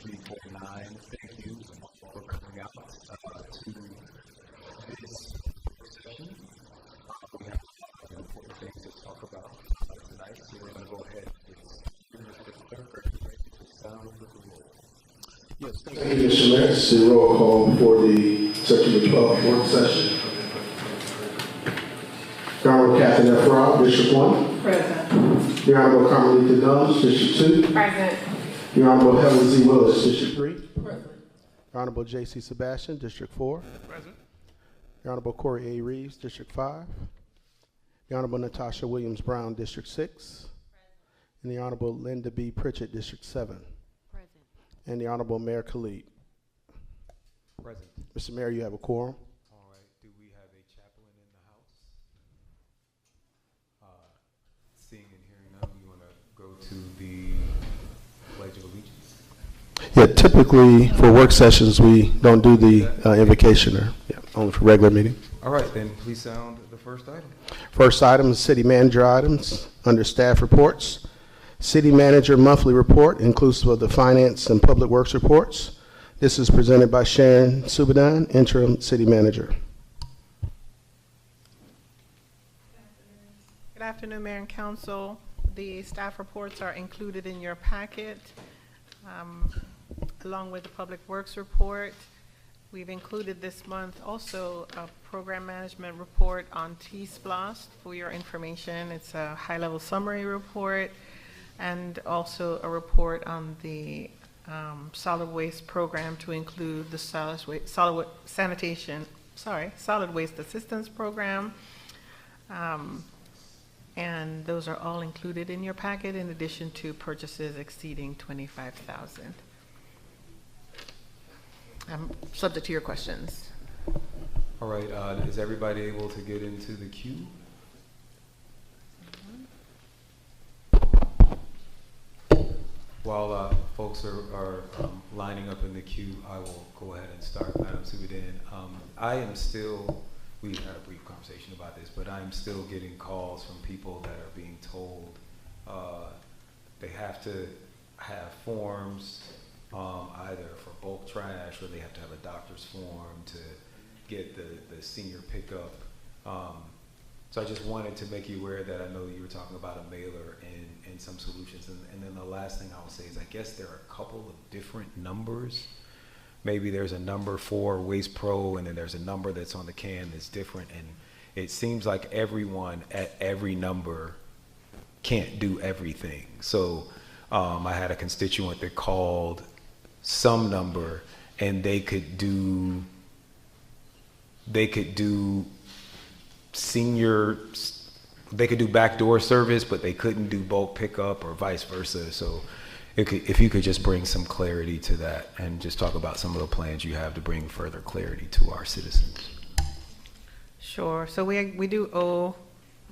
349. Thank you so much for coming out to this session. We have important things to talk about tonight, so we're going to go ahead and Mr. Clerk, sound of the roll. Yes, thank you, Mr. Mayor. This is a roll call for the September 12th work session. The Honorable Captain F. Rob, District 1. Present. The Honorable Carmelita Dunn, District 2. Present. The Honorable Helen Z. Willis, District 3. Present. The Honorable J.C. Sebastian, District 4. Present. The Honorable Corey A. Reeves, District 5. The Honorable Natasha Williams Brown, District 6. Present. And the Honorable Linda B. Pritchett, District 7. Present. And the Honorable Mayor Khalid. Present. Mr. Mayor, you have a quorum. All right. Do we have a chaplain in the house? Seeing and hearing none, you want to go to the Pledge of Allegiance? Yeah, typically for work sessions, we don't do the invocation, or only for regular meeting. All right, then please sound the first item. First item is city manager items under staff reports. City manager monthly report inclusive of the finance and public works reports. This is presented by Sharon Subadan, interim city manager. Good afternoon, Mayor and Council. The staff reports are included in your packet, along with the Public Works report. We've included this month also a program management report on T-SPLOST for your information. It's a high-level summary report and also a report on the solid waste program to include the solid waste assistance program. And those are all included in your packet in addition to purchases exceeding $25,000. I'm subject to your questions. All right, is everybody able to get into the queue? While folks are lining up in the queue, I will go ahead and start, Madam Subadan. I am still, we had a brief conversation about this, but I'm still getting calls from people that are being told they have to have forms either for bulk trash or they have to have a doctor's form to get the senior pickup. So I just wanted to make you aware that I know you were talking about a mailer and some solutions. And then the last thing I will say is I guess there are a couple of different numbers. Maybe there's a number for Waste Pro and then there's a number that's on the can that's different. And it seems like everyone at every number can't do everything. So I had a constituent that called some number and they could do backdoor service, but they couldn't do bulk pickup or vice versa. So if you could just bring some clarity to that and just talk about some of the plans you have to bring further clarity to our citizens. Sure. So we do owe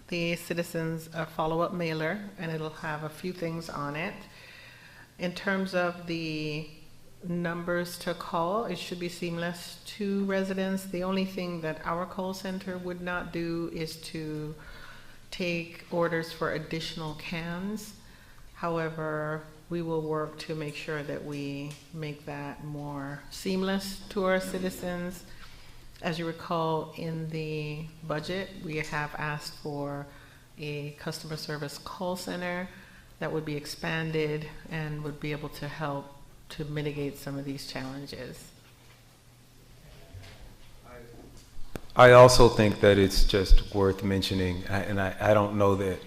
the citizens a follow-up mailer, and it'll have a few things on it. In terms of the numbers to call, it should be seamless to residents. The only thing that our call center would not do is to take orders for additional cans. However, we will work to make sure that we make that more seamless to our citizens. As you recall, in the budget, we have asked for a customer service call center that would be expanded and would be able to help to mitigate some of these challenges. I also think that it's just worth mentioning, and I don't know that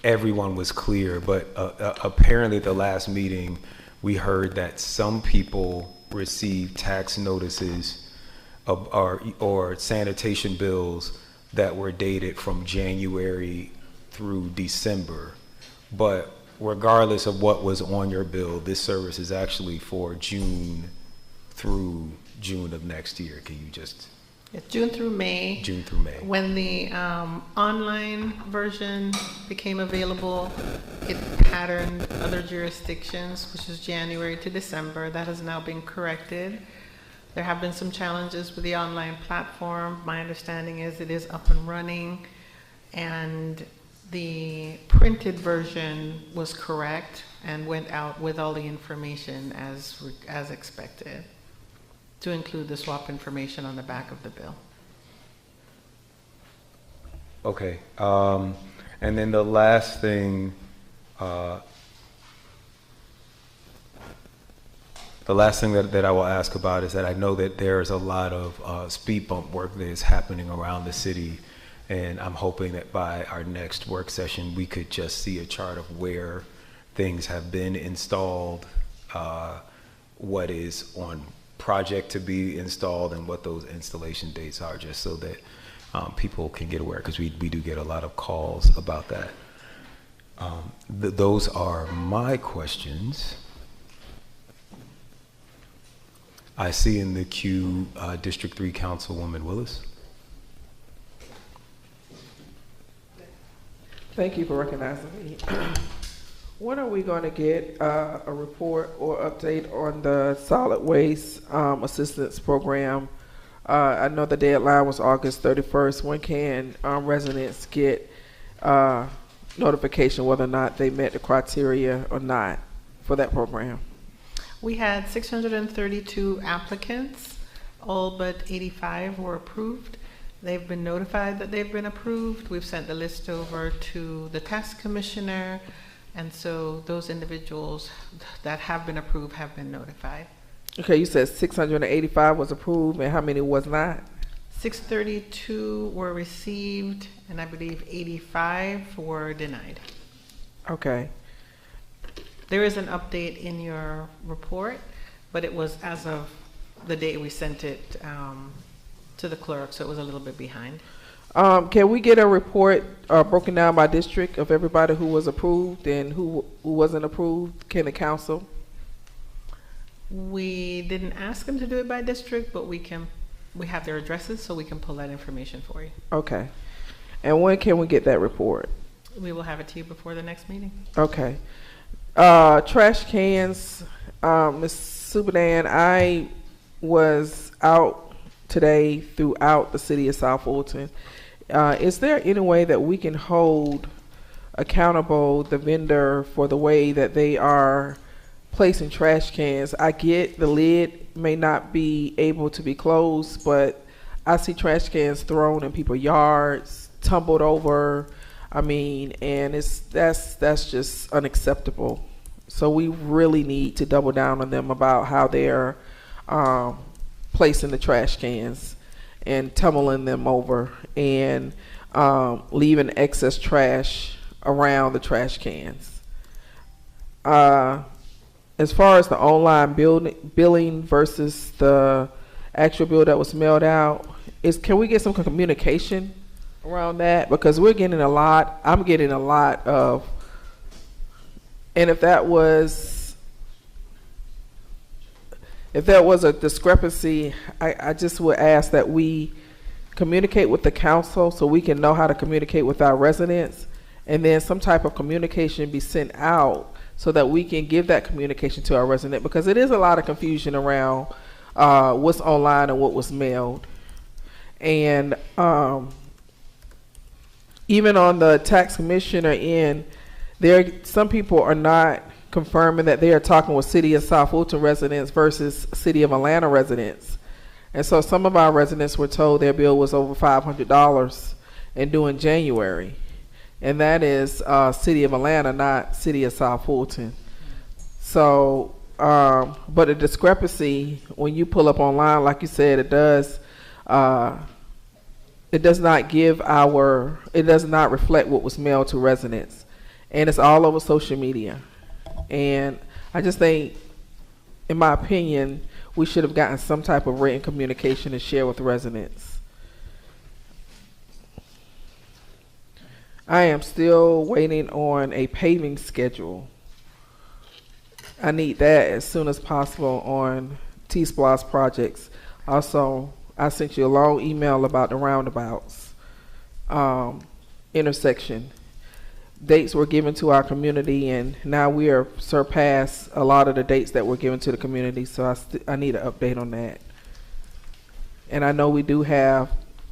everyone was clear, but apparently at the last meeting, we heard that some people received tax notices or sanitation bills that were dated from January through December. But regardless of what was on your bill, this service is actually for June through June of next year. Can you just? It's June through May. June through May. When the online version became available, it patterned other jurisdictions, which is January to December. That has now been corrected. There have been some challenges with the online platform. My understanding is it is up and running, and The printed version was correct and went out with all the information as expected, to include the swap information on the back of the bill. Okay, and then the last thing, that I will ask about is that I know that there's a lot of speed bump work that is happening around the city, and I'm hoping that by our next work session, we could just see a chart of where things have been installed, what is on project to be installed, and what those installation dates are, just so that people can get aware, because we do get a lot of calls about that. Those are my questions. I see in the queue District 3 Councilwoman Willis. Thank you for recognizing me. When are we going to get a report or update on the solid waste assistance program? I know the deadline was August 31st. When can residents get notification whether or not they met the criteria or not for that program? We had 632 applicants. All but 85 were approved. They've been notified that they've been approved. We've sent the list over to the tax commissioner, and so those individuals that have been approved have been notified. Okay, you said 685 was approved, and how many was not? 632 were received, and I believe 85 were denied. Okay. There is an update in your report, but it was as of the day we sent it to the clerk, so it was a little bit behind. Can we get a report broken down by district of everybody who was approved and who wasn't approved? Can the council? We didn't ask them to do it by district, but we have their addresses, so we can pull that information for you. Okay. And when can we get that report? We will have it to you before the next meeting. Okay. Trash cans, Ms. Subadan, I was out today throughout the city of South Fulton. Is there any way that we can hold accountable the vendor for the way that they are placing trash cans? I get the lid may not be able to be closed, but I see trash cans thrown in people's yards, tumbled over. I mean, and that's just unacceptable. So we really need to double down on them about how they're placing the trash cans and tumbling them over and leaving excess trash around the trash cans. As far as the online billing versus the actual bill that was mailed out, can we get some communication around that? Because we're getting a lot, I'm getting a lot of, and if that was a discrepancy, I just would ask that we communicate with the council so we can know how to communicate with our residents, and then some type of communication be sent out so that we can give that communication to our resident, because it is a lot of confusion around what's online and what was mailed. And even on the tax commissioner end, some people are not confirming that they are talking with City of South Fulton residents versus City of Atlanta residents. And so some of our residents were told their bill was over $500 and due in January. And that is City of Atlanta, not City of South Fulton. So, but a discrepancy, when you pull up online, like you said, it does not reflect what was mailed to residents. And it's all over social media. And I just think, in my opinion, we should have gotten some type of written communication to share with residents. I am still waiting on a paving schedule. I need that as soon as possible on T-Splosh projects. Also, I sent you a long email about the roundabouts intersection. Dates were given to our community, and now we are surpassed a lot of the dates that were given to the community, so I need an update on that. And I know we do have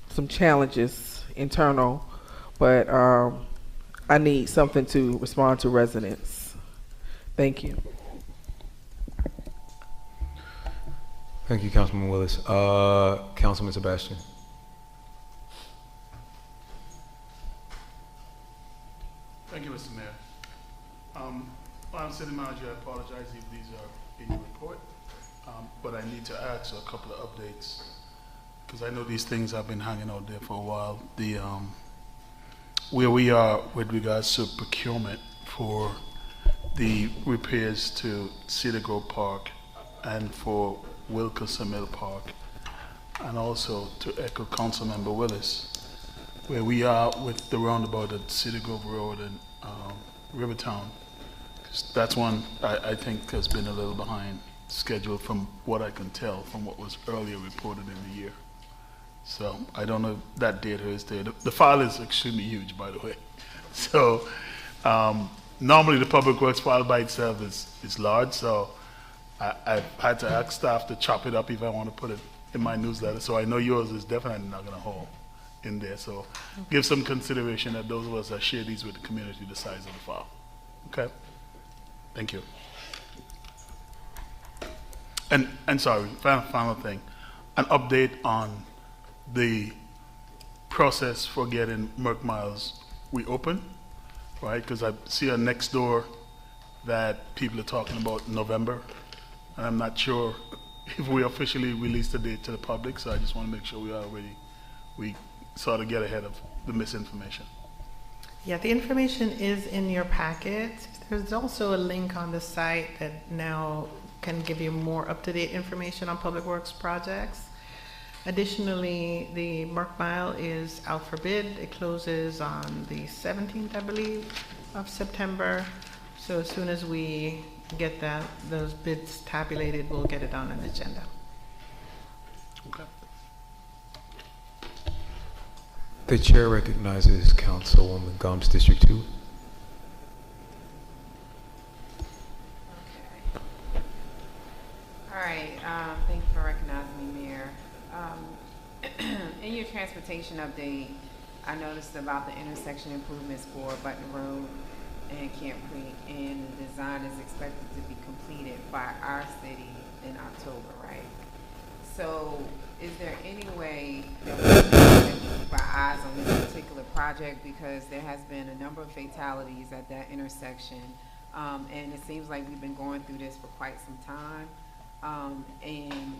some challenges internal, but I need something to respond to residents. Thank you. Thank you, Councilman Willis. Councilman Sebastian. Thank you, Mr. Mayor. Madam City Manager, I apologize if these are in your report, but I need to ask a couple of updates because I know these things have been hanging out there for a while. The where we are with regards to procurement for the repairs to Cedar Grove Park and for Wilkerson Mill Park, and also to echo Councilmember Willis, where we are with the roundabout at Cedar Grove Road and Rivertown. 'Cause that's one I think has been a little behind schedule from what I can tell from what was earlier reported in the year. So I don't know if that data is there. The file is extremely huge, by the way. So normally the Public Works file by itself is large, so I've had to ask staff to chop it up if I want to put it in my newsletter. So I know yours is definitely not going to hold in there. So give some consideration that those of us that share these with the community, the size of the file. Okay? Thank you. And sorry, final thing, an update on the process for getting Merck Miles reopened, right? Because I see next door that people are talking about November, and I'm not sure if we officially released the date to the public, so I just want to make sure we sort of get ahead of the misinformation. Yeah, the information is in your packet. There's also a link on the site that now can give you more up-to-date information on Public Works projects. Additionally, the Merck Mile is out for bid. It closes on the 17th, I believe, of September. So as soon as we get those bids tabulated, we'll get it on an agenda. Okay. The chair recognizes Councilwoman Gomes, District 2. All right, thank you for recognizing me, Mayor. In your transportation update, I noticed about the intersection improvements for Button Road and Camp Creek, and the design is expected to be completed by our city in October, right? So is there any way that we can keep our eyes on this particular project, because there has been a number of fatalities at that intersection, and it seems like we've been going through this for quite some time. And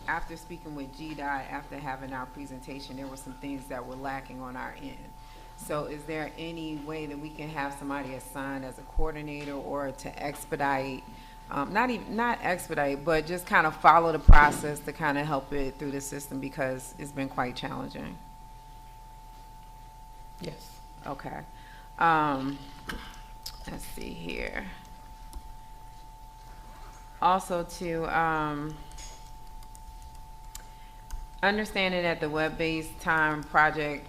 after speaking with GDOT, after having our presentation, there were some things that were lacking on our end. So is there any way that we can have somebody assigned as a coordinator or to expedite, not expedite, but just kind of follow the process to kind of help it through the system, because it's been quite challenging? Yes. Okay. Let's see here. Also, to understanding that the web-based time project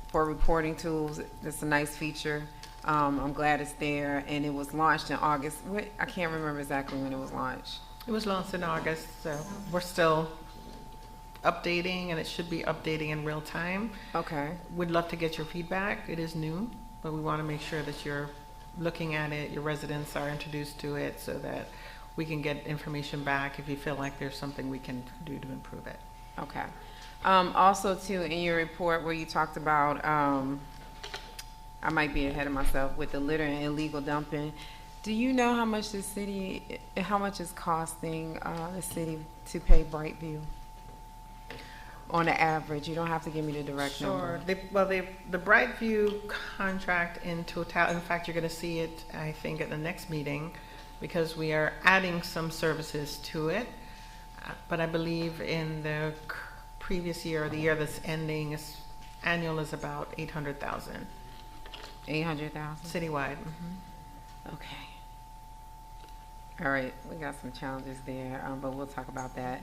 for reporting tools, it's a nice feature. I'm glad it's there, and it was launched in August. I can't remember exactly when it was launched. It was launched in August, so we're still updating, and it should be updating in real time. Okay. We'd love to get your feedback. It is new, but we want to make sure that you're looking at it, your residents are introduced to it, so that we can get information back if you feel like there's something we can do to improve it. Okay. Also, too, in your report where you talked about, I might be ahead of myself with the litter and illegal dumping. Do you know how much how much is costing the city to pay Brightview on the average? You don't have to give me the direct number. Sure. The Brightview contract in total, in fact, you're going to see it, I think, at the next meeting, because we are adding some services to it. But I believe in the previous year, or the year that's ending, annual is about 800,000. 800,000 citywide. Okay. All right, we got some challenges there, but we'll talk about that.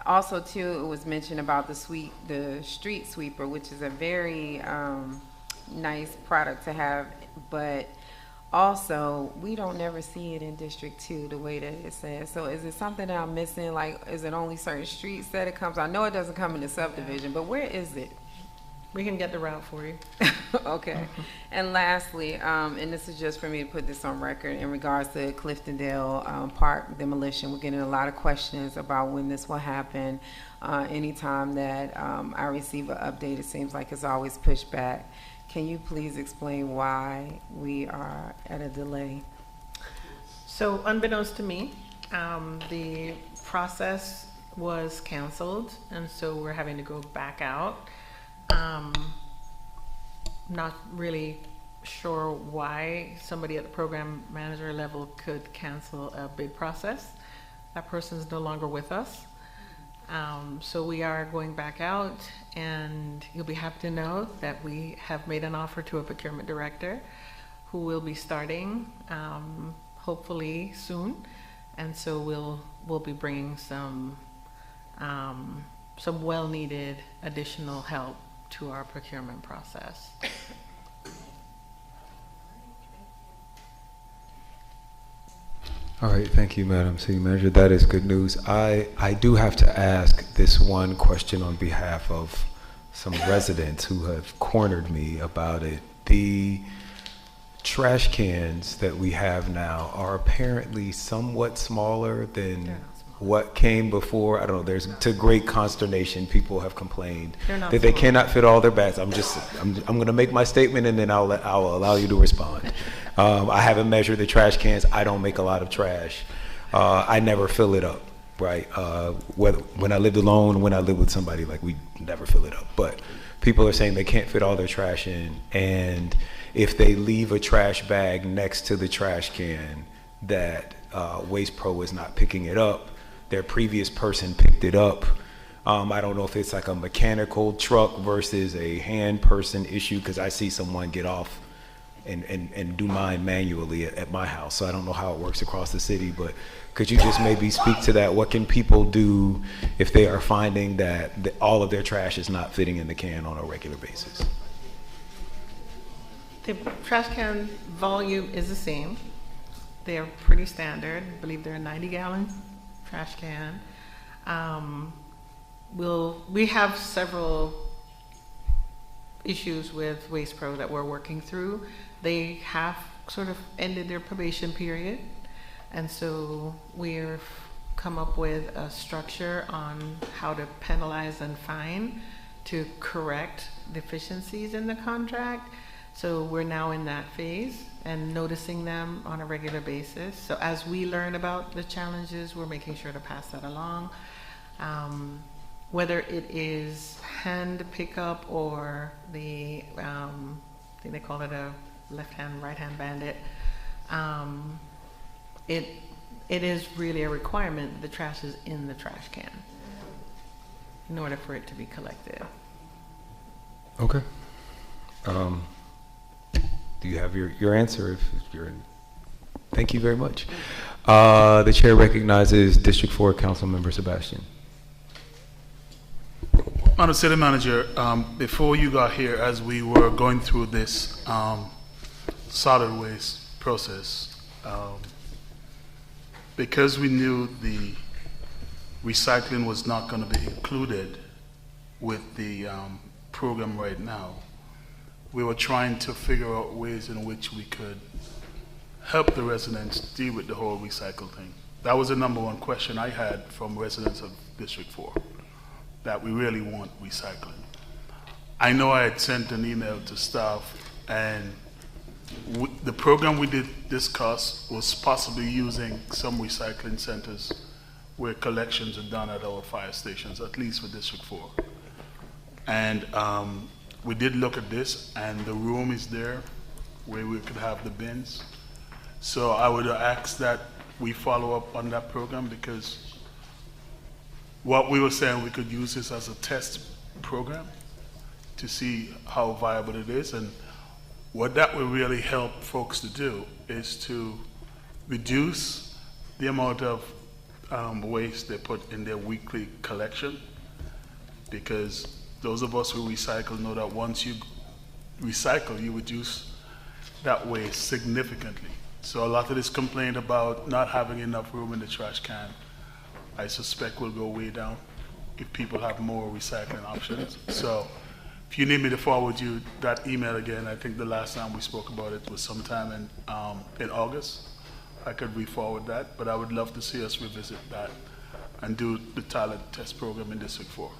Also, too, it was mentioned about the street sweeper, which is a very nice product to have, but also we don't never see it in District 2 the way that it says. So is it something that I'm missing? Like, is it only certain streets that it comes? I know it doesn't come in the subdivision, but where is it? We can get the route for you. Okay. And lastly, and this is just for me to put this on record in regards to Cliftondale Park demolition. We're getting a lot of questions about when this will happen. Anytime that I receive an update, it seems like it's always pushed back. Can you please explain why we are at a delay? So unbeknownst to me, the process was canceled, and so we're having to go back out. Not really sure why somebody at the program manager level could cancel a bid process. That person's no longer with us. So we are going back out, and you'll be happy to know that we have made an offer to a procurement director who will be starting hopefully soon. And so we'll be bringing some well-needed additional help to our procurement process. All right, thank you, Madam City Manager. That is good news. I do have to ask this one question on behalf of some residents who have cornered me about it. The trash cans that we have now are apparently somewhat smaller than what came before. I don't know, there's to great consternation. People have complained that they cannot fit all their bags. I'm going to make my statement, and then I'll allow you to respond. I haven't measured the trash cans. I don't make a lot of trash. I never fill it up, right? When I lived alone, when I lived with somebody, like, we never fill it up. But people are saying they can't fit all their trash in, and if they leave a trash bag next to the trash can, that Waste Pro is not picking it up. Their previous person picked it up. I don't know if it's like a mechanical truck versus a hand person issue, because I see someone get off and do mine manually at my house. So I don't know how it works across the city, but could you just maybe speak to that? What can people do if they are finding that all of their trash is not fitting in the can on a regular basis? The trash can volume is the same. They're pretty standard. I believe they're a 90-gallon trash can. We have several issues with Waste Pro that we're working through. They have sort of ended their probation period, and so we've come up with a structure on how to penalize and fine to correct deficiencies in the contract. So we're now in that phase and noticing them on a regular basis. So as we learn about the challenges, we're making sure to pass that along. Whether it is hand pickup or the, I think they call it a left-hand, right-hand bandit, it is really a requirement that the trash is in the trash can in order for it to be collected. Okay. Do you have your answer? If you're in, thank you very much. The chair recognizes District 4 Councilmember Sebastian. Madam City Manager, before you got here, as we were going through this solid waste process, because we knew the recycling was not going to be included with the program right now, we were trying to figure out ways in which we could help the residents deal with the whole recycle thing. That was the number one question I had from residents of District 4, that we really want recycling. I know I had sent an email to staff, and the program we did discuss was possibly using some recycling centers where collections are done at our fire stations, at least for District 4. And we did look at this, and the room is there where we could have the bins. So I would ask that we follow up on that program, because what we were saying, we could use this as a test program to see how viable it is. And what that will really help folks to do is to reduce the amount of waste they put in their weekly collection, because those of us who recycle know that once you recycle, you reduce that waste significantly. So a lot of this complaint about not having enough room in the trash can, I suspect will go way down if people have more recycling options. So if you need me to forward you that email again, I think the last time we spoke about it was sometime in August. I could re-forward that, but I would love to see us revisit that and do the talent test program in District 4.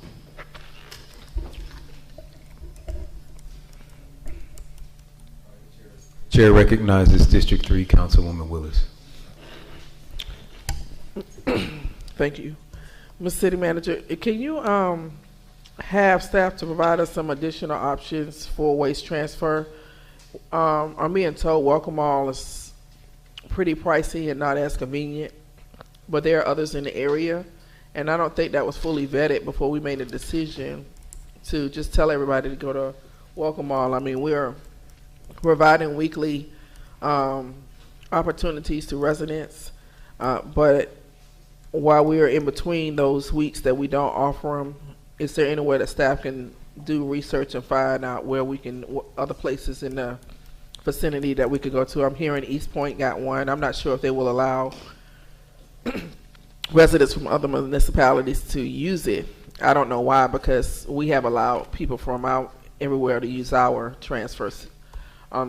Chair recognizes District 3 Councilwoman Willis. Thank you. Ms. City Manager, can you have staff to provide us some additional options for waste transfer? I'm being told Welcome All is pretty pricey and not as convenient, but there are others in the area, and I don't think that was fully vetted before we made a decision to just tell everybody to go to Welcome All. I mean, we're providing weekly opportunities to residents, but while we are in between those weeks that we don't offer them, is there any way that staff can do research and find out where we can, other places in the vicinity that we could go to? I'm hearing East Point got one. I'm not sure if they will allow residents from other municipalities to use it. I don't know why, because we have allowed people from out everywhere to use our transfer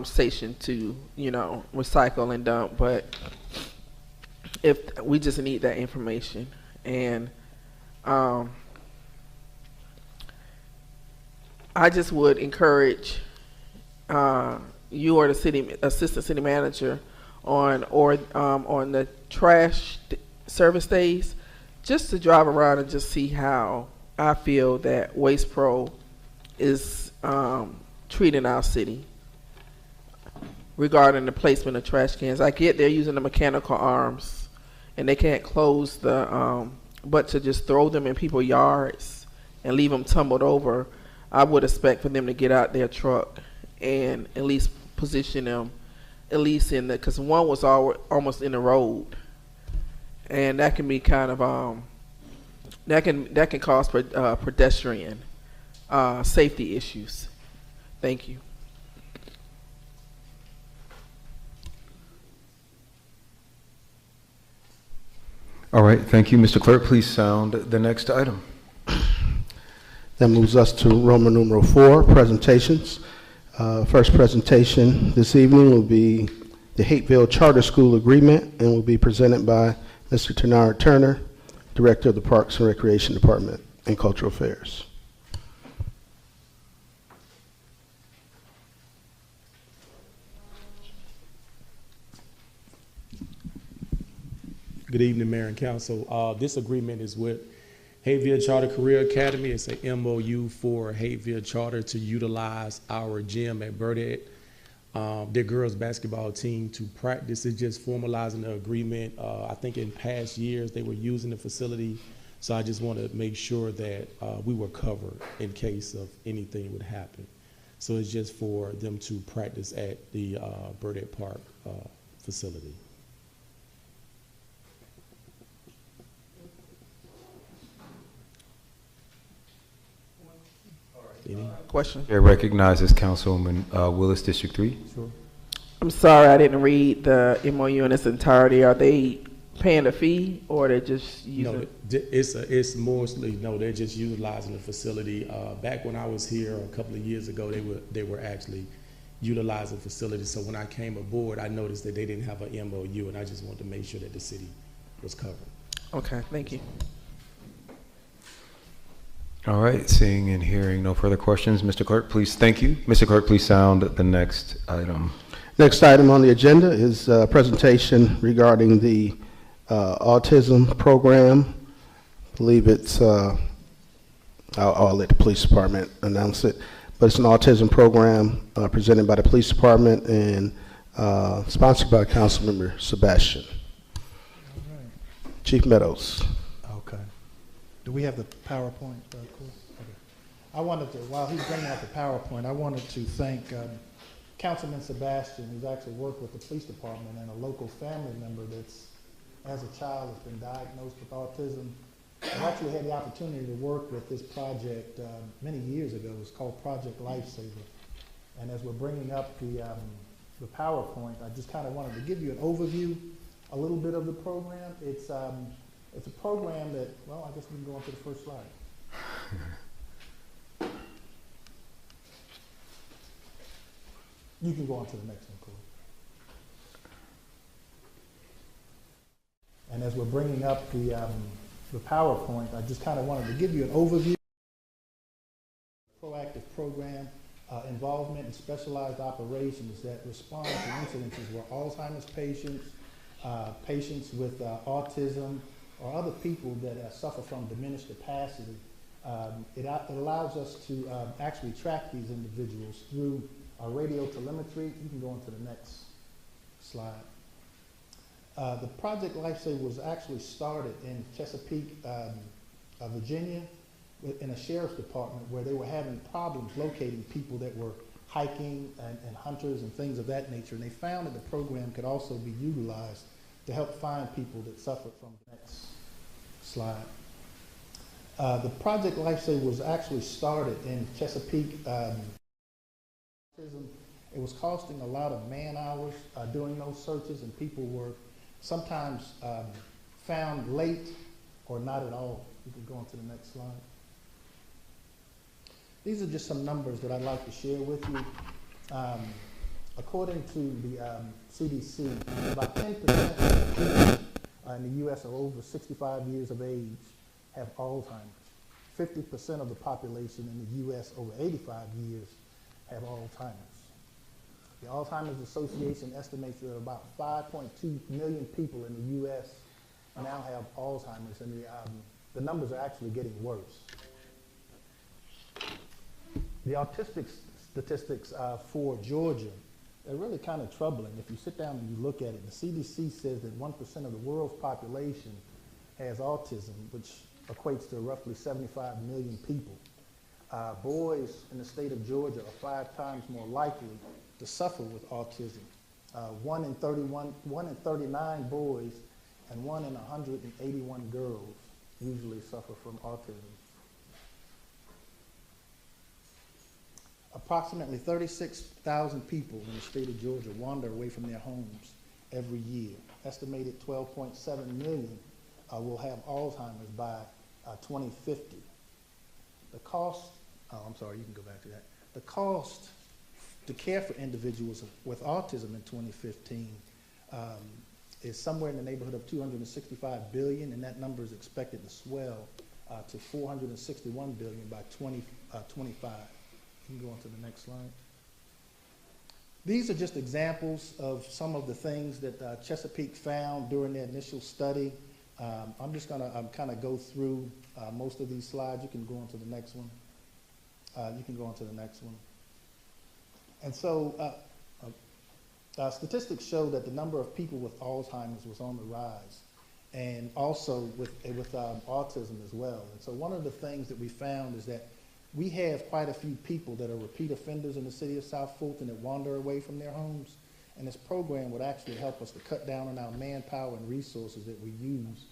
station to, you know, recycle and dump, but if we just need that information. And I just would encourage you or the assistant city manager on the trash service days, just to drive around and just see how I feel that Waste Pro is treating our city regarding the placement of trash cans. I get they're using the mechanical arms and they can't close the, but to just throw them in people's yards and leave them tumbled over, I would expect for them to get out their truck and at least position them, at least in the, because one was almost in the road, and that can be kind of that can cause pedestrian safety issues. Thank you. All right, thank you. Mr. Clerk, please sound the next item. That moves us to Roman numeral 4, presentations. First presentation this evening will be the Hapeville Charter School Agreement and will be presented by Mr. Tenard Turner, Director of the Parks and Recreation Department and Cultural Affairs. Good evening, Mayor and Council. This agreement is with Hapeville Charter Career Academy. It's an MOU for Hapeville Charter to utilize our gym at Burdett, their girls basketball team to practice. It's just formalizing the agreement. I think in past years they were using the facility, so I just want to make sure that we were covered in case of anything would happen. So it's just for them to practice at the Burdett Park facility. Any Question? Chair recognizes Councilwoman Willis, District 3. Sure. I'm sorry, I didn't read the MOU in its entirety. Are they paying a fee or they're just using? No, it's mostly, no, they're just utilizing the facility. Back when I was here a couple of years ago, they were actually utilizing the facility. So when I came aboard, I noticed that they didn't have an MOU, and I just wanted to make sure that the city was covered. Okay, thank you. All right, seeing and hearing no further questions, Mr. Clerk, please, thank you. Mr. Clerk, please sound the next item. Next item on the agenda is a presentation regarding the autism program. I believe it's, I'll let the police department announce it, but it's an autism program presented by the police department and sponsored by Councilmember Sebastian. Chief Meadows. Okay. Do we have the PowerPoint? Cool. Okay. I wanted to, while he's bringing out the PowerPoint, I wanted to thank Councilman Sebastian, who's actually worked with the police department, and a local family member that's, as a child, has been diagnosed with autism. I actually had the opportunity to work with this project many years ago. It was called Project Lifesaver. And as we're bringing up the PowerPoint, I just kind of wanted to give you an overview, a little bit of the program. It's a program that, well, I guess we can go on to the first slide. You can go on to the next one, Corey. And as we're bringing up the PowerPoint, I just kind of wanted to give you an overview. Proactive program involvement in specialized operations that respond to incidences where Alzheimer's patients, patients with autism, or other people that suffer from diminished capacity. It allows us to actually track these individuals through radio telemetry. You can go on to the next slide. The Project Lifesaver was actually started in Chesapeake, Virginia, in a sheriff's department where they were having problems locating people that were hiking and hunters and things of that nature. And they found that the program could also be utilized to help find people that suffered from the next slide. The Project Lifesaver was actually started in Chesapeake. It was costing a lot of man hours doing those searches, and people were sometimes found late or not at all. You can go on to the next slide. These are just some numbers that I'd like to share with you. According to the CDC, about 10% of people in the U.S. are over 65 years of age have Alzheimer's. 50% of the population in the U.S. over 85 years have Alzheimer's. The Alzheimer's Association estimates that about 5.2 million people in the U.S. now have Alzheimer's, and the numbers are actually getting worse. The autistic statistics for Georgia are really kind of troubling. If you sit down and you look at it, the CDC says that 1% of the world's population has autism, which equates to roughly 75 million people. Boys in the state of Georgia are 5 times more likely to suffer with autism. 1 in 39 boys and 1 in 181 girls usually suffer from autism. Approximately 36,000 people in the state of Georgia wander away from their homes every year. Estimated 12.7 million will have Alzheimer's by 2050. The cost, I'm sorry, you can go back to that. The cost to care for individuals with autism in 2015 is somewhere in the neighborhood of $265 billion, and that number is expected to swell to $461 billion by 2025. You can go on to the next slide. These are just examples of some of the things that Chesapeake found during their initial study. I'm just going to kind of go through most of these slides. You can go on to the next one. You can go on to the next one. And so statistics show that the number of people with Alzheimer's was on the rise, and also with autism as well. And so one of the things that we found is that we have quite a few people that are repeat offenders in the city of South Fulton that wander away from their homes. And this program would actually help us to cut down on our manpower and resources that we use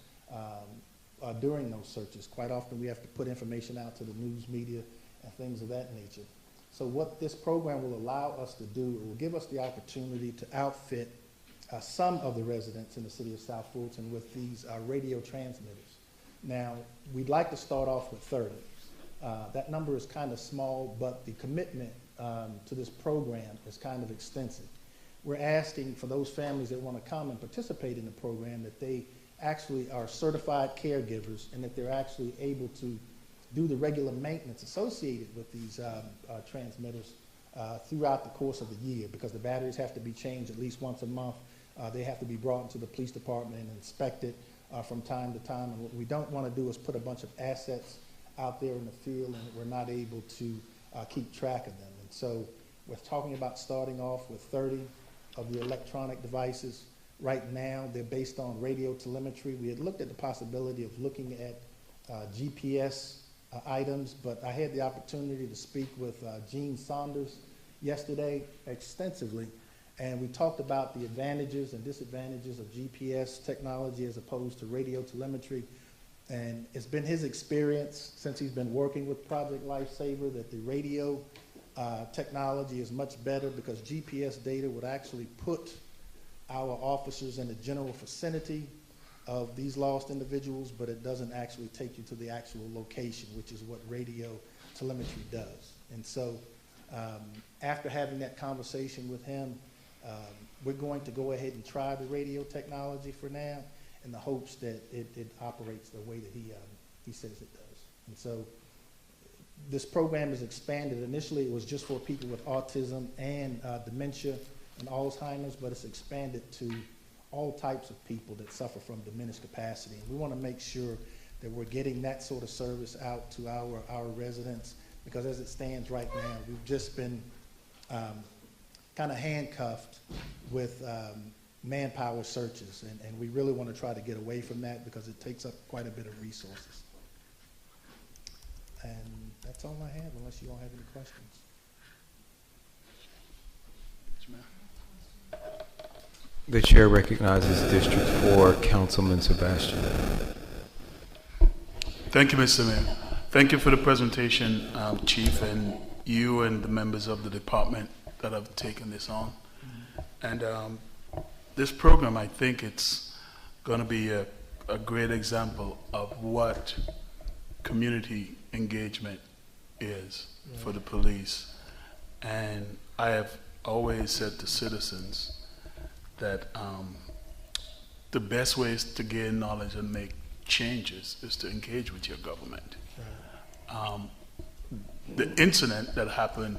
during those searches. Quite often we have to put information out to the news media and things of that nature. So what this program will allow us to do, it will give us the opportunity to outfit some of the residents in the city of South Fulton with these radio transmitters. Now, we'd like to start off with 30. That number is kind of small, but the commitment to this program is kind of extensive. We're asking for those families that want to come and participate in the program that they actually are certified caregivers and that they're actually able to do the regular maintenance associated with these transmitters throughout the course of the year, because the batteries have to be changed at least once a month. They have to be brought into the police department and inspected from time to time. And what we don't want to do is put a bunch of assets out there in the field and we're not able to keep track of them. And so we're talking about starting off with 30 of the electronic devices. Right now, they're based on radio telemetry. We had looked at the possibility of looking at GPS items, but I had the opportunity to speak with Gene Saunders yesterday extensively, and we talked about the advantages and disadvantages of GPS technology as opposed to radio telemetry. And it's been his experience since he's been working with Project Lifesaver that the radio technology is much better, because GPS data would actually put our officers in the general vicinity of these lost individuals, but it doesn't actually take you to the actual location, which is what radio telemetry does. And so After having that conversation with him, we're going to go ahead and try the radio technology for now in the hopes that it operates the way that he says it does. And so this program is expanded. Initially, it was just for people with autism and dementia and Alzheimer's, but it's expanded to all types of people that suffer from diminished capacity. And we want to make sure that we're getting that sort of service out to our residents, because as it stands right now, we've just been kind of handcuffed with manpower searches, and we really want to try to get away from that because it takes up quite a bit of resources. And that's all I have, unless you all have any questions. The chair recognizes District 4, Councilman Sebastian. Thank you, Mr. Mayor. Thank you for the presentation, Chief, and you and the members of the department that have taken this on. And this program, I think it's going to be a great example of what community engagement is for the police. And I have always said to citizens that the best ways to gain knowledge and make changes is to engage with your government. The incident that happened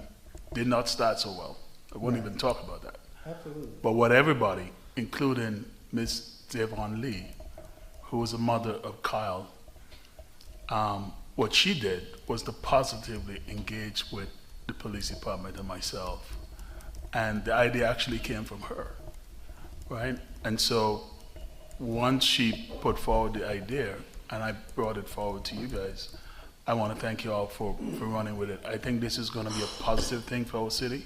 did not start so well. I wouldn't even talk about that. Absolutely. But what everybody, including Ms. Devon Lee, who was the mother of Kyle, what she did was to positively engage with the police department and myself. And the idea actually came from her, right? And so once she put forward the idea, and I brought it forward to you guys, I want to thank you all for running with it. I think this is going to be a positive thing for our city.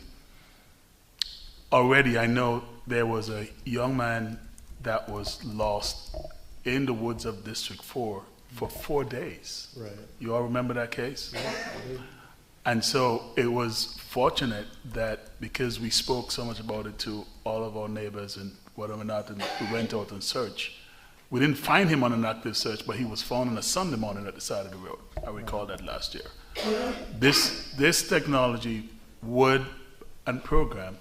Already, I know there was a young man that was lost in the woods of District 4 for 4 days. Right. You all remember that case? Yeah, I do. And so it was fortunate that because we spoke so much about it to all of our neighbors and whatever not, and we went out and searched. We didn't find him on an active search, but he was found on a Sunday morning at the side of the road. I recall that last year. This technology would, and program,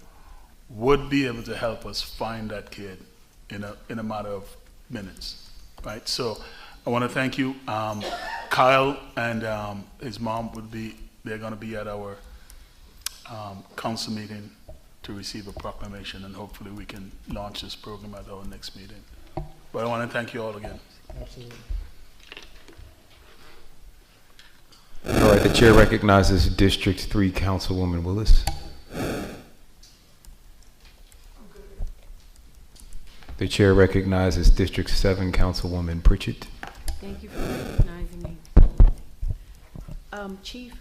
would be able to help us find that kid in a matter of minutes, right? So I want to thank you. Kyle and his mom they're going to be at our council meeting to receive a proclamation, and hopefully we can launch this program at our next meeting. But I want to thank you all again. Absolutely. All right, the chair recognizes District 3, Councilwoman Willis. The chair recognizes District 7, Councilwoman Pritchett. Thank you for recognizing me. Chief,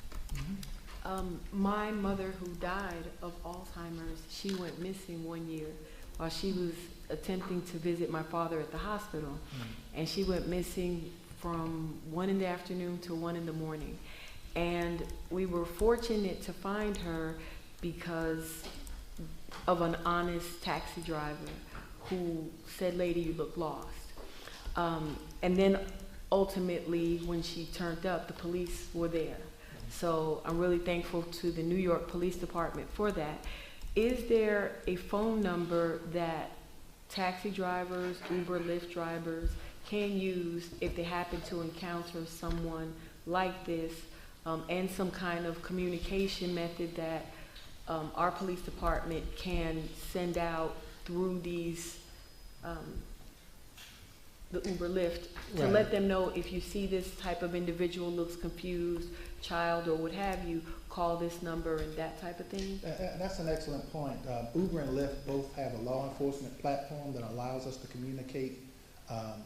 my mother, who died of Alzheimer's, she went missing 1 year while she was attempting to visit my father at the hospital. And she went missing from 1 in the afternoon to 1 in the morning. And we were fortunate to find her because of an honest taxi driver who said, "Lady, you look lost." And then ultimately, when she turned up, the police were there. So I'm really thankful to the New York Police Department for that. Is there a phone number that taxi drivers, Uber, Lyft drivers can use if they happen to encounter someone like this, and some kind of communication method that our police department can send out through these, the Uber, Lyft, to Right. let them know if you see this type of individual, looks confused, child or what have you, call this number and that type of thing? That's an excellent point. Uber and Lyft both have a law enforcement platform that allows us to communicate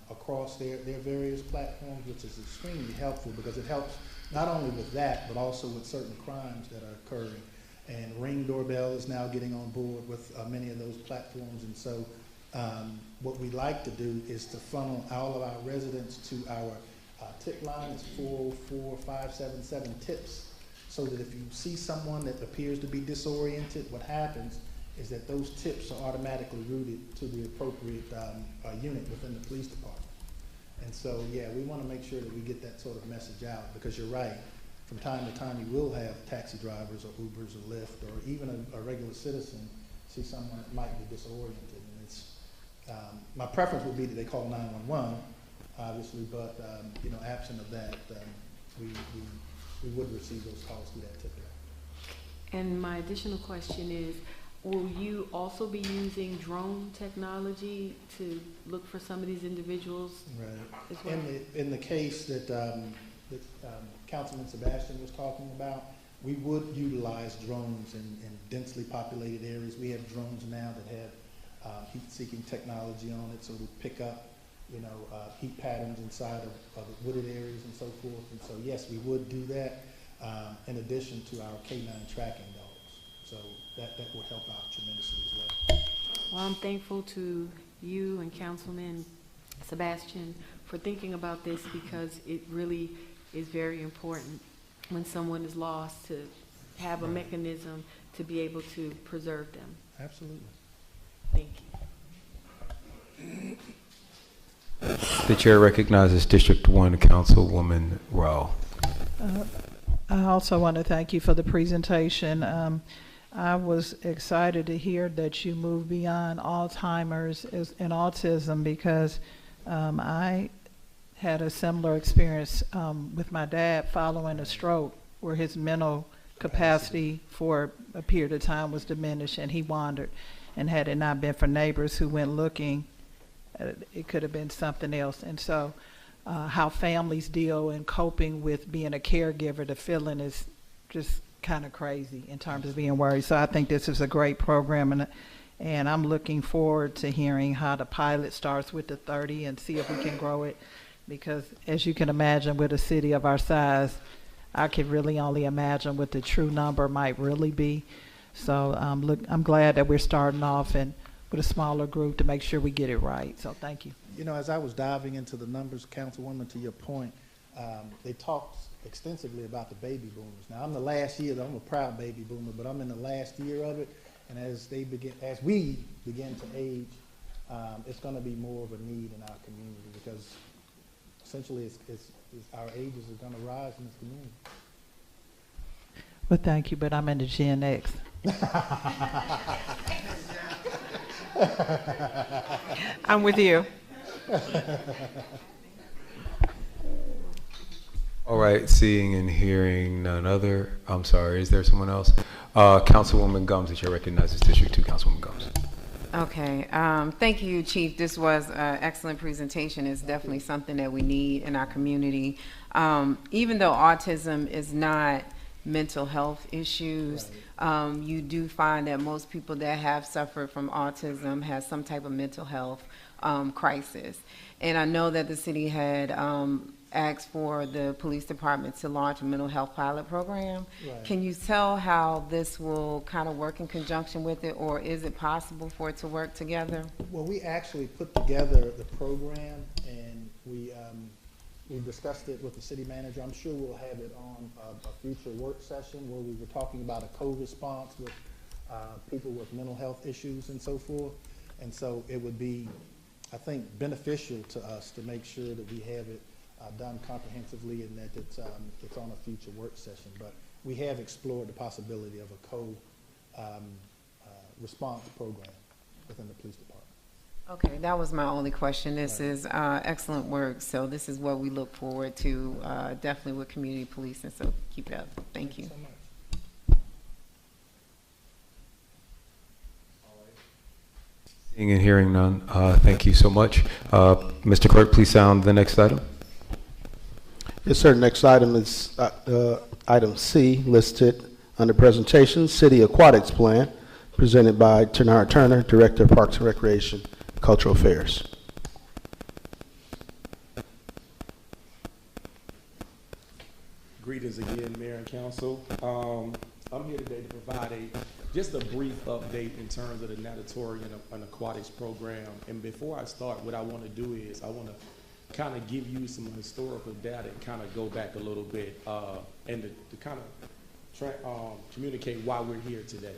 across their various platforms, which is extremely helpful because it helps not only with that, but also with certain crimes that are occurring. And Ring Doorbell is now getting on board with many of those platforms. And so what we like to do is to funnel all of our residents to our tip line. It's 404-577-TIPS. So that if you see someone that appears to be disoriented, what happens is that those tips are automatically routed to the appropriate unit within the police department. And so, yeah, we want to make sure that we get that sort of message out because you're right. from time to time, you will have taxi drivers or Ubers or Lyft, or even a regular citizen see someone that might be disoriented. And it's, my preference would be that they call 911, obviously, but you know, absent of that, we would receive those calls through that tip line. And my additional question is, will you also be using drone technology to look for some of these individuals? Right. As well? In the case that Councilman Sebastian was talking about, we would utilize drones in densely populated areas. We have drones now that have heat-seeking technology on it, so we pick up, you know, heat patterns inside of wooded areas and so forth. And so, yes, we would do that in addition to our K9 tracking dogs. So that would help out tremendously as well. Well, I'm thankful to you and Councilman Sebastian for thinking about this, because it really is very important when someone is lost to have a mechanism to be able to preserve them. Absolutely. Thank you. The chair recognizes District 1 Councilwoman Rowe. I also want to thank you for the presentation. I was excited to hear that you moved beyond Alzheimer's and autism, because I had a similar experience with my dad following a stroke, where his mental capacity for a period of time was diminished and he wandered. And had it not been for neighbors who went looking, it could have been something else. And so how families deal in coping with being a caregiver, the feeling is just kind of crazy in terms of being worried. So I think this is a great program, and I'm looking forward to hearing how the pilot starts with the 30 and see if we can grow it, because as you can imagine, with a city of our size, I could really only imagine what the true number might really be. So I'm glad that we're starting off and with a smaller group to make sure we get it right. So thank you. You know, as I was diving into the numbers, Councilwoman, to your point, they talked extensively about the baby boomers. Now, I'm the last year, I'm a proud baby boomer, but I'm in the last year of it. And as we begin to age, it's going to be more of a need in our community, because essentially our ages are going to rise in this community. Well, thank you, but I'm in the Gen X. I'm with you. All right, seeing and hearing none other. I'm sorry, is there someone else? Councilwoman Gumbs, the chair recognizes District 2 Councilwoman Gumbs. Okay, thank you, Chief. This was an excellent presentation. It's definitely something that we need in our community. Even though autism is not mental health issues, you do find that most people that have suffered from autism has some type of mental health crisis. And I know that the city had asked for the police department to launch a mental health pilot program. Right. Can you tell how this will kind of work in conjunction with it, or is it possible for it to work together? Well, we actually put together the program, and we discussed it with the city manager. I'm sure we'll have it on a future work session where we were talking about a co-response with people with mental health issues and so forth. And so it would be, I think, beneficial to us to make sure that we have it done comprehensively, and that it's on a future work session. But we have explored the possibility of a co-response program within the police department. Okay, that was my only question. This is excellent work. So this is what we look forward to, definitely with community policing. So keep it up. Thank you. So much. Seeing and hearing none, thank you so much. Mr. Clerk, please sound the next item. Yes, sir. Next item is item C, listed under presentations, City Aquatics Plan, presented by Tanara Turner, Director of Parks and Recreation, Cultural Affairs. Greetings again, Mayor and Council. I'm here today to provide just a brief update in terms of the natatorium and aquatics program. And before I start, what I want to do is I want to kind of give you some historical data and kind of go back a little bit and to kind of communicate why we're here today.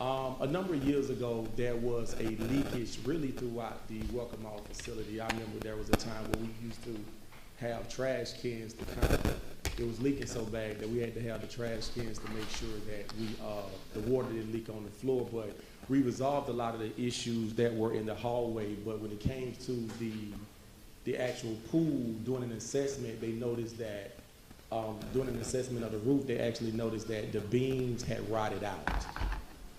A number of years ago, there was a leakage really throughout the Welcome All facility. I remember there was a time where we used to have trash cans to kind of it was leaking so bad that we had to have the trash cans to make sure that the water didn't leak on the floor. But we resolved a lot of the issues that were in the hallway. But when it came to the actual pool, doing an assessment, they noticed that doing an assessment of the roof, they actually noticed that the beams had rotted out.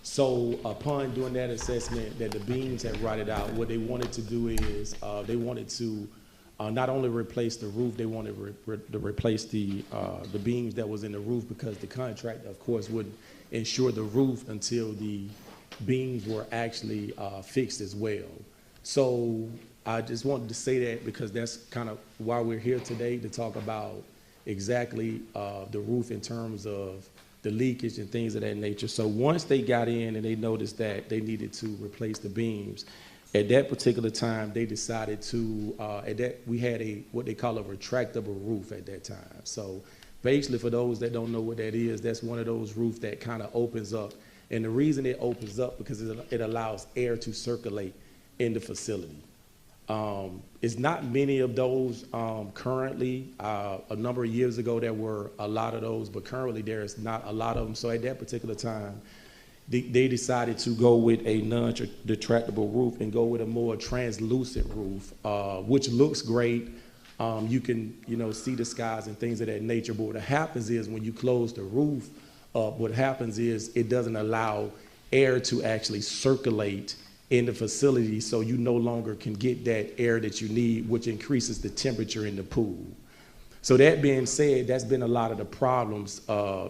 So upon doing that assessment that the beams had rotted out, what they wanted to do is they wanted to not only replace the roof, they wanted to replace the beams that was in the roof, because the contractor, of course, wouldn't insure the roof until the beams were actually fixed as well. So I just wanted to say that because that's kind of why we're here today, to talk about exactly the roof in terms of the leakage and things of that nature. So once they got in and they noticed that they needed to replace the beams, at that particular time, they decided to, we had what they call a retractable roof at that time. So basically, for those that don't know what that is, that's one of those roofs that kind of opens up. And the reason it opens up because it allows air to circulate in the facility. It's not many of those currently. A number of years ago, there were a lot of those, but currently there's not a lot of them. So at that particular time, they decided to go with a non-retractable roof and go with a more translucent roof, which looks great. You can, see the skies and things of that nature. But what happens is when you close the roof up, what happens is it doesn't allow air to actually circulate in the facility, so you no longer can get that air that you need, which increases the temperature in the pool. So that being said, that's been a lot of the problems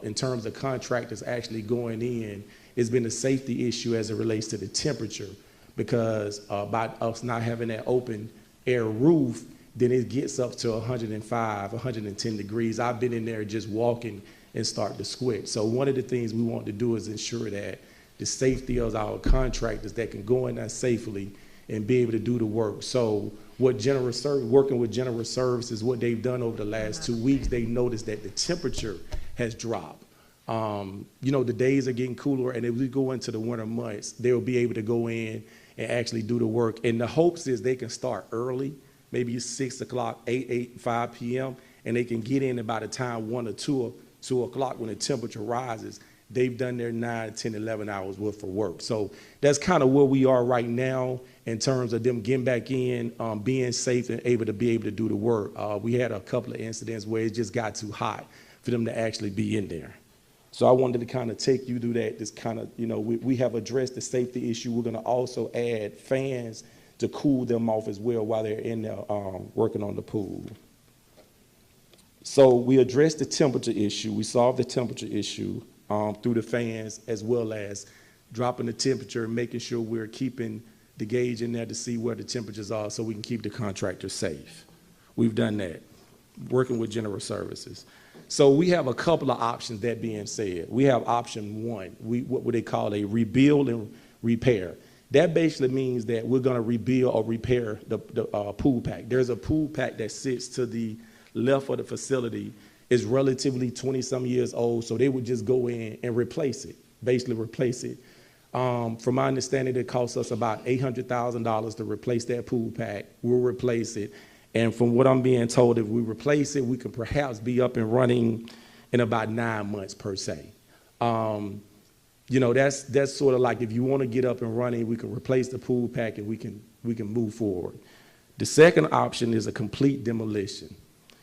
in terms of contractors actually going in. It's been a safety issue as it relates to the temperature, because by us not having that open air roof, then it gets up to 105, 110 degrees. I've been in there just walking and start to sweat. So one of the things we want to do is ensure that the safety of our contractors that can go in there safely and be able to do the work. So working with General Services, what they've done over the last 2 weeks, they noticed that the temperature has dropped. The days are getting cooler, and if we go into the winter months, they'll be able to go in and actually do the work. And the hopes is they can start early, maybe 6 o'clock, 5 p.m., and they can get in about the time 1 or 2 o'clock when the temperature rises. They've done their 9, 10, 11 hours worth of work. So that's kind of where we are right now in terms of them getting back in, being safe and able to do the work. We had a couple of incidents where it just got too hot for them to actually be in there. So I wanted to kind of take you through that. This kind of, we have addressed the safety issue. We're going to also add fans to cool them off as well while they're in there working on the pool. So we addressed the temperature issue. We solved the temperature issue through the fans, as well as dropping the temperature and making sure we're keeping the gauge in there to see where the temperatures are so we can keep the contractor safe. We've done that, working with General Services. So we have a couple of options, that being said. We have option one, what they call a rebuild and repair. That basically means that we're going to rebuild or repair the pool pack. There's a pool pack that sits to the left of the facility. It's relatively 20-some years old, so they would just go in and replace it, basically replace it. From my understanding, it costs us about $800,000 to replace that pool pack. We'll replace it. And from what I'm being told, if we replace it, we could perhaps be up and running in about 9 months per se. That's sort of like if you want to get up and running, we can replace the pool pack and we can move forward. The second option is a complete demolition.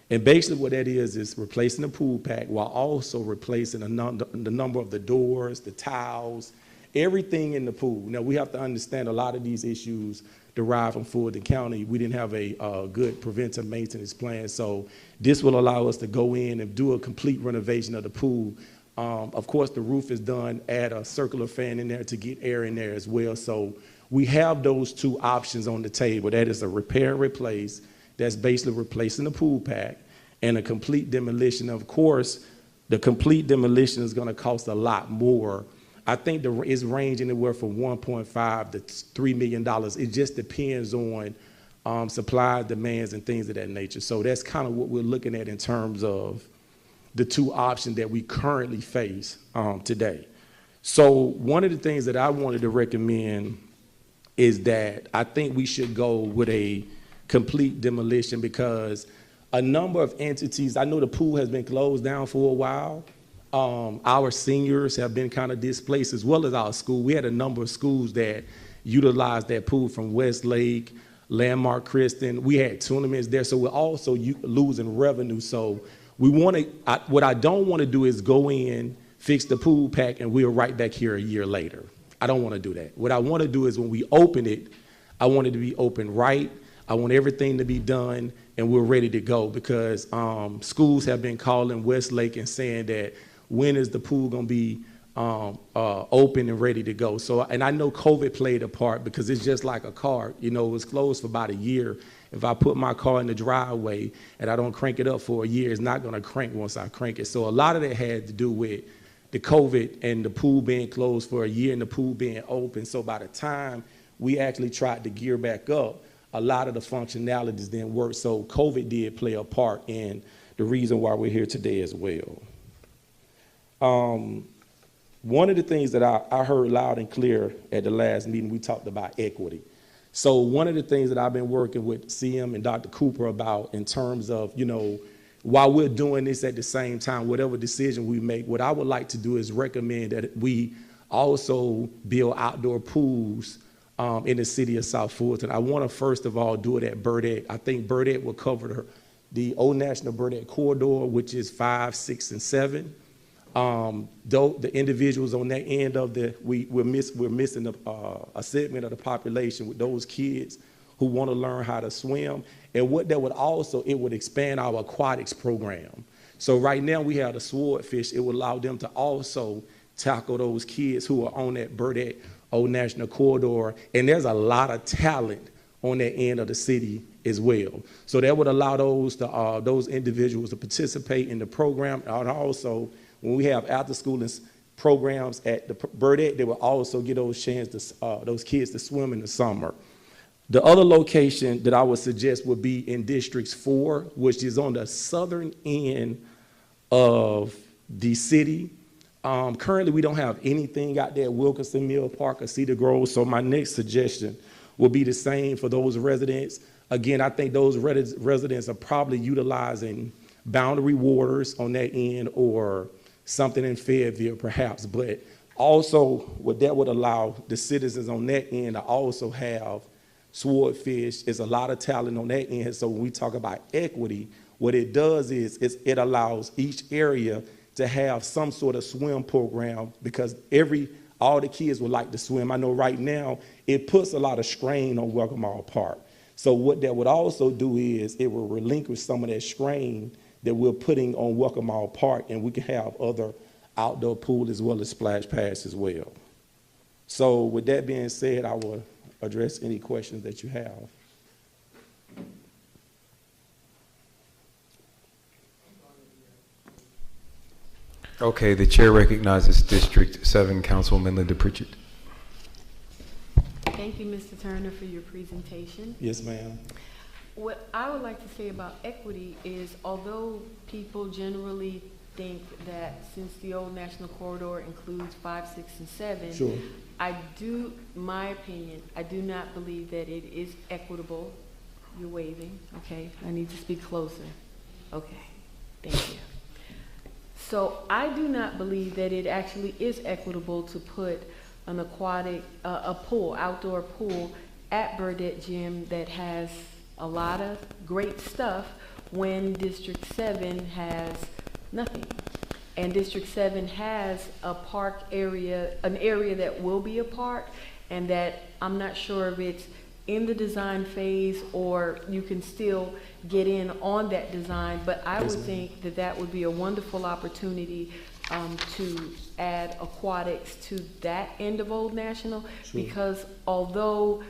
And basically what that is replacing the pool pack while also replacing the number of the doors, the tiles, everything in the pool. Now, we have to understand a lot of these issues derive from Fulton County. We didn't have a good preventive maintenance plan, so this will allow us to go in and do a complete renovation of the pool. Of course, the roof is done, add a circular fan in there to get air in there as well. So we have those two options on the table. That is a repair and replace. That's basically replacing the pool pack, and a complete demolition. Of course, the complete demolition is going to cost a lot more. I think it's ranging anywhere from $1.5 to $3 million. It just depends on supply, demands, and things of that nature. So that's kind of what we're looking at in terms of the two options that we currently face today. So one of the things that I wanted to recommend is that I think we should go with a complete demolition, because a number of entities, I know the pool has been closed down for a while. Our seniors have been kind of displaced, as well as our school. We had a number of schools that utilized that pool, from Westlake, Landmark Christian. We had tournaments there, so we're also losing revenue. So we want to, what I don't want to do is go in, fix the pool pack, and we're right back here a year later. I don't want to do that. What I want to do is when we open it, I want it to be open right. I want everything to be done, and we're ready to go, because schools have been calling Westlake and saying that, when is the pool going to be open and ready to go? So, and I know COVID played a part, because it's just like a car. You know, it was closed for about a year. If I put my car in the driveway and I don't crank it up for a year, it's not going to crank once I crank it. So a lot of that had to do with the COVID and the pool being closed for a year and the pool being open. So by the time we actually tried to gear back up, a lot of the functionalities didn't work. So COVID did play a part in the reason why we're here today as well. One of the things that I heard loud and clear at the last meeting, we talked about equity. So one of the things that I've been working with CM and Dr. Cooper about, in terms of, you know, while we're doing this at the same time, whatever decision we make, what I would like to do is recommend that we also build outdoor pools in the city of South Fulton. I want to first of all do it at Burdette. I think Burdette will cover the Old National Burdette corridor, which is 5, 6, and 7. Though the individuals on that end of we're missing a segment of the population with those kids who want to learn how to swim. And what that would also, it would expand our aquatics program. So right now we have the swordfish. It would allow them to also tackle those kids who are on that Burdette Old National Corridor. And there's a lot of talent on that end of the city as well. So that would allow those individuals to participate in the program. And also, when we have after-school programs at the Burdette, they will also get those kids to swim in the summer. The other location that I would suggest would be in District 4, which is on the southern end of the city. Currently, we don't have anything out there at Wilkinson Mill Park or Cedar Grove, so my next suggestion will be the same for those residents. Again, I think those residents are probably utilizing boundary waters on that end, or something in Fayetteville perhaps, but also what that would allow the citizens on that end to also have swordfish. Is a lot of talent on that end. So when we talk about equity, what it does is it allows each area to have some sort of swim program, because all the kids would like to swim. I know right now it puts a lot of strain on Welcome All Park. So what that would also do is it will relinquish some of that strain that we're putting on Welcome All Park, and we can have other outdoor pool as well as splash pads as well. So with that being said, I will address any questions that you have. Okay, the chair recognizes District 7 Councilwoman Linda Pritchett. Thank you, Mr. Turner, for your presentation. Yes, ma'am. What I would like to say about equity is, although people generally think that since the Old National Corridor includes 5, 6, and 7, sure, my opinion, I do not believe that it is equitable. You're waving, okay? I need to speak closer. Okay, thank you. So I do not believe that it actually is equitable to put an aquatic, a pool, outdoor pool at Burdette Gym that has a lot of great stuff, when District 7 has nothing. And District 7 has a park area, an area that will be a park, and that I'm not sure if it's in the design phase or you can still get in on that design, but I would think that that would be a wonderful opportunity to add aquatics to that end of Old National, sure, because although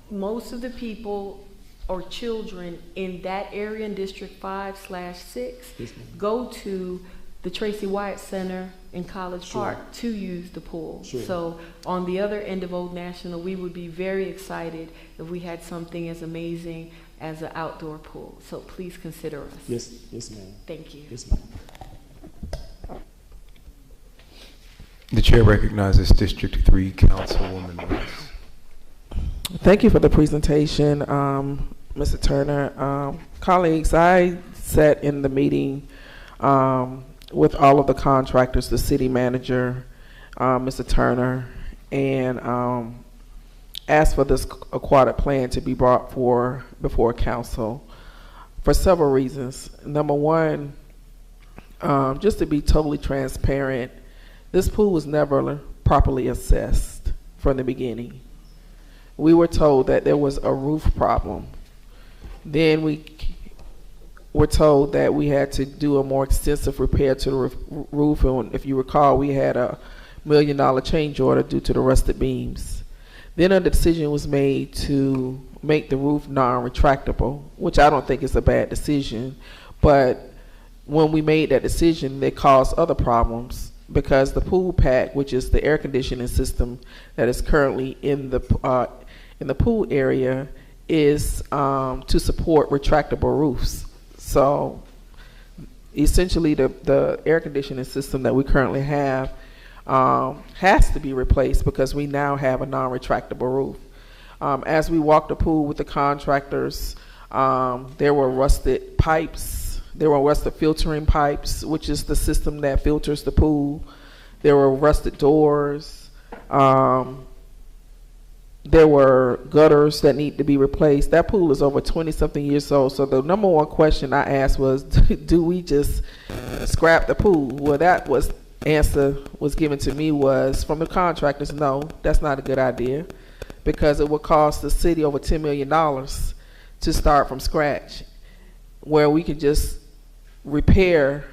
most of the people or children in that area in District 5/6 go to the Tracy Wyatt Center in College Park to use the pool. Sure. So on the other end of Old National, we would be very excited if we had something as amazing as an outdoor pool. So please consider us. Yes, yes, ma'am. Thank you. Yes, ma'am. The chair recognizes District 3 Councilwoman West. Thank you for the presentation, Mr. Turner. Colleagues, I sat in the meeting with all of the contractors, the city manager, Mr. Turner, and asked for this aquatic plan to be brought before council for several reasons. Number one, just to be totally transparent, this pool was never properly assessed from the beginning. We were told that there was a roof problem. Then we were told that we had to do a more extensive repair to the roof, and if you recall, we had a $1 million change order due to the rusted beams. Then a decision was made to make the roof non-retractable, which I don't think is a bad decision, but when we made that decision, it caused other problems because the pool pack, which is the air conditioning system that is currently in the pool area, is to support retractable roofs. So essentially the air conditioning system that we currently have has to be replaced because we now have a non-retractable roof. As we walked the pool with the contractors, there were rusted pipes. There were rusted filtering pipes, which is the system that filters the pool. There were rusted doors. There were gutters that need to be replaced. That pool is over 20-something years old. So the number one question I asked was, do we just scrap the pool? Well, that was answer was given to me was from the contractors, no, that's not a good idea because it would cost the city over $10 million to start from scratch, where we could just repair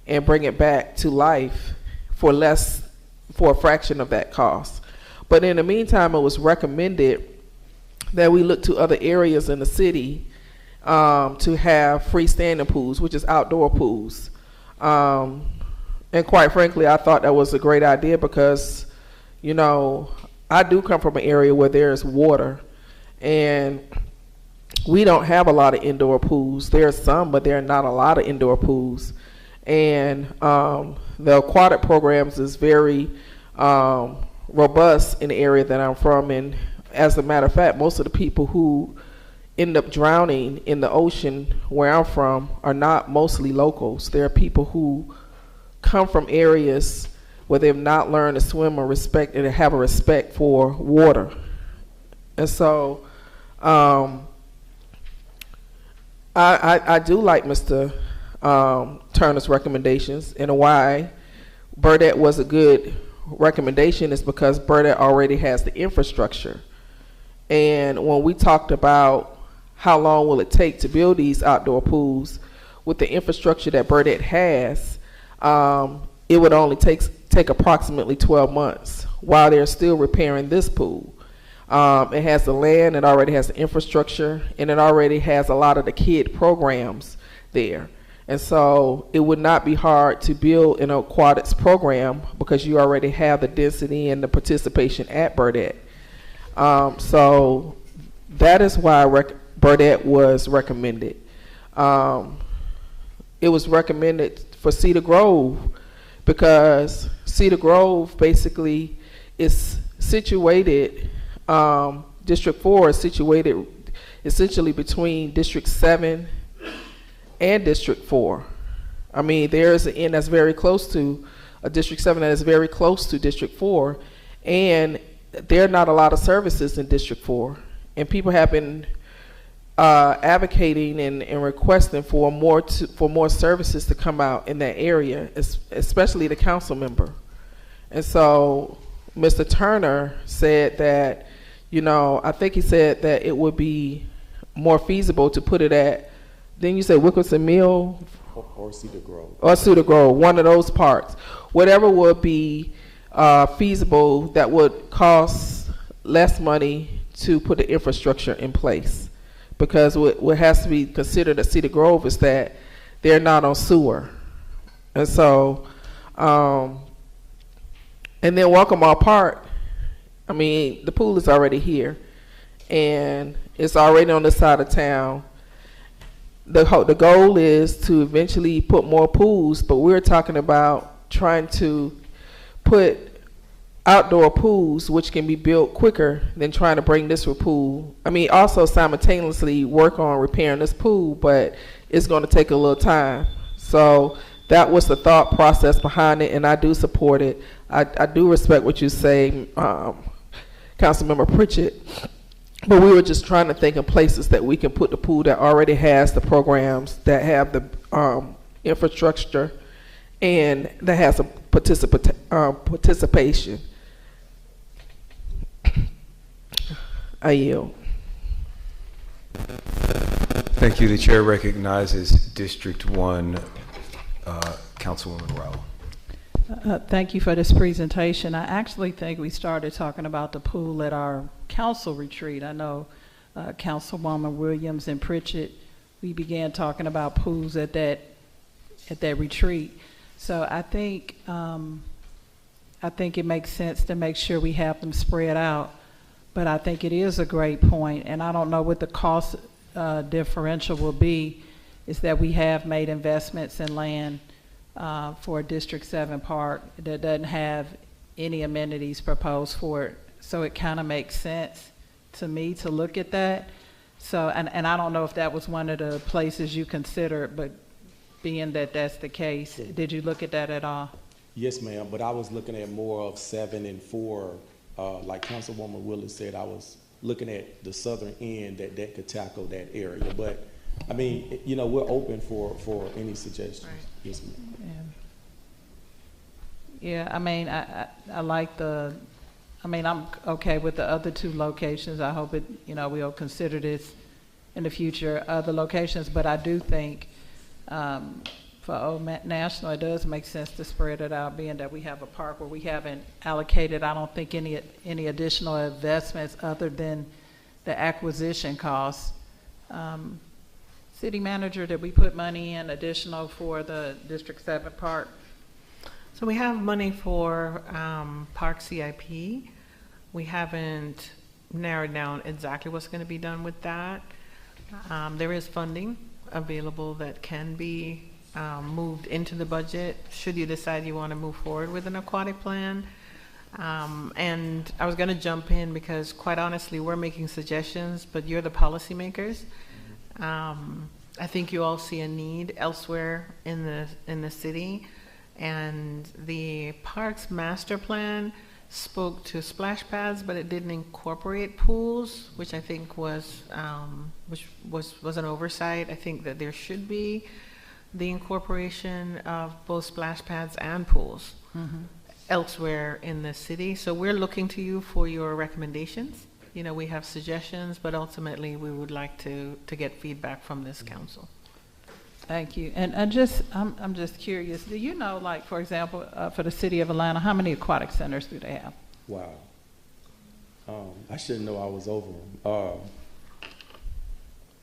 and bring it back to life for a fraction of that cost. But in the meantime, it was recommended that we look to other areas in the city to have freestanding pools, which is outdoor pools. And quite frankly, I thought that was a great idea because, you know, I do come from an area where there's water, and we don't have a lot of indoor pools. There are some, but there are not a lot of indoor pools. And the aquatic programs is very robust in the area that I'm from. And as a matter of fact, most of the people who end up drowning in the ocean where I'm from are not mostly locals. There are people who come from areas where they've not learned to swim or respect and have a respect for water. And so I do like Mr. Turner's recommendations, and why Burdette was a good recommendation is because Burdette already has the infrastructure. And when we talked about how long will it take to build these outdoor pools with the infrastructure that Burdette has, it would only take approximately 12 months while they're still repairing this pool. It has the land, it already has the infrastructure, and it already has a lot of the kid programs there. And so it would not be hard to build an aquatics program because you already have the density and the participation at Burdette. So that is why Burdette was recommended. It was recommended for Cedar Grove because Cedar Grove basically is situated, District 4 is situated essentially between District 7 and District 4. I mean, there's an end that's very close to a District 7 that is very close to District 4, and there are not a lot of services in District 4. And people have been advocating and requesting for more services to come out in that area, especially the council member. And so Mr. Turner said that, you know, I think he said that it would be more feasible to put it at, then you said Wickerson Mill? Or Cedar Grove. Or Cedar Grove, one of those parts. Whatever would be feasible that would cost less money to put the infrastructure in place. Because what has to be considered at Cedar Grove is that they're not on sewer. And so, and then Walkmore Park, I mean, the pool is already here, and it's already on this side of town. The goal is to eventually put more pools, but we're talking about trying to put outdoor pools, which can be built quicker than trying to bring this pool. I mean, also simultaneously work on repairing this pool, but it's going to take a little time. So that was the thought process behind it, and I do support it. I do respect what you say, Councilmember Pritchett, but we were just trying to think of places that we can put the pool that already has the programs, that have the infrastructure, and that has a participation. I yield. Thank you. The chair recognizes District 1, Councilwoman Rowell. Thank you for this presentation. I actually think we started talking about the pool at our council retreat. I know Councilwoman Williams and Pritchett, we began talking about pools at that retreat. So I think it makes sense to make sure we have them spread out. But I think it is a great point, and I don't know what the cost differential will be, is that we have made investments in land for District 7 Park that doesn't have any amenities proposed for it. So it kind of makes sense to me to look at that. So, and I don't know if that was one of the places you considered, but being that that's the case, did you look at that at all? Yes, ma'am, but I was looking at more of 7 and 4. Like Councilwoman Willis said, I was looking at the southern end that could tackle that area. But I mean, you know, we're open for any suggestions. Right. Yes, ma'am. Yeah, I mean, I like I'm okay with the other 2 locations. I hope we'll consider this in the future, other locations, but I do think for Old National, it does make sense to spread it out, being that we have a park where we haven't allocated, I don't think, any additional investments other than the acquisition costs. City Manager, did we put money in additional for the District 7 Park? So we have money for Park CIP. We haven't narrowed down exactly what's going to be done with that. There is funding available that can be moved into the budget should you decide you want to move forward with an aquatic plan. And I was going to jump in because, quite honestly, we're making suggestions, but you're the policymakers. I think you all see a need elsewhere in the city, and the parks master plan spoke to splash pads, but it didn't incorporate pools, which I think was an oversight. I think that there should be the incorporation of both splash pads and pools elsewhere in the city. So we're looking to you for your recommendations. You know, we have suggestions, but ultimately we would like to get feedback from this council. Thank you. And I'm just curious, do you know, like, for example, for the city of Atlanta, how many aquatic centers do they have? Wow. I shouldn't know I was over them.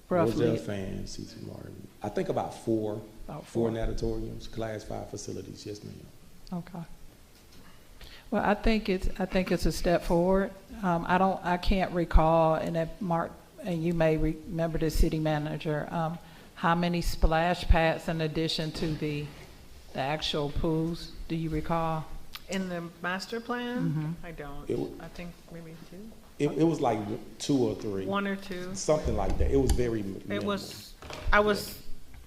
Roughly. Roselle Fan, C.C. Martin. I think about 4. About 4 natatoriums, Class 5 facilities. Yes, ma'am. Okay. Well, I think it's a step forward. I can't recall, and that Mark, and you may remember the city manager, how many splash pads in addition to the actual pools, do you recall? In the master plan? I don't. I think maybe 2. It was like 2 or 3. 1 or 2. Something like that. It was very minimal.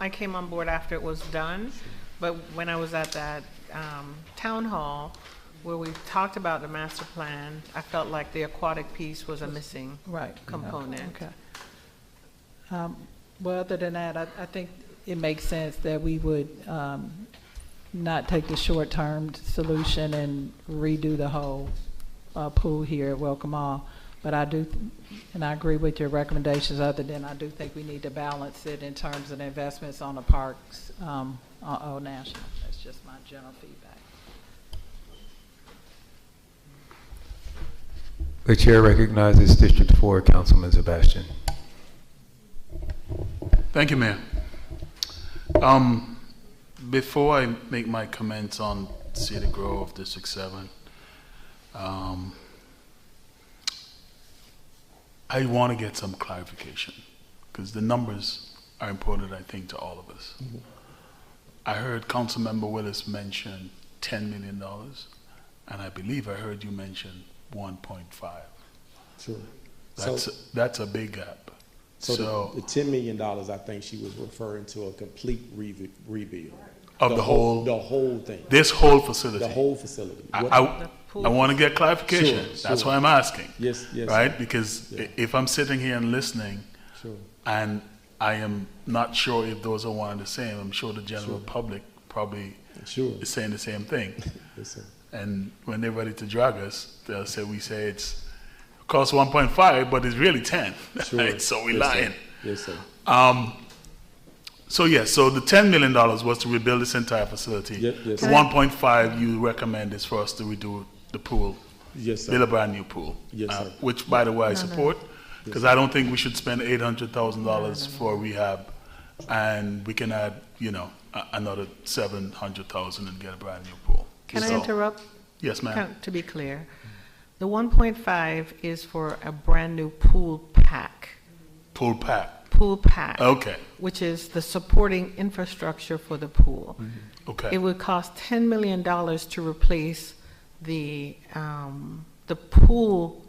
I came on board after it was done, but when I was at that town hall where we talked about the master plan, I felt like the aquatic piece was a missing component. Okay. Well, other than that, I think it makes sense that we would not take the short-term solution and redo the whole pool here at Welcome All. But I do, and I agree with your recommendations, other than I do think we need to balance it in terms of the investments on the parks on Old National. That's just my general feedback. The chair recognizes District 4, Councilman Sebastian. Thank you, Mayor. Before I make my comments on Cedar Grove, District 7, I want to get some clarification because the numbers are important, I think, to all of us. I heard Councilmember Willis mention $10 million. and I believe I heard you mention 1.5. Sure. That's a big gap. So the $10 million, I think she was referring to a complete rebuild. Of the whole thing. This whole facility. The whole facility. I want to get clarification. Sure, That's sure. why I'm asking. Yes, Right? sir. Because Yeah. if I'm sitting here and listening, Sure. and I am not sure if those are one and the same, I'm sure the general public probably Sure. is saying the same thing. Yes, sir. And when they're ready to drag us, they'll say we say it costs 1.5, but it's really 10. Sure. Right? So we're Yes, sir. lying. Yes, sir. So the $10 million was to rebuild this entire facility. Yes, The sir. 1.5 you recommend is for us to redo the pool, Yes, build a sir. brand new pool. Yes, sir. Which, by the way, I support, because I don't think we should spend $800,000 for rehab, and we can add, another $700,000 and get a brand new pool. Can I So- interrupt? Yes, ma'am. To be clear, the 1.5 is for a brand-new pool pack. Pool pack. Pool pack. Okay. Which is the supporting infrastructure for the pool. Okay. It would cost $10 million to replace the pool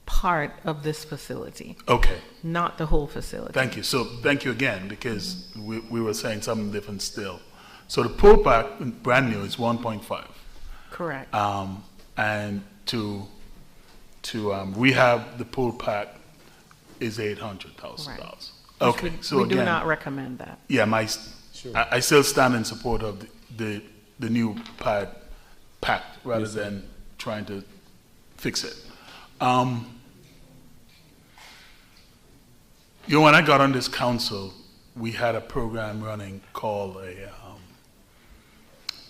part of this facility, Okay. not the whole facility. Thank you. So thank you again, because we were saying something different still. So the pool pack, brand new, is 1.5. Correct. And to rehab the pool pack is $800,000. Okay. So We again, do not recommend that. yeah, Sure. I still stand in support of the new pack rather Yes, sir. than trying to fix it. When I got on this council, we had a program running called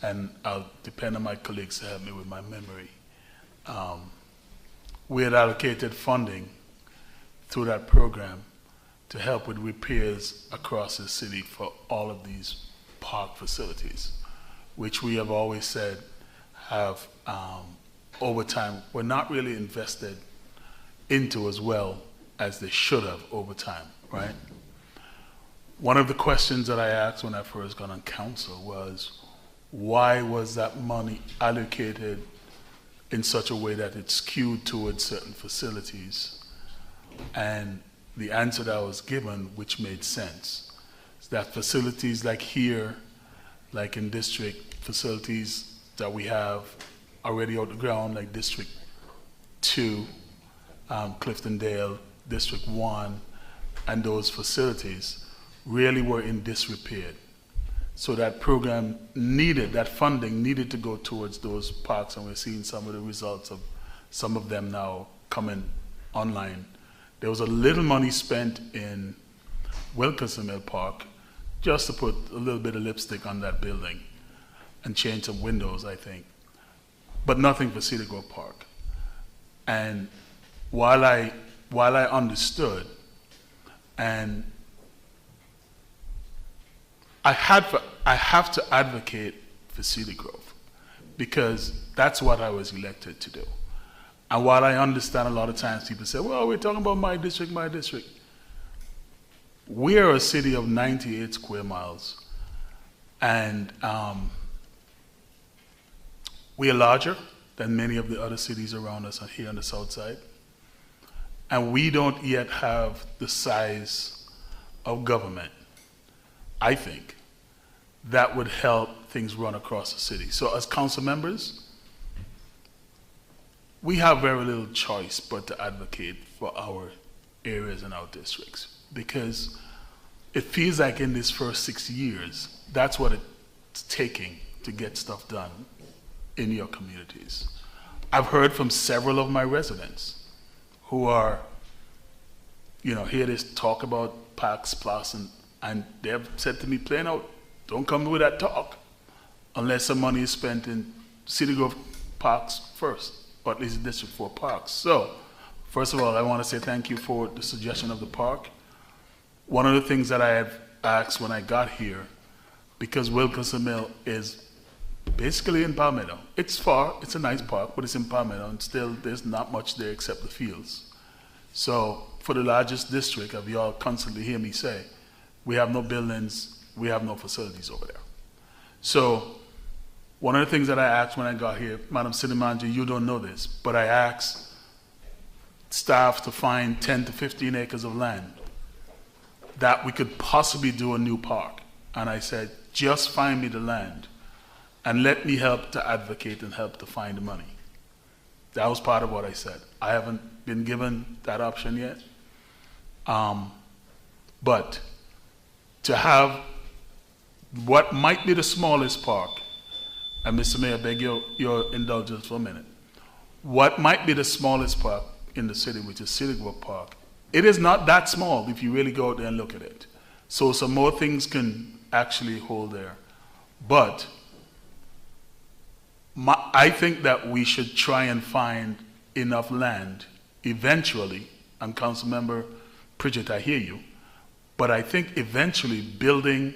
and I'll depend on my colleagues to help me with my memory. We had allocated funding through that program to help with repairs across the city for all of these park facilities, which we have always said have, over time, were not really invested into as well as they should have over time, right? One of the questions that I asked when I first got on council was, why was that money allocated in such a way that it skewed towards certain facilities? And the answer that I was given, which made sense, is that facilities like here, like in district, facilities that we have already out the ground, like District 2, Cliftondale, District 1, and those facilities really were in disrepair. So that program that funding needed to go towards those parks, and we're seeing some of the results of some of them now coming online. There was a little money spent in Wilkinson Mill Park just to put a little bit of lipstick on that building and change some windows, I think, but nothing for Cedar Grove Park. And while I understood, and I have to advocate for Cedar Grove because that's what I was elected to do. And while I understand a lot of times people say, well, we're talking about my district, we are a city of 98 square miles. And we are larger than many of the other cities around us here on the south side. And we don't yet have the size of government, I think, that would help things run across the city. So as council members, we have very little choice but to advocate for our areas and our districts, because it feels like in these first 6 years, that's what it's taking to get stuff done in your communities. I've heard from several of my residents who are, hear this talk about Parks Plus, and they have said to me plain out, don't come with that talk unless some money is spent in Cedar Grove Parks first, or at least District 4 Parks. So, first of all, I want to say thank you for the suggestion of the park. One of the things that I had asked when I got here, because Wilkinson Mill is basically in Palmetto. It's far, it's a nice park, but it's in Palmetto, and still there's not much there except the fields. So, for the largest district, as you all constantly hear me say, we have no buildings, we have no facilities over there. So, One of the things that I asked when I got here, Madam City Manager, you don't know this, but I asked staff to find 10 to 15 acres of land that we could possibly do a new park. And I said, just find me the land and let me help to advocate and help to find the money. That was part of what I said. I haven't been given that option yet. But to have what might be the smallest park, and Mr. Mayor, I beg your indulgence for a minute. What might be the smallest park in the city, which is City Grove Park, it is not that small if you really go out there and look at it. So some more things can actually hold there. But I think that we should try and find enough land eventually, and Councilmember Pritchett, I hear you, but I think eventually building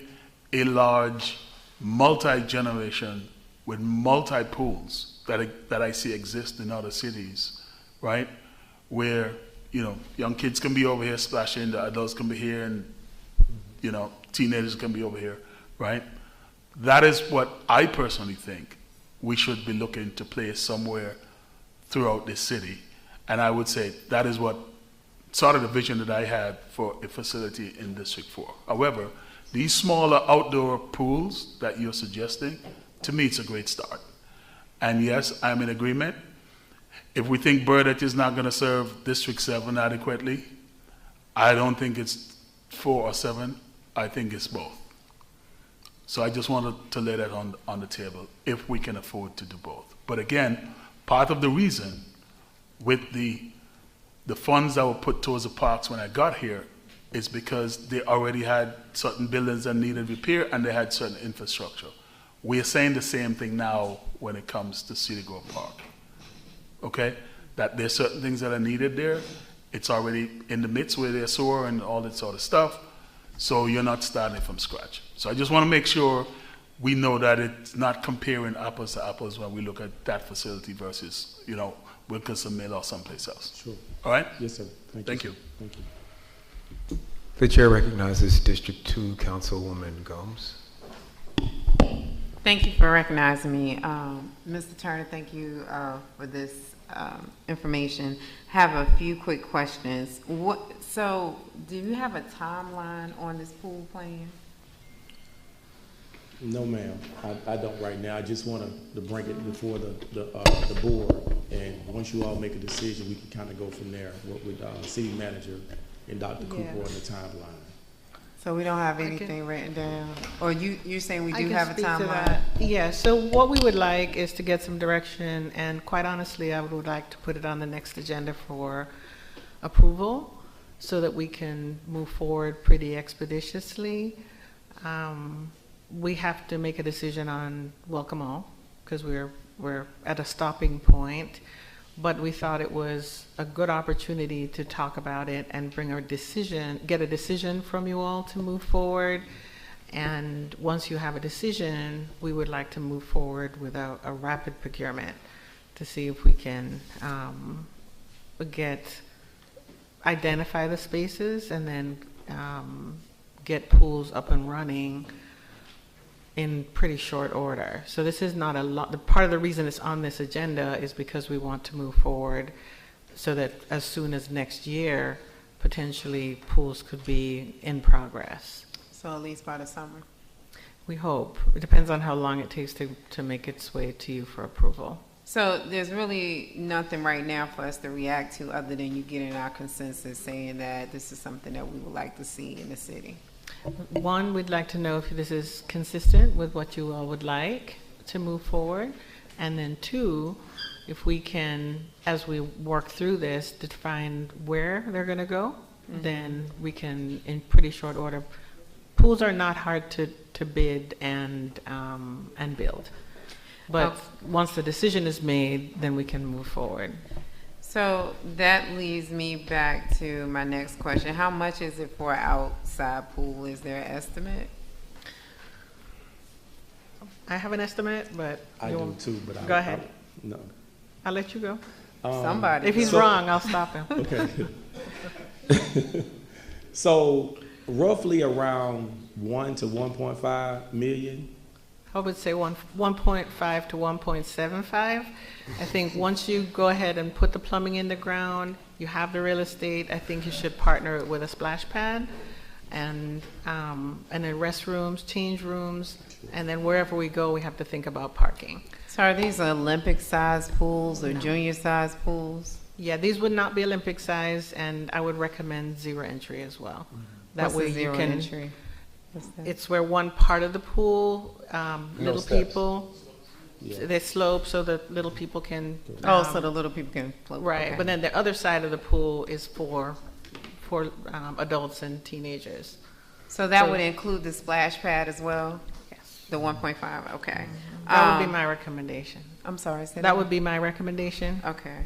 a large multi-generation with multi-pools that I see exist in other cities, right? Where, you know, young kids can be over here splashing, the adults can be here, and, you know, teenagers can be over here, right? That is what I personally think we should be looking to place somewhere throughout this city. And I would say that is what sort of the vision that I had for a facility in District 4. However, these smaller outdoor pools that you're suggesting, to me, it's a great start. And yes, I'm in agreement. If we think Burdett is not going to serve District 7 adequately, I don't think it's 4 or 7. I think it's both. So I just wanted to lay that on the table, if we can afford to do both. But again, part of the reason with the funds that were put towards the parks when I got here is because they already had certain buildings that needed repair and they had certain infrastructure. We are saying the same thing now when it comes to City Grove Park. Okay? That there's certain things that are needed there. It's already in the midst where there's sewer and all that sort of stuff. So you're not starting from scratch. So I just want to make sure we know that it's not comparing apples to apples when we look at that facility versus, you know, Wilkinson Mill or someplace else. Sure. All right? Yes, sir. Thank you. Thank you. The chair recognizes District 2 Councilwoman Gomes. Thank you for recognizing me. Mr. Turner, thank you for this information. Have a few quick questions. So, do you have a timeline on this pool plan? No, ma'am, I don't right now. I just want to bring it before the board, and once you all make a decision, we can kind of go from there with city manager and Dr. Cooper on the timeline. So we don't have anything written down? Or you're saying we do have a I can speak to timeline? that. Yeah, so what we would like is to get some direction, and quite honestly, I would like to put it on the next agenda for approval so that we can move forward pretty expeditiously. We have to make a decision on Welcome All because we're at a stopping point, but we thought it was a good opportunity to talk about it and bring a decision, get a decision from you all to move forward. And once you have a decision, we would like to move forward with a rapid procurement to see if we can identify the spaces and then get pools up and running in pretty short order. So this is not a lot. Part of the reason it's on this agenda is because we want to move forward so that as soon as next year, potentially pools could be in progress. So at least by the summer? We hope. It depends on how long it takes to make its way to you for approval. So there's really nothing right now for us to react to other than you getting our consensus saying that this is something that we would like to see in the city. One, we'd like to know if this is consistent with what you all would like to move forward. And then two, if we can, as we work through this, define where they're going to go, then we can, in pretty short order. Pools are not hard to bid and build. But once the decision is made, then we can move forward. So that leads me back to my next question. How much is it for an outside pool? Is there an estimate? I have an estimate, but I do too, but go ahead. No. I'll let you go. Somebody. If he's wrong, I'll stop him. Okay. So roughly around 1 to 1.5 million I would say 1.5 to 1.75. I think once you go ahead and put the plumbing in the ground, you have the real estate, I think you should partner it with a splash pad and then restrooms, change rooms, and then wherever we go, we have to think about parking. So are these Olympic-sized pools or junior-sized pools? Yeah, these would not be Olympic size, and I would recommend zero entry as well. That What's way the zero you can. entry? What's that? It's where one part of the pool, little steps. people, Yeah. they slope so that little people can. Oh, so the little people can float. Right, okay. but then the other side of the pool is for adults and teenagers. So that so- would include the splash pad as well? Yes. The 1.5, okay. That would be my recommendation. I'm sorry, say That would be my recommendation. Okay.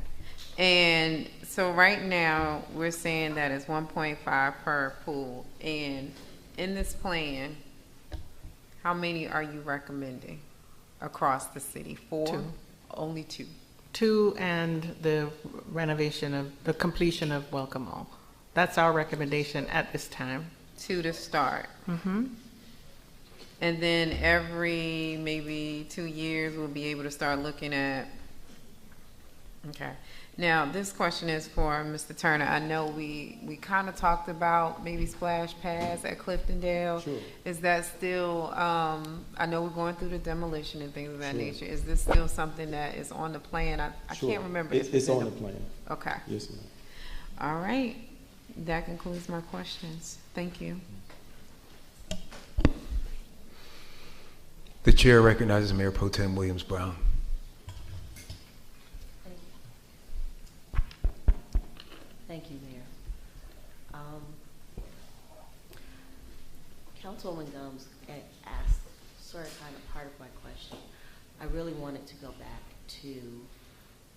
And so right now, we're saying that it's 1.5 per pool. And in this plan, how many are you recommending across the city? 4? 2. Only 2. 2 and the the completion of Welcome All. That's our recommendation at this time. 2 to start. Mm-hmm. And then every maybe 2 years, we'll be able to start looking at. Okay. Now, this question is for Mr. Turner. I know we kind of talked about maybe splash pads at Cliftondale. Sure. Is that still, I know we're going through the demolition and things of that Sure. nature. Is this still something that is on the plan? I Sure. can't remember. It's on the plan. Okay. Yes, ma'am. All right. That concludes my questions. Thank you. The chair recognizes Mayor Pro Tem Williams Brown. Thank you, Mayor. Councilwoman Gumbs asked sort of kind of part of my question. I really wanted to go back to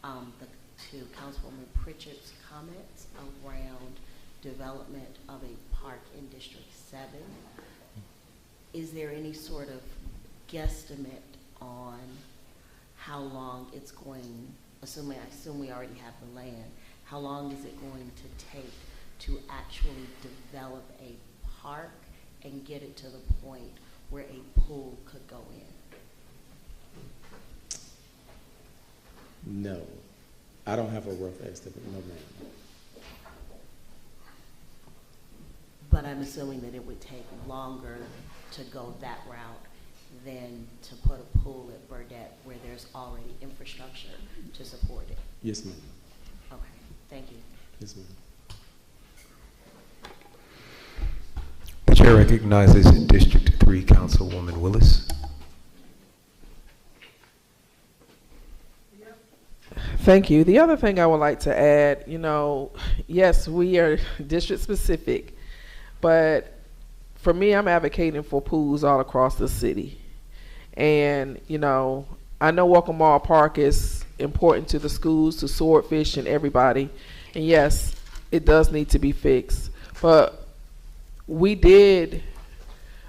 Councilwoman Pritchard's comments around development of a park in District 7. Is there any sort of guesstimate on how long it's going, I assume we already have the land, how long is it going to take to actually develop a park and get it to the point where a pool could go in? No, I don't have a rough estimate, no ma'am. But I'm assuming that it would take longer to go that route than to put a pool at Burdette where there's already infrastructure to support it. Yes, ma'am. Okay, thank you. Yes, ma'am. The chair recognizes District 3 Councilwoman Willis. Thank you. The other thing I would like to add, yes, we are district specific, but for me, I'm advocating for pools all across the city. And, I know Welcome All Park is important to the schools, to Swordfish and everybody. And yes, it does need to be fixed. But we did,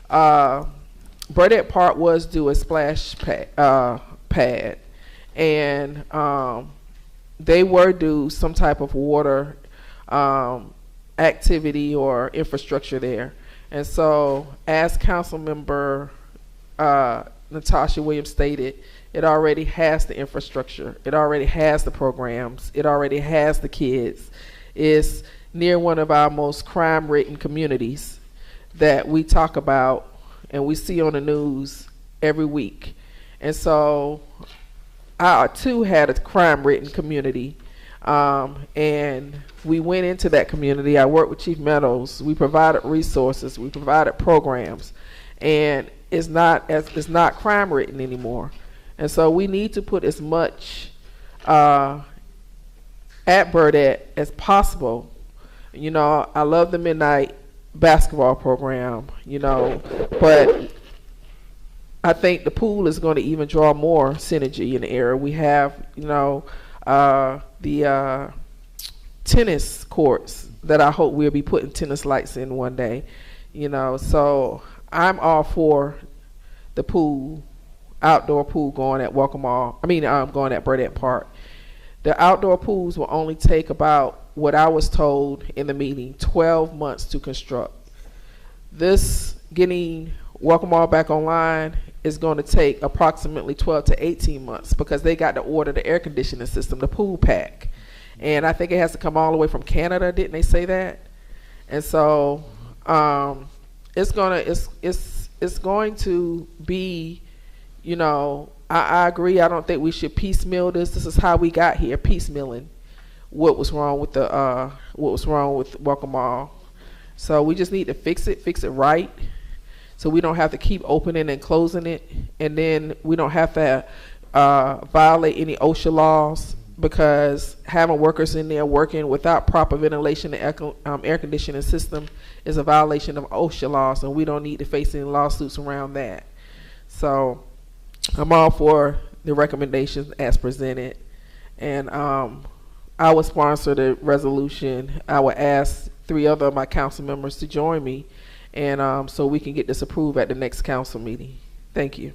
Burdette Park was due a splash pad. And they were due some type of water activity or infrastructure there. And so, as Councilmember Natasha Williams stated, it already has the infrastructure. It already has the programs. It already has the kids. It's near one of our most crime-ridden communities that we talk about and we see on the news every week. And so, I too had a crime-ridden community. And we went into that community. I worked with Chief Meadows. We provided resources. We provided programs, and it's not crime-ridden anymore. And so we need to put as much at Burdette as possible. I love the midnight basketball program. But I think the pool is going to even draw more synergy in the area. We have, the tennis courts that I hope we'll be putting tennis lights in one day, so I'm all for the pool, outdoor pool going at going at Burdette Park. The outdoor pools will only take about, what I was told in the meeting, 12 months to construct. This getting Welcome All back online is going to take approximately 12 to 18 months because they got to order the air conditioning system, the pool pack. And I think it has to come all the way from Canada, didn't they say that? And so it's going to be, you know, I agree. I don't think we should piecemeal this. This is how we got here, piecemealing what was wrong with Welcome All. So we just need to fix it right, so we don't have to keep opening and closing it, and then we don't have to violate any OSHA laws, because having workers in there working without proper ventilation and air conditioning system is a violation of OSHA laws, and we don't need to face any lawsuits around that. So I'm all for the recommendations as presented, and I will sponsor the resolution. I will ask 3 other of my council members to join me, and so we can get this approved at the next council meeting. Thank you.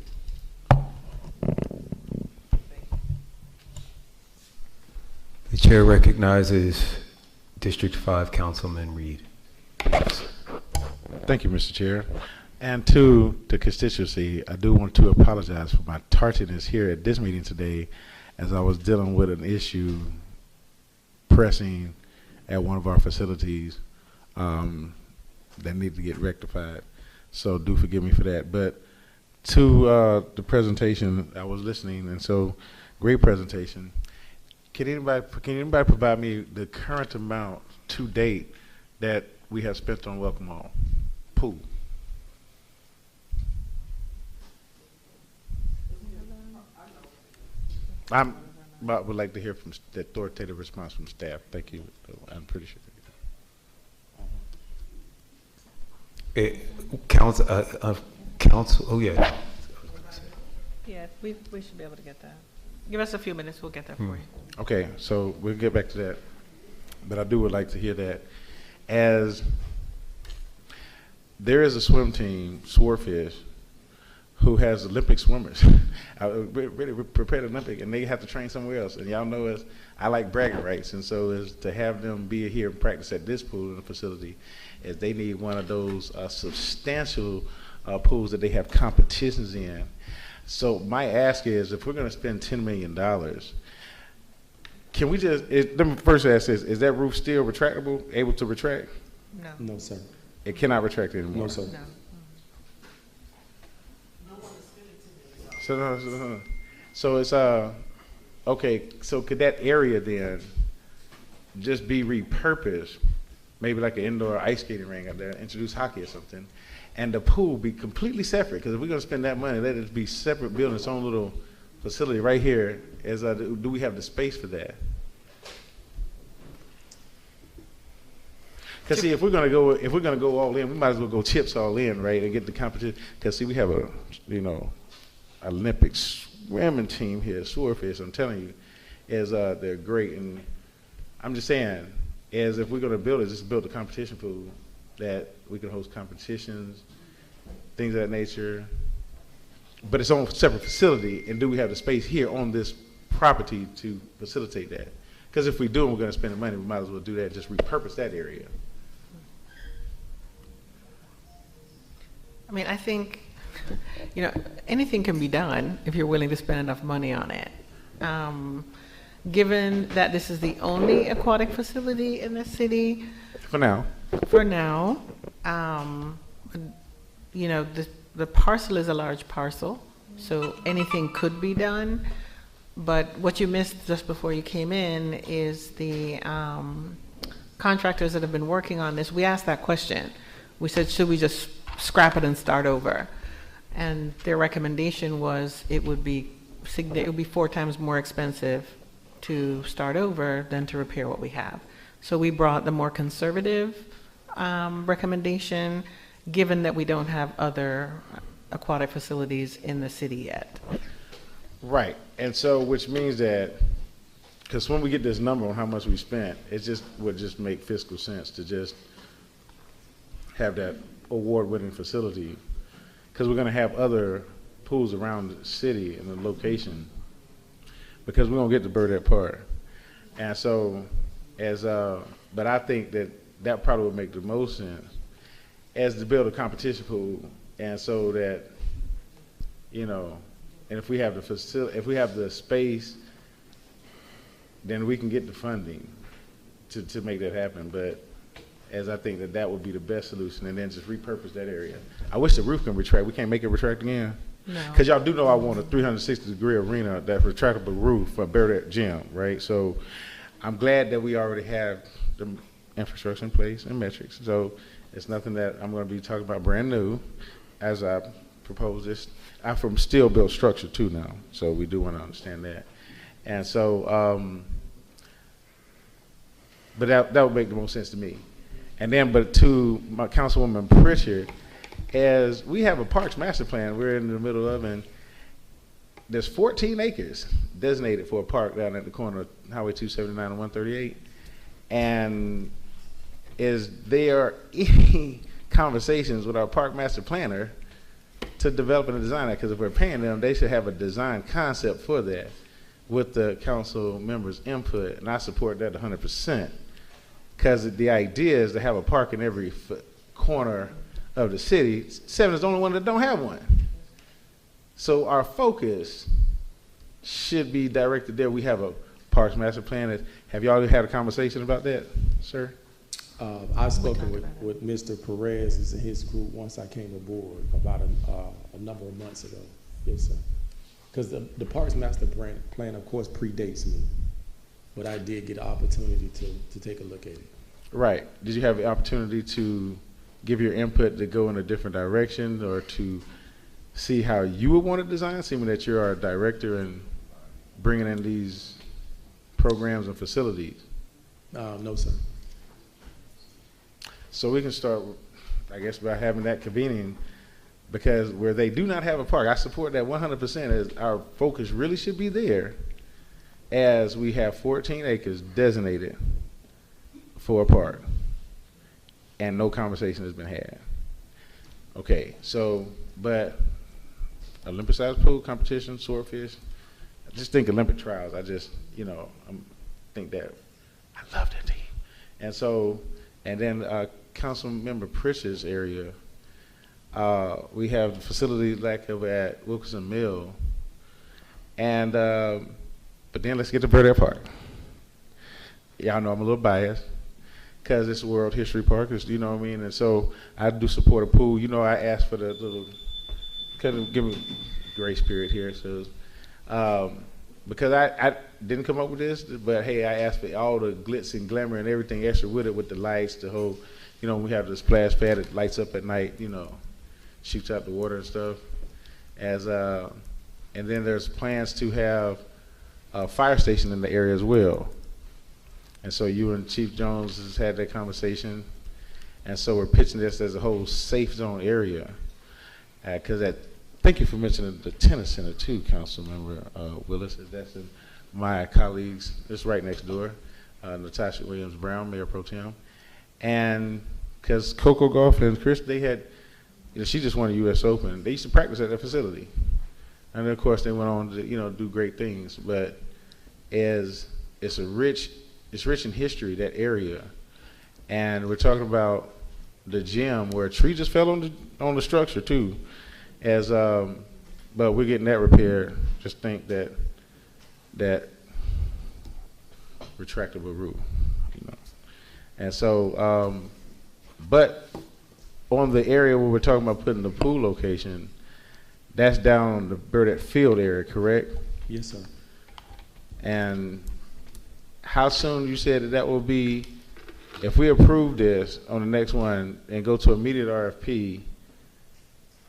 The chair recognizes District 5 Councilman Reed. Thank you, Mr. Chair. And to the constituency, I do want to apologize for my tardiness here at this meeting today, as I was dealing with an issue pressing at one of our facilities that need to get rectified. So do forgive me for that. But to the presentation, I was listening, and so great presentation. Can anybody provide me the current amount to date that we have spent on Welcome All pool? I would like to hear from the authoritative response from staff. Thank you. I'm pretty sure. Council, oh yeah. Yeah, we should be able to get that. Give us a few minutes, we'll get that for you. Okay, so we'll get back to that. But I would like to hear that. As there is a swim team, Swordfish, who has Olympic swimmers, really prepared Olympic, and they have to train somewhere else. And y'all know I like bragging rights, and so is to have them be here and practice at this pool in the facility, is they need one of those substantial pools that they have competitions in. So my ask is, if we're going to spend $10 million, can we just, let me first ask this, is that roof still retractable, able to retract? No. No, sir. It cannot retract anymore? No, sir. No. So it's okay, so could that area then just be repurposed, maybe like an indoor ice skating ring out there, introduce hockey or something, and the pool be completely separate? Because if we're going to spend that money, let it be separate, building its own little facility right here. Do we have the space for that? Because see, if we're gonna go all in, we might as well go chips all in, right, and get the competition. Because see, we have a Olympic swimming team here, Swordfish. I'm telling you, they're great, and I'm just saying, as if we're gonna build it, just build a competition pool that we can host competitions, things of that nature. But it's on a separate facility, and do we have the space here on this property to facilitate that? Because if we do and we're going to spend the money, we might as well do that, just repurpose that area. I mean, I think, anything can be done if you're willing to spend enough money on it. Given that this is the only aquatic facility in the city. For now. The parcel is a large parcel, so anything could be done. But what you missed just before you came in is the contractors that have been working on this. We asked that question. We said, should we just scrap it and start over? And their recommendation was it would be 4 times more expensive to start over than to repair what we have. So we brought the more conservative recommendation, given that we don't have other aquatic facilities in the city yet. Right, and so which means that, because when we get this number on how much we spent, it would just make fiscal sense to just have that award-winning facility, because we're going to have other pools around the city and the location, because we're going to get the Burdette part. And so, but I think that probably would make the most sense as to build a competition pool, and so that, you know, and if we have the facility, if we have the space, then we can get the funding to make that happen. But as I think that would be the best solution, and then just repurpose that area. I wish the roof can retract. We can't make it retract again. No. Because y'all do know I want a 360-degree arena, that retractable roof for Beverages Gym, right? So I'm glad that we already have the infrastructure in place and metrics. So it's nothing that I'm going to be talking about brand new as I propose this. I'm from steel built structure too now, so we do want to understand that. And so, but that would make the most sense to me. And then, but to my Councilwoman Pritchard, as we have a parks master plan we're in the middle of, and there's 14 acres designated for a park down at the corner of Highway 279 and 138. And is there any conversations with our park master planner to develop and design that? Because if we're paying them, they should have a design concept for that with the council members' input, and I support that 100%. Because the idea is to have a park in every corner of the city. 7 is the only one that don't have one. So our focus should be directed there. We have a parks master plan. Have y'all had a conversation about that, sir? I've spoken with Mr. Perez and his group once I came aboard about a number of months ago. Yes, sir. Because the parks master plan, of course, predates me, but I did get an opportunity to take a look at it. Right. Did you have the opportunity to give your input to go in a different direction, or to see how you would want to design, seeming that you're our director and bringing in these programs and facilities? No, sir. So we can start, I guess, by having that convening, because where they do not have a park, I support that 100%, as our focus really should be there, as we have 14 acres designated for a park, and no conversation has been had. Okay, so, but Olympic-sized pool competition, swordfish, I just think Olympic trials, I just, you know, think that, I love that team. And so, and then Councilmember Pritchard's area, we have the facility like over at Wilkinson Mill, and but then let's get to Burdett Park. Y'all know I'm a little biased because it's a World History Park, you know what I mean, and so I do support a pool. You know, I asked for the little, kind of give me grace period here, so because I didn't come up with this, but hey, I asked for all the glitz and glamour and everything extra with it, with the lights, the whole, you know, we have the splash pad that lights up at night, you know, shoots out the water and stuff. As and then there's plans to have a fire station in the area as well. And so you and Chief Jones has had that conversation, and so we're pitching this as a whole safe zone area. Because thank you for mentioning the tennis center too, Councilmember Willis. That's in my colleagues. It's right next door. Natasha Williams Brown, Mayor Pro Tem, and because Coco Golf and Chris, they had, you know, she just won a U.S. Open. They used to practice at their facility, and then of course they went on to, you know, do great things. But as it's rich in history, that area, and we're talking about the gym where a tree just fell on the structure too. As but we're getting that repaired. Just think that retractable roof, you know. And so, but on the area where we're talking about putting the pool location, that's down the Burdett Field area, correct? Yes, sir. And how soon you said that will be, if we approve this on the next one and go to immediate RFP,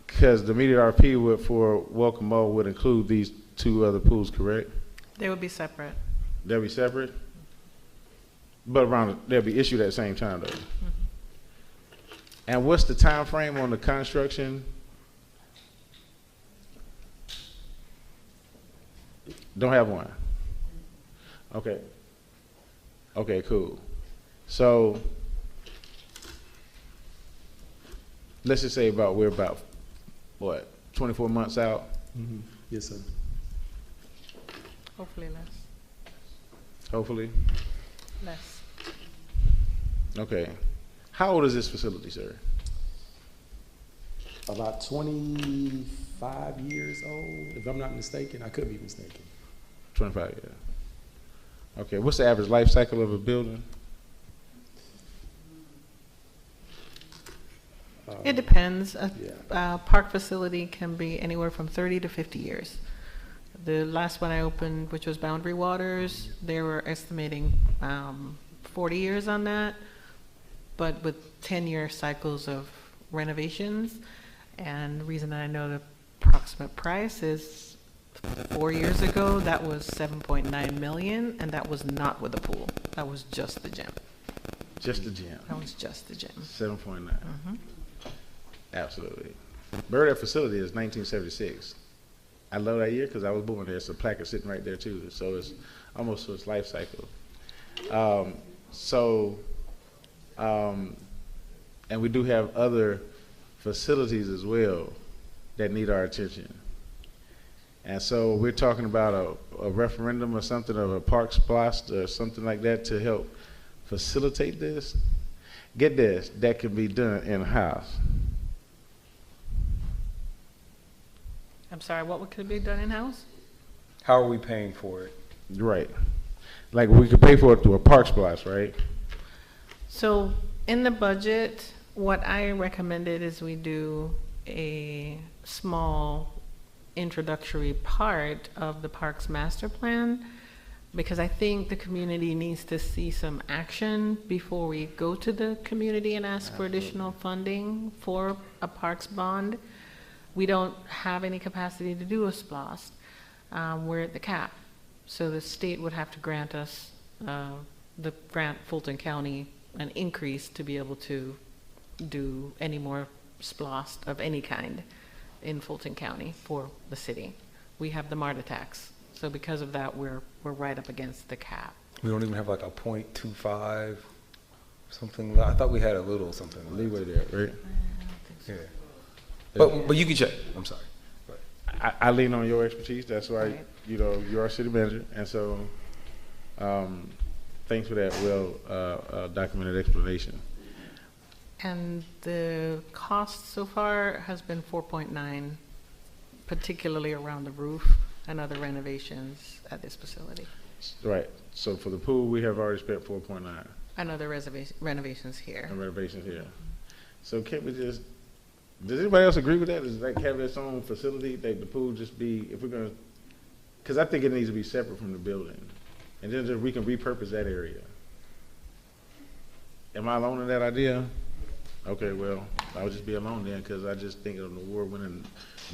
because the immediate RFP for Welcome Mall would include these 2 other pools, correct? They would be separate. They'll be separate? But they'll be issued at the same time though. Mm-hmm. And what's the time frame on the construction? Don't have one. Okay. Okay, cool. So let's just say we're about what, 24 months out? Mm-hmm. Yes, sir. Hopefully less. Hopefully? Less. Okay. How old is this facility, sir? about 25 years old, if I'm not mistaken. I could be mistaken. 25, yeah. Okay, what's the average life cycle of a building? It depends. Yeah. Park facility can be anywhere from 30 to 50 years. The last one I opened, which was Boundary Waters, they were estimating 40 years on that, but with 10-year cycles of renovations. And the reason I know the approximate price is 4 years ago, that was 7.9 million, and that was not with a pool. That was just the gym. Just the gym. That was just the gym. 7.9. Absolutely. Burdett facility is 1976. I love that year because I was born there. It's a placard sitting right there too. So it's almost to its life cycle. And we do have other facilities as well that need our attention. And so we're talking about a referendum or something of a park splosh or something like that to help facilitate this. Get this, that can be done in-house. I'm sorry, what could be done in-house? How are we paying for it? Right. Like we could pay for it through a park splash, right? So in the budget, what I recommended is we do a small introductory part of the parks master plan, because I think the community needs to see some action before we go to the community and ask for additional funding for a parks bond. We don't have any capacity to do a SPLOST. We're at the cap. So the state would have to grant us, grant Fulton County an increase to be able to do any more SPLOST of any kind in Fulton County for the city. We have the MARTA tax. So because of that, we're right up against the cap. We don't even have like a 0.25, something. I thought we had a little something. Leeway there, right? Yeah. But you can check. I'm sorry. I lean on your expertise. That's why, Right. You're our city manager. And so thanks for that well documented explanation. And the cost so far has been 4.9, particularly around the roof and other renovations at this facility. Right. So for the pool, we have already spent 4.9. And other renovations here. And renovations here. So can't we just, does anybody else agree with that? Is like have its own facility, that the pool just be, if we're gonna, because I think it needs to be separate from the building. And then just, we can repurpose that area. Am I alone in that idea? Okay, well, I would just be alone then, because I just think of an award-winning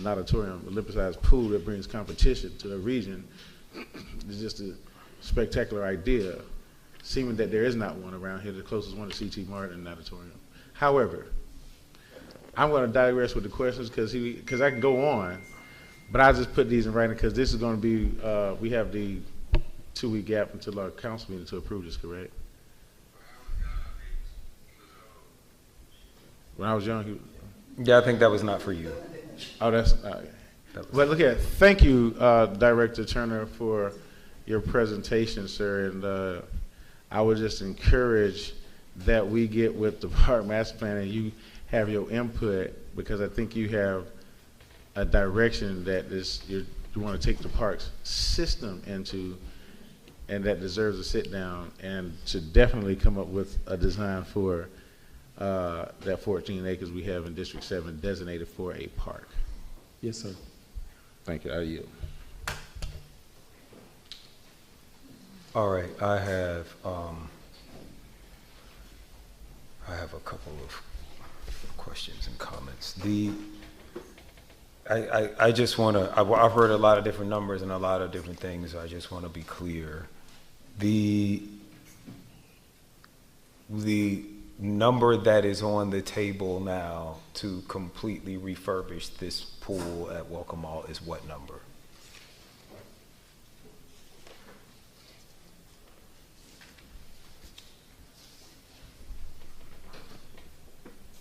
auditorium, Olympicized pool that brings competition to the region. It's just a spectacular idea, seeming that there is not one around here. The closest one is C.T. Martin Auditorium. However, I'm going to digress with the questions because I can go on, but I'll just put these in writing because this is going to be, we have the 2-week gap until our council meeting to approve this, correct? When I was young, Yeah, I think that was not for you. oh, that's, but look at, thank you, Director Turner, for your presentation, sir, and I would just encourage that we get with the park master plan and you have your input, because I think you have a direction that you want to take the parks system into, and that deserves a sit down and to definitely come up with a design for that 14 acres we have in District 7 designated for a park. Yes, sir. Thank you. I yield. All right, I have a couple of questions and comments. I just want to, I've heard a lot of different numbers and a lot of different things. I just want to be clear. The number that is on the table now to completely refurbish this pool at Welcome All is what number?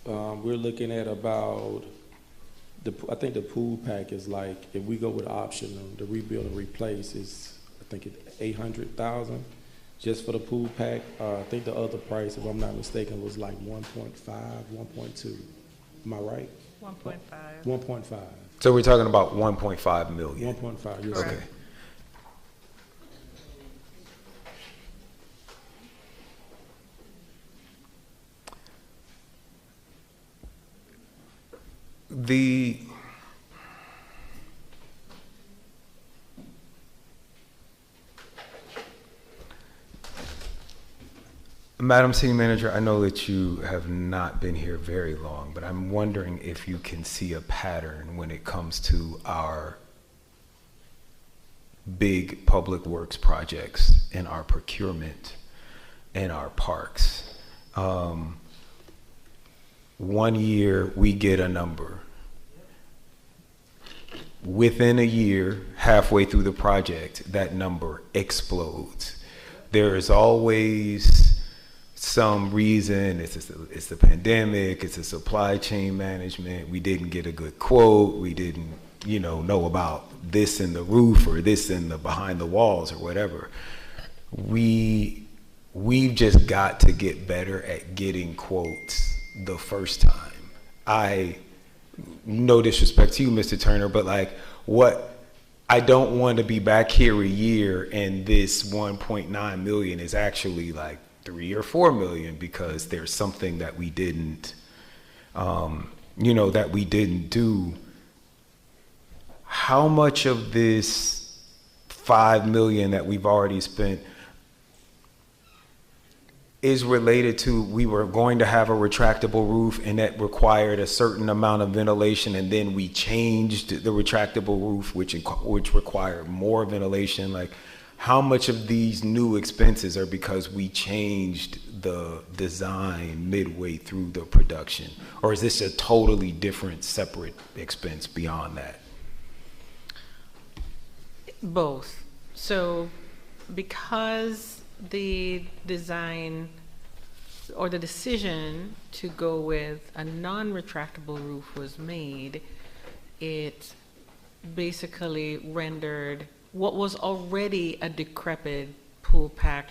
We're looking at about, I think the pool pack is like, if we go with option, the rebuild and replace is, I think it's 800,000 just for the pool pack. I think the other price, if I'm not mistaken, was like 1.5, 1.2. Am I right? 1.5. 1.5. So we're talking about 1.5 million. 1.5, yes, Okay. sir. Madam City Manager, I know that you have not been here very long, but I'm wondering if you can see a pattern when it comes to our big public works projects and our procurement and our parks. 1 year we get a number. Within a year, halfway through the project, that number explodes. There is always some reason. It's the pandemic, it's the supply chain management, we didn't get a good quote, we didn't know about this in the roof or this in the behind the walls or whatever. We've just got to get better at getting quotes the first time. No disrespect to you, Mr. Turner, but I don't want to be back here a year and this 1.9 million is actually like 3 or 4 million because there's something that we didn't, that we didn't do. How much of this 5 million that we've already spent is related to we were going to have a retractable roof and that required a certain amount of ventilation, and then we changed the retractable roof which required more ventilation? Like, how much of these new expenses are because we changed the design midway through the production? Or is this a totally different, separate expense beyond that? Both. So because the design or the decision to go with a non-retractable roof was made, it basically rendered what was already a decrepit pool pack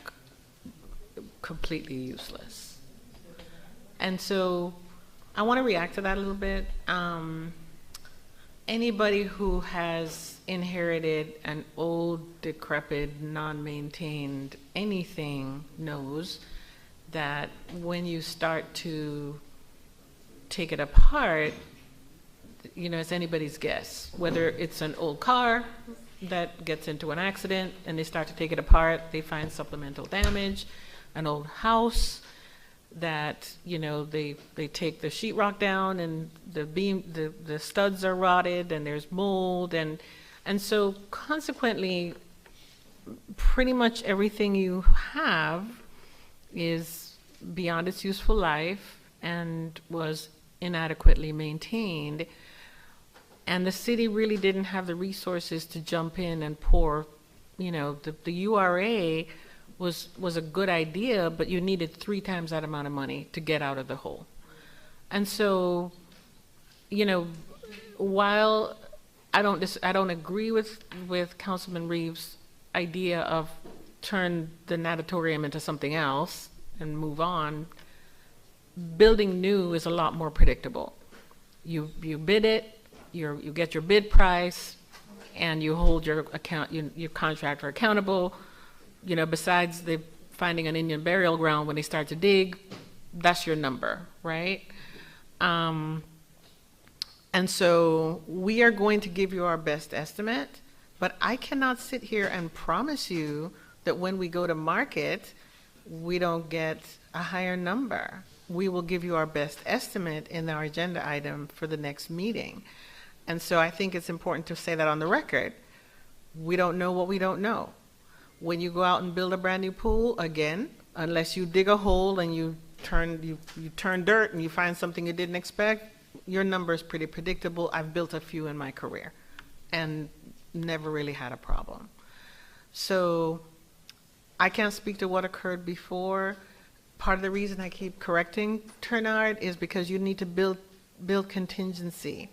completely useless. And so I want to react to that a little bit. Anybody who has inherited an old, decrepit, non-maintained anything knows that when you start to take it apart, it's anybody's guess. Whether it's an old car that gets into an accident and they start to take it apart, they find supplemental damage, an old house that they take the sheetrock down and the studs are rotted and there's mold, and so consequently pretty much everything you have is beyond its useful life and was inadequately maintained. And the city really didn't have the resources to jump in and pour, the URA was a good idea, but you needed 3 times that amount of money to get out of the hole. And so, while I don't agree with Councilman Reeves' idea of turn the natatorium into something else and move on, building new is a lot more predictable. You bid it, you get your bid price, and you hold your contractor accountable. Besides the finding an Indian burial ground when they start to dig, that's your number, right? And so we are going to give you our best estimate, but I cannot sit here and promise you that when we go to market, we don't get a higher number. We will give you our best estimate in our agenda item for the next meeting. And so I think it's important to say that on the record. We don't know what we don't know. When you go out and build a brand new pool, again, unless you dig a hole and you turn dirt and you find something you didn't expect, your number is pretty predictable. I've built a few in my career and never really had a problem. So I can't speak to what occurred before. Part of the reason I keep correcting Turnard is because you need to build contingency.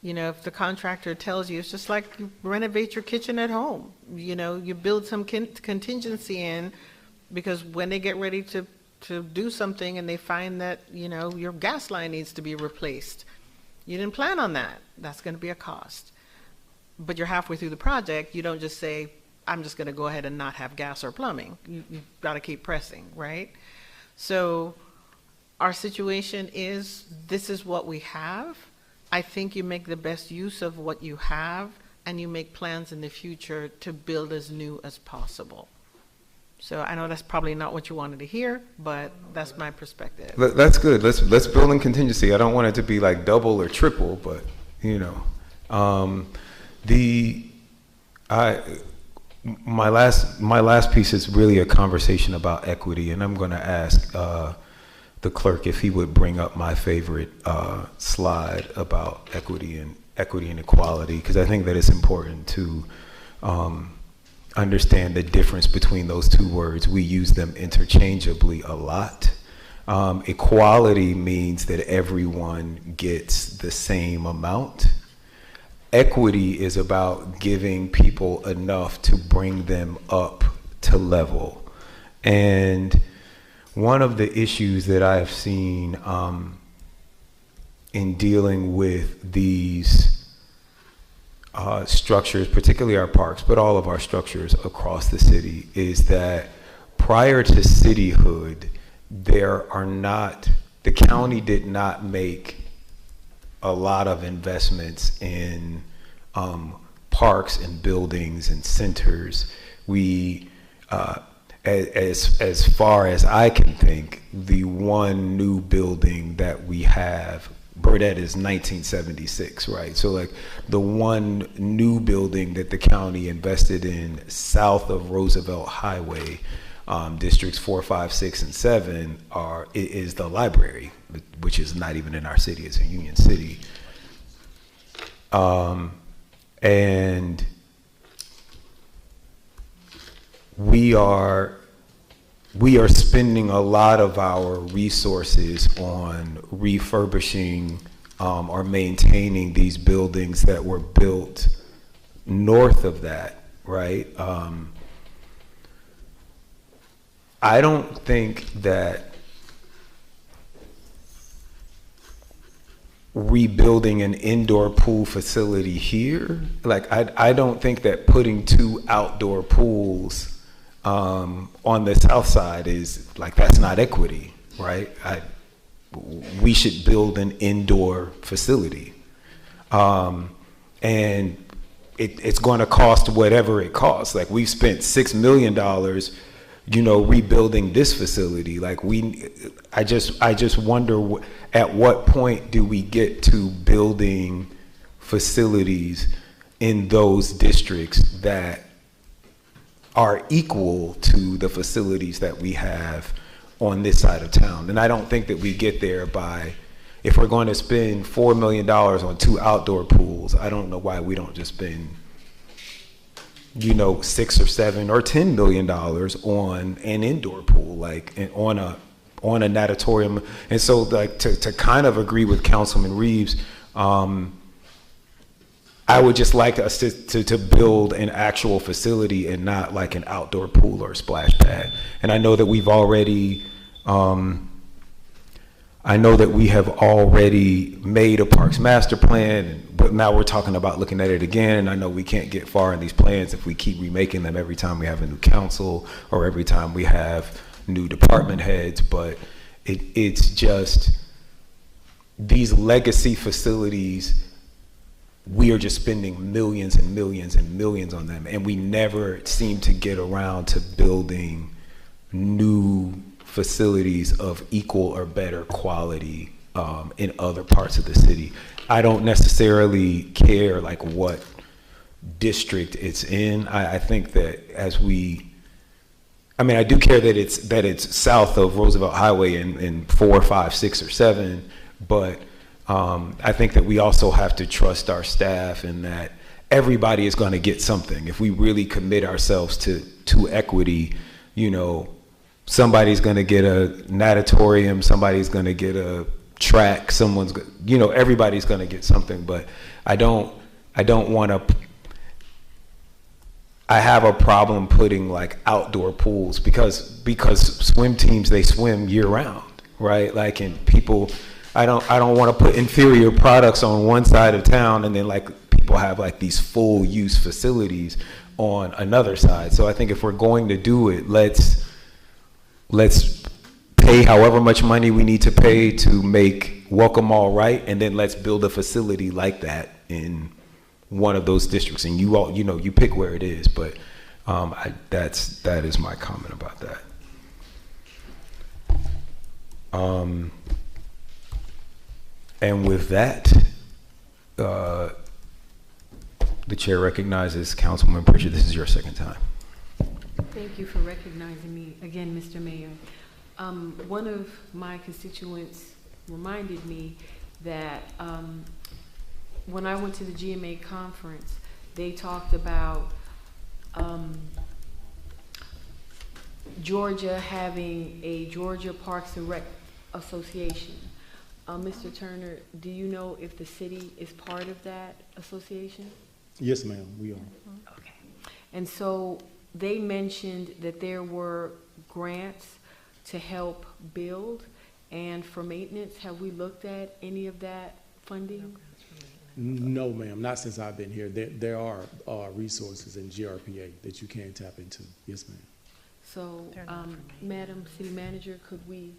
If the contractor tells you, it's just like you renovate your kitchen at home. You build some contingency in, because when they get ready to do something and they find that, your gas line needs to be replaced, You didn't plan on that. That's going to be a cost. But you're halfway through the project. You don't just say, I'm just going to go ahead and not have gas or plumbing. You've got to keep pressing, right? So our situation is, this is what we have. I think you make the best use of what you have, and you make plans in the future to build as new as possible. So I know that's probably not what you wanted to hear, but that's my perspective. That's good. Let's build in contingency. I don't want it to be like double or triple, but you know, my last piece is really a conversation about equity, and I'm going to ask the clerk if he would bring up my favorite slide about equity and equality, because I think that it's important to understand the difference between those two words. We use them interchangeably a lot. Equality means that everyone gets the same amount. Equity is about giving people enough to bring them up to level. And one of the issues that I have seen in dealing with these structures, particularly our parks, but all of our structures across the city, is that prior to cityhood, the county did not make a lot of investments in parks and buildings and centers. We, as far as I can think, the one new building that we have, Burdett, is 1976, right? So like the one new building that the county invested in south of Roosevelt Highway, districts 4, 5, 6, and 7 is the library, which is not even in our city, it's in Union City. And we are spending a lot of our resources on refurbishing or maintaining these buildings that were built north of that, right? I don't think that rebuilding an indoor pool facility here, like I don't think that putting 2 outdoor pools on the south side is like, that's not equity, right? We should build an indoor facility, and it's going to cost whatever it costs. Like we've spent $6 million, rebuilding this facility. Like I just wonder at what point do we get to building facilities in those districts that are equal to the facilities that we have on this side of town. And I don't think that we get there by, if we're going to spend $4 million on 2 outdoor pools, I don't know why we don't just spend, $6 or $7 or $10 million on an indoor pool, like on a natatorium. And so like to kind of agree with Councilman Reeves, I would just like us to build an actual facility and not like an outdoor pool or a splash pad. And I know that we have already made a parks master plan, but now we're talking about looking at it again. And I know we can't get far in these plans if we keep remaking them every time we have a new council or every time we have new department heads. But it's just these legacy facilities, we are just spending millions and millions and millions on them, and we never seem to get around to building new facilities of equal or better quality in other parts of the city. I don't necessarily care like what district it's in. I think that I do care that it's south of Roosevelt Highway in 4, 5, 6, or 7, but I think that we also have to trust our staff and that everybody is going to get something. If we really commit ourselves to equity, somebody's going to get a natatorium, somebody's going to get a track, everybody's going to get something. But I don't want to. I have a problem putting like outdoor pools because swim teams, they swim year round, right? Like, and people, I don't want to put inferior products on one side of town and then like people have like these full use facilities on another side. So I think if we're going to do it, let's pay however much money we need to pay to make Welcome Mall right, and then let's build a facility like that in one of those districts. And you all, you pick where it is, but that is my comment about that. And with that, the chair recognizes Councilman Pritchett. This is your second time. Thank you for recognizing me again, Mr. Mayor. One of my constituents reminded me that when I went to the GMA conference, they talked about Georgia having a Georgia Parks and Rec Association. Mr. Turner, do you know if the city is part of that association? Yes, ma'am, we are. Okay. And so they mentioned that there were grants to help build and for maintenance. Have we looked at any of that funding? No, ma'am, not since I've been here. There are resources in GRPA that you can tap into. Yes, ma'am. So, Madam City Manager, could we?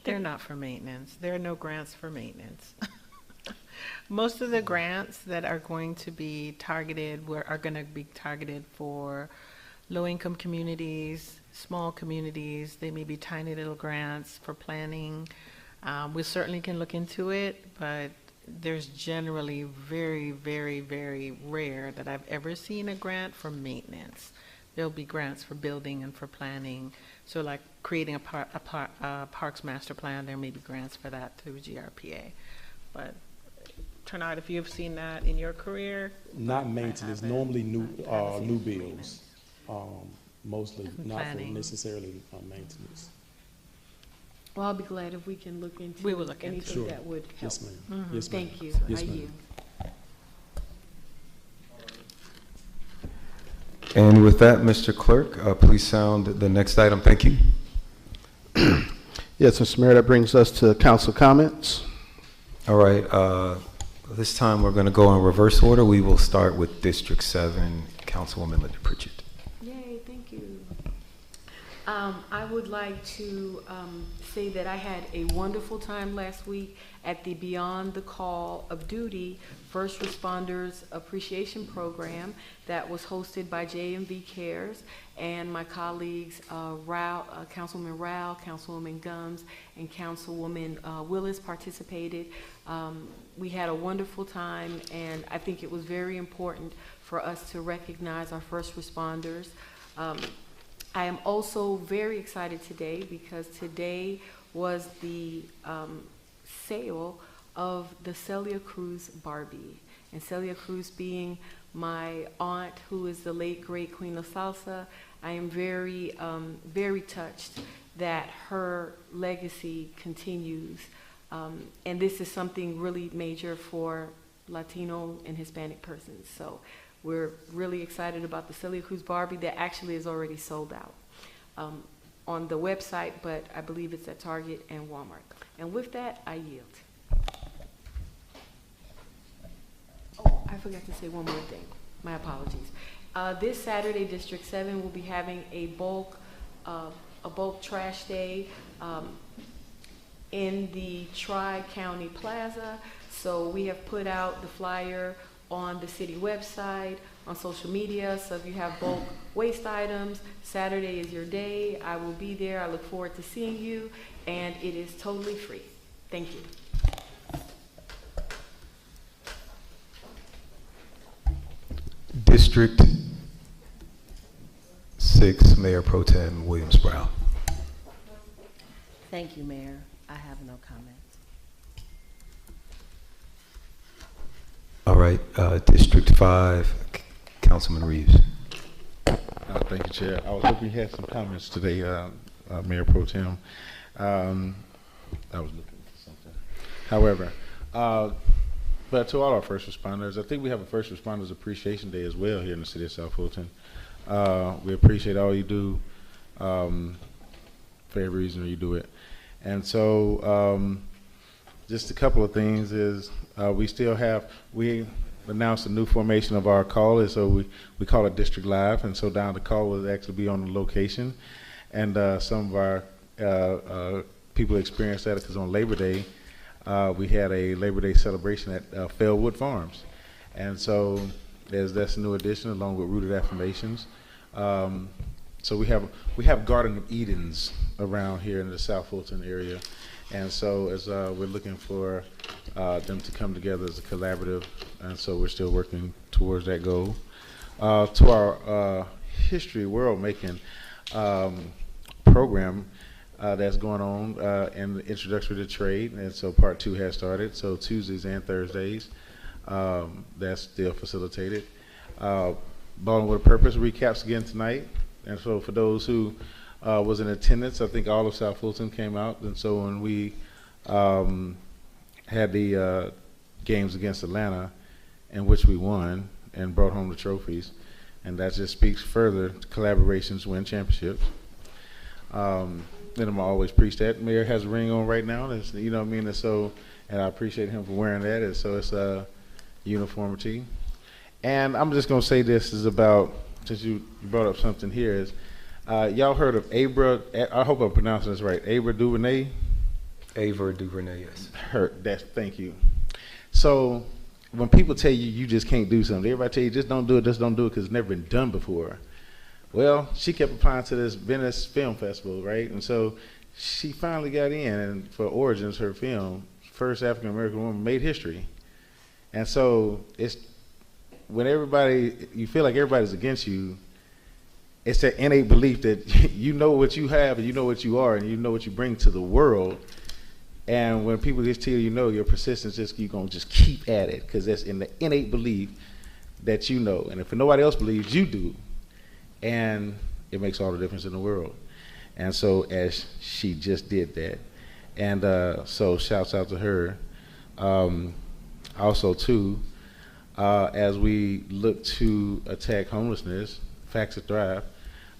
They're not for maintenance. There are no grants for maintenance. Most of the grants that are going to be targeted are going to be targeted for low-income communities, small communities. They may be tiny little grants for planning. We certainly can look into it, but there's generally very, very, very rare that I've ever seen a grant for maintenance. There'll be grants for building and for planning. So like creating a parks master plan, there may be grants for that through GRPA. But Turnout, if you've seen that in your career? Not maintenance, normally new builds, mostly, not for necessarily maintenance. Well, I'll be glad if we can look into anything that would help. Yes, ma'am. Yes, ma'am. Thank you. Yes, I ma'am. yield. And with that, Mr. Clerk, please sound the next item. Thank you. Yes, Mr. Mayor, that brings us to council comments. All right. This time we're going to go in reverse order. We will start with District 7, Councilwoman Linda Pritchett. Yay, thank you. I would like to say that I had a wonderful time last week at the Beyond the Call of Duty First Responders Appreciation Program that was hosted by JMV Cares, and my colleagues Councilwoman Rao, Councilwoman Gums, and Councilwoman Willis participated. We had a wonderful time, and I think it was very important for us to recognize our first responders. I am also very excited today because today was the sale of the Celia Cruz Barbie. And Celia Cruz being my aunt, who is the late great Queen of Salsa, I am very, very touched that her legacy continues. And this is something really major for Latino and Hispanic persons. So we're really excited about the Celia Cruz Barbie that actually is already sold out on the website, but I believe it's at Target and Walmart. And with that, I yield. Oh, I forgot to say one more thing. My apologies. This Saturday, District 7 will be having a bulk trash day in the Tri-County Plaza. So we have put out the flyer on the city website, on social media. So if you have bulk waste items, Saturday is your day. I will be there. I look forward to seeing you, and it is totally free. Thank you. District 6, Mayor Pro Tem Williams Brown. Thank you, Mayor. I have no comments. All right, District 5, Councilman Reeves. Thank you, Chair. I was hoping you had some comments today, Mayor Pro Tem. I was looking for something. However, but to all our first responders, I think we have a First Responders Appreciation Day as well here in the city of South Fulton. We appreciate all you do for every reason you do it. And so just a couple of things is we announced a new formation of our call, and so we call it District Live, and so down the call will actually be on the location, and some of our people experienced that because on Labor Day, we had a Labor Day celebration at Fellwood Farms, and so that's a new addition along with Rooted Affirmations. So we have Garden of Edens around here in the South Fulton area, and so as we're looking for them to come together as a collaborative, and so we're still working towards that goal. To our history world making program that's going on in the introductory to trade, and so part 2 has started. So Tuesdays and Thursdays, that's still facilitated. Balling with a Purpose recaps again tonight, and so for those who was in attendance, I think all of South Fulton came out, and so when we had the games against Atlanta, in which we won and brought home the trophies, and that just speaks further to collaborations win championships. And I'm always preach that. Mayor has a ring on right now, and you know what I mean, and so, and I appreciate him for wearing that, and so it's uniformity. And I'm just gonna say this is about, since you brought up something here, is y'all heard of Abra, I hope I'm pronouncing this right, Abra DuVernay? Ava DuVernay, yes. Heard that, thank you. So when people tell you you just can't do something, everybody tell you just don't do it because it's never been done before. Well, she kept applying to this Venice Film Festival, right? And so she finally got in, and for Origins, her film, first African American woman made history. And so it's when you feel like everybody's against you, it's that innate belief that you know what you have and you know what you are and you know what you bring to the world. And when people just tell you know, your persistence is you're gonna just keep at it because that's in the innate belief that you know. And if nobody else believes, you do. And it makes all the difference in the world. And so as she just did that. And so shouts out to her. Also too, as we look to attack homelessness, Facts to Thrive,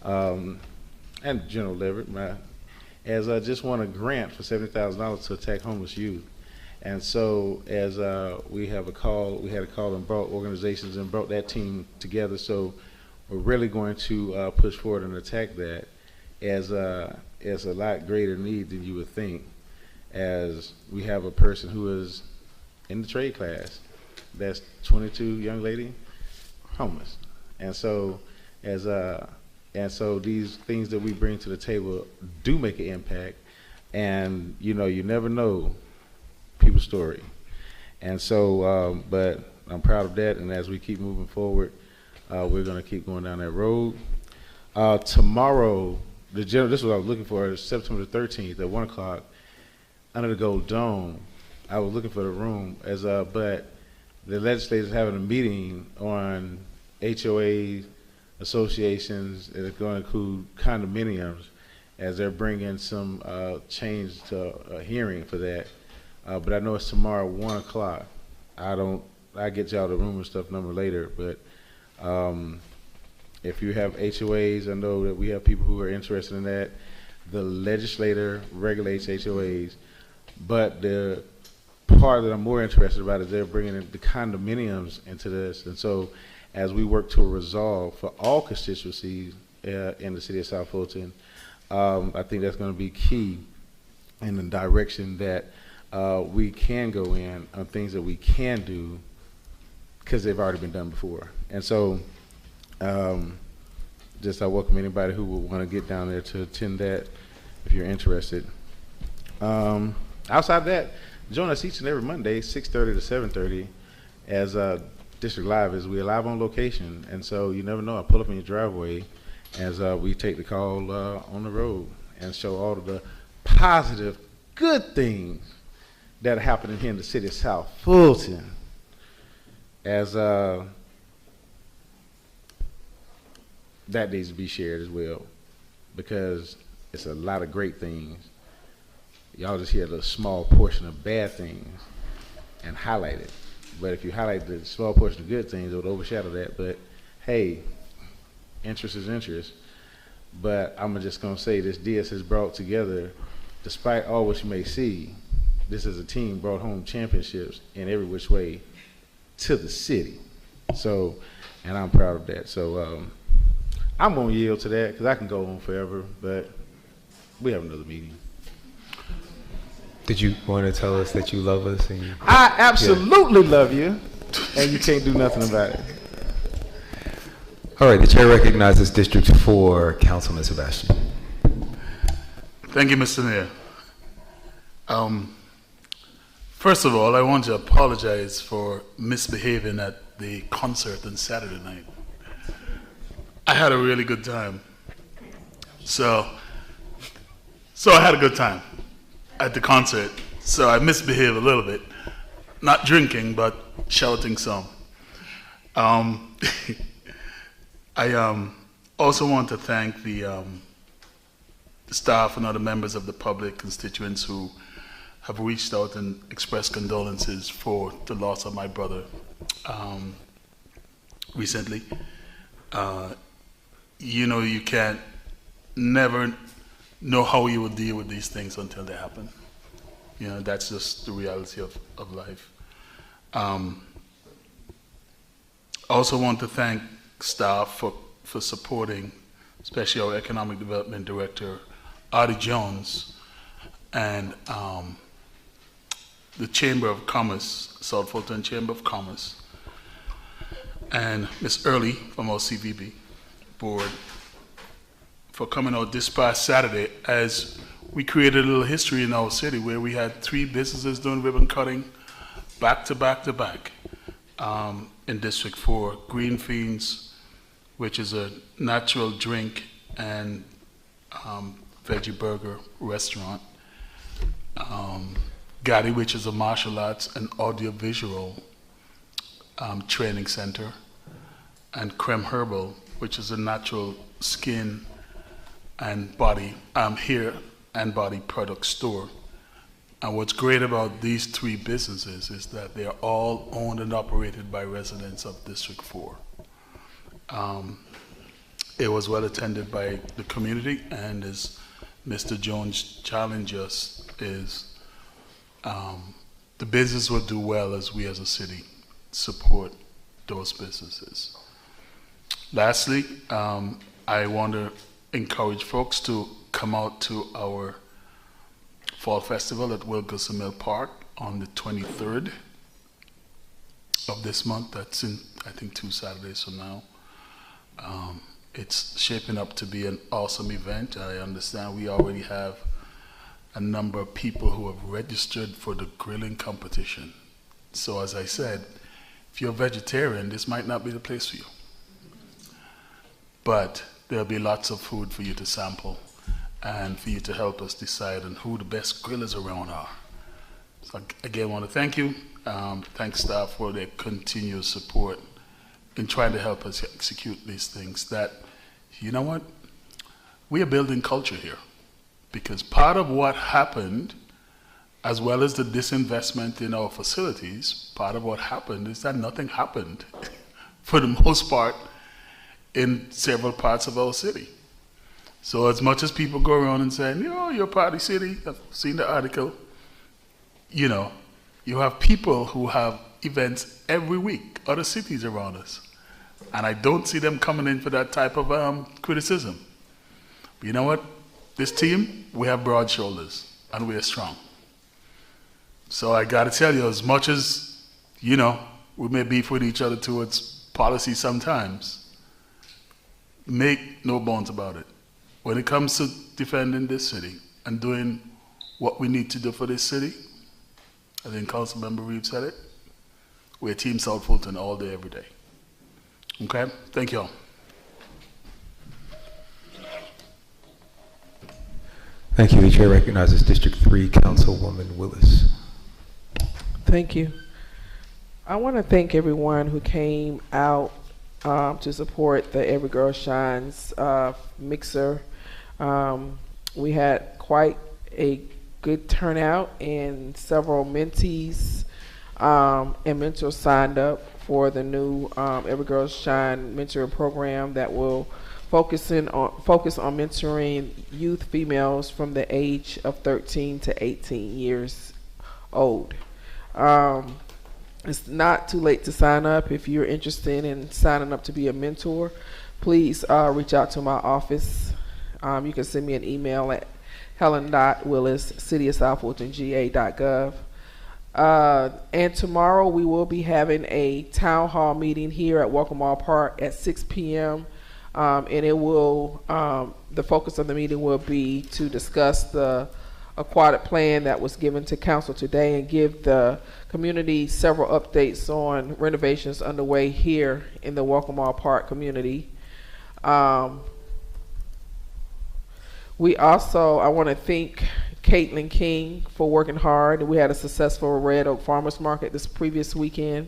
and General Leverett, as I just won a grant for $70,000 to attack homeless youth. And so as we had a call and brought organizations and brought that team together. So we're really going to push forward and attack that as a lot greater need than you would think, as we have a person who is in the trade class, that's 22 young lady, homeless. And so these things that we bring to the table do make an impact, and you never know people's story. And so, but I'm proud of that, and as we keep moving forward, we're gonna keep going down that road. Tomorrow, this is what I was looking for, is September the 13th at 1 o'clock, under the Gold Dome. I was looking for the room, but the legislators having a meeting on HOA associations, and it's going to include condominiums, as they're bringing some change to a hearing for that. But I know it's tomorrow, 1 o'clock. I get y'all the room and stuff number later, but if you have HOAs, I know that we have people who are interested in that. The legislator regulates HOAs, but the part that I'm more interested about is they're bringing in the condominiums into this. And so as we work to a resolve for all constituencies in the city of South Fulton, I think that's going to be key in the direction that we can go in on things that we can do because they've already been done before. And so just I welcome anybody who will want to get down there to attend that if you're interested. Outside that, join us each and every Monday, 6:30 to 7:30, as District Live is. We're live on location, and so you never know. I pull up in your driveway as we take the call on the road and show all of the positive, good things that are happening here in the city of South Fulton. As that needs to be shared as well, because it's a lot of great things. Y'all just hear a small portion of bad things and highlight it. But if you highlight the small portion of good things, it would overshadow that. But hey, interest is interest. But I'm just going to say this DS has brought together, despite all what you may see, this as a team brought home championships in every which way to the city. So, and I'm proud of that. So I'm going to yield to that because I can go on forever, but we have another meeting. Did you want to tell us that you love us? And I absolutely love you, and you can't do nothing about it. All right, the chair recognizes District 4, Councilman Sebastian. Thank you, Mr. Mayor. First of all, I want to apologize for misbehaving at the concert on Saturday night. I had a really good time. So I had a good time at the concert. So I misbehaved a little bit. Not drinking, but shouting some. I also want to thank the staff and other members of the public constituents who have reached out and expressed condolences for the loss of my brother recently. You can't never know how you will deal with these things until they happen. That's just the reality of life. I also want to thank staff for supporting, especially our Economic Development Director, Artie Jones, and the Chamber of Commerce, South Fulton Chamber of Commerce, and Ms. Early from our CVB board for coming out this past Saturday as we created a little history in our city where we had 3 businesses doing ribbon cutting back to back to back in District 4. Green Fiends, which is a natural drink and veggie burger restaurant. Gatti, which is a martial arts and audiovisual training center. And Creme Herbal, which is a natural skin and body hair and body product store. And what's great about these 3 businesses is that they are all owned and operated by residents of District 4. It was well attended by the community, and as Mr. Jones challenged us, is the business will do well as we as a city support those businesses. Lastly, I want to encourage folks to come out to our Fall Festival at Wilkerson Mill Park on the 23rd of this month. That's in, I think, 2 Saturdays from now. It's shaping up to be an awesome event. I understand we already have a number of people who have registered for the grilling competition. So as I said, if you're a vegetarian, this might not be the place for you. But there'll be lots of food for you to sample and for you to help us decide on who the best grillers around are. So again, I want to thank you. Thank staff for their continued support in trying to help us execute these things that, you know what? We are building culture here. Because part of what happened, as well as the disinvestment in our facilities, part of what happened is that nothing happened, for the most part, in several parts of our city. So as much as people go around and say, you're a party city, I've seen the article, you have people who have events every week, other cities around us. And I don't see them coming in for that type of criticism. But you know what? This team, we have broad shoulders, and we are strong. So I got to tell you, as much as, we may beef with each other towards policy sometimes, make no bones about it. When it comes to defending this city and doing what we need to do for this city, I think Councilmember Reeves said it, we're Team South Fulton all day, every day. Okay? Thank you all. Thank you. The chair recognizes District 3, Councilwoman Willis. Thank you. I want to thank everyone who came out to support the Every Girl Shines mixer. We had quite a good turnout, and several mentees and mentors signed up for the new Every Girl Shine mentoring program that will focus on mentoring youth females from the age of 13 to 18 years old. It's not too late to sign up. If you're interested in signing up to be a mentor, please reach out to my office. You can send me an email at helen.willis@cityofsouthfultonga.gov. And tomorrow we will be having a town hall meeting here at Welcome All Park at 6 p.m. And it will, the focus of the meeting will be to discuss the aquatic plan that was given to council today and give the community several updates on renovations underway here in the Welcome All Park community. We also, I want to thank Caitlin King for working hard. We had a successful Red Oak Farmers Market this previous weekend.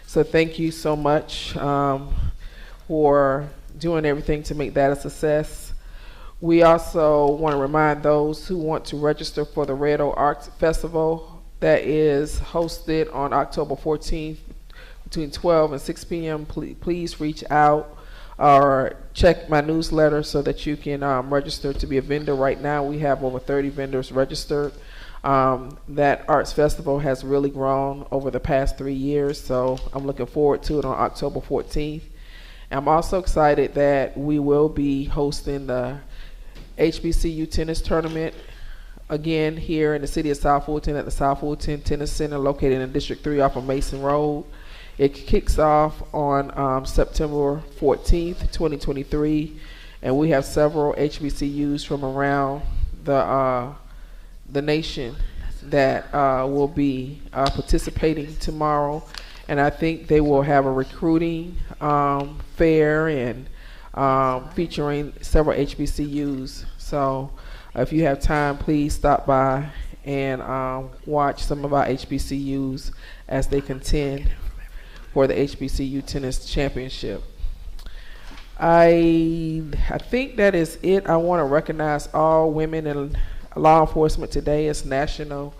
So thank you so much for doing everything to make that a success. We also want to remind those who want to register for the Red Oak Arts Festival that is hosted on October 14th between 12 and 6 p.m. Please reach out or check my newsletter so that you can register to be a vendor. Right now we have over 30 vendors registered. That arts festival has really grown over the past 3 years, so I'm looking forward to it on October 14th. I'm also excited that we will be hosting the HBCU tennis tournament again here in the city of South Fulton at the South Fulton Tennis Center located in District 3 off of Mason Road. It kicks off on September 14th, 2023, and we have several HBCUs from around the nation that will be participating tomorrow. And I think they will have a recruiting fair and featuring several HBCUs. So if you have time, please stop by and watch some of our HBCUs as they contend for the HBCU Tennis Championship. I think that is it. I want to recognize all women in law enforcement today. It's National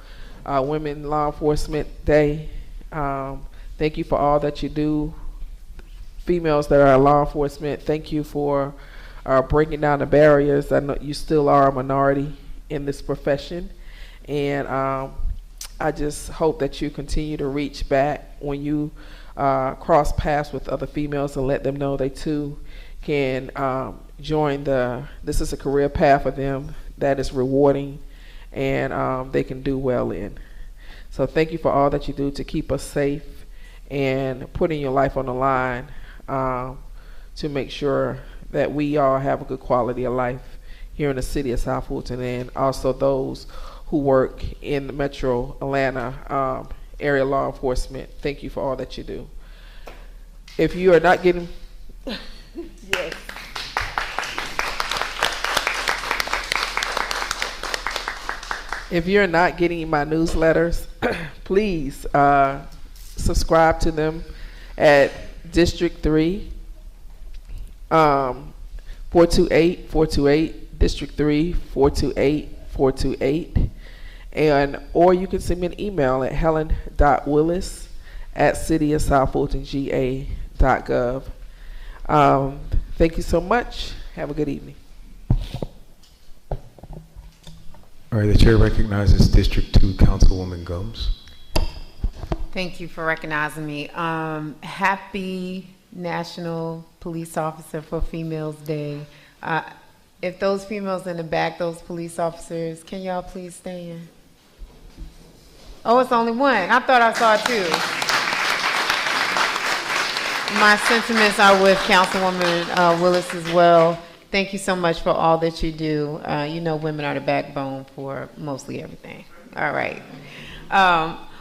Women Law Enforcement Day. Thank you for all that you do. Females that are in law enforcement, thank you for breaking down the barriers. I know you still are a minority in this profession. And I just hope that you continue to reach back when you cross paths with other females and let them know they too can join this is a career path for them that is rewarding and they can do well in. So thank you for all that you do to keep us safe and putting your life on the line to make sure that we all have a good quality of life here in the city of South Fulton, and also those who work in the Metro Atlanta area law enforcement. Thank you for all that you do. If you are not getting yes. If you're not getting my newsletters, please subscribe to them at District 3, 428, District 3, 428, and or you can send me an email at helen.willis@cityofsouthfultonga.gov. Thank you so much. Have a good evening. All right, the chair recognizes District 2 Councilwoman Gomes. Thank you for recognizing me. Happy National Police Officer for Females Day. If those females in the back, those police officers, can y'all please stand? Oh, it's only one. I thought I saw two. My sentiments are with Councilwoman Willis as well. Thank you so much for all that you do. You know, women are the backbone for mostly everything. All right.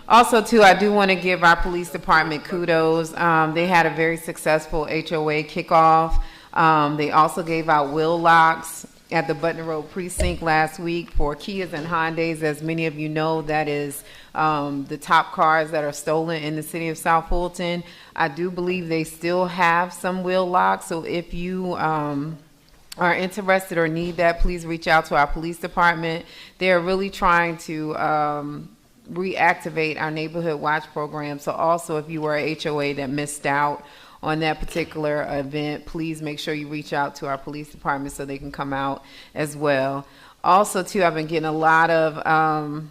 Also, too, I do want to give our police department kudos. They had a very successful HOA kickoff. They also gave out wheel locks at the Button Road Precinct last week for Kias and Hyundais. As many of you know, that is the top cars that are stolen in the city of South Fulton. I do believe they still have some wheel locks, so if you are interested or need that, please reach out to our police department. They're really trying to reactivate our neighborhood watch program. So also, if you were a HOA that missed out on that particular event, please make sure you reach out to our police department so they can come out as well. Also, too, I've been getting a lot of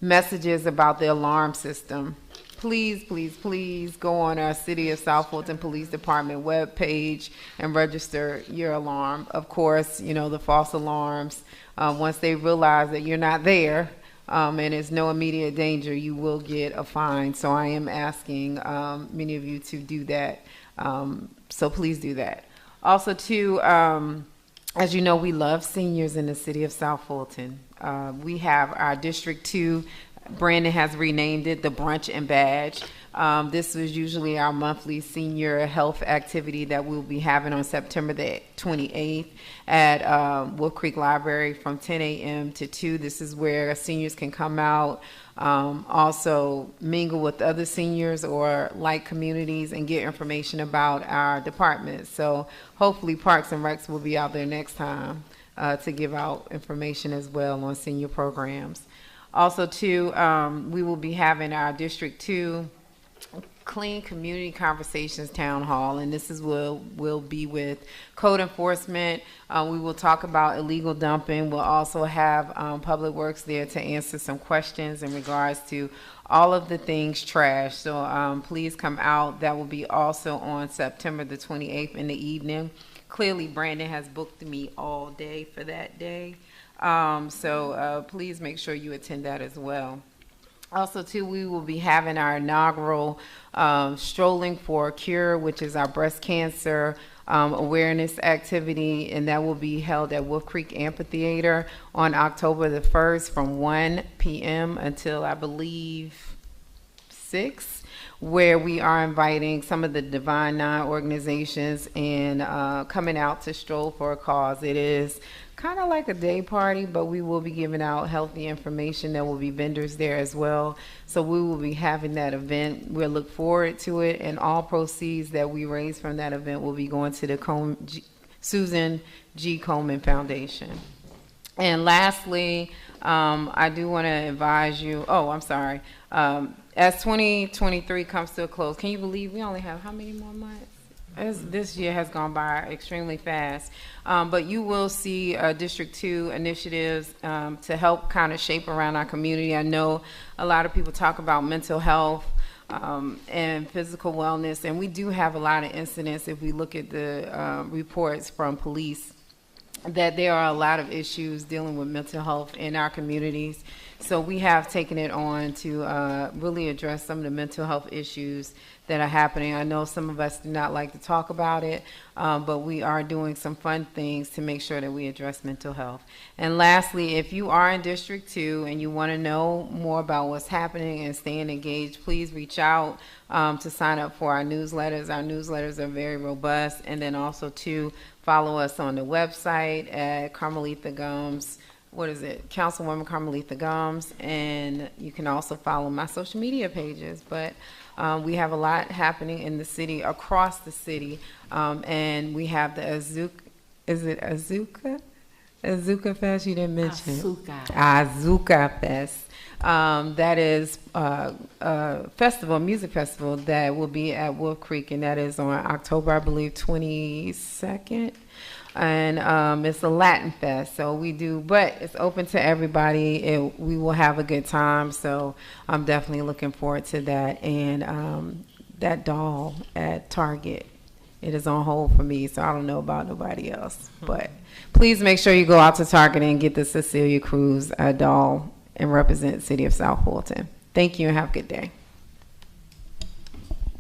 messages about the alarm system. Please, please, please go on our City of South Fulton Police Department webpage and register your alarm. Of course, you know, the false alarms, once they realize that you're not there, and there's no immediate danger, you will get a fine. So I am asking many of you to do that. So please do that. Also, too, as you know, we love seniors in the City of South Fulton. We have our District 2, Brandon has renamed it the Brunch and Badge. This was usually our monthly senior health activity that we'll be having on September the 28th at Wolf Creek Library from 10 a.m. to 2. This is where seniors can come out, also mingle with other seniors or like communities and get information about our department. So hopefully Parks and Recs will be out there next time to give out information as well on senior programs. Also, too, we will be having our District 2 Clean Community Conversations Town Hall, and this is will be with code enforcement. We will talk about illegal dumping. We'll also have Public Works there to answer some questions in regards to all of the things trash. So please come out. That will be also on September the 28th in the evening. Clearly, Brandon has booked me all day for that day. So please make sure you attend that as well. Also, too, we will be having our inaugural Strolling for a Cure, which is our breast cancer awareness activity, and that will be held at Wolf Creek Amphitheater on October the 1st from 1 p.m. until, I believe, 6, where we are inviting some of the Divine Nine organizations and coming out to stroll for a cause. It is kind of like a day party, but we will be giving out healthy information. There will be vendors there as well. So we will be having that event. We'll look forward to it, and all proceeds that we raise from that event will be going to the Susan G. Komen Foundation. And lastly, I do want to advise you, as 2023 comes to a close, can you believe we only have how many more months? This year has gone by extremely fast, but you will see District 2 initiatives to help kind of shape around our community. I know a lot of people talk about mental health and physical wellness, and we do have a lot of incidents if we look at the reports from police that there are a lot of issues dealing with mental health in our communities. So we have taken it on to really address some of the mental health issues that are happening. I know some of us do not like to talk about it, but we are doing some fun things to make sure that we address mental health. And lastly, if you are in District 2 and you want to know more about what's happening and staying engaged, please reach out to sign up for our newsletters. Our newsletters are very robust. And then also to follow us on the website at Carmelita Gums. Councilwoman Carmelita Gums, and you can also follow my social media pages. But we have a lot happening in the city, across the city, and we have the Azuka Fest? You didn't mention Azuka Fest. That is a music festival that will be at Wolf Creek, and that is on October, I believe, 22nd. And it's a Latin fest, so but it's open to everybody. We will have a good time, so I'm definitely looking forward to that. And that doll at Target, it is on hold for me, so I don't know about nobody else. But please make sure you go out to Target and get the Cecilia Cruz doll and represent City of South Fulton. Thank you and have a good day.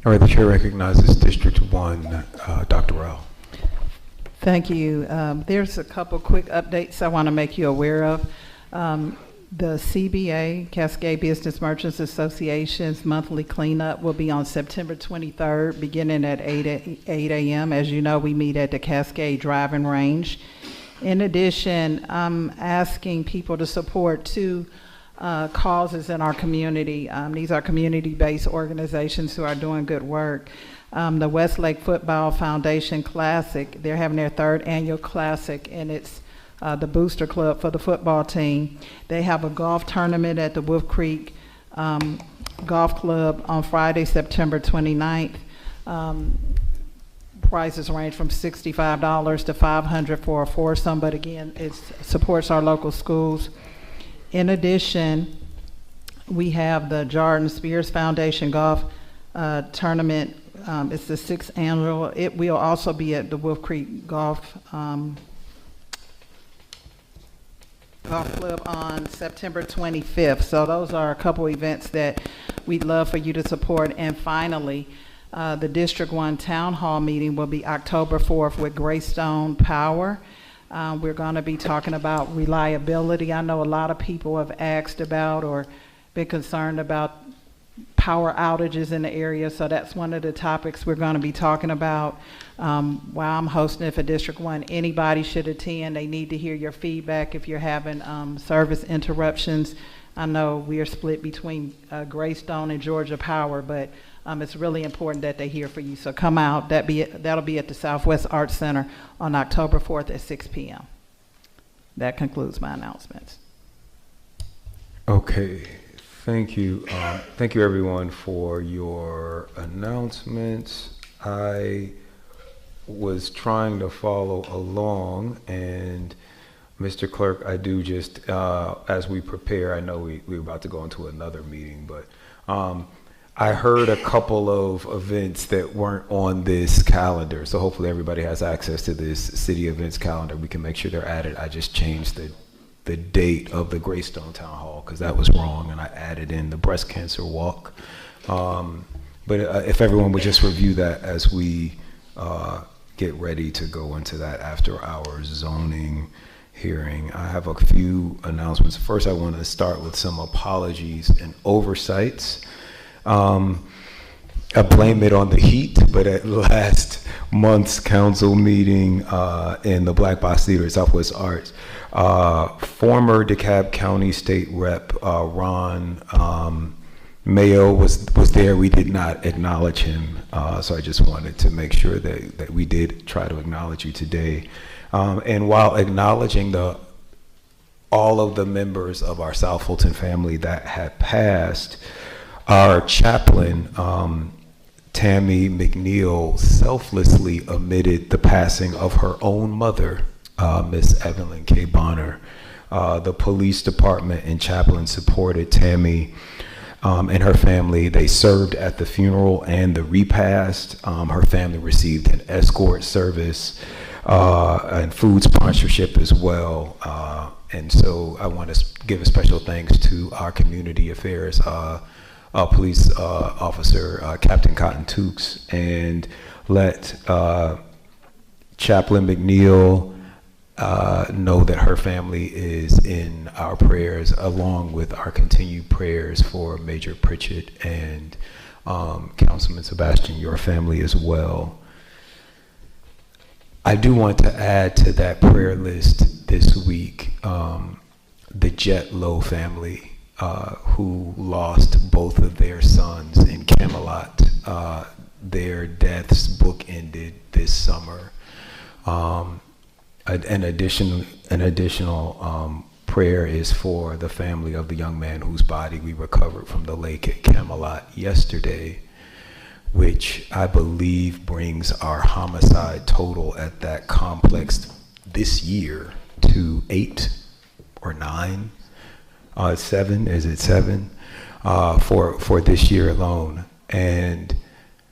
All right, the chair recognizes District 1, Dr. Rao. Thank you. There's a couple quick updates I want to make you aware of. The CBA, Cascade Business Merchants Association's monthly cleanup will be on September 23rd, beginning at 8 a.m. As you know, we meet at the Cascade Driving Range. In addition, I'm asking people to support two causes in our community. These are community-based organizations who are doing good work. The Westlake Football Foundation Classic, they're having their 3rd annual classic, and it's the booster club for the football team. They have a golf tournament at the Wolf Creek Golf Club on Friday, September 29th. Prices range from $65 to $500 for a foursome, but again, it supports our local schools. In addition, we have the Jordan Spears Foundation Golf Tournament. It's the 6th annual. It will also be at the Wolf Creek Golf Club on September 25th. So those are a couple events that we'd love for you to support. And finally, the District 1 Town Hall meeting will be October 4th with Greystone Power. We're going to be talking about reliability. I know a lot of people have asked about or been concerned about power outages in the area, so that's one of the topics we're going to be talking about while I'm hosting it for District 1. Anybody should attend. They need to hear your feedback if you're having service interruptions. I know we are split between Greystone and Georgia Power, but it's really important that they hear from you. So come out. That'll be at the Southwest Arts Center on October 4th at 6 p.m. That concludes my announcements. Okay. Thank you. Thank you, everyone, for your announcements. I was trying to follow along, and Mr. Clerk, I do just, as we prepare, I know we're about to go into another meeting, but I heard a couple of events that weren't on this calendar, so hopefully everybody has access to this city events calendar. We can make sure they're added. I just changed the date of the Greystone Town Hall because that was wrong, and I added in the breast cancer walk. But if everyone would just review that as we get ready to go into that after our zoning hearing. I have a few announcements. First, I want to start with some apologies and oversights. I blame it on the heat, but at last month's council meeting in the Black Box Theater at Southwest Arts, former DeKalb County State Rep Ron Mayo was there. We did not acknowledge him, so I just wanted to make sure that we did try to acknowledge you today. And while acknowledging all of the members of our South Fulton family that had passed, our chaplain, Tammy McNeil, selflessly omitted the passing of her own mother, Miss Evelyn K. Bonner. The police department and chaplain supported Tammy and her family. They served at the funeral and the repast. Her family received an escort service and food sponsorship as well. And so I want to give a special thanks to our community affairs police officer, Captain Cotton Tukes, and let Chaplain McNeil know that her family is in our prayers, along with our continued prayers for Major Pritchett and Councilman Sebastian, your family as well. I do want to add to that prayer list this week the Jet Low family, who lost both of their sons in Camelot. Their deaths bookended this summer. An additional prayer is for the family of the young man whose body we recovered from the lake at Camelot yesterday, which I believe brings our homicide total at that complex this year to 8 or 9. 7, is it 7 for this year alone? And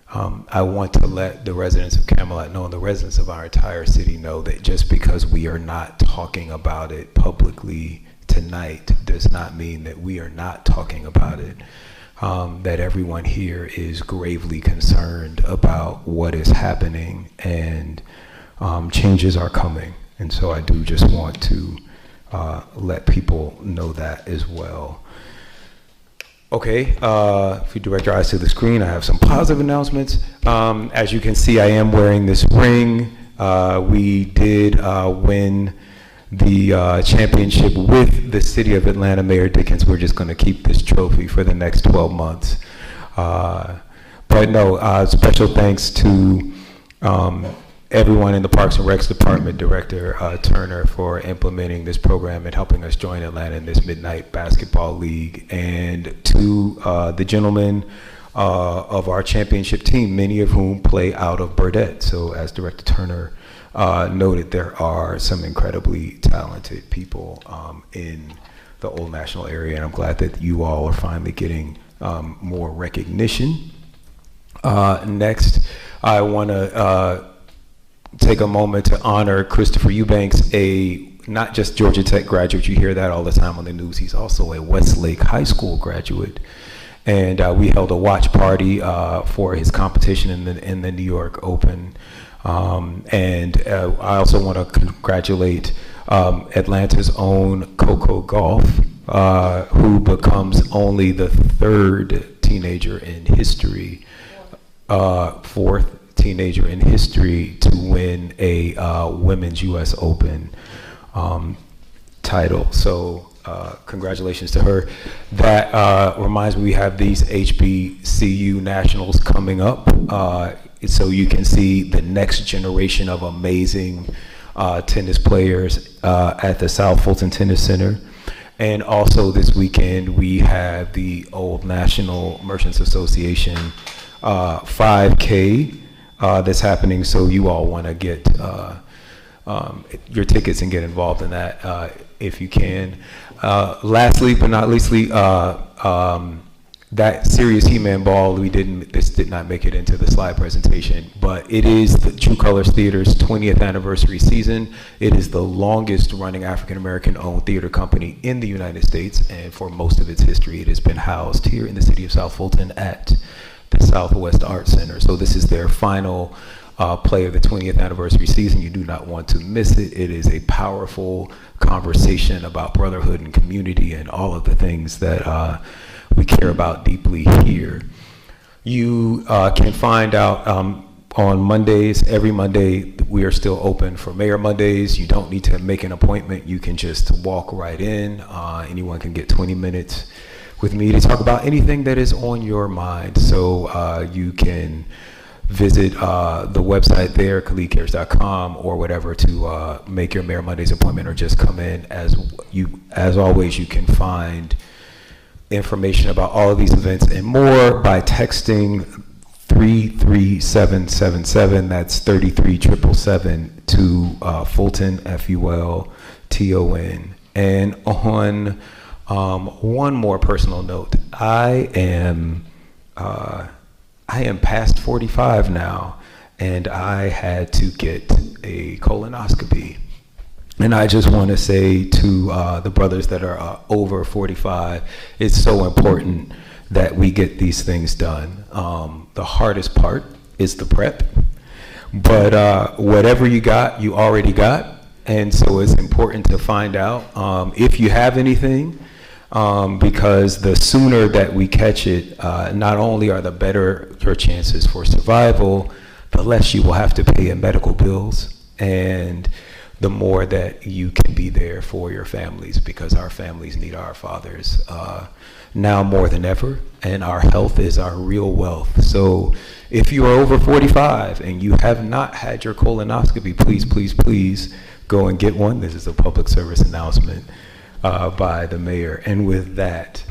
I want to let the residents of Camelot know, and the residents of our entire city know, that just because we are not talking about it publicly tonight does not mean that we are not talking about it. That everyone here is gravely concerned about what is happening, and changes are coming. And so I do just want to let people know that as well. Okay, if you direct your eyes to the screen, I have some positive announcements. As you can see, I am wearing this ring. We did win the championship with the City of Atlanta Mayor Dickens. We're just going to keep this trophy for the next 12 months. But no, special thanks to everyone in the Parks and Recs Department, Director Turner, for implementing this program and helping us join Atlanta in this Midnight Basketball League, and to the gentlemen of our championship team, many of whom play out of Burdett. So as Director Turner noted, there are some incredibly talented people in the Old National area, and I'm glad that you all are finally getting more recognition. Next, I want to take a moment to honor Christopher Eubanks, not just Georgia Tech graduate, you hear that all the time on the news, he's also a Westlake High School graduate. And we held a watch party for his competition in the New York Open. And I also want to congratulate Atlanta's own Coco Gauff, who becomes only the third teenager in history, fourth teenager in history to win a Women's U.S. Open title. So congratulations to her. That reminds me, we have these HBCU Nationals coming up. So you can see the next generation of amazing tennis players at the South Fulton Tennis Center. And also this weekend, we have the Old National Merchants Association 5K that's happening. So you all want to get your tickets and get involved in that if you can. Lastly, but not leastly, that Serious He-Man Ball, this did not make it into the slide presentation, but it is the True Colors Theater's 20th anniversary season. It is the longest running African-American owned theater company in the United States, and for most of its history, it has been housed here in the city of South Fulton at the Southwest Arts Center. So this is their final play of the 20th anniversary season. You do not want to miss it. It is a powerful conversation about brotherhood and community and all of the things that we care about deeply here. You can find out on Mondays, every Monday, we are still open for Mayor Mondays. You don't need to make an appointment. You can just walk right in. Anyone can get 20 minutes with me to talk about anything that is on your mind. So you can visit the website there, khalidcares.com or whatever, to make your Mayor Mondays appointment, or just come in. As always, you can find information about all of these events and more by texting 33777. That's 33777 to Fulton, FULTON. And on one more personal note, I am past 45 now, and I had to get a colonoscopy. And I just want to say to the brothers that are over 45, it's so important that we get these things done. The hardest part is the prep, but whatever you got, you already got. And so it's important to find out if you have anything, because the sooner that we catch it, not only are the better your chances for survival, the less you will have to pay in medical bills, and the more that you can be there for your families, because our families need our fathers now more than ever, and our health is our real wealth. So if you are over 45 and you have not had your colonoscopy, please, please, please go and get one. This is a public service announcement by the mayor. And with that,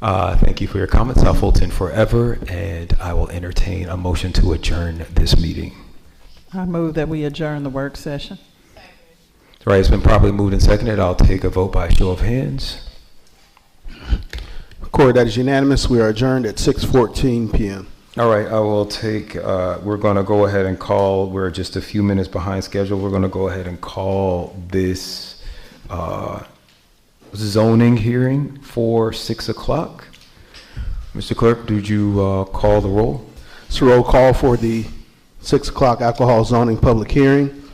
thank you for your comments. South Fulton forever, and I will entertain a motion to adjourn this meeting. I move that we adjourn the work session. All right, it's been properly moved and seconded. I'll take a vote by show of hands. Court, that is unanimous. We are adjourned at 6:14 p.m. All right, I will take, we're going to go ahead and call, we're just a few minutes behind schedule. We're going to go ahead and call this zoning hearing for 6 o'clock. Mr. Clerk, did you call the roll? It's a roll call for the 6 o'clock alcohol zoning public hearing.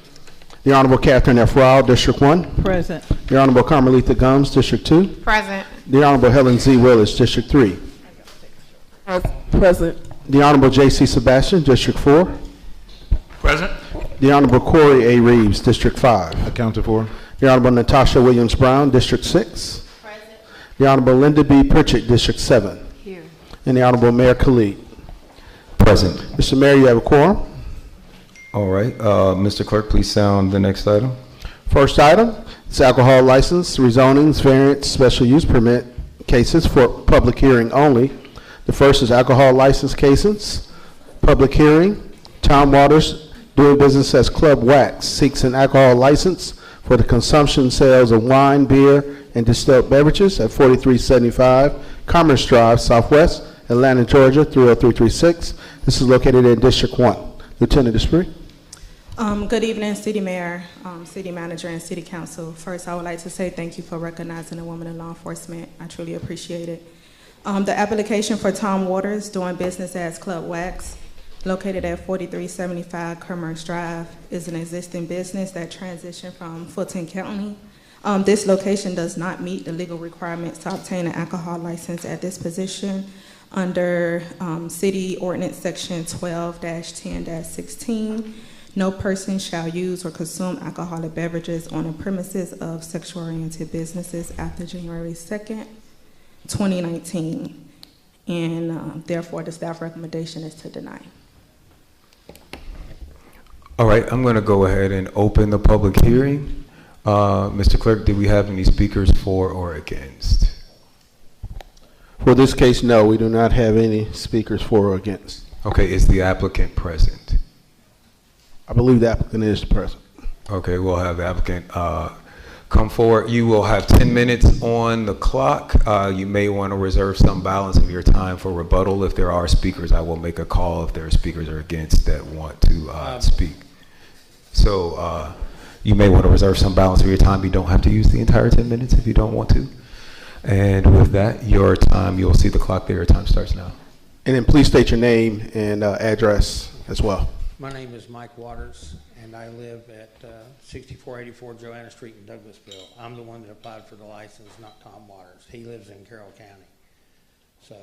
The Honorable Catherine F. Rao, District 1. Present. The Honorable Carmelita Gums, District 2. Present. The Honorable Helen Z. Willis, District 3. Present. The Honorable J.C. Sebastian, District 4. Present. The Honorable Corey A. Reeves, District 5. Accounted for. The Honorable Natasha Williams Brown, District 6. Present. The Honorable Linda B. Pritchett, District 7. Here. And the Honorable Mayor Khalid. Present. Mr. Mayor, you have a quorum. All right, Mr. Clerk, please sound the next item. First item is alcohol license, rezonings, variance, special use permit cases for public hearing only. The first is alcohol license cases, public hearing, Tom Waters doing business as Club Wax, seeks an alcohol license for the consumption and sales of wine, beer, and distilled beverages at 4375 Commerce Drive, Southwest, Atlanta, Georgia, 30336. This is located in District 1. Lieutenant Desprez. Good evening, City Mayor, City Manager, and City Council. First, I would like to say thank you for recognizing a woman in law enforcement. I truly appreciate it. The application for Tom Waters, doing business as Club Wax, located at 4375 Commerce Drive, is an existing business that transitioned from Fulton County. This location does not meet the legal requirements to obtain an alcohol license at this position under City Ordinance Section 12-10-16. No person shall use or consume alcoholic beverages on the premises of sexual-oriented businesses after January 2nd, 2019. And therefore, the staff recommendation is to deny. All right, I'm going to go ahead and open the public hearing. Mr. Clerk, do we have any speakers for or against? For this case, no, we do not have any speakers for or against. Okay, is the applicant present? I believe the applicant is present. Okay, we'll have the applicant come forward. You will have 10 minutes on the clock. You may want to reserve some balance of your time for rebuttal. If there are speakers, I will make a call if there are speakers or against that want to speak. So you may want to reserve some balance of your time. You don't have to use the entire 10 minutes if you don't want to. And with that, your time, you'll see the clock there. Your time starts now. And then please state your name and address as well. My name is Mike Waters, and I live at 6484 Joanna Street in Douglasville. I'm the one that applied for the license, not Tom Waters. He lives in Carroll County. So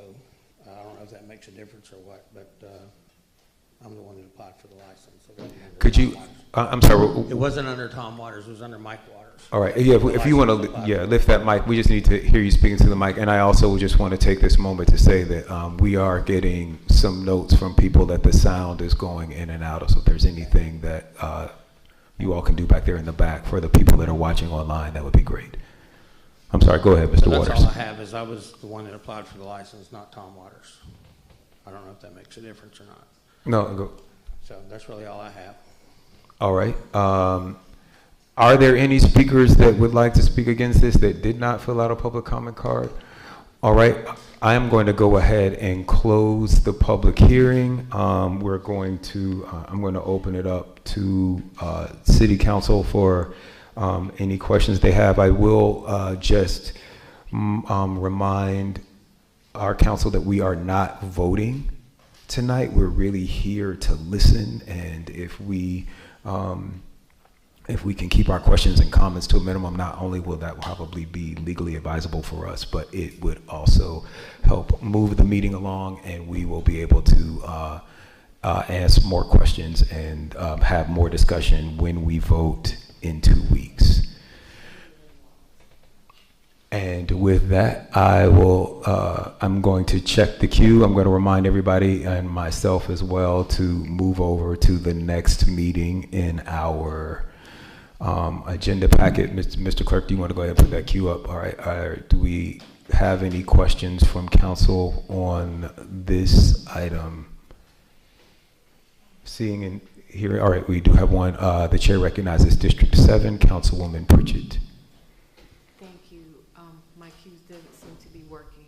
I don't know if that makes a difference or what, but I'm the one that applied for the license. Could you, I'm sorry. It wasn't under Tom Waters, it was under Mike Waters. All right, yeah, if you want to, lift that mic. We just need to hear you speaking to the mic. And I also just want to take this moment to say that we are getting some notes from people that the sound is going in and out. So if there's anything that you all can do back there in the back for the people that are watching online, that would be great. I'm sorry, go ahead, Mr. Waters. That's all I have is I was the one that applied for the license, not Tom Waters. I don't know if that makes a difference or not. No, go. So that's really all I have. All right. Are there any speakers that would like to speak against this that did not fill out a public comment card? All right, I am going to go ahead and close the public hearing. I'm going to open it up to City Council for any questions they have. I will just remind our council that we are not voting tonight. We're really here to listen, and if we can keep our questions and comments to a minimum, not only will that probably be legally advisable for us, but it would also help move the meeting along, and we will be able to ask more questions and have more discussion when we vote in 2 weeks. And with that, I'm going to check the queue. I'm going to remind everybody and myself as well to move over to the next meeting in our agenda packet. Mr. Clerk, do you want to go ahead and put that queue up? All right. Do we have any questions from council on this item? Seeing and hearing. All right, we do have one. The chair recognizes District 7, Councilwoman Pritchett. Thank you. My cues doesn't seem to be working.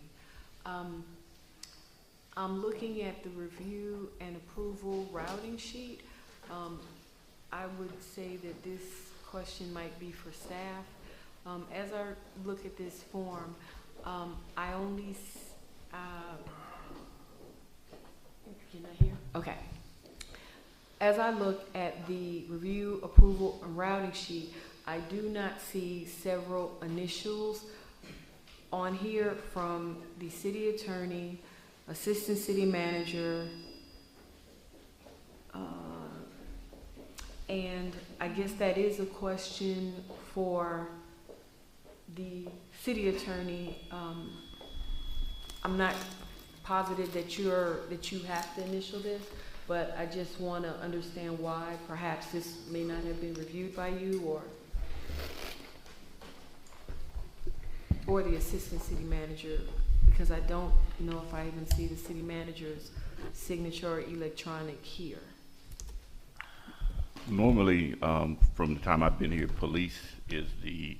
I'm looking at the review and approval routing sheet. I would say that this question might be for staff. As I look at this form, I only, can I hear? Okay. As I look at the review, approval, and routing sheet, I do not see several initials on here from the city attorney, assistant city manager, and I guess that is a question for the city attorney. I'm not positive that you have to initial this, but I just want to understand why perhaps this may not have been reviewed by you or the assistant city manager, because I don't know if I even see the city manager's signature or electronic here. Normally, from the time I've been here, police is the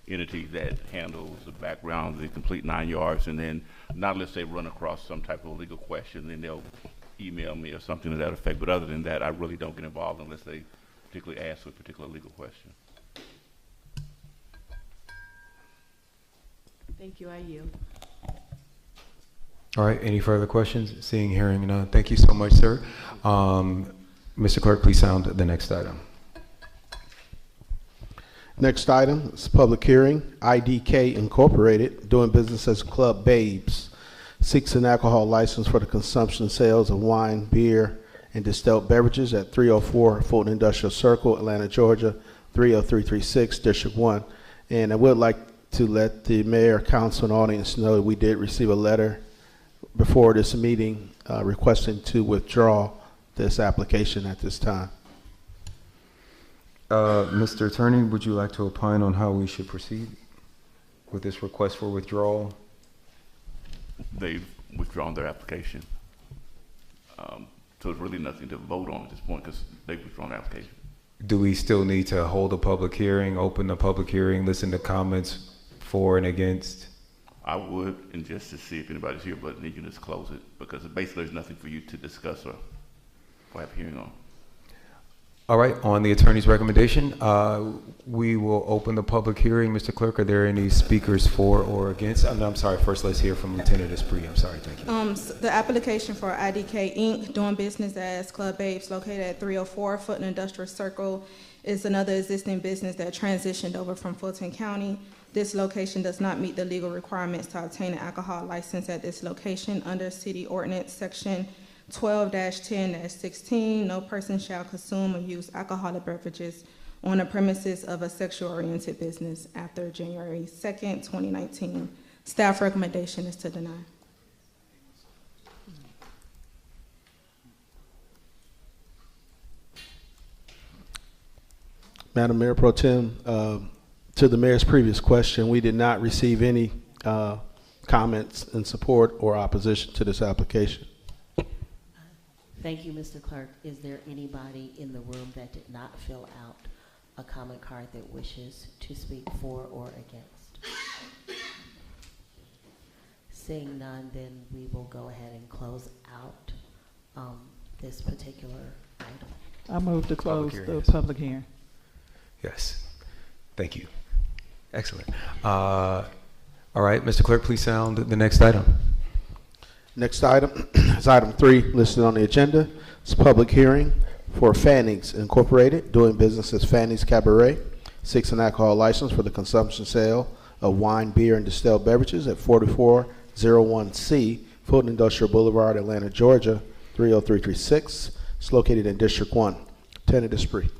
entity that handles the background, the complete 9 yards, and then not unless they run across some type of legal question, then they'll email me or something to that effect. But other than that, I really don't get involved unless they particularly ask for a particular legal question. Thank you. I yield. All right, any further questions? Seeing, hearing none. Thank you so much, sir. Mr. Clerk, please sound the next item. Next item is public hearing. IDK Incorporated, doing business as Club Babes, seeks an alcohol license for the consumption and sales of wine, beer, and distilled beverages at 304 Fulton Industrial Circle, Atlanta, Georgia, 30336, District 1. And I would like to let the mayor, council, and audience know that we did receive a letter before this meeting requesting to withdraw this application at this time. Mr. Attorney, would you like to opine on how we should proceed with this request for withdrawal? They've withdrawn their application. So it's really nothing to vote on at this point because they've withdrawn the application. Do we still need to hold a public hearing, open the public hearing, listen to comments for and against? I would, and just to see if anybody's here, but you can just close it because basically there's nothing for you to discuss or have a hearing on. All right, on the attorney's recommendation, we will open the public hearing. Mr. Clerk, are there any speakers for or against? I'm sorry, first let's hear from Lieutenant Esprit. I'm sorry, thank you. The application for IDK Inc., doing business as Club Babes, located at 304 Fulton Industrial Circle, is another existing business that transitioned over from Fulton County. This location does not meet the legal requirements to obtain an alcohol license at this location under City Ordinance Section 12-10-16. No person shall consume or use alcoholic beverages on the premises of a sexual-oriented business after January 2nd, 2019. Staff recommendation is to deny. Madam Mayor Pro Tem, to the mayor's previous question, we did not receive any comments in support or opposition to this application. Thank you, Mr. Clerk. Is there anybody in the room that did not fill out a comment card that wishes to speak for or against? Seeing none, then we will go ahead and close out this particular item. I move to close the public hearing. Yes, thank you. Excellent. All right, Mr. Clerk, please sound the next item. Next item is item 3 listed on the agenda. It's public hearing for Fanny's Incorporated, doing business as Fanny's Cabaret, seeks an alcohol license for the consumption sale of wine, beer, and distilled beverages at 4401C Fulton Industrial Boulevard, Atlanta, Georgia, 30336. It's located in District 1. Lieutenant Esprit.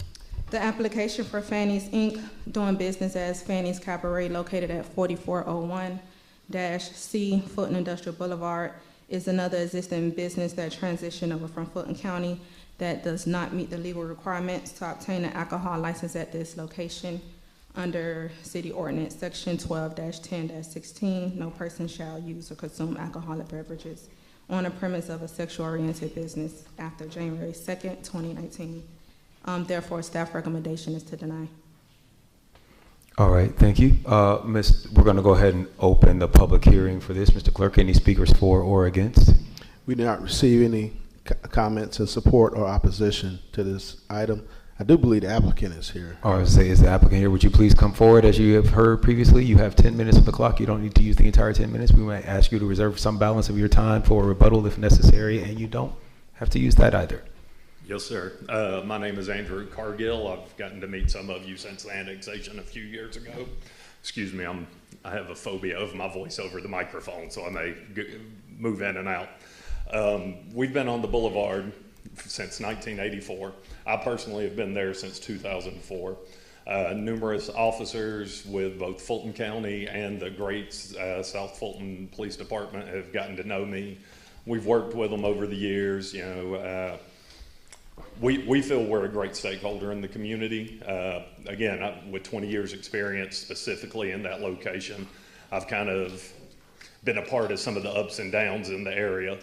The application for Fanny's Inc., doing business as Fanny's Cabaret, located at 4401-C Fulton Industrial Boulevard, is another existing business that transitioned over from Fulton County that does not meet the legal requirements to obtain an alcohol license at this location under City Ordinance Section 12-10-16. No person shall use or consume alcoholic beverages on the premise of a sexual-oriented business after January 2nd, 2019. Therefore, staff recommendation is to deny. All right, thank you. We're going to go ahead and open the public hearing for this. Mr. Clerk, any speakers for or against? We did not receive any comments in support or opposition to this item. I do believe the applicant is here. All right, is the applicant here? Would you please come forward? As you have heard previously, you have 10 minutes on the clock. You don't need to use the entire 10 minutes. We might ask you to reserve some balance of your time for a rebuttal if necessary, and you don't have to use that either. Yes, sir. My name is Andrew Cargill. I've gotten to meet some of you since the annexation a few years ago. Excuse me, I have a phobia of my voice over the microphone, so I may move in and out. We've been on the boulevard since 1984. I personally have been there since 2004. Numerous officers with both Fulton County and the great South Fulton Police Department have gotten to know me. We've worked with them over the years, you know. We feel we're a great stakeholder in the community. Again, with 20 years experience specifically in that location, I've kind of been a part of some of the ups and downs in the area.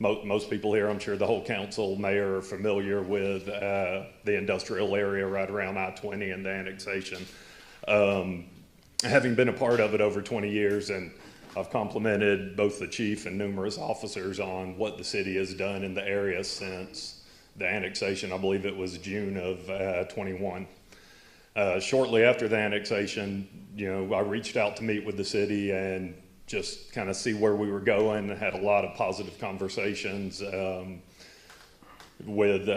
most people here, I'm sure the whole council, mayor, are familiar with the industrial area right around I-20 and the annexation. Having been a part of it over 20 years, and I've complimented both the chief and numerous officers on what the city has done in the area since the annexation. I believe it was June of 21. Shortly after the annexation, I reached out to meet with the city and just kind of see where we were going. Had a lot of positive conversations with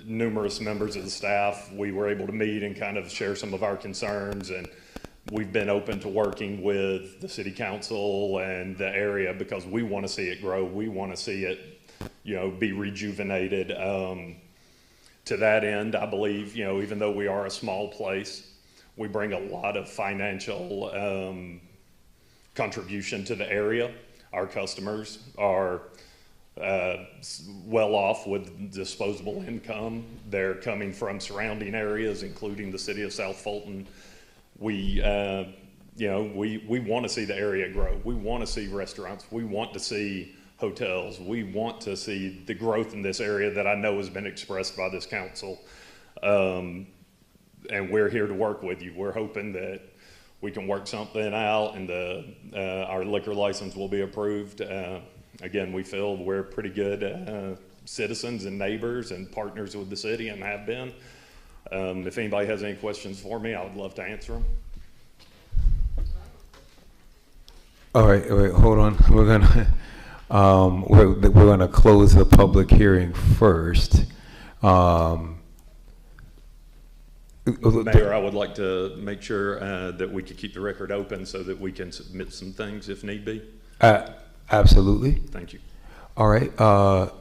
numerous members of the staff. We were able to meet and kind of share some of our concerns, and we've been open to working with the city council and the area because we want to see it grow. We want to see it, be rejuvenated. To that end, I believe, even though we are a small place, we bring a lot of financial contribution to the area. Our customers are well off with disposable income. They're coming from surrounding areas, including the city of South Fulton. We want to see the area grow. We want to see restaurants. We want to see hotels. We want to see the growth in this area that I know has been expressed by this council. And we're here to work with you. We're hoping that we can work something out and our liquor license will be approved. Again, we feel we're pretty good citizens and neighbors and partners with the city and have been. If anybody has any questions for me, I would love to answer them. All right, wait, hold on. We're gonna close the public hearing first. Mayor, I would like to make sure that we could keep the record open so that we can submit some things if need be. Absolutely. Thank you. All right. Are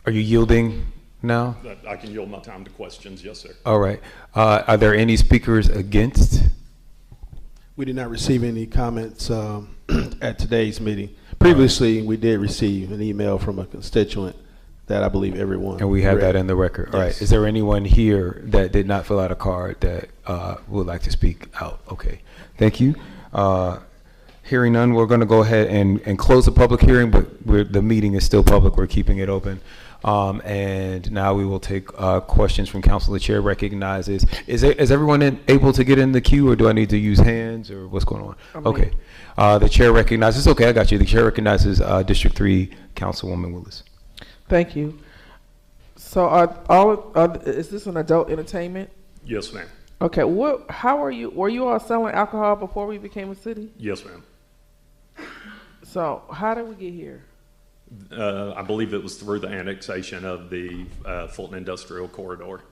you yielding now? I can yield my time to questions. Yes, sir. All right. Are there any speakers against? We did not receive any comments at today's meeting. Previously, we did receive an email from a constituent that I believe everyone. And we have that in the record. All right. Is there anyone here that did not fill out a card that would like to speak out? Okay. Thank you. Hearing none, we're going to go ahead and close the public hearing, but the meeting is still public. We're keeping it open. And now we will take questions from council. The chair recognizes. Is everyone able to get in the queue, or do I need to use hands, or what's going on? Okay. The chair recognizes. Okay, I got you. The chair recognizes District 3 Councilwoman Willis. Thank you. So is this an adult entertainment? Yes, ma'am. Okay. How are you? Were you all selling alcohol before we became a city? Yes, ma'am. So how did we get here? I believe it was through the annexation of the Fulton Industrial Corridor.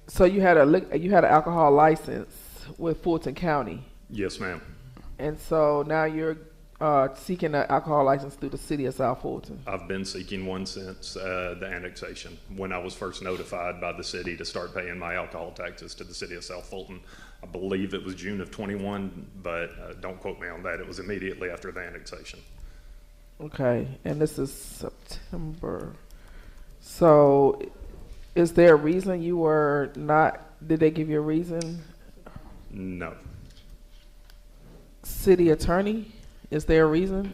So you had an alcohol license with Fulton County. Yes, ma'am. And so now you're seeking an alcohol license through the city of South Fulton. I've been seeking one since the annexation, when I was first notified by the city to start paying my alcohol taxes to the city of South Fulton. I believe it was June of 21, but don't quote me on that. It was immediately after the annexation. Okay, and this is September. So is there a reason you were not, did they give you a reason? No. City attorney, is there a reason?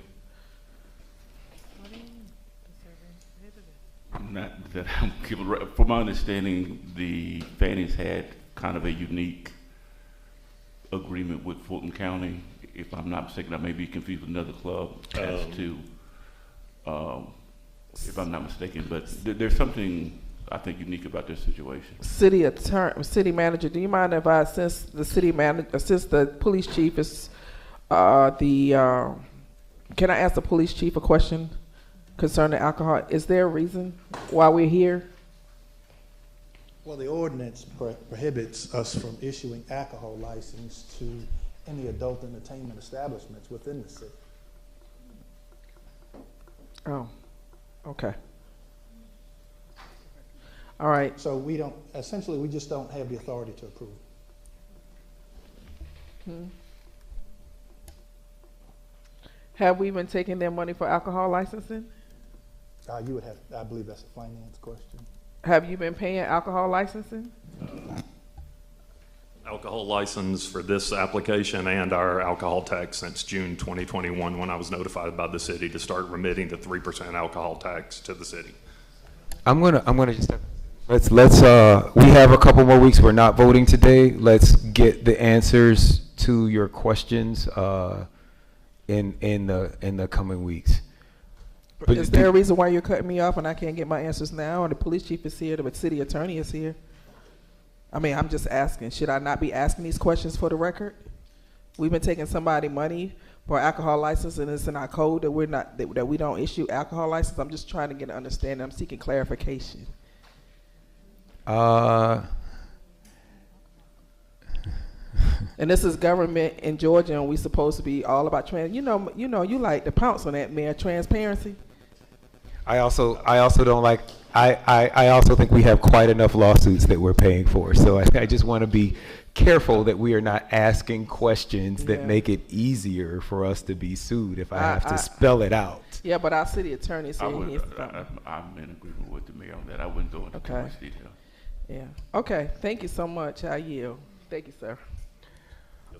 Not that I'm giving, from my understanding, the Fannies had kind of a unique agreement with Fulton County. If I'm not mistaken, I may be confused with another club as to, if I'm not mistaken, but there's something I think unique about this situation. City manager, do you mind if I, since the police chief is can I ask the police chief a question concerning alcohol? Is there a reason why we're here? Well, the ordinance prohibits us from issuing alcohol license to any adult entertainment establishments within the city. Oh, okay. All right. So we just don't have the authority to approve. Have we been taking their money for alcohol licensing? You would have, I believe that's a finance question. Have you been paying alcohol licensing? alcohol license for this application and our alcohol tax since June 2021, when I was notified by the city to start remitting the 3% alcohol tax to the city. I'm gonna just let's we have a couple more weeks. We're not voting today. Let's get the answers to your questions in the coming weeks. But is there a reason why you're cutting me off and I can't get my answers now? And the police chief is here, the city attorney is here. I mean, I'm just asking. Should I not be asking these questions for the record? We've been taking somebody money for alcohol license, and it's in our code that we're not that we don't issue alcohol license. I'm just trying to get an understanding. I'm seeking clarification. And this is government in Georgia, and we supposed to be all about you like to pounce on that, Mayor. Transparency. I also don't like. I also think we have quite enough lawsuits that we're paying for. So I just want to be careful that we are not asking questions that make it easier for us to be sued if I have to spell it out. Yeah, but our city attorney said I'm in agreement with the mayor on that. I wouldn't go into too much detail. Yeah. Okay. Thank you so much. I yield. Thank you, sir.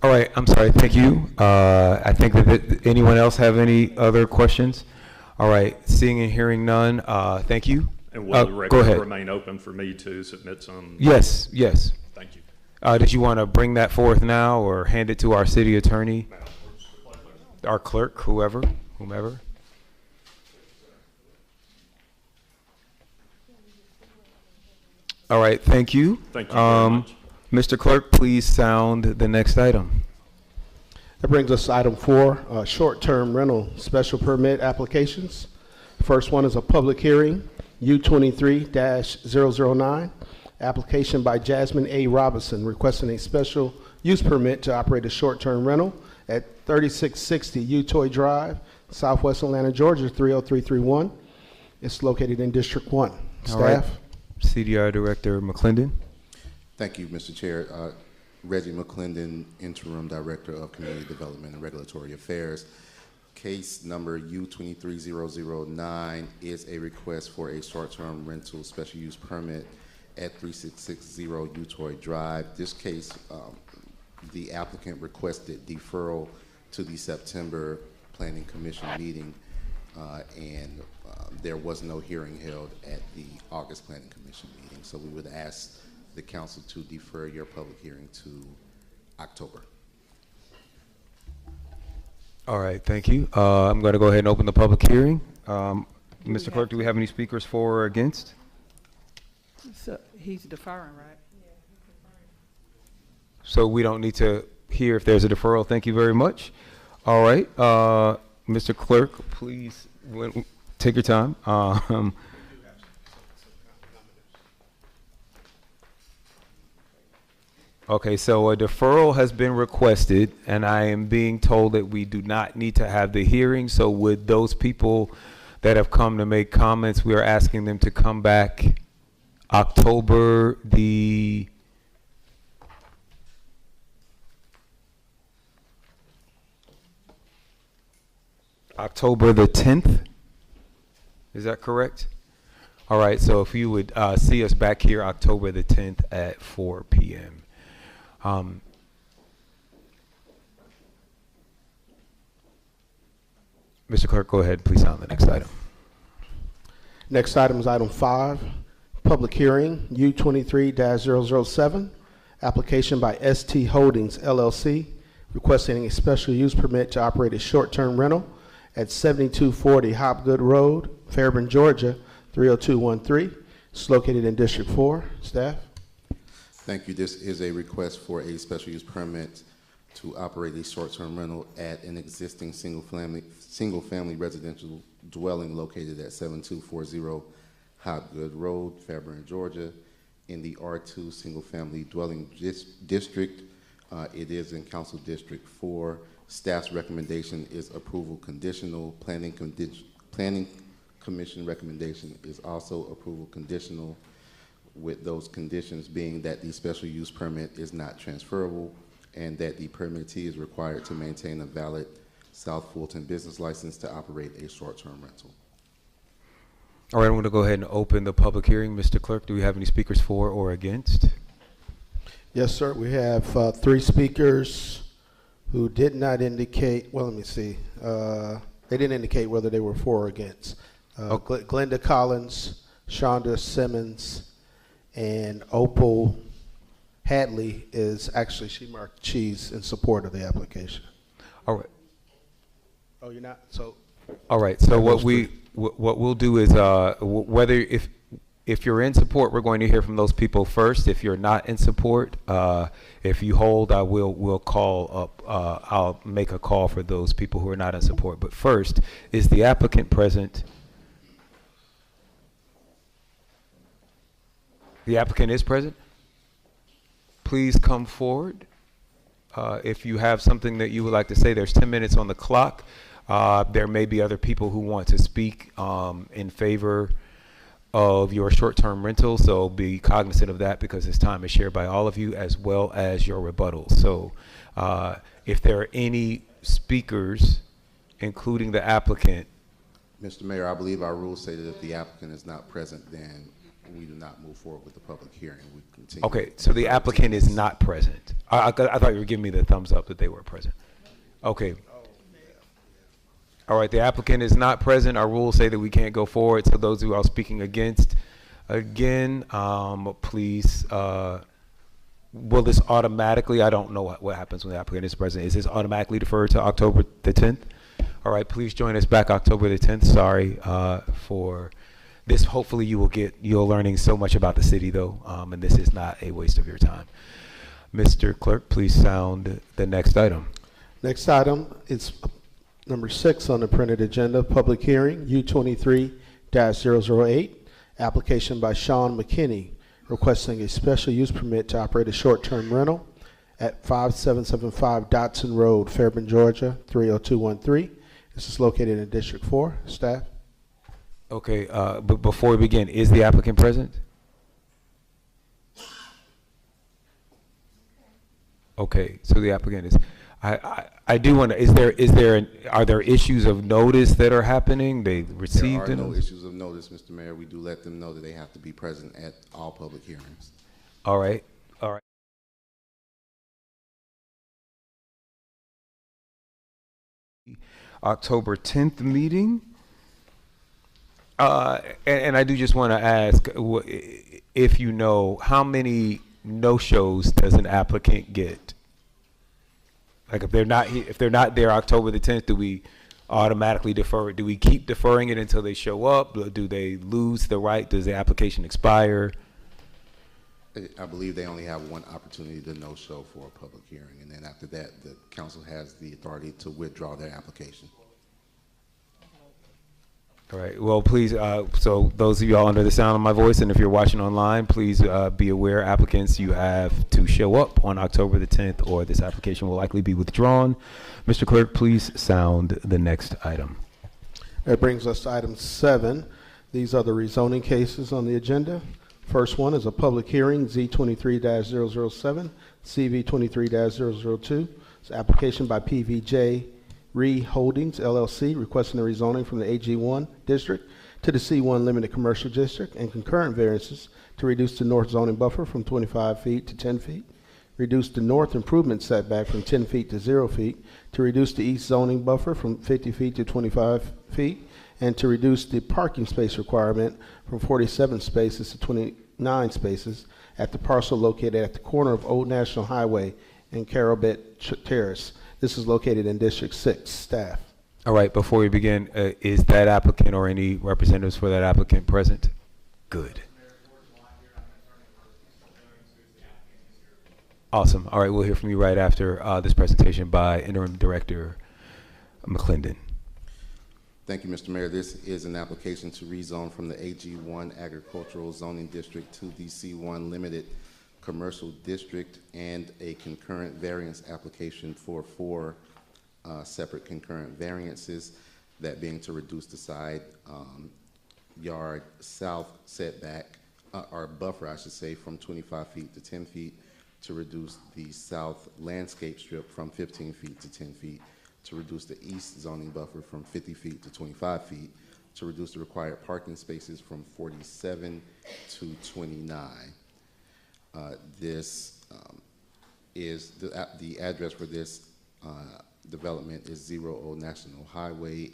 All right. I'm sorry. Thank you. I think that anyone else have any other questions? All right. Seeing and hearing none. Thank you. And will the go record ahead. remain open for me to submit some? Yes. Yes. Thank you. Did you want to bring that forth now or hand it to our city attorney? Our clerk, whomever. All right, thank you. Thank you very much. Mr. Clerk, please sound the next item. That brings us to item 4, short-term rental special permit applications. First one is a public hearing, U23-009, application by Jasmin A. Robinson requesting a special use permit to operate a short-term rental at 3660 Utoy Drive, Southwest Atlanta, Georgia, 30331. It's located in District 1. Staff? All right. CDR Director McClendon. Thank you, Mr. Chair. Reggie McClendon, Interim Director of Community Development and Regulatory Affairs. Case number U23009 is a request for a short-term rental special use permit at 3660 Utoy Drive. This case, the applicant requested deferral to the September Planning Commission meeting, and there was no hearing held at the August Planning Commission meeting. So we would ask the council to defer your public hearing to October. All right, thank you. I'm going to go ahead and open the public hearing. Mr. Clerk, do we have any speakers for or against? So he's deferring, right? So we don't need to hear if there's a deferral. Thank you very much. All right, Mr. Clerk, please take your time. Okay, so a deferral has been requested, and I am being told that we do not need to have the hearing. So would those people that have come to make comments, we are asking them to come back October the October the 10th? Is that correct? All right, so if you would see us back here October the 10th at 4 p.m. Mr. Clerk, go ahead, please sound the next item. Next item is item 5, public hearing, U23-007, application by ST Holdings LLC, requesting a special use permit to operate a short-term rental at 7240 Hopgood Road, Fairburn, Georgia, 30213. It's located in District 4. Staff? Thank you. This is a request for a special use permit to operate a short-term rental at an existing single-family residential dwelling located at 7240 Hopgood Road, Fairburn, Georgia, in the R2 single-family dwelling district. It is in Council District 4. Staff's recommendation is approval conditional. Planning Commission recommendation is also approval conditional, with those conditions being that the special use permit is not transferable and that the permittee is required to maintain a valid South Fulton business license to operate a short-term rental. All right, I'm going to go ahead and open the public hearing. Mr. Clerk, do we have any speakers for or against? Yes, sir. We have 3 speakers who did not indicate, well, let me see. They didn't indicate whether they were for or against. Glenda Collins, Shonda Simmons, and Opal Hadley is actually, she marked she's in support of the application. All right. Oh, you're not? So. All right. So what we'll do is whether if you're in support, we're going to hear from those people first. If you're not in support, if you hold, we'll call up. I'll make a call for those people who are not in support. But first, is the applicant present? The applicant is present. Please come forward. If you have something that you would like to say, there's 10 minutes on the clock. There may be other people who want to speak in favor of your short-term rental, so be cognizant of that because this time is shared by all of you as well as your rebuttals. So if there are any speakers, including the applicant. Mr. Mayor, I believe our rules say that if the applicant is not present, then we do not move forward with the public hearing. We continue. Okay, so the applicant is not present. I thought you were giving me the thumbs up that they were present. Okay. All right, the applicant is not present. Our rules say that we can't go forward. So those who are speaking against, again, please, will this automatically, I don't know what happens when the applicant is present. Is this automatically deferred to October the 10th? All right, please join us back October the 10th. Sorry for this. Hopefully you're learning so much about the city though, and this is not a waste of your time. Mr. Clerk, please sound the next item. Next item is number 6 on the printed agenda, public hearing, U23-008, application by Sean McKinney, requesting a special use permit to operate a short-term rental at 5775 Dotson Road, Fairburn, Georgia, 30213. This is located in District 4. Staff? Okay, but before we begin, is the applicant present? Okay, so the applicant is. I do want to. Are there issues of notice that are happening? They received. There are no issues of notice, Mr. Mayor. We do let them know that they have to be present at all public hearings. All right. All right. October 10th meeting. And I do just want to ask if you know how many no-shows does an applicant get? Like if they're not there October the 10th, do we automatically defer it? Do we keep deferring it until they show up? Do they lose the right? Does the application expire? I believe they only have one opportunity to no-show for a public hearing, and then after that, the council has the authority to withdraw their application. All right. Well, please, so those of y'all under the sound of my voice, and if you're watching online, please be aware, applicants, you have to show up on October the 10th, or this application will likely be withdrawn. Mr. Clerk, please sound the next item. That brings us to item 7. These are the rezoning cases on the agenda. First one is a public hearing, Z23-007, CV23-002. It's an application by PVJ RE Holdings LLC, requesting a rezoning from the AG1 district to the C1 limited commercial district and concurrent variances to reduce the north zoning buffer from 25 feet to 10 feet, reduce the north improvement setback from 10 feet to 0 feet, to reduce the east zoning buffer from 50 feet to 25 feet, and to reduce the parking space requirement from 47 spaces to 29 spaces at the parcel located at the corner of Old National Highway and Carobet Terrace. This is located in District 6. Staff. All right, before we begin, is that applicant or any representatives for that applicant present? Good. Awesome. All right, we'll hear from you right after this presentation by Interim Director McClendon. Thank you, Mr. Mayor. This is an application to rezone from the AG1 Agricultural Zoning District to the C1 Limited Commercial District, and a concurrent variance application for 4 separate concurrent variances, that being to reduce the side yard south setback, or buffer, I should say, from 25 feet to 10 feet, to reduce the south landscape strip from 15 feet to 10 feet, to reduce the east zoning buffer from 50 feet to 25 feet, to reduce the required parking spaces from 47 to 29. This is the address for this development is 0 Old National Highway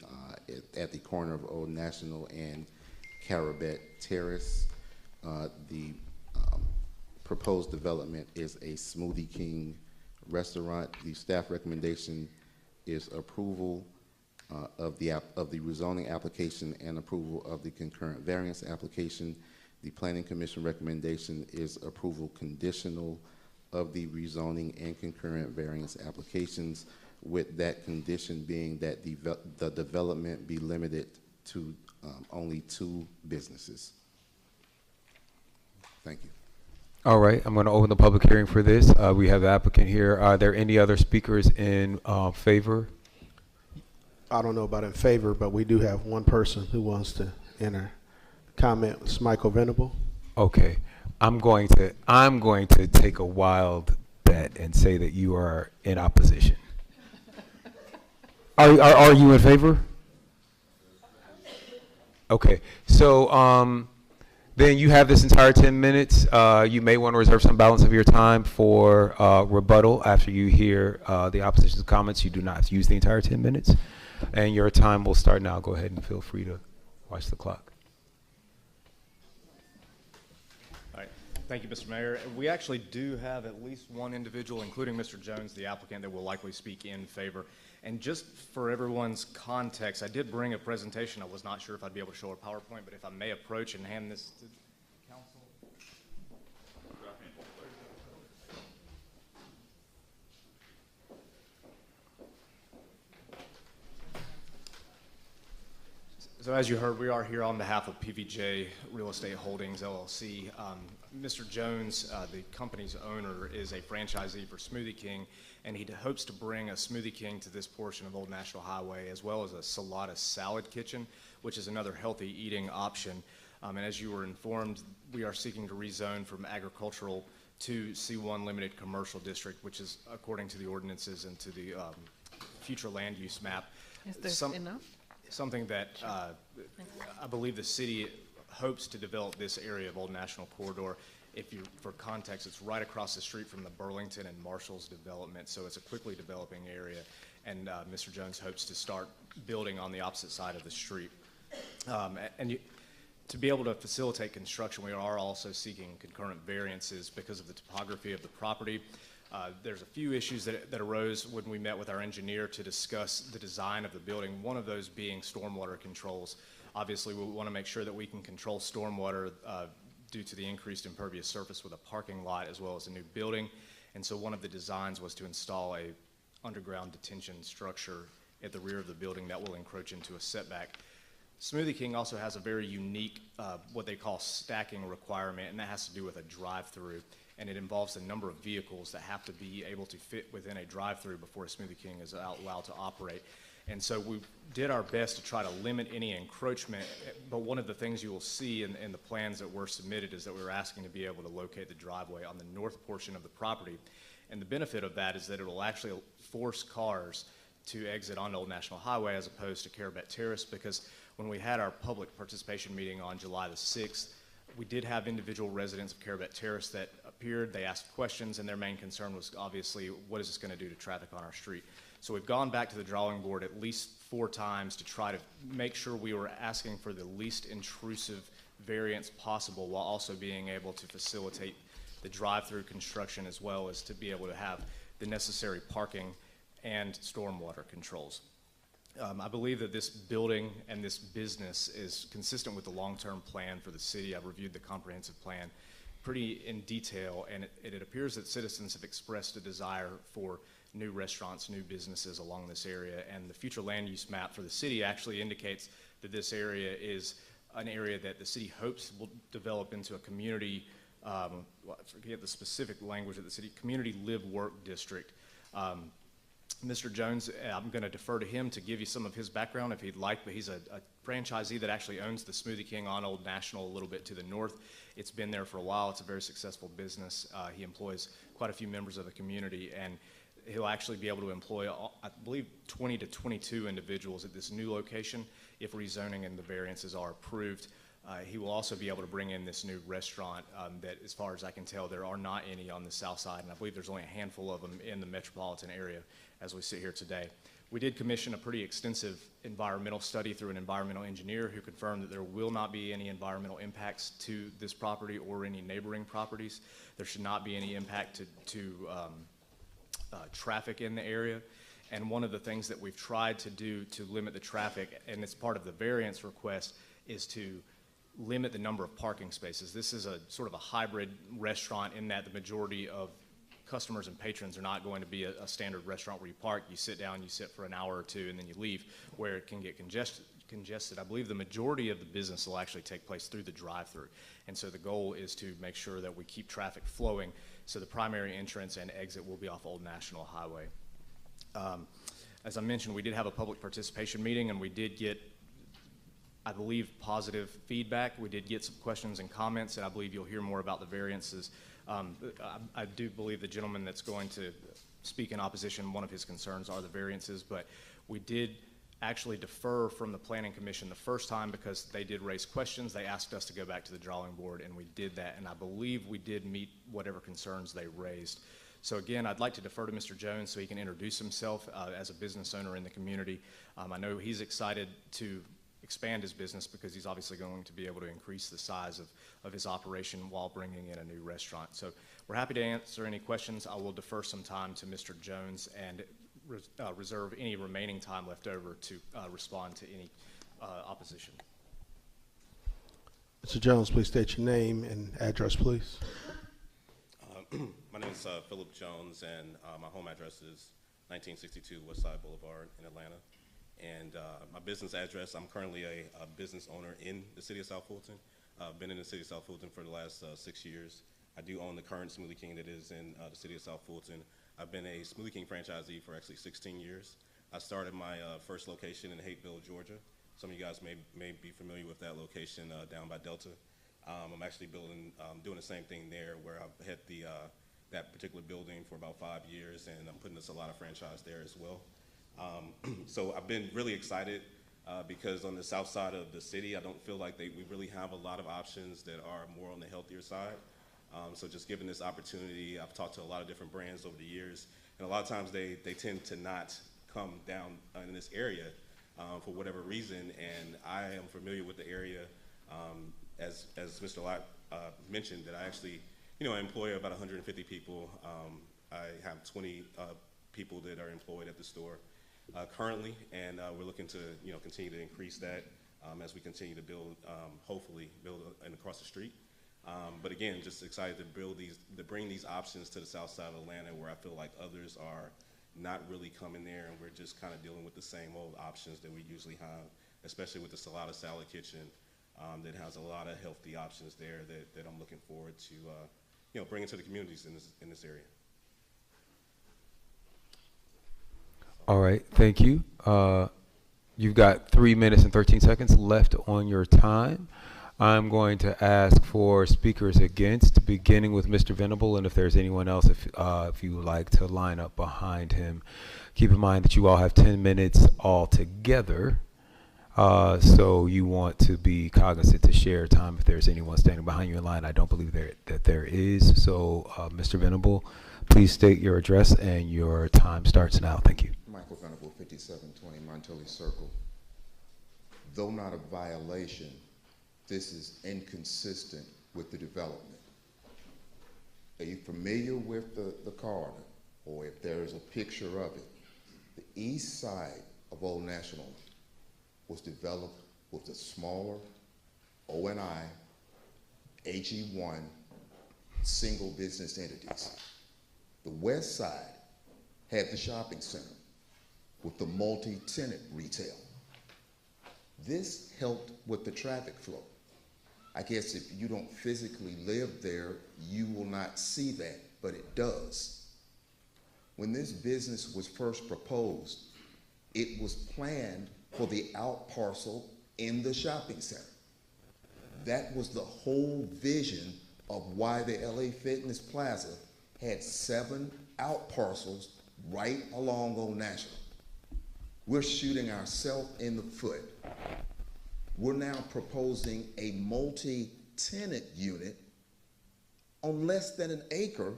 at the corner of Old National and Carobet Terrace. The proposed development is a Smoothie King restaurant. The staff recommendation is approval of the rezoning application and approval of the concurrent variance application. The Planning Commission recommendation is approval conditional of the rezoning and concurrent variance applications, with that condition being that the development be limited to only 2 businesses. Thank you. All right, I'm going to open the public hearing for this. We have the applicant here. Are there any other speakers in favor? I don't know about in favor, but we do have one person who wants to enter comment. It's Michael Venable. Okay, I'm going to take a wild bet and say that you are in opposition. Are you in favor? Okay, so then you have this entire 10 minutes. You may want to reserve some balance of your time for rebuttal after you hear the opposition's comments. You do not have to use the entire 10 minutes. And your time will start now. Go ahead and feel free to watch the clock. All right. Thank you, Mr. Mayor. We actually do have at least one individual, including Mr. Jones, the applicant, that will likely speak in favor. And just for everyone's context, I did bring a presentation. I was not sure if I'd be able to show a PowerPoint, but if I may approach and hand this to council. So as you heard, we are here on behalf of PVJ RE Holdings LLC. Mr. Jones, the company's owner, is a franchisee for Smoothie King, and he hopes to bring a Smoothie King to this portion of Old National Highway, as well as a Salada Salad Kitchen, which is another healthy eating option. And as you were informed, we are seeking to rezone from agricultural to C1 Limited Commercial District, which is according to the ordinances and to the future land use map. Is there enough? Something that I believe the city hopes to develop this area of Old National Corridor. For context, it's right across the street from the Burlington and Marshall's development, so it's a quickly developing area, and Mr. Jones hopes to start building on the opposite side of the street. To be able to facilitate construction, we are also seeking concurrent variances because of the topography of the property. There's a few issues that arose when we met with our engineer to discuss the design of the building, one of those being stormwater controls. Obviously, we want to make sure that we can control stormwater due to the increased impervious surface with a parking lot as well as a new building. And so one of the designs was to install a underground detention structure at the rear of the building that will encroach into a setback. Smoothie King also has a very unique, what they call stacking requirement, and that has to do with a drive-through. And it involves a number of vehicles that have to be able to fit within a drive-through before a Smoothie King is allowed to operate. And so we did our best to try to limit any encroachment, but one of the things you will see in the plans that were submitted is that we were asking to be able to locate the driveway on the north portion of the property. And the benefit of that is that it will actually force cars to exit on Old National Highway as opposed to Carobet Terrace, because when we had our public participation meeting on July the 6th, we did have individual residents of Carobet Terrace that appeared. They asked questions, and their main concern was obviously, what is this going to do to traffic on our street? So we've gone back to the drawing board at least 4 times to try to make sure we were asking for the least intrusive variance possible, while also being able to facilitate the drive-through construction, as well as to be able to have the necessary parking and stormwater controls. I believe that this building and this business is consistent with the long-term plan for the city. I've reviewed the comprehensive plan pretty in detail, and it appears that citizens have expressed a desire for new restaurants, new businesses along this area, and the future land use map for the city actually indicates that this area is an area that the city hopes will develop into a community, I forget the specific language of the city, community live-work district. Mr. Jones, I'm going to defer to him to give you some of his background if he'd like, but he's a franchisee that actually owns the Smoothie King on Old National a little bit to the north. It's been there for a while. It's a very successful business. He employs quite a few members of the community, and he'll actually be able to employ, I believe, 20 to 22 individuals at this new location if rezoning and the variances are approved. He will also be able to bring in this new restaurant that, as far as I can tell, there are not any on the south side, and I believe there's only a handful of them in the metropolitan area as we sit here today. We did commission a pretty extensive environmental study through an environmental engineer who confirmed that there will not be any environmental impacts to this property or any neighboring properties. There should not be any impact to traffic in the area. And one of the things that we've tried to do to limit the traffic, and it's part of the variance request, is to limit the number of parking spaces. This is a sort of a hybrid restaurant in that the majority of customers and patrons are not going to be a standard restaurant where you park, you sit down, you sit for an hour or two, and then you leave, where it can get congested. I believe the majority of the business will actually take place through the drive-through. And so the goal is to make sure that we keep traffic flowing, so the primary entrance and exit will be off Old National Highway. As I mentioned, we did have a public participation meeting, and we did get, I believe, positive feedback. We did get some questions and comments, and I believe you'll hear more about the variances. I do believe the gentleman that's going to speak in opposition, one of his concerns are the variances, but we did actually defer from the Planning Commission the first time because they did raise questions. They asked us to go back to the drawing board, and we did that, and I believe we did meet whatever concerns they raised. So again, I'd like to defer to Mr. Jones so he can introduce himself as a business owner in the community. I know he's excited to expand his business because he's obviously going to be able to increase the size of his operation while bringing in a new restaurant. So we're happy to answer any questions. I will defer some time to Mr. Jones and reserve any remaining time left over to respond to any opposition. Mr. Jones, please state your name and address, please. My name is Philip Jones, and my home address is 1962 Westside Boulevard in Atlanta. And my business address, I'm currently a business owner in the city of South Fulton. I've been in the city of South Fulton for the last 6 years. I do own the current Smoothie King that is in the city of South Fulton. I've been a Smoothie King franchisee for actually 16 years. I started my first location in Hapeville, Georgia. Some of you guys may be familiar with that location down by Delta. I'm actually doing the same thing there, where I've had that particular building for about 5 years, and I'm putting a lot of franchise there as well. So I've been really excited because on the south side of the city, I don't feel like we really have a lot of options that are more on the healthier side. So just given this opportunity, I've talked to a lot of different brands over the years, and a lot of times they tend to not come down in this area for whatever reason, and I am familiar with the area. As Mr. Lott mentioned, that I actually, I employ about 150 people. I have 20 people that are employed at the store currently, and we're looking to, continue to increase that as we continue to build, hopefully build across the street. But again, just excited to bring these options to the south side of Atlanta, where I feel like others are not really coming there, and we're just kind of dealing with the same old options that we usually have, especially with the Salada Salad Kitchen that has a lot of healthy options there that I'm looking forward to, bringing to the communities in this area. All right, thank you. You've got 3 minutes and 13 seconds left on your time. I'm going to ask for speakers against, beginning with Mr. Venable, and if there's anyone else, if you would like to line up behind him. Keep in mind that you all have 10 minutes all together, so you want to be cognizant to share time if there's anyone standing behind you in line. I don't believe that there is. So, Mr. Venable, please state your address, and your time starts now. Thank you. Michael Venable, 5720 Montelli Circle. Though not a violation, this is inconsistent with the development. Are you familiar with the corridor, or if there is a picture of it? The east side of Old National was developed with the smaller O&I, AG1 single business entities. The west side had the shopping center with the multi-tenant retail. This helped with the traffic flow. I guess if you don't physically live there, you will not see that, but it does. When this business was first proposed, it was planned for the out parcel in the shopping center. That was the whole vision of why the LA Fitness Plaza had 7 out parcels right along Old National. We're shooting ourselves in the foot. We're now proposing a multi-tenant unit on less than an acre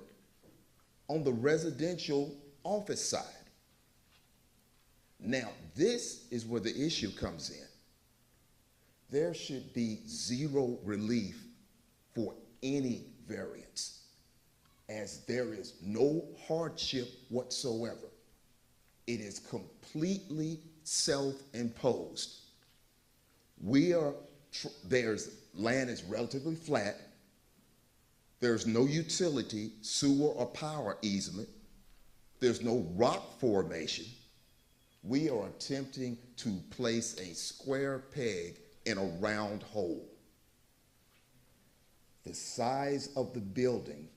on the residential office side. Now, this is where the issue comes in. There should be zero relief for any variance, as there is no hardship whatsoever. It is completely self-imposed. There's land is relatively flat. There's no utility, sewer, or power easement. There's no rock formation. We are attempting to place a square peg in a round hole. The size of the building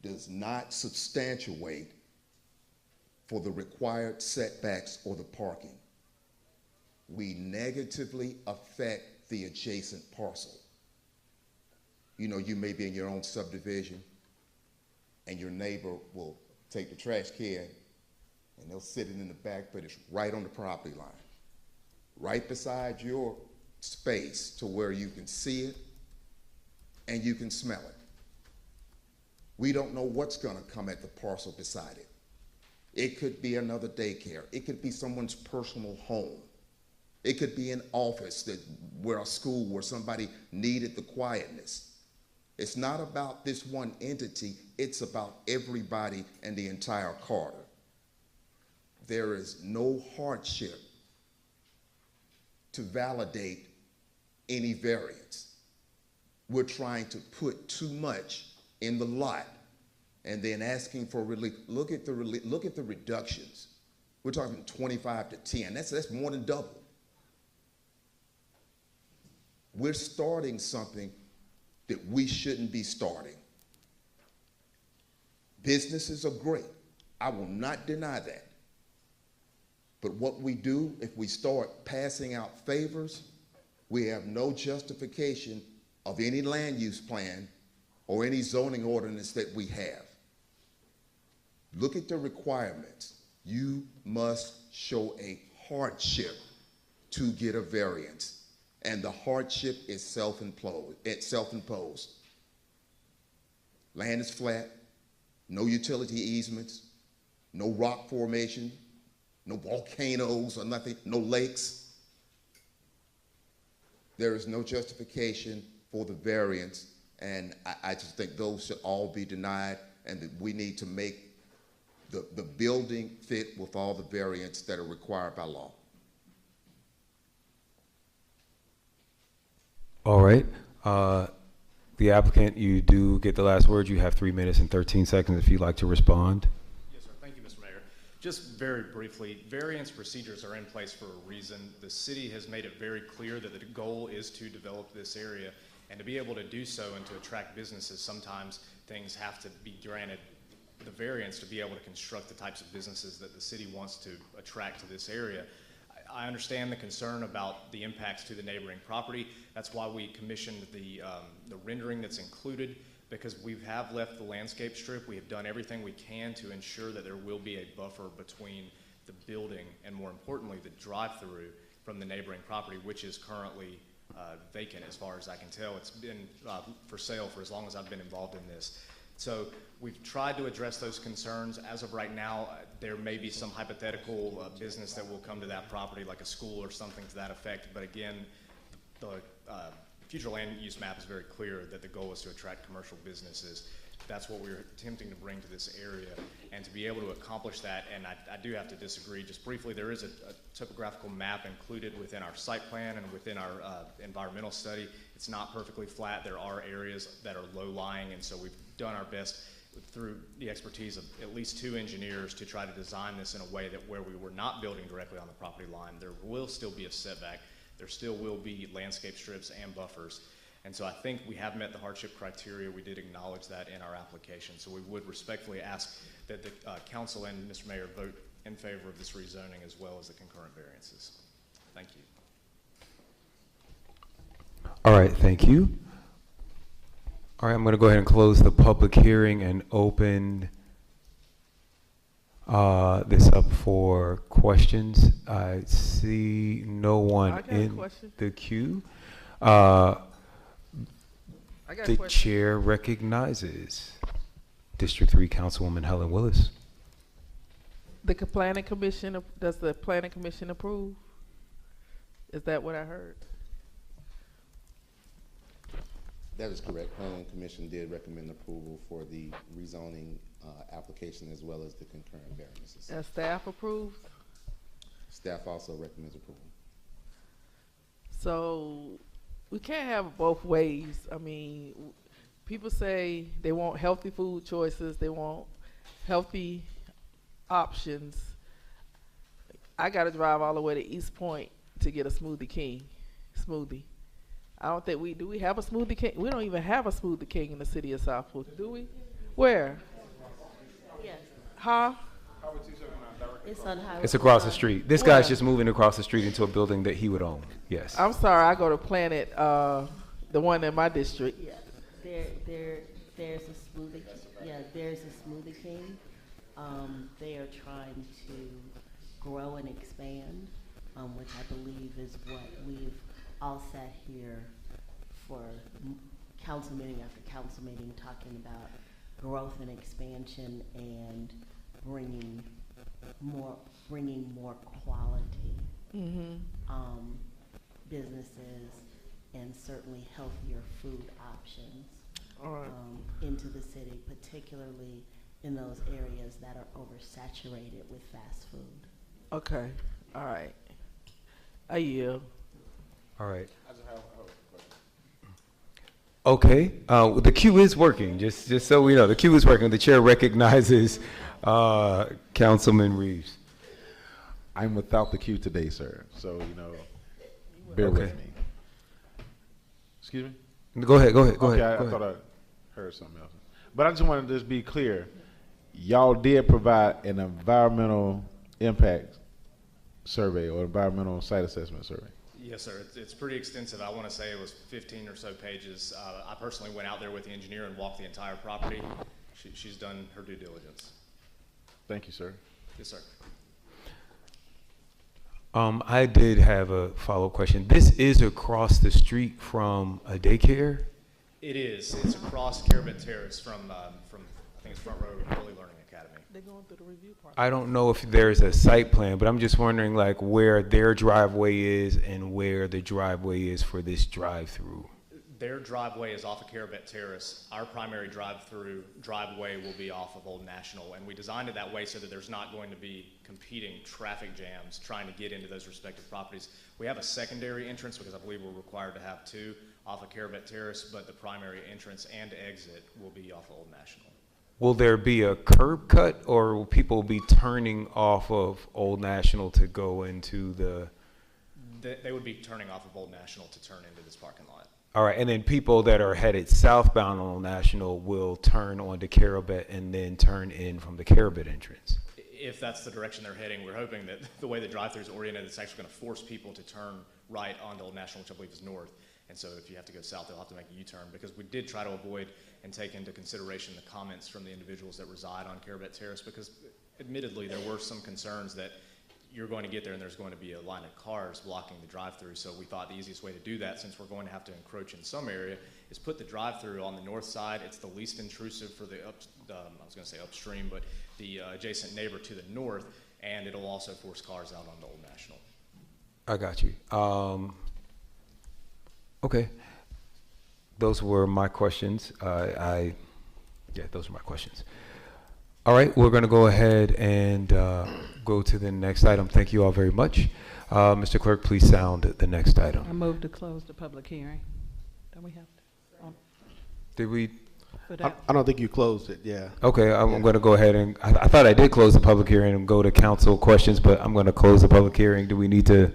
does not substantiate for the required setbacks or the parking. We negatively affect the adjacent parcel. You know, you may be in your own subdivision and your neighbor will take the trash can and they'll sit it in the back, but it's right on the property line, right beside your space to where you can see it and you can smell it. We don't know what's gonna come at the parcel beside it. It could be another daycare. It could be someone's personal home. It could be an office where a school where somebody needed the quietness. It's not about this one entity, it's about everybody and the entire corridor. There is no hardship to validate any variance. We're trying to put too much in the lot and then asking for relief. Look at the reductions. We're talking 25 to 10. That's more than double. We're starting something that we shouldn't be starting. Businesses are great. I will not deny that. But what we do, if we start passing out favors, we have no justification of any land use plan or any zoning ordinance that we have. Look at the requirements. You must show a hardship to get a variance. And the hardship is self-imposed. Land is flat, no utility easements, no rock formation, no volcanoes or nothing, no lakes. There is no justification for the variance, and I just think those should all be denied, and that we need to make the building fit with all the variants that are required by law. All right. The applicant, you do get the last word. You have 3 minutes and 13 seconds if you'd like to respond. Yes, sir. Thank you, Mr. Mayor. Just very briefly, variance procedures are in place for a reason. The city has made it very clear that the goal is to develop this area, and to be able to do so and to attract businesses, sometimes things have to be granted the variance to be able to construct the types of businesses that the city wants to attract to this area. I understand the concern about the impacts to the neighboring property. That's why we commissioned the rendering that's included, because we have left the landscape strip. We have done everything we can to ensure that there will be a buffer between the building and, more importantly, the drive-through from the neighboring property, which is currently vacant as far as I can tell. It's been for sale for as long as I've been involved in this. So we've tried to address those concerns. As of right now, there may be some hypothetical business that will come to that property, like a school or something to that effect. But again, the future land use map is very clear that the goal is to attract commercial businesses. That's what we're attempting to bring to this area. And to be able to accomplish that, and I do have to disagree just briefly, there is a topographical map included within our site plan and within our environmental study. It's not perfectly flat. There are areas that are low-lying, and so we've done our best through the expertise of at least 2 engineers to try to design this in a way that where we were not building directly on the property line, there will still be a setback. There still will be landscape strips and buffers. And so I think we have met the hardship criteria. We did acknowledge that in our application. So we would respectfully ask that the council and Mr. Mayor vote in favor of this rezoning as well as the concurrent variances. Thank you. All right, thank you. All right, I'm going to go ahead and close the public hearing and open this up for questions. I see no one in the queue. The chair recognizes District 3 Councilwoman Helen Willis. The planning commission, does the planning commission approve? Is that what I heard? That is correct. Planning Commission did recommend approval for the rezoning application as well as the concurrent variances. And staff approves? Staff also recommends approval. So we can't have it both ways. I mean, people say they want healthy food choices, they want healthy options. I got to drive all the way to East Point to get a Smoothie King smoothie. I don't think we have a Smoothie King. We don't even have a Smoothie King in the city of South Fulton, do we? Where? Yes. Huh? It's on Highway. It's across the street. This guy's just moving across the street into a building that he would own. Yes. I'm sorry, I go to Planet, the one in my district. Yeah, there's a smoothie. Yeah, there's a Smoothie King. They are trying to grow and expand, which I believe is what we've all sat here for council meeting after council meeting talking about growth and expansion and bringing more quality businesses and certainly healthier food options into the city, particularly in those areas that are oversaturated with fast food. Okay, all right. I yield. All right. Okay, the queue is working, just so we know, the queue is working. The chair recognizes Councilman Reeves. I'm without the queue today, sir, so, bear with me. Excuse me? Go ahead. Okay, I thought I heard something else. But I just wanted to just be clear. Y'all did provide an environmental impact survey or environmental site assessment survey. Yes, sir. It's pretty extensive. I want to say it was 15 or so pages. I personally went out there with the engineer and walked the entire property. She's done her due diligence. Thank you, sir. Yes, sir. I did have a follow-up question. This is across the street from a daycare? It is. It's across Carobet Terrace from I think it's Front Row Early Learning Academy. They're going through the review part. I don't know if there's a site plan, but I'm just wondering like where their driveway is and where the driveway is for this drive-through. Their driveway is off of Carobet Terrace. Our primary driveway will be off of Old National, and we designed it that way so that there's not going to be competing traffic jams trying to get into those respective properties. We have a secondary entrance because I believe we're required to have two off of Carobet Terrace, but the primary entrance and exit will be off of Old National. Will there be a curb cut, or will people be turning off of Old National to go into the? They would be turning off of Old National to turn into this parking lot. All right, and then people that are headed southbound on Old National will turn onto Carobet and then turn in from the Carobet entrance. If that's the direction they're heading, we're hoping that the way the drive-thru is oriented, it's actually going to force people to turn right onto Old National, which I believe is north. And so if you have to go south, they'll have to make a U-turn, because we did try to avoid and take into consideration the comments from the individuals that reside on Carobet Terrace, because admittedly there were some concerns that you're going to get there and there's going to be a line of cars blocking the drive-through. So we thought the easiest way to do that, since we're going to have to encroach in some area, is put the drive-through on the north side. It's the least intrusive for the I was going to say upstream, but the adjacent neighbor to the north, and it'll also force cars out onto Old National. I got you. Okay. Those were my questions. Yeah, those are my questions. All right, we're going to go ahead and go to the next item. Thank you all very much. Mr. Clerk, please sound the next item. I move to close the public hearing. Don't we have to? Did we? I don't think you closed it, yeah. Okay, I'm going to go ahead and, I thought I did close the public hearing and go to council questions, but I'm going to close the public hearing. Do we need to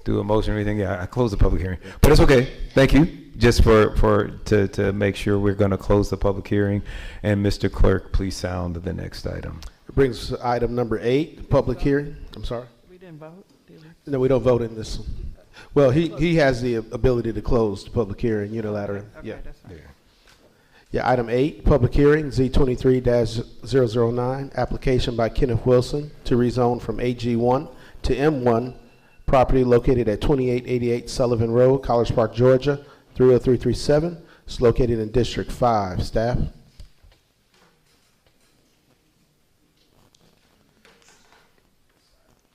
do a motion or anything? Yeah, I closed the public hearing, but it's okay. Thank you. Just to make sure, we're going to close the public hearing. And Mr. Clerk, please sound the next item. It brings us to item number 8, public hearing. I'm sorry? We didn't vote, did we? No, we don't vote in this one. Well, he has the ability to close the public hearing unilaterally. Okay, Yeah. that's fine. Yeah, item 8, public hearing, Z23-009, application by Kenneth Wilson to rezone from AG1 to M1, property located at 2888 Sullivan Road, College Park, Georgia, 30337. It's located in District 5. Staff?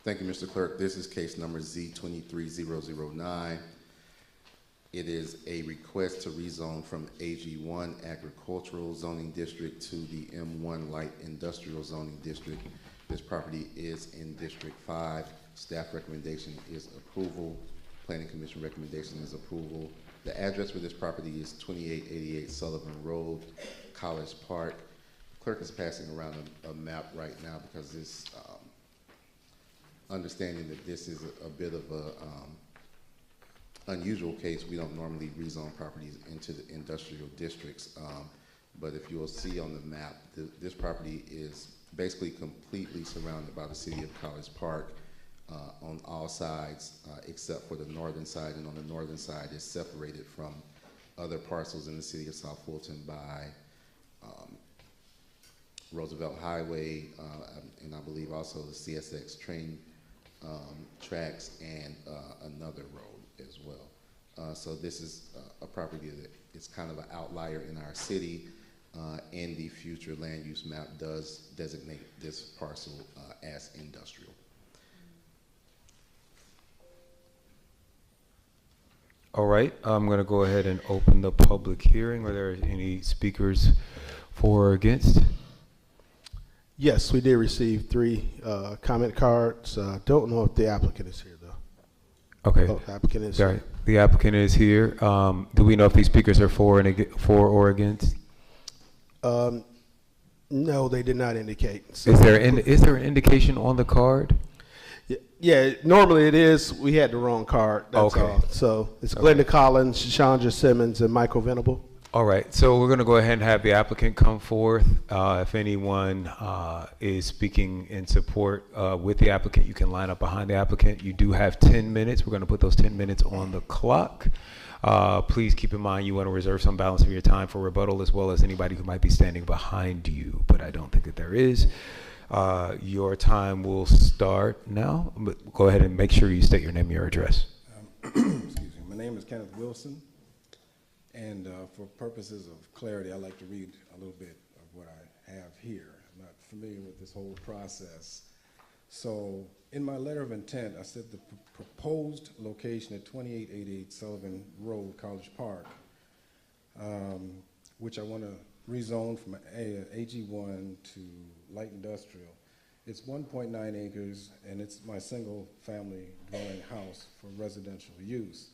Thank you, Mr. Clerk. This is case number Z23009. It is a request to rezone from AG1 Agricultural Zoning District to the M1 Light Industrial Zoning District. This property is in District 5. Staff recommendation is approval. Planning Commission recommendation is approval. The address for this property is 2888 Sullivan Road, College Park. Clerk is passing around a map right now because this, understanding that this is a bit of a unusual case. We don't normally rezone properties into the industrial districts, but if you'll see on the map, this property is basically completely surrounded by the city of College Park on all sides except for the northern side, and on the northern side is separated from other parcels in the city of South Fulton by Roosevelt Highway, and I believe also the CSX train tracks and another road as well. So this is a property that is kind of an outlier in our city, and the future land use map does designate this parcel as industrial. All right, I'm going to go ahead and open the public hearing. Are there any speakers for or against? Yes, we did receive 3 comment cards. Don't know if the applicant is here, though. Okay. Oh, the applicant is Sorry. here. The applicant is here. Do we know if these speakers are for or against? No, they did not indicate. So Is there an indication on the card? Yeah, normally it is. We had the wrong card. That's Okay. all. So it's Glenda Collins, Chandra Simmons, and Michael Venable. All right, so we're going to go ahead and have the applicant come forth. If anyone is speaking in support with the applicant, you can line up behind the applicant. You do have 10 minutes. We're going to put those 10 minutes on the clock. Please keep in mind you want to reserve some balance of your time for rebuttal, as well as anybody who might be standing behind you, but I don't think that there is. Your time will start now, but go ahead and make sure you state your name and your address. Excuse me. My name is Kenneth Wilson, and for purposes of clarity, I'd like to read a little bit of what I have here. I'm not familiar with this whole process. So in my letter of intent, I said the proposed location at 2888 Sullivan Road, College Park, which I want to rezone from AG1 to light industrial. It's 1.9 acres, and it's my single family dwelling house for residential use.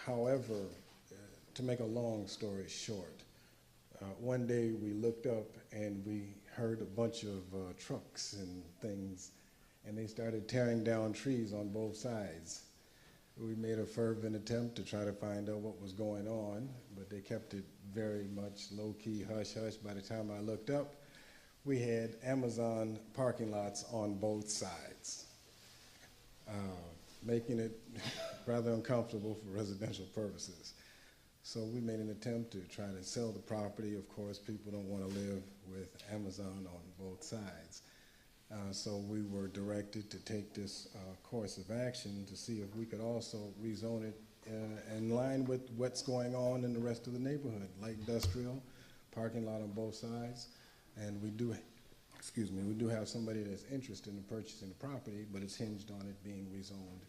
However, to make a long story short, one day we looked up and we heard a bunch of trucks and things, and they started tearing down trees on both sides. We made a fervent attempt to try to find out what was going on, but they kept it very much low-key, hush-hush. By the time I looked up, we had Amazon parking lots on both sides, making it rather uncomfortable for residential purposes. So we made an attempt to try to sell the property. Of course, people don't want to live with Amazon on both sides. So we were directed to take this course of action to see if we could also rezone it in line with what's going on in the rest of the neighborhood, light industrial, parking lot on both sides. And we do have somebody that's interested in purchasing the property, but it's hinged on it being rezoned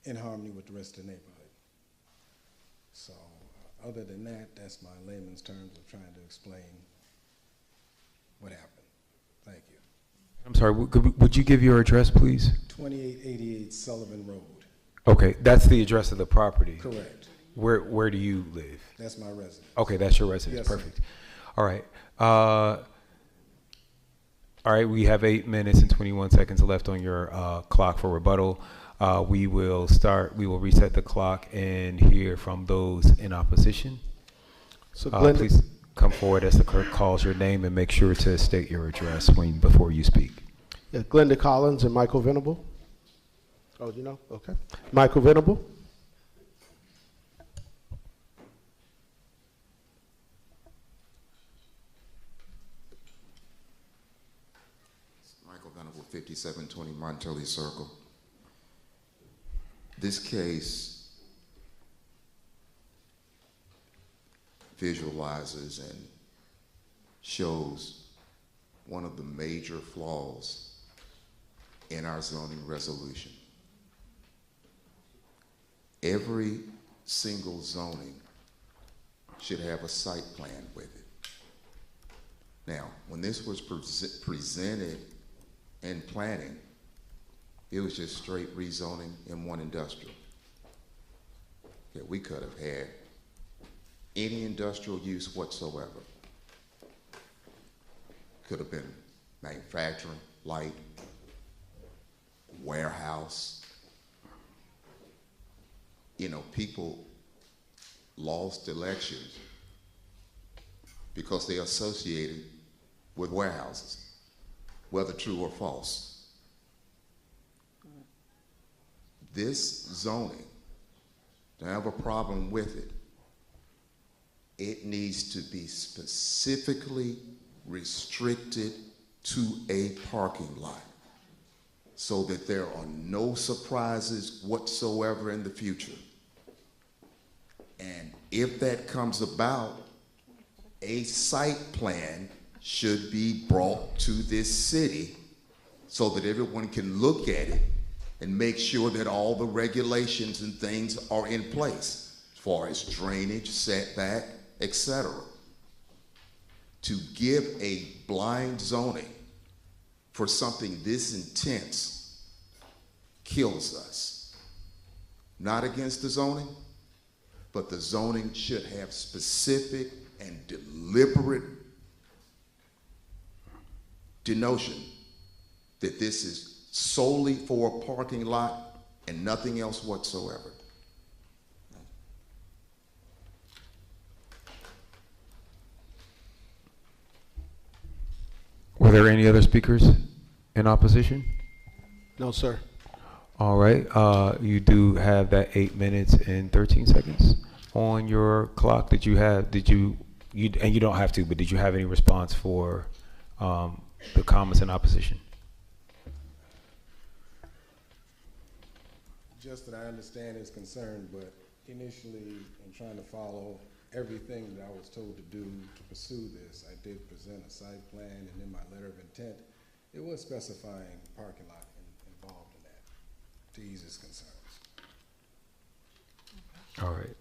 in harmony with the rest of the neighborhood. So other than that, that's my layman's terms of trying to explain what happened. Thank you. I'm sorry, would you give your address, please? 2888 Sullivan Road. Okay, that's the address of the property. Correct. Where do you live? That's my residence. Okay, that's your residence. Yes, perfect. Sir. All right, we have 8 minutes and 21 seconds left on your clock for rebuttal. We will reset the clock and hear from those in opposition. So Glenda, please come forward as the clerk calls your name, and make sure to state your address before you speak. Yeah, Glenda Collins and Michael Venable. Oh, you know? Okay. Michael Venable. 5720 Montelli Circle. This case visualizes and shows one of the major flaws in our zoning resolution. Every single zoning should have a site plan with it. Now, when this was presented in planning, it was just straight rezoning M1 industrial. Yeah, we could have had any industrial use whatsoever. Could have been manufacturing, light, warehouse. You know, people lost elections because they associated with warehouses, whether true or false. This zoning, to have a problem with it, it needs to be specifically restricted to a parking lot so that there are no surprises whatsoever in the future. And if that comes about, a site plan should be brought to this city so that everyone can look at it and make sure that all the regulations and things are in place as far as drainage, setback, etc. To give a blind zoning for something this intense kills us. Not against the zoning, but the zoning should have specific and deliberate denotion that this is solely for a parking lot and nothing else whatsoever. Were there any other speakers in opposition? No, sir. All right, you do have that 8 minutes and 13 seconds on your clock. And you don't have to, but did you have any response for the comments in opposition? Just that I understand his concern, but initially, in trying to follow everything that I was told to do to pursue this, I did present a site plan, and in my letter of intent, it was specifying parking lot involved in that to ease his concerns. All right.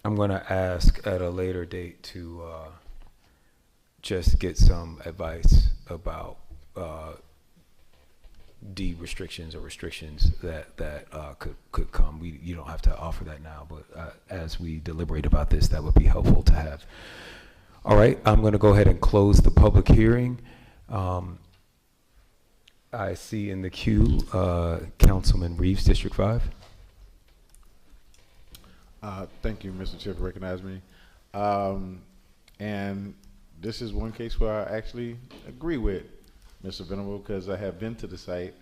I'm going to ask at a later date to just get some advice about restrictions or restrictions that could come. You don't have to offer that now, but as we deliberate about this, that would be helpful to have. All right, I'm going to go ahead and close the public hearing. I see in the queue Councilman Reeves, District 5. Thank you, Mr. Chair, for recognizing me. And this is one case where I actually agree with Mr. Venable, because I have been to the site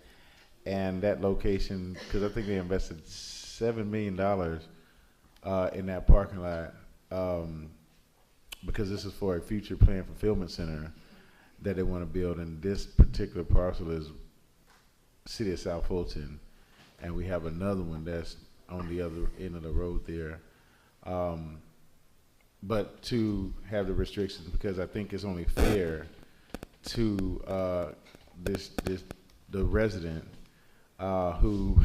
and that location, because I think they invested $7 million in that parking lot, because this is for a future planned fulfillment center that they want to build, and this particular parcel is City of South Fulton, and we have another one that's on the other end of the road there. But to have the restrictions, because I think it's only fair to the resident who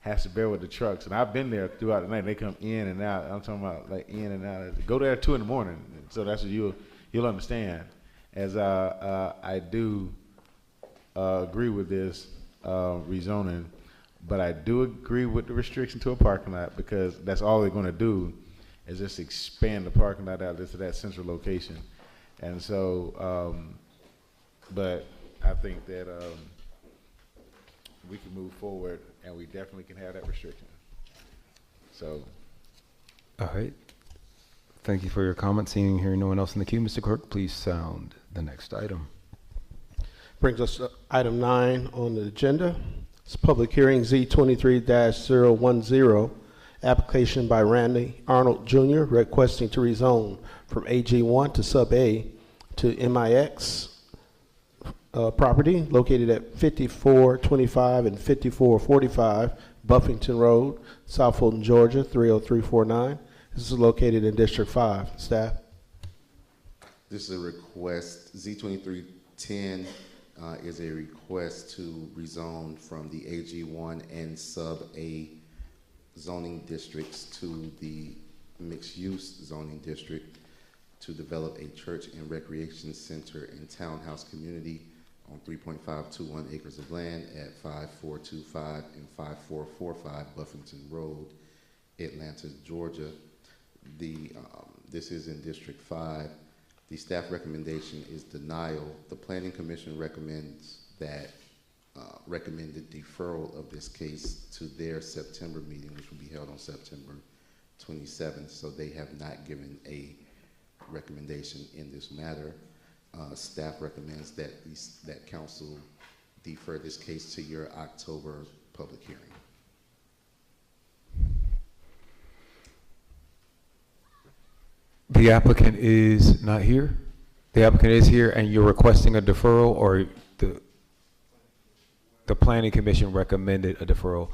has to bear with the trucks. And I've been there throughout the night. They come in and out. I'm talking about like in and out. Go there at 2 in the morning. So that's what you'll understand. As I do agree with this rezoning, but I do agree with the restriction to a parking lot, because that's all they're going to do is just expand the parking lot out to that central location. And so, but I think that we can move forward, and we definitely can have that restriction. So. All right. Thank you for your comment. Seeing here no one else in the queue, Mr. Clerk, please sound the next item. Brings us to item 9 on the agenda. It's public hearing Z23-010, application by Randy Arnold Jr. requesting to rezone from AG1 to Sub A to MIX property located at 5425 and 5445 Buffington Road, South Fulton, Georgia, 30349. This is located in District 5. Staff? This is a request, Z2310 is a request to rezone from the AG1 and Sub-A zoning districts to the mixed-use zoning district to develop a church and recreation center and townhouse community on 3.521 acres of land at 5425 and 5445 Buffington Road, Atlanta, Georgia. This is in District 5. The staff recommendation is denial. The Planning Commission recommends that recommended deferral of this case to their September meeting, which will be held on September 27th. So they have not given a recommendation in this matter. Staff recommends that that council defer this case to your October public hearing. The applicant is not here? The applicant is here and you're requesting a deferral, or the Planning Commission recommended a deferral?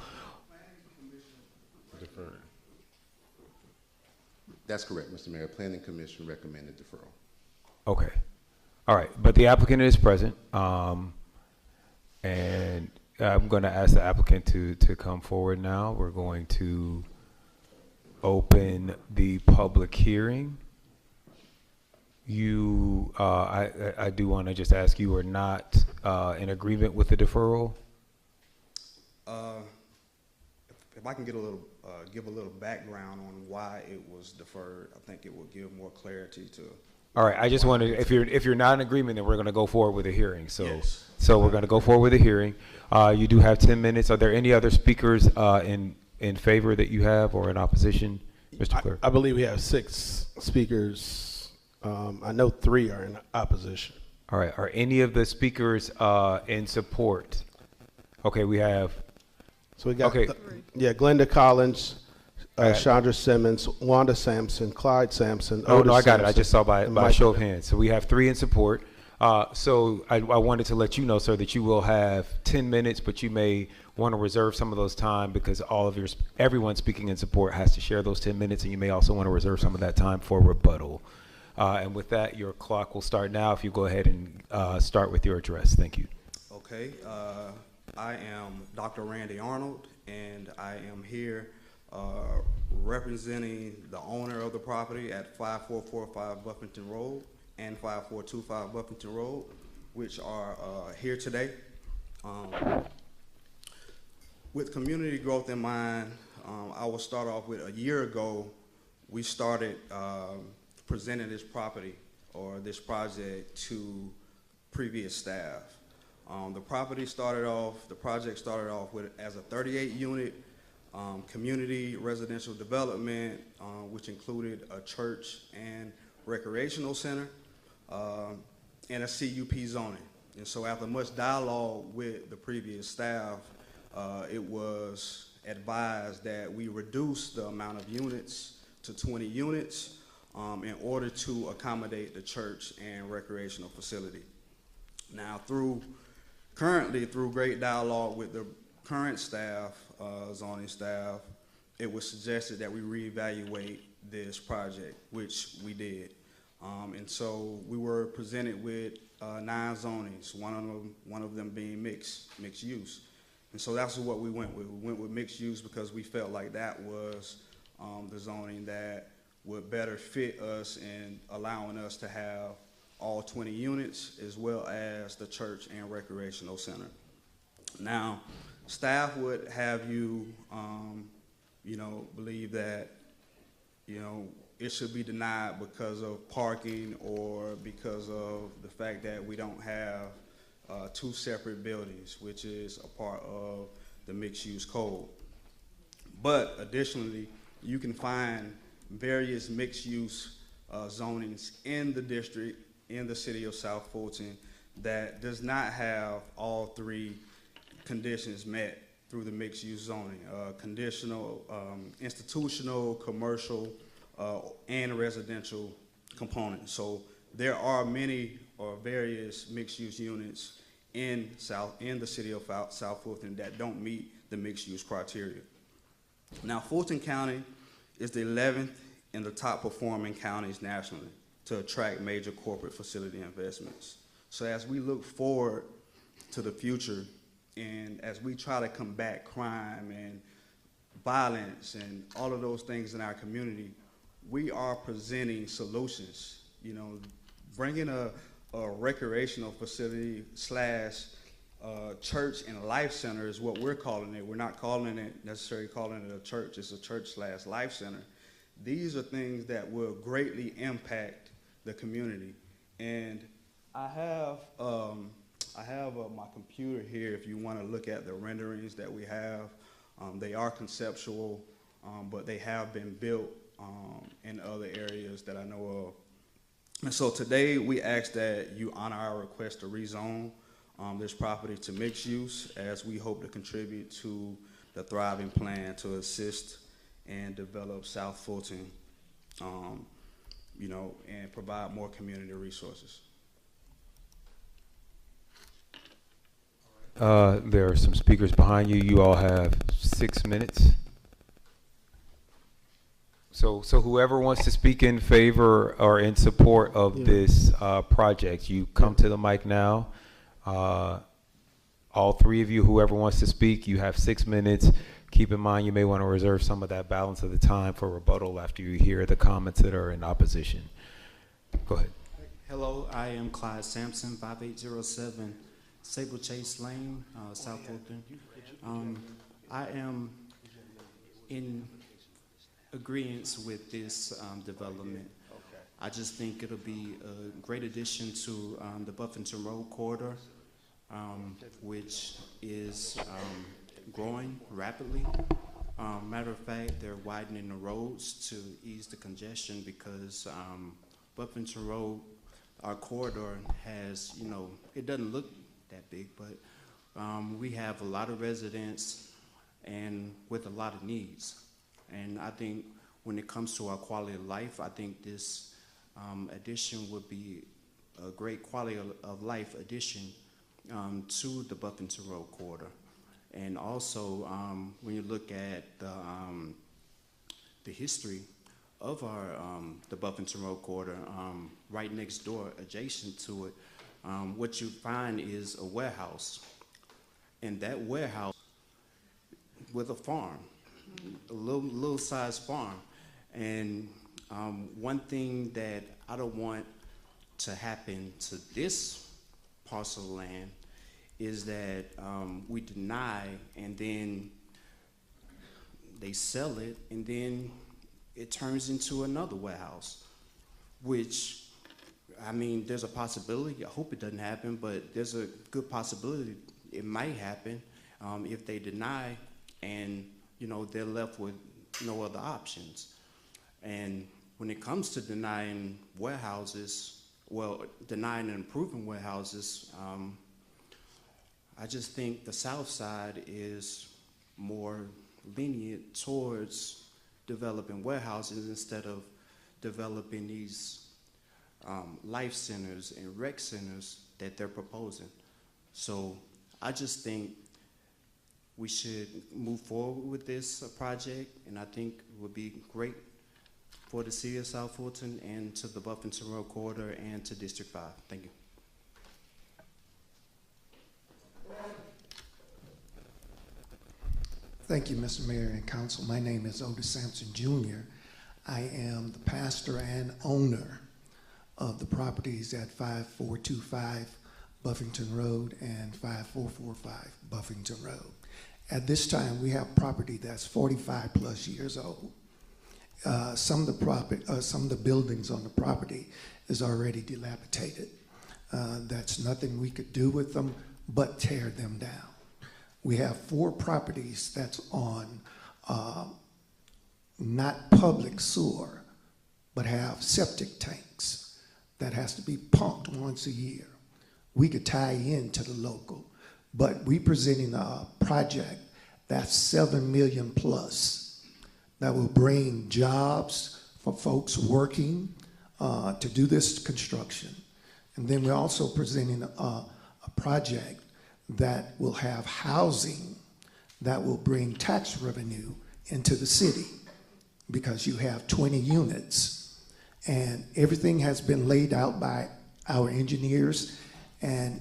That's correct, Mr. Mayor. Planning Commission recommended deferral. Okay. All right. But the applicant is present. And I'm going to ask the applicant to come forward now. We're going to open the public hearing. You, I do want to just ask, you are not in agreement with the deferral? If I can get a little, give a little background on why it was deferred, I think it will give more clarity to. All right. I just want to, if you're not in agreement, then we're going to go forward with a hearing. So, yes. So we're going to go forward with a hearing. You do have 10 minutes. Are there any other speakers in favor that you have, or in opposition, Mr. Clerk? I believe we have 6 speakers. I know 3 are in opposition. All right. Are any of the speakers in support? Okay, we have. So we got, okay. Glenda Collins, Chandra Simmons, Wanda Sampson, Clyde Sampson. Oh, Otis no, I got Sampson, it. I just saw by a show of Bennett. hands. So we have 3 in support. So I wanted to let you know, sir, that you will have 10 minutes, but you may want to reserve some of those time because everyone speaking in support has to share those 10 minutes, and you may also want to reserve some of that time for rebuttal. And with that, your clock will start now. If you go ahead and start with your address. Thank you. Okay. I am Dr. Randy Arnold, and I am here representing the owner of the property at 5445 Buffington Road and 5425 Buffington Road, which are here today. With community growth in mind, I will start off with a year ago, we started presenting this property or this project to previous staff. The project started off with as a 38-unit community residential development, which included a church and recreational center, and a CUP zoning. And so after much dialogue with the previous staff, it was advised that we reduce the amount of units to 20 units in order to accommodate the church and recreational facility. Now, currently through great dialogue with the current staff, zoning staff, it was suggested that we reevaluate this project, which we did. And so we were presented with 9 zonings, one of them being mixed use. And so that's what we went with. We went with mixed use because we felt like that was the zoning that would better fit us in allowing us to have all 20 units as well as the church and recreational center. Now, staff would have you, believe that, it should be denied because of parking or because of the fact that we don't have 2 separate buildings, which is a part of the mixed-use code. But additionally, you can find various mixed-use zonings in the district, in the city of South Fulton, that does not have all 3 conditions met through the mixed-use zoning: conditional, institutional, commercial, and residential components. So there are many or various mixed-use units in the city of South Fulton that don't meet the mixed-use criteria. Now, Fulton County is the 11th in the top performing counties nationally to attract major corporate facility investments. So as we look forward to the future and as we try to combat crime and violence and all of those things in our community, we are presenting solutions. You know, bringing a recreational facility slash church and life center is what we're calling it. We're not necessarily calling it a church. It's a church slash life center. These are things that will greatly impact the community. And I have my computer here if you want to look at the renderings that we have. They are conceptual, but they have been built in other areas that I know of. And so today we ask that you honor our request to rezone this property to mixed use, as we hope to contribute to the thriving plan to assist and develop South Fulton, you know, and provide more community resources. There are some speakers behind you. You all have 6 minutes. So whoever wants to speak in favor or in support of this project, you come to the mic now. All three of you, whoever wants to speak, you have 6 minutes. Keep in mind, you may want to reserve some of that balance of the time for rebuttal after you hear the comments that are in opposition. Go ahead. Hello, I am Clyde Sampson, 5807 Sable Chase Lane, South Fulton. I am in agreement with this development. I just think it'll be a great addition to the Buffington Road corridor, which is growing rapidly. Matter of fact, they're widening the roads to ease the congestion because Buffington Road, our corridor, has, you know, it doesn't look that big, but we have a lot of residents and with a lot of needs. And I think when it comes to our quality of life, I think this addition would be a great quality of life addition to the Buffington Road corridor. And also, when you look at the history of our the Buffington Road corridor, right next door, adjacent to it, what you find is a warehouse, and that warehouse with a farm, a little sized farm. And one thing that I don't want to happen to this parcel of land is that we deny and then they sell it and then it turns into another warehouse, which, I mean, there's a possibility, I hope it doesn't happen, but there's a good possibility it might happen if they deny and, you know, they're left with no other options. And when it comes to denying warehouses, well, denying and improving warehouses, I just think the South Side is more lenient towards developing warehouses instead of developing these life centers and rec centers that they're proposing. So I just think we should move forward with this project, and I think it would be great for the city of South Fulton and to the Buffington Road corridor and to District 5. Thank you. Thank you, Mr. Mayor and Council. My name is Otis Sampson, Jr. I am the pastor and owner of the properties at 5425 Buffington Road and 5445 Buffington Road. At this time, we have property that's 45 plus years old. Some of the buildings on the property is already dilapidated. That's nothing we could do with them but tear them down. We have 4 properties that's on not public sewer, but have septic tanks that has to be pumped once a year. We could tie into the local, but we presenting a project that's $7 million plus that will bring jobs for folks working, to do this construction. And then we're also presenting a project that will have housing that will bring tax revenue into the city, because you have 20 units. And everything has been laid out by our engineers and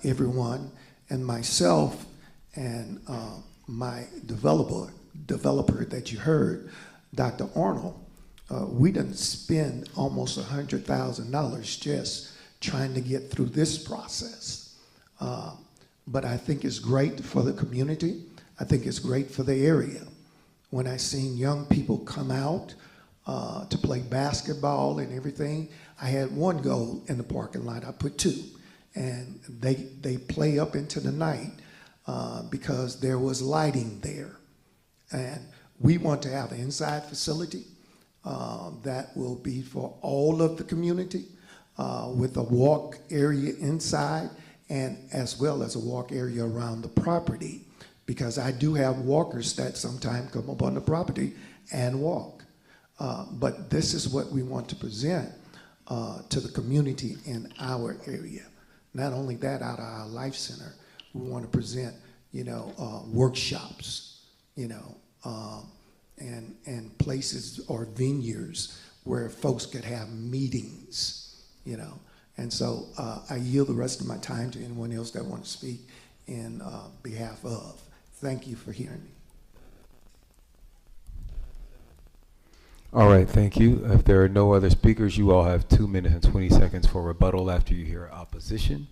everyone, and myself and my developer that you heard, Dr. Arnold. We done spend almost $100,000 just trying to get through this process. But I think it's great for the community. I think it's great for the area. When I seen young people come out to play basketball and everything, I had one goal in the parking lot. I put two, and they play up into the night because there was lighting there. And we want to have an inside facility that will be for all of the community with a walk area inside and as well as a walk area around the property, because I do have walkers that sometimes come up on the property and walk. But this is what we want to present to the community in our area. Not only that, out of our Life Center, we want to present, workshops, and places or venues where folks could have meetings, And so I yield the rest of my time to anyone else that wants to speak in behalf of. Thank you for hearing me. All right, thank you. If there are no other speakers, you all have 2 minutes and 20 seconds for rebuttal after you hear opposition.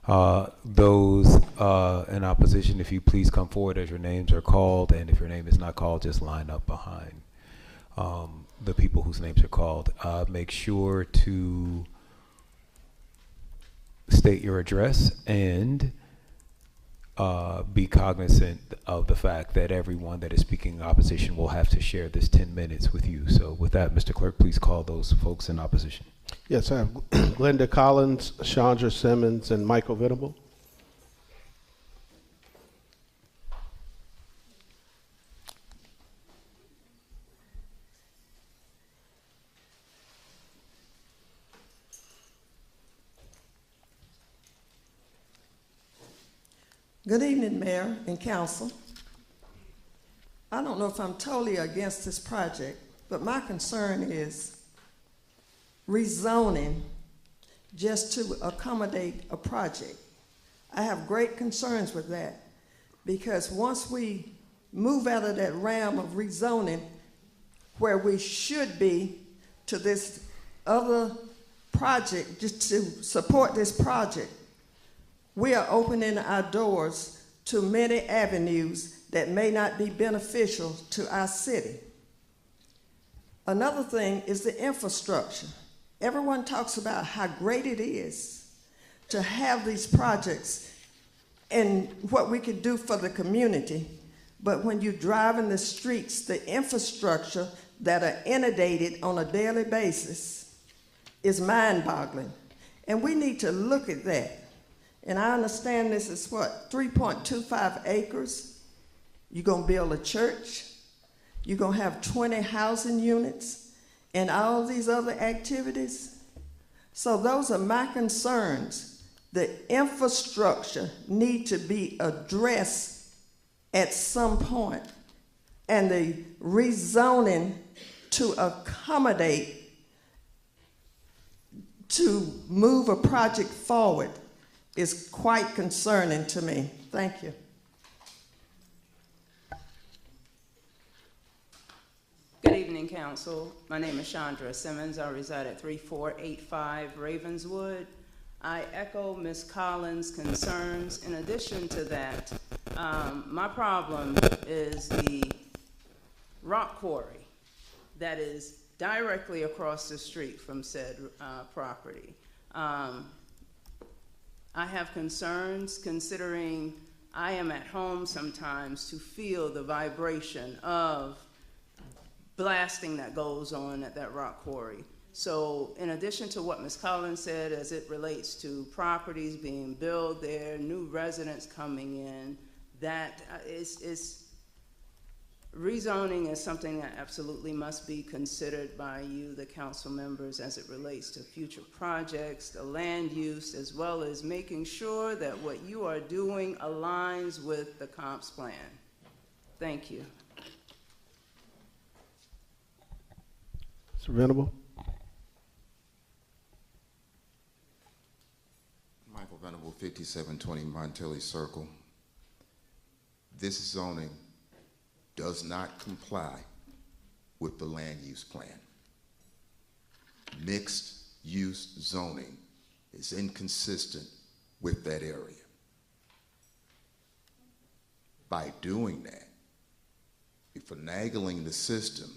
Those in opposition, if you please come forward as your names are called, and if your name is not called, just line up behind the people whose names are called. Make sure to state your address and be cognizant of the fact that everyone that is speaking in opposition will have to share this 10 minutes with you. So with that, Mr. Clerk, please call those folks in opposition. Yes, I have Glenda Collins, Chandra Simmons, and Michael Venable. Good evening, Mayor and Council. I don't know if I'm totally against this project, but my concern is rezoning just to accommodate a project. I have great concerns with that, because once we move out of that realm of rezoning where we should be to this other project, just to support this project, we are opening our doors to many avenues that may not be beneficial to our city. Another thing is the infrastructure. Everyone talks about how great it is to have these projects and what we could do for the community. But when you drive in the streets, the infrastructure that are inundated on a daily basis is mind-boggling. And we need to look at that. And I understand this is what, 3.25 acres? You're gonna build a church, you're gonna have 20 housing units, and all these other activities. So those are my concerns. The infrastructure need to be addressed at some point, and the rezoning to accommodate, to move a project forward is quite concerning to me. Thank you. Good evening, Council. My name is Chandra Simmons. I reside at 3485 Ravenswood. I echo Ms. Collins' concerns. In addition to that, my problem is the rock quarry that is directly across the street from said property. I have concerns considering I am at home sometimes to feel the vibration of blasting that goes on at that rock quarry. So in addition to what Ms. Collins said as it relates to properties being built there, new residents coming in, that is Rezoning is something that absolutely must be considered by you, the council members, as it relates to future projects, the land use, as well as making sure that what you are doing aligns with the comps plan. Thank you. Mr. Venable. Michael Venable, 5720 Montelli Circle. This zoning does not comply with the land use plan. Mixed use zoning is inconsistent with that area. By doing that, you're finagling the system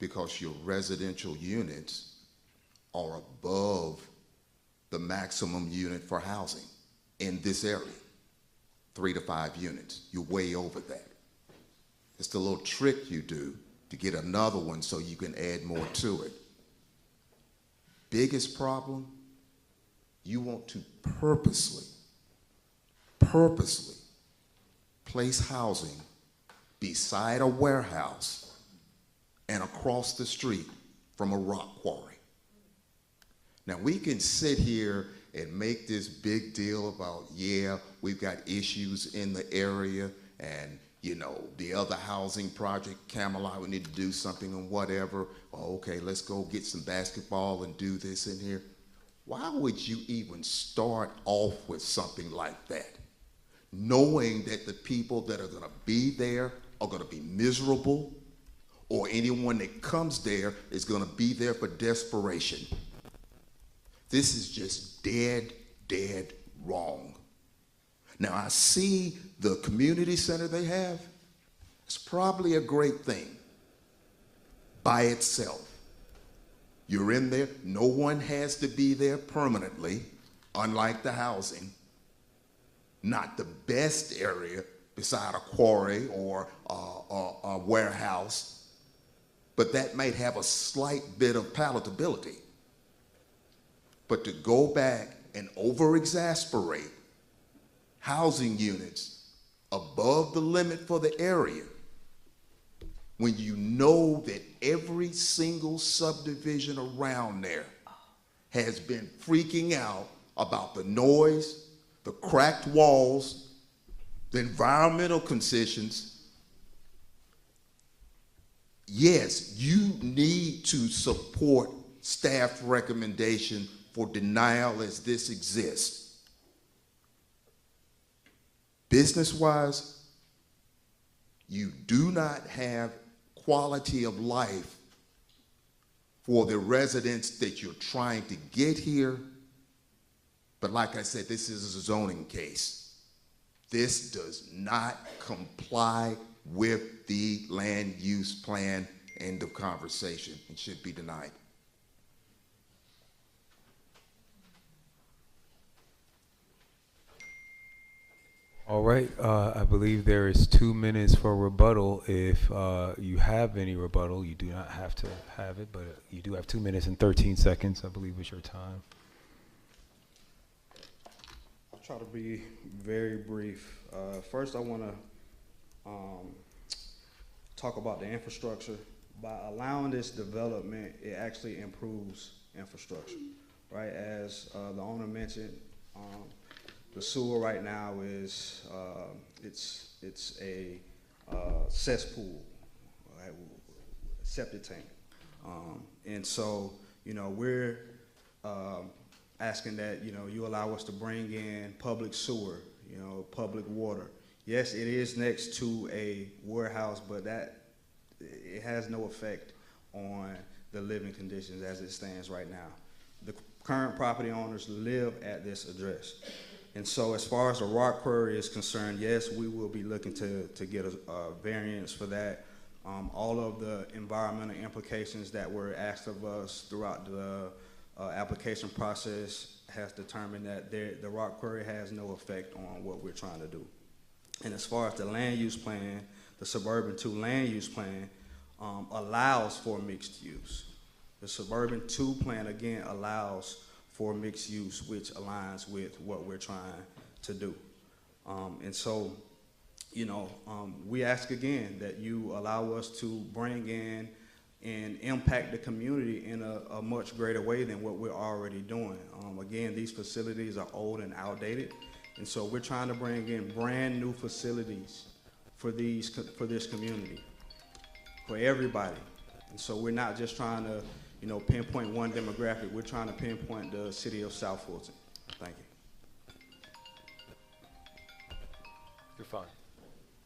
because your residential units are above the maximum unit for housing in this area, 3 to 5 units. You're way over that. It's the little trick you do to get another one so you can add more to it. Biggest problem, you want to purposely place housing beside a warehouse and across the street from a rock quarry. Now we can sit here and make this big deal about, yeah, we've got issues in the area and you know, the other housing project, Camelot, we need to do something and whatever. Oh, okay, let's go get some basketball and do this in here. Why would you even start off with something like that? Knowing that the people that are gonna be there are gonna be miserable, or anyone that comes there is gonna be there for desperation. This is just dead wrong. Now I see the community center they have. It's probably a great thing by itself. You're in there, no one has to be there permanently, unlike the housing. Not the best area beside a quarry or a warehouse, but that might have a slight bit of palatability. But to go back and over-exasperate housing units above the limit for the area, when you know that every single subdivision around there has been freaking out about the noise, the cracked walls, the environmental conditions. Yes, you need to support staff recommendation for denial as this exists. Business-wise, you do not have quality of life for the residents that you're trying to get here. But like I said, this is a zoning case. This does not comply with the land use plan. End of conversation. It should be denied. All right, I believe there is 2 minutes for rebuttal. If you have any rebuttal, you do not have to have it, but you do have 2 minutes and 13 seconds, I believe is your time. I'll try to be very brief. First, I want to talk about the infrastructure. By allowing this development, it actually improves infrastructure, right? As the owner mentioned, the sewer right now is it's a cesspool, right? Septic tank, and so we're asking that you allow us to bring in public sewer, public water. Yes, it is next to a warehouse, but it has no effect on the living conditions as it stands right now. The current property owners live at this address. And so as far as the rock quarry is concerned, yes, we will be looking to get a variance for that. All of the environmental implications that were asked of us throughout the application process has determined that the rock quarry has no effect on what we're trying to do. And as far as the land use plan, the Suburban 2 land use plan allows for mixed use. The Suburban 2 plan, again, allows for mixed use, which aligns with what we're trying to do. And so we ask again that you allow us to bring in and impact the community in a much greater way than what we're already doing. Again, these facilities are old and outdated, and so we're trying to bring in brand new facilities for this community, for everybody. And so we're not just trying to, pinpoint one demographic. We're trying to pinpoint the city of South Fulton. Thank you. You're fine.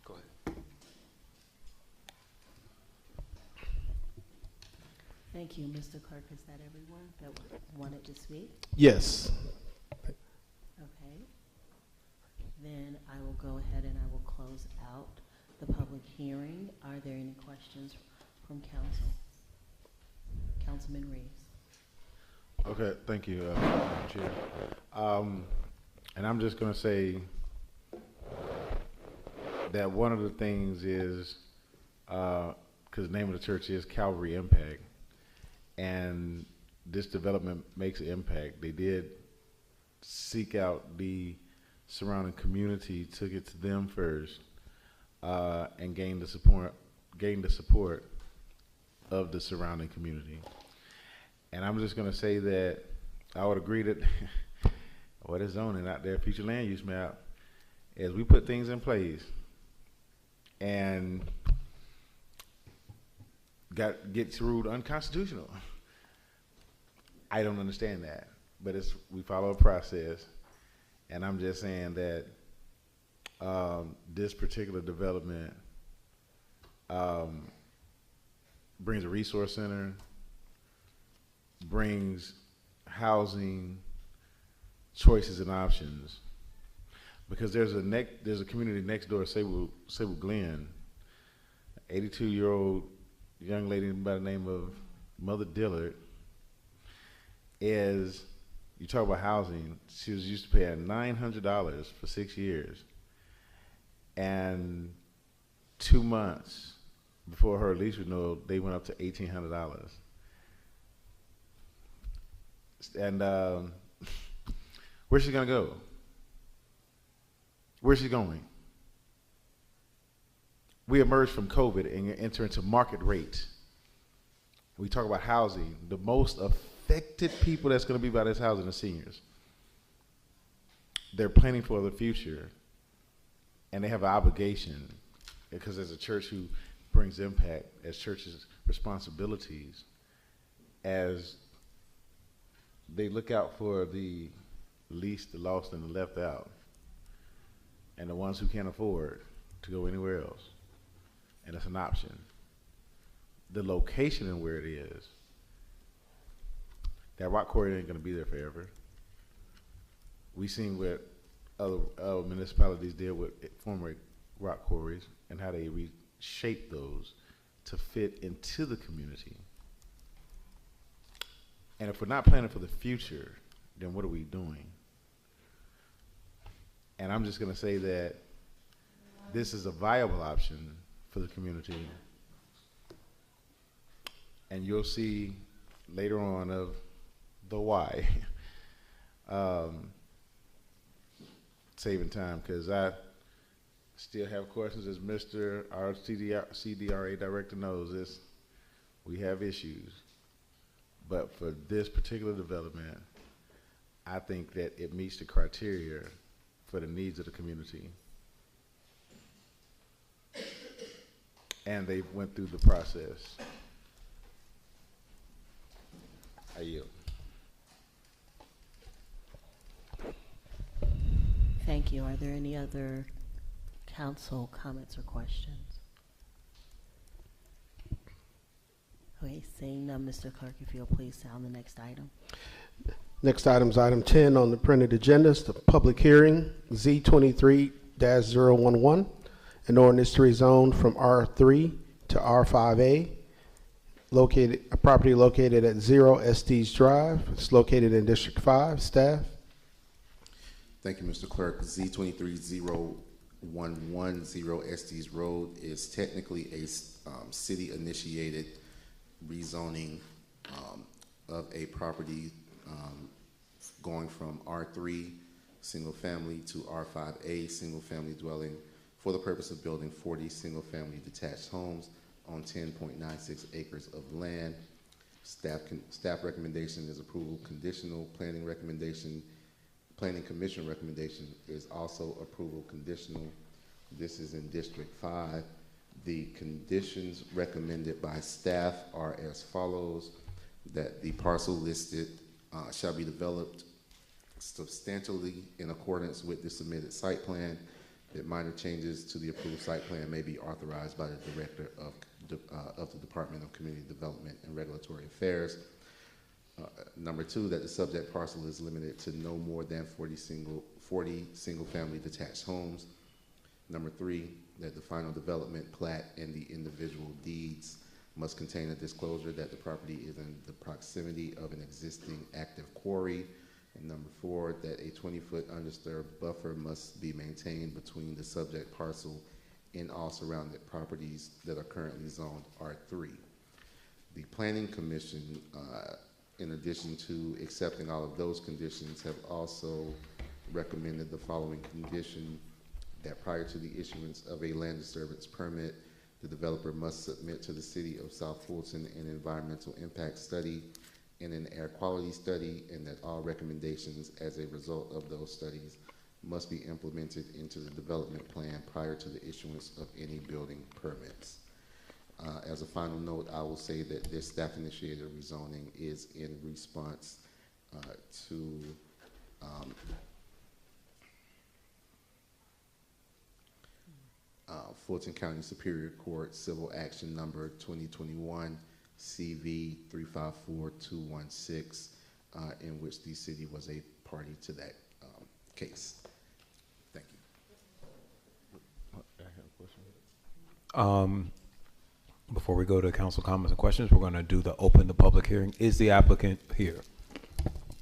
Go ahead. Thank you, Mr. Clerk. Is that everyone that wanted to speak? Yes. Okay. Then I will go ahead and I will close out the public hearing. Are there any questions from council? Councilman Reeves. Okay, thank you, Chair. And I'm just going to say that one of the things is, because the name of the church is Calvary Impact, and this development makes an impact. They did seek out the surrounding community, took it to them first, and gained the support of the surrounding community. And I'm just going to say that I would agree that what is zoning out there, future land use map, as we put things in place and gets ruled unconstitutional. I don't understand that, but we follow a process, and I'm just saying that this particular development brings a resource center, brings housing choices and options, because there's a community next door, Sable Glen, 82-year-old young lady by the name of Mother Dillard. Is you talk about housing, she was used to paying $900 for 6 years, and 2 months before her lease renewal, they went up to $1,800. And where's she gonna go? Where's she going? We emerge from COVID and enter into market rate. We talk about housing. The most affected people that's going to be by this housing are seniors. They're planning for the future, and they have an obligation, because as a church who brings impact, as churches' responsibilities, as they look out for the least, the lost, and the left out, and the ones who can't afford to go anywhere else. And it's an option. The location and where it is, that rock quarry ain't going to be there forever. We've seen what other municipalities did with former rock quarries and how they reshape those to fit into the community. And if we're not planning for the future, then what are we doing? And I'm just going to say that this is a viable option for the community. And you'll see later on of the why. Saving time, because I still have questions, as Mr. our CDRA director knows this. We have issues. But for this particular development, I think that it meets the criteria for the needs of the community. And they went through the process. I yield. Thank you. Are there any other council comments or questions? Okay, seeing none, Mr. Clerk, if you'll please sound the next item. Next item is item 10 on the printed agenda. It's the public hearing, Z23-011, an ordinance to rezone from R3 to R5A, a property located at 0 Estes Drive. It's located in District 5. Staff. Thank you, Mr. Clerk. Z23-0110 Estes Road is technically a city-initiated rezoning of a property going from R3 single family to R5A single family dwelling for the purpose of building 40 single-family detached homes on 10.96 acres of land. Staff recommendation is approval conditional. Planning Commission recommendation is also approval conditional. This is in District 5. The conditions recommended by staff are as follows: that the parcel listed shall be developed substantially in accordance with the submitted site plan, that minor changes to the approved site plan may be authorized by the Director of the Department of Community Development and Regulatory Affairs. Number 2, that the subject parcel is limited to no more than 40 single-family detached homes. Number 3, that the final development plat and the individual deeds must contain a disclosure that the property is in the proximity of an existing active quarry. And number 4, that a 20-foot undisturbed buffer must be maintained between the subject parcel and all surrounding properties that are currently zoned R3. The Planning Commission, in addition to accepting all of those conditions, have also recommended the following condition: that prior to the issuance of a land disturbance permit, the developer must submit to the City of South Fulton an environmental impact study and an air quality study, and that all recommendations as a result of those studies must be implemented into the development plan prior to the issuance of any building permits. As a final note, I will say that this staff-initiated rezoning is in response to Fulton County Superior Court Civil Action Number 2021 CV 354216, in which the city was a party to that case. Thank you. I have a question. Before we go to council comments and questions, we're going to open the public hearing. Is the applicant here?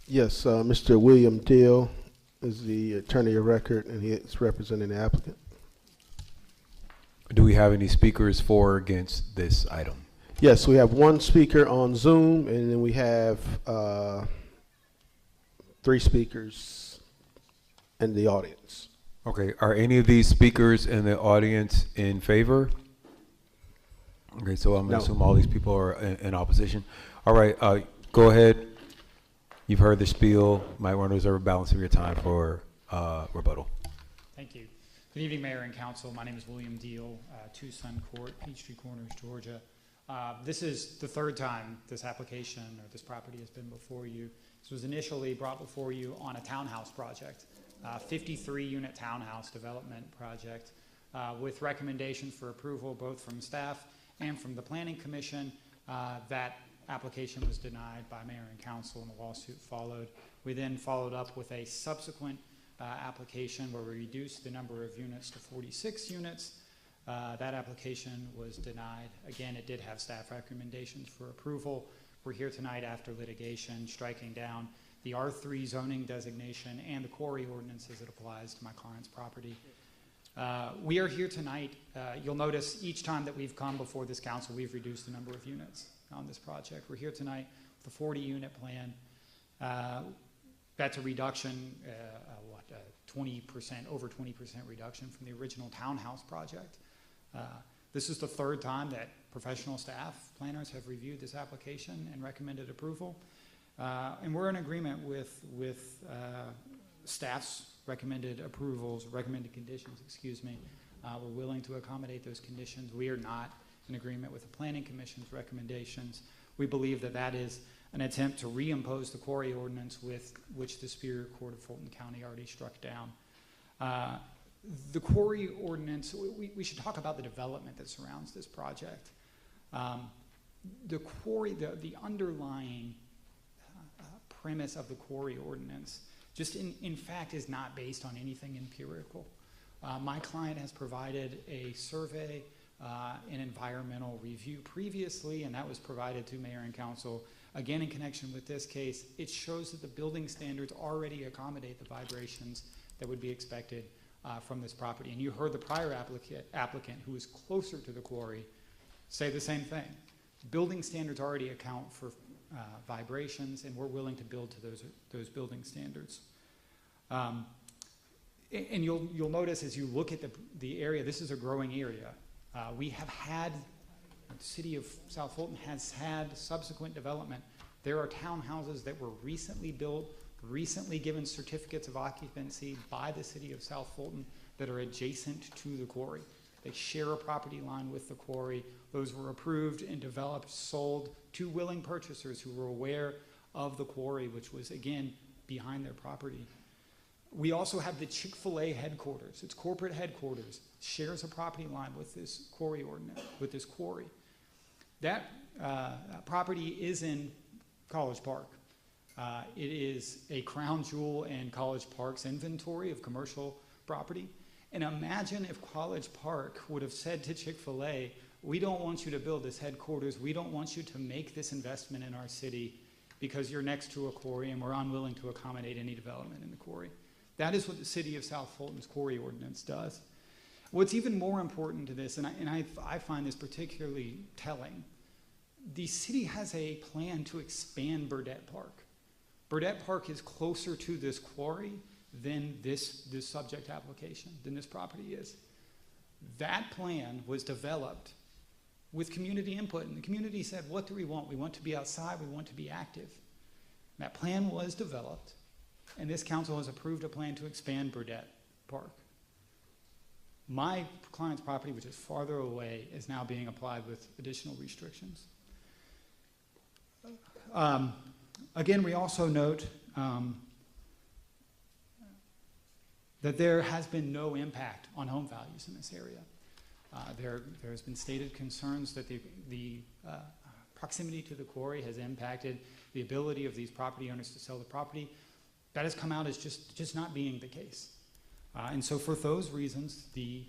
Yes, Mr. William Deal is the attorney of record, and he is representing the applicant. Do we have any speakers for or against this item? Yes, we have one speaker on Zoom, and then we have 3 speakers in the audience. Okay, are any of these speakers in the audience in favor? Okay, so I'm going to assume all these people are in opposition. All right, go ahead. You've heard the spiel. Might want to reserve a balance of your time for rebuttal. Thank you. Good evening, Mayor and Council. My name is William Deal, Tucson Court, Peachtree Corners, Georgia. This is the 3rd time this application or this property has been before you. This was initially brought before you on a townhouse project, 53-unit townhouse development project, with recommendations for approval both from staff and from the Planning Commission. That application was denied by Mayor and Council, and the lawsuit followed. We then followed up with a subsequent application where we reduced the number of units to 46 units. That application was denied. Again, it did have staff recommendations for approval. We're here tonight after litigation, striking down the R3 zoning designation and the quarry ordinance as it applies to my client's property. We are here tonight. You'll notice each time that we've come before this council, we've reduced the number of units on this project. We're here tonight with a 40-unit plan. That's a reduction, 20%, over 20% reduction from the original townhouse project. This is the 3rd time that professional staff planners have reviewed this application and recommended approval. And we're in agreement with staff's recommended conditions, excuse me. We're willing to accommodate those conditions. We are not in agreement with the Planning Commission's recommendations. We believe that that is an attempt to reimpose the quarry ordinance with which the Superior Court of Fulton County already struck down. The quarry ordinance, we should talk about the development that surrounds this project. The underlying premise of the quarry ordinance just in fact is not based on anything empirical. My client has provided a survey, an environmental review previously, and that was provided to Mayor and Council. Again, in connection with this case, it shows that the building standards already accommodate the vibrations that would be expected from this property. And you heard the prior applicant who was closer to the quarry say the same thing. Building standards already account for vibrations, and we're willing to build to those building standards. And you'll notice as you look at the area, this is a growing area. We have had, the city of South Fulton has had subsequent development. There are townhouses that were recently built, recently given certificates of occupancy by the city of South Fulton that are adjacent to the quarry. They share a property line with the quarry. Those were approved and developed, sold to willing purchasers who were aware of the quarry, which was, again, behind their property. We also have the Chick-fil-A headquarters. Its corporate headquarters shares a property line with this quarry ordinance, with this quarry. That property is in College Park. It is a crown jewel in College Park's inventory of commercial property. And imagine if College Park would have said to Chick-fil-A, we don't want you to build this headquarters. We don't want you to make this investment in our city because you're next to a quarry and we're unwilling to accommodate any development in the quarry. That is what the city of South Fulton's quarry ordinance does. What's even more important to this, and I find this particularly telling, the city has a plan to expand Burdett Park. Burdett Park is closer to this quarry than this subject application, than this property is. That plan was developed with community input, and the community said, what do we want? We want to be outside, we want to be active. That plan was developed, and this council has approved a plan to expand Burdett Park. My client's property, which is farther away, is now being applied with additional restrictions. Again, we also note that there has been no impact on home values in this area. There has been stated concerns that the proximity to the quarry has impacted the ability of these property owners to sell the property. That has come out as just not being the case. And so for those reasons, the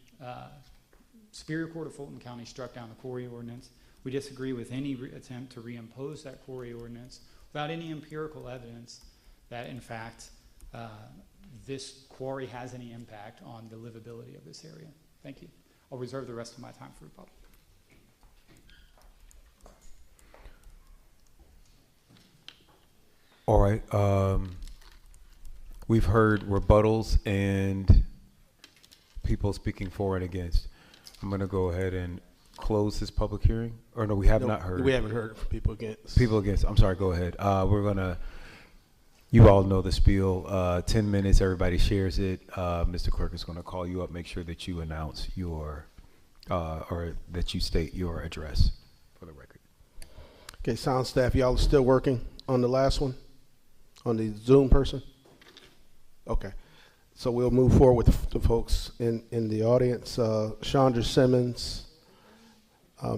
Superior Court of Fulton County struck down the quarry ordinance. We disagree with any attempt to reimpose that quarry ordinance without any empirical evidence that, in fact, this quarry has any impact on the livability of this area. Thank you. I'll reserve the rest of my time for rebuttal. All right. We've heard rebuttals and people speaking for and against. I'm going to go ahead and close this public hearing. Or no, we have not heard. We haven't heard from people against. People against. I'm sorry. Go ahead. We're going to, you all know the spiel. 10 minutes, everybody shares it. Mr. Clerk is going to call you up, make sure that you announce your, or that you state your address for the record. Okay, sound staff, y'all are still working on the last one? On the Zoom person? Okay. So we'll move forward with the folks in the audience. Chandra Simmons,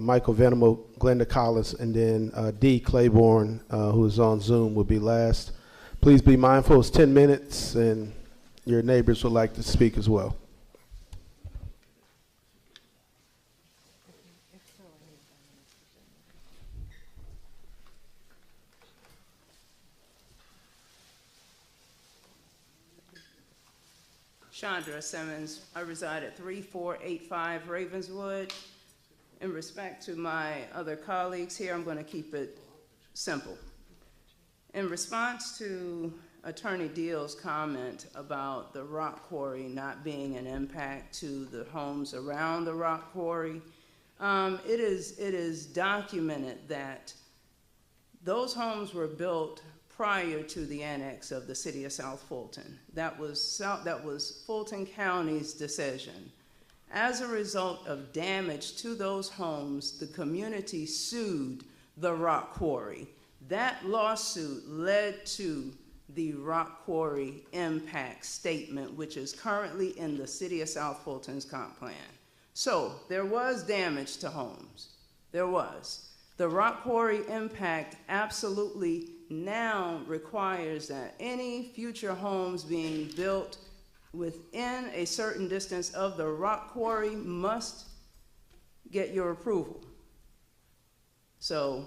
Michael Venable, Glenda Collins, and then D. Claiborne, who is on Zoom, will be last. Please be mindful, it's 10 minutes, and your neighbors would like to speak as well. Chandra Simmons. I reside at 3485 Ravenswood. In respect to my other colleagues here, I'm going to keep it simple. In response to Attorney Deal's comment about the rock quarry not being an impact to the homes around the rock quarry, it is documented that those homes were built prior to the annex of the city of South Fulton. That was Fulton County's decision. As a result of damage to those homes, the community sued the rock quarry. That lawsuit led to the rock quarry impact statement, which is currently in the city of South Fulton's comp plan. So there was damage to homes. There was. The rock quarry impact absolutely now requires that any future homes being built within a certain distance of the rock quarry must get your approval. So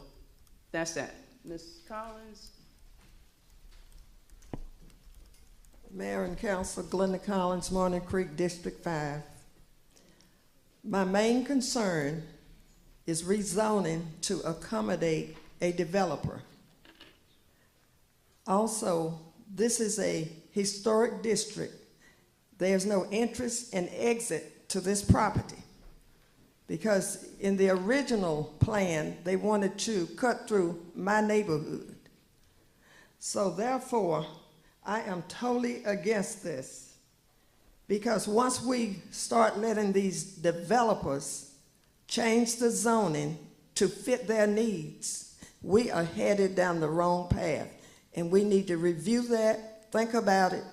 that's that. Ms. Collins? Mayor and Council, Glenda Collins, Morning Creek, District 5. My main concern is rezoning to accommodate a developer. Also, this is a historic district there's no entrance and exit to this property. Because in the original plan, they wanted to cut through my neighborhood. So therefore, I am totally against this. Because once we start letting these developers change the zoning to fit their needs, we are headed down the wrong path. And we need to review that, think about it,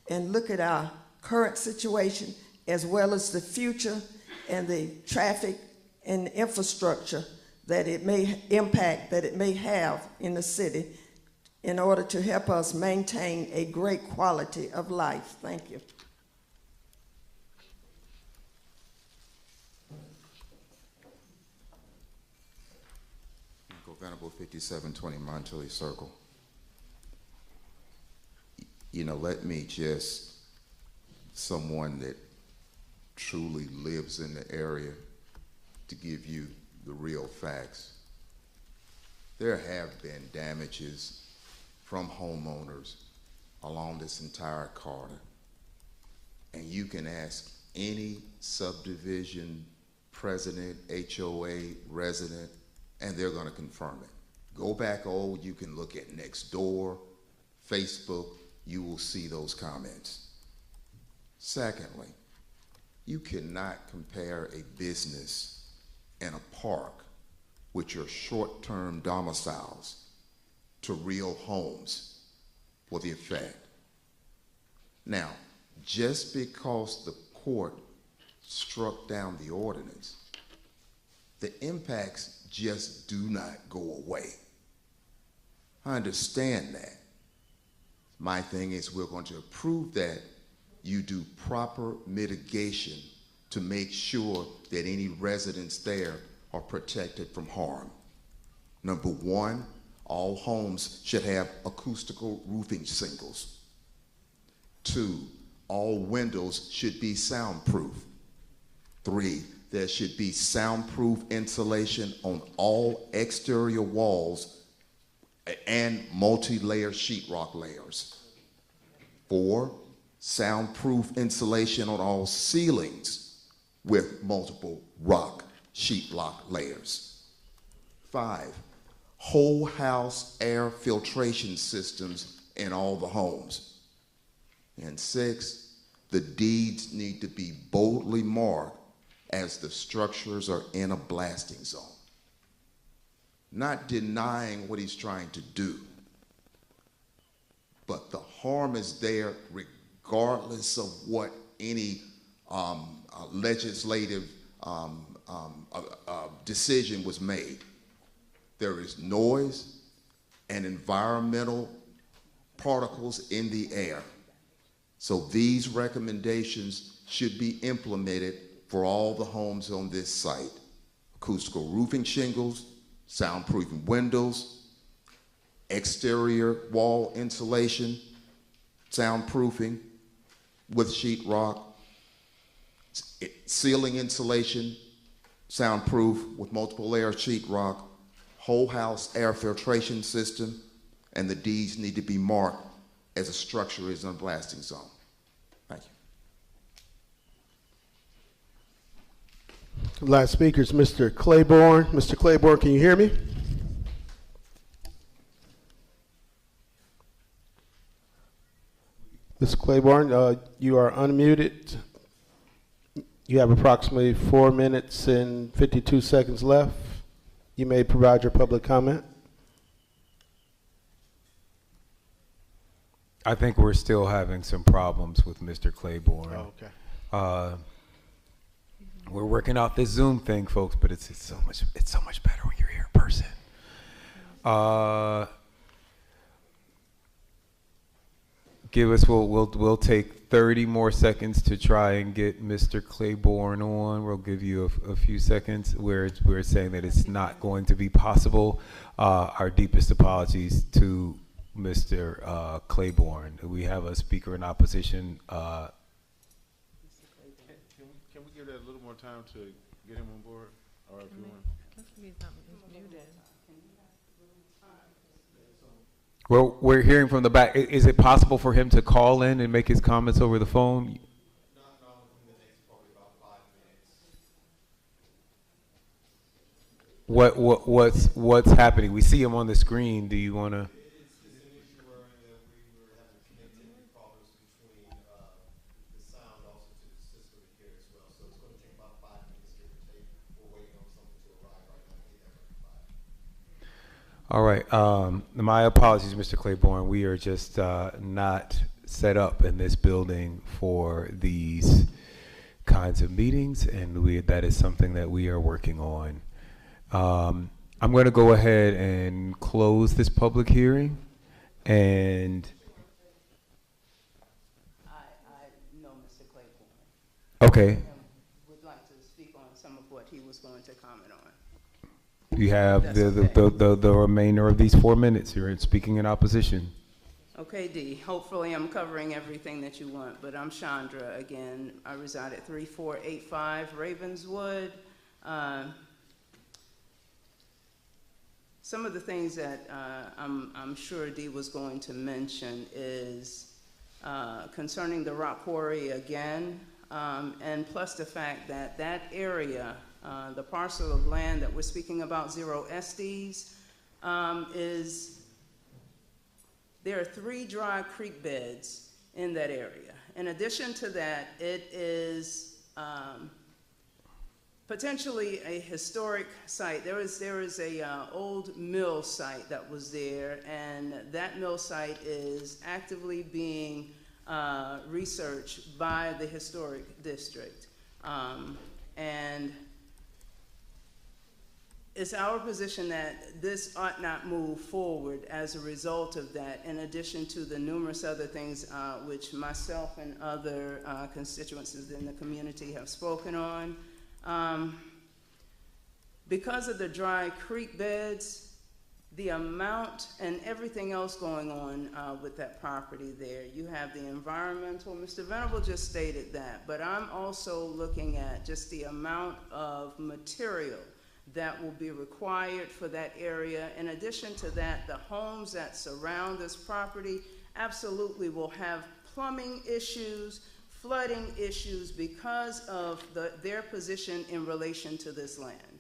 and look at our current situation as well as the future and the traffic and infrastructure that it may impact, that it may have in the city in order to help us maintain a great quality of life. Thank you. Venerable 5720 Montelli Circle. You know, let me just, someone that truly lives in the area, to give you the real facts. There have been damages from homeowners along this entire corridor. And you can ask any subdivision president, HOA resident, and they're going to confirm it. Go back old, you can look at Nextdoor, Facebook, you will see those comments. Secondly, you cannot compare a business and a park, which are short-term domiciles, to real homes for the effect. Now, just because the court struck down the ordinance, the impacts just do not go away. I understand that. My thing is we're going to approve that you do proper mitigation to make sure that any residents there are protected from harm. Number one, all homes should have acoustical roofing shingles. 2, all windows should be soundproof. 3, there should be soundproof insulation on all exterior walls and multi-layer sheetrock layers. 4, soundproof insulation on all ceilings with multiple rock sheetrock layers. 5, whole house air filtration systems in all the homes. And 6, the deeds need to be boldly marked as the structures are in a blasting zone. Not denying what he's trying to do, but the harm is there regardless of what any legislative decision was made. There is noise and environmental particles in the air. So these recommendations should be implemented for all the homes on this site. Acoustical roofing shingles, soundproofing windows, exterior wall insulation, soundproofing with sheetrock, ceiling insulation, soundproof with multiple layer sheetrock, whole house air filtration system, and the deeds need to be marked as a structure is in a blasting zone. Thank you. Last speaker is Mr. Claiborne. Mr. Claiborne, can you hear me? Mr. Claiborne, you are unmuted. You have approximately 4 minutes and 52 seconds left. You may provide your public comment. I think we're still having some problems with Mr. Claiborne. Oh, okay. We're working out this Zoom thing, folks, but it's so much better when you're here in person. We'll take 30 more seconds to try and get Mr. Claiborne on. We'll give you a few seconds where we're saying that it's not going to be possible. Our deepest apologies to Mr. Claiborne. We have a speaker in opposition. Can we give that a little more time to get him on board? Or if you want. Well, we're hearing from the back. Is it possible for him to call in and make his comments over the phone? What's happening? We see him on the screen. Do you want to? All right. My apologies, Mr. Claiborne. We are just not set up in this building for these kinds of meetings, and that is something that we are working on. I'm going to go ahead and close this public hearing, and I know Mr. Claiborne. okay. Would like to speak on some of what he was going to comment on. You have the remainder of these 4 minutes. You're speaking in opposition. Okay, D. Hopefully I'm covering everything that you want, but I'm Chandra again. I reside at 3485 Ravenswood. Some of the things that I'm sure D was going to mention is concerning the rock quarry again, and plus the fact that that area, the parcel of land that we're speaking about, 0 Estes, there are 3 dry creek beds in that area. In addition to that, it is potentially a historic site. There is a old mill site that was there, and that mill site is actively being researched by the historic district. And it's our position that this ought not move forward as a result of that, in addition to the numerous other things which myself and other constituents in the community have spoken on. Because of the dry creek beds, the amount and everything else going on with that property there, you have the environmental, Mr. Venable just stated that, but I'm also looking at just the amount of material that will be required for that area. In addition to that, the homes that surround this property absolutely will have plumbing issues, flooding issues because of their position in relation to this land.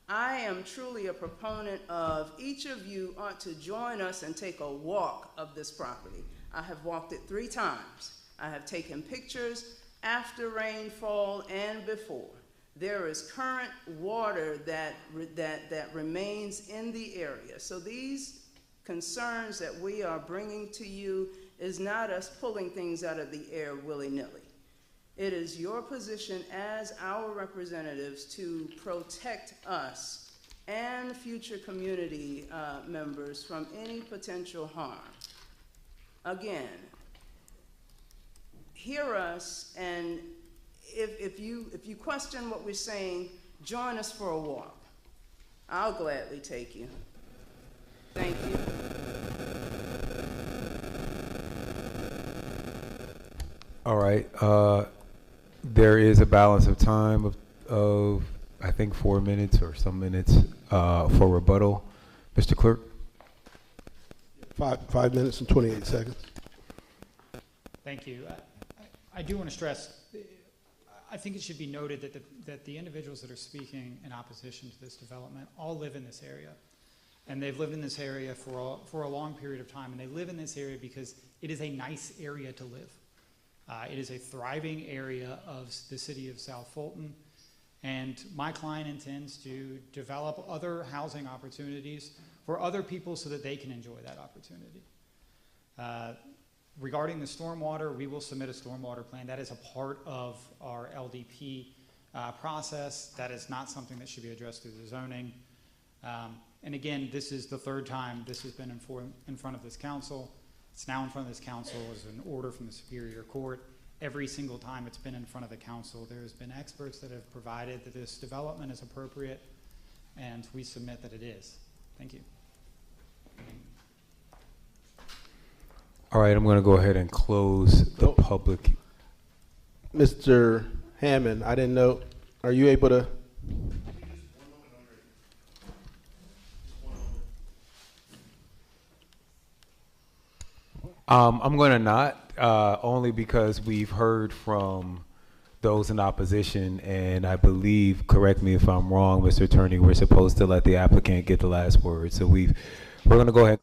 I am truly a proponent of each of you ought to join us and take a walk of this property. I have walked it 3 times. I have taken pictures after rainfall and before. There is current water that remains in the area. So these concerns that we are bringing to you is not us pulling things out of the air willy-nilly. It is your position as our representatives to protect us and future community members from any potential harm. Again, hear us, and if you question what we're saying, join us for a walk. I'll gladly take you. Thank you. All right. There is a balance of time of I think 4 minutes or some minutes for rebuttal. Mr. Clerk? 5 minutes and 28 seconds. Thank you. I do want to stress, I think it should be noted that the individuals that are speaking in opposition to this development all live in this area. And they've lived in this area for a long period of time. And they live in this area because it is a nice area to live. It is a thriving area of the city of South Fulton. And my client intends to develop other housing opportunities for other people so that they can enjoy that opportunity. Regarding the stormwater, we will submit a stormwater plan. That is a part of our LDP process. That is not something that should be addressed through the zoning. And again, this is the 3rd time this has been in front of this council. It's now in front of this council as an order from the Superior Court. Every single time it's been in front of the council, there's been experts that have provided that this development is appropriate, and we submit that it is. Thank you. All right, I'm going to go ahead and close the public. Mr. Hammond, I didn't know, are you able to? I'm going to not, only because we've heard from those in opposition, and I believe, correct me if I'm wrong, Mr. Attorney, we're supposed to let the applicant get the last word. So we're going to go ahead.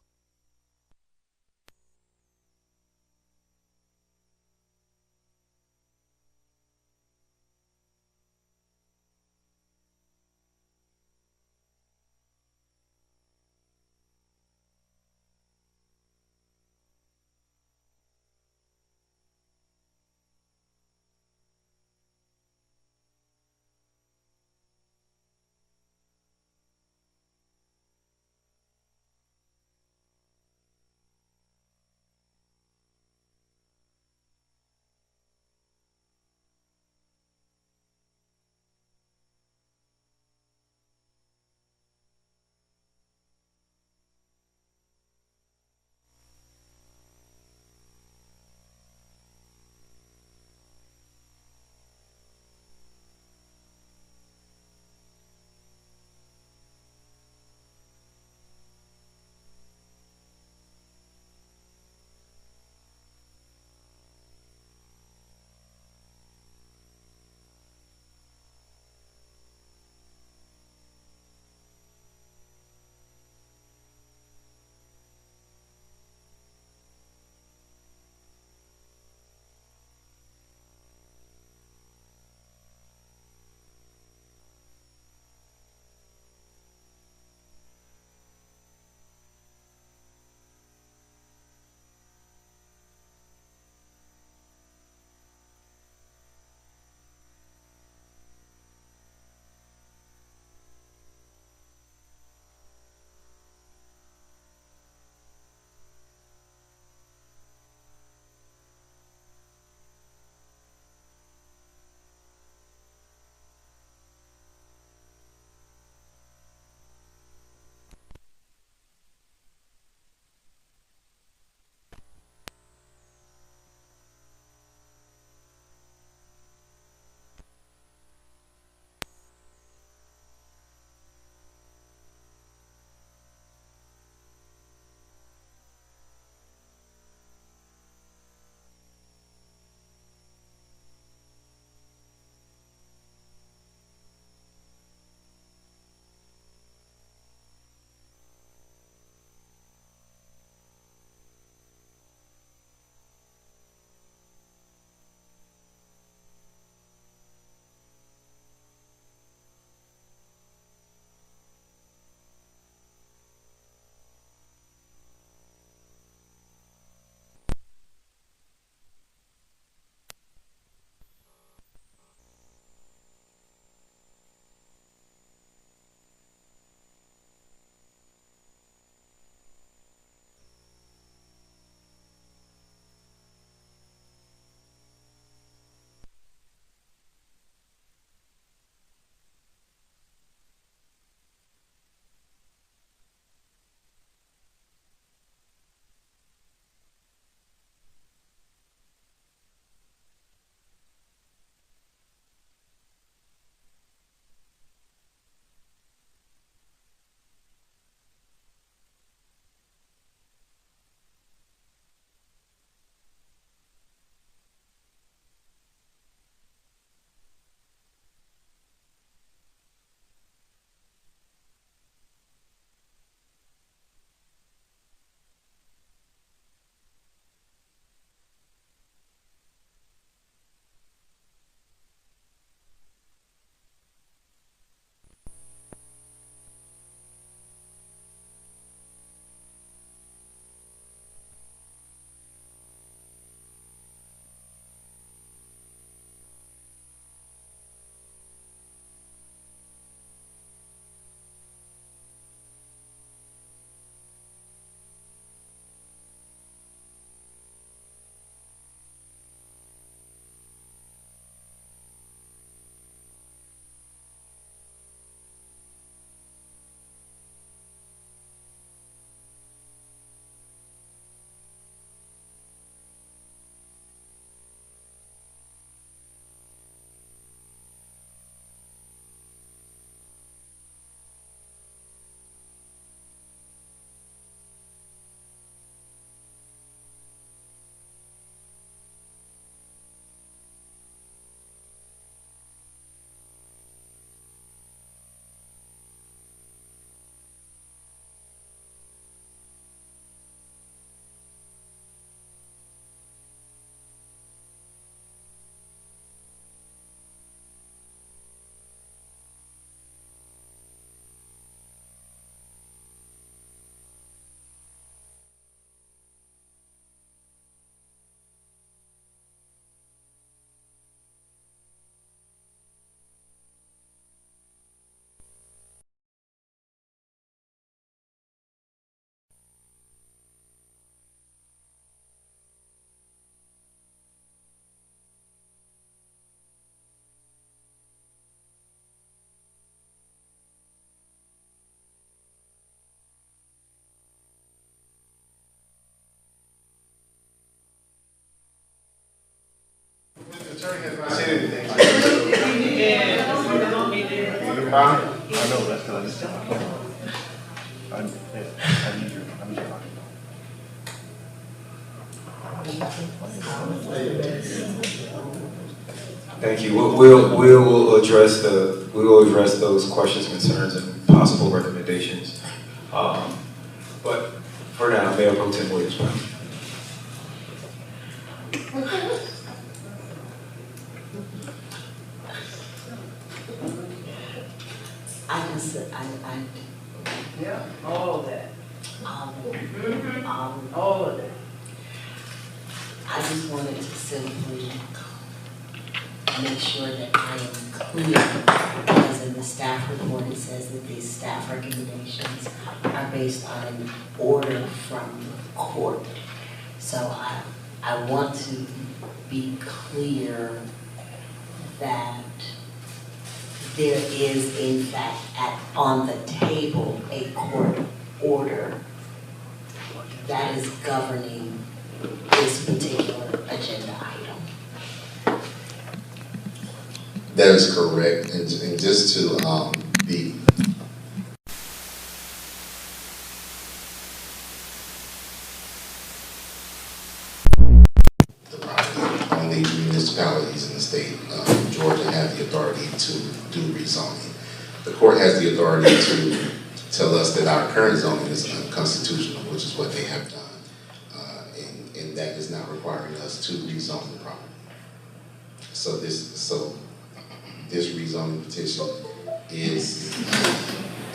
If I say anything. I know that's because I just said I need your Thank you. We'll address those questions, concerns, and possible recommendations. But for now, Mayor Pro Tem Williams. Yeah, all of that. All of that. I just wanted to simply make sure that I am clear, because in the staff report it says that these staff recommendations are based on an order from the court. So I want to be clear that there is in fact on the table a court order that is governing this particular agenda item. That is correct, and just to be the property, only municipalities in the state of Georgia have the authority to do rezoning. The court has the authority to tell us that our current zoning is unconstitutional, which is what they have done. And that is not requiring us to rezone the property. So this rezoning petition is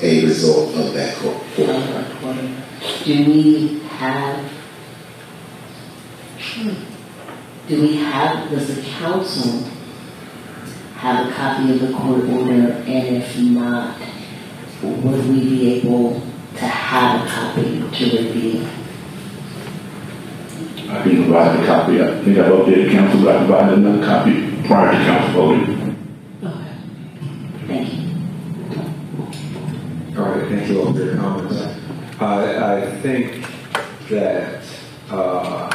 a result of that court. Does the council have a copy of the court order, and if not, would we be able to have a copy to review? I can provide a copy. I think I've updated council, but I provided another copy prior to council voting. Okay. Thank you. All right, thank you all for your comments. I think that I'm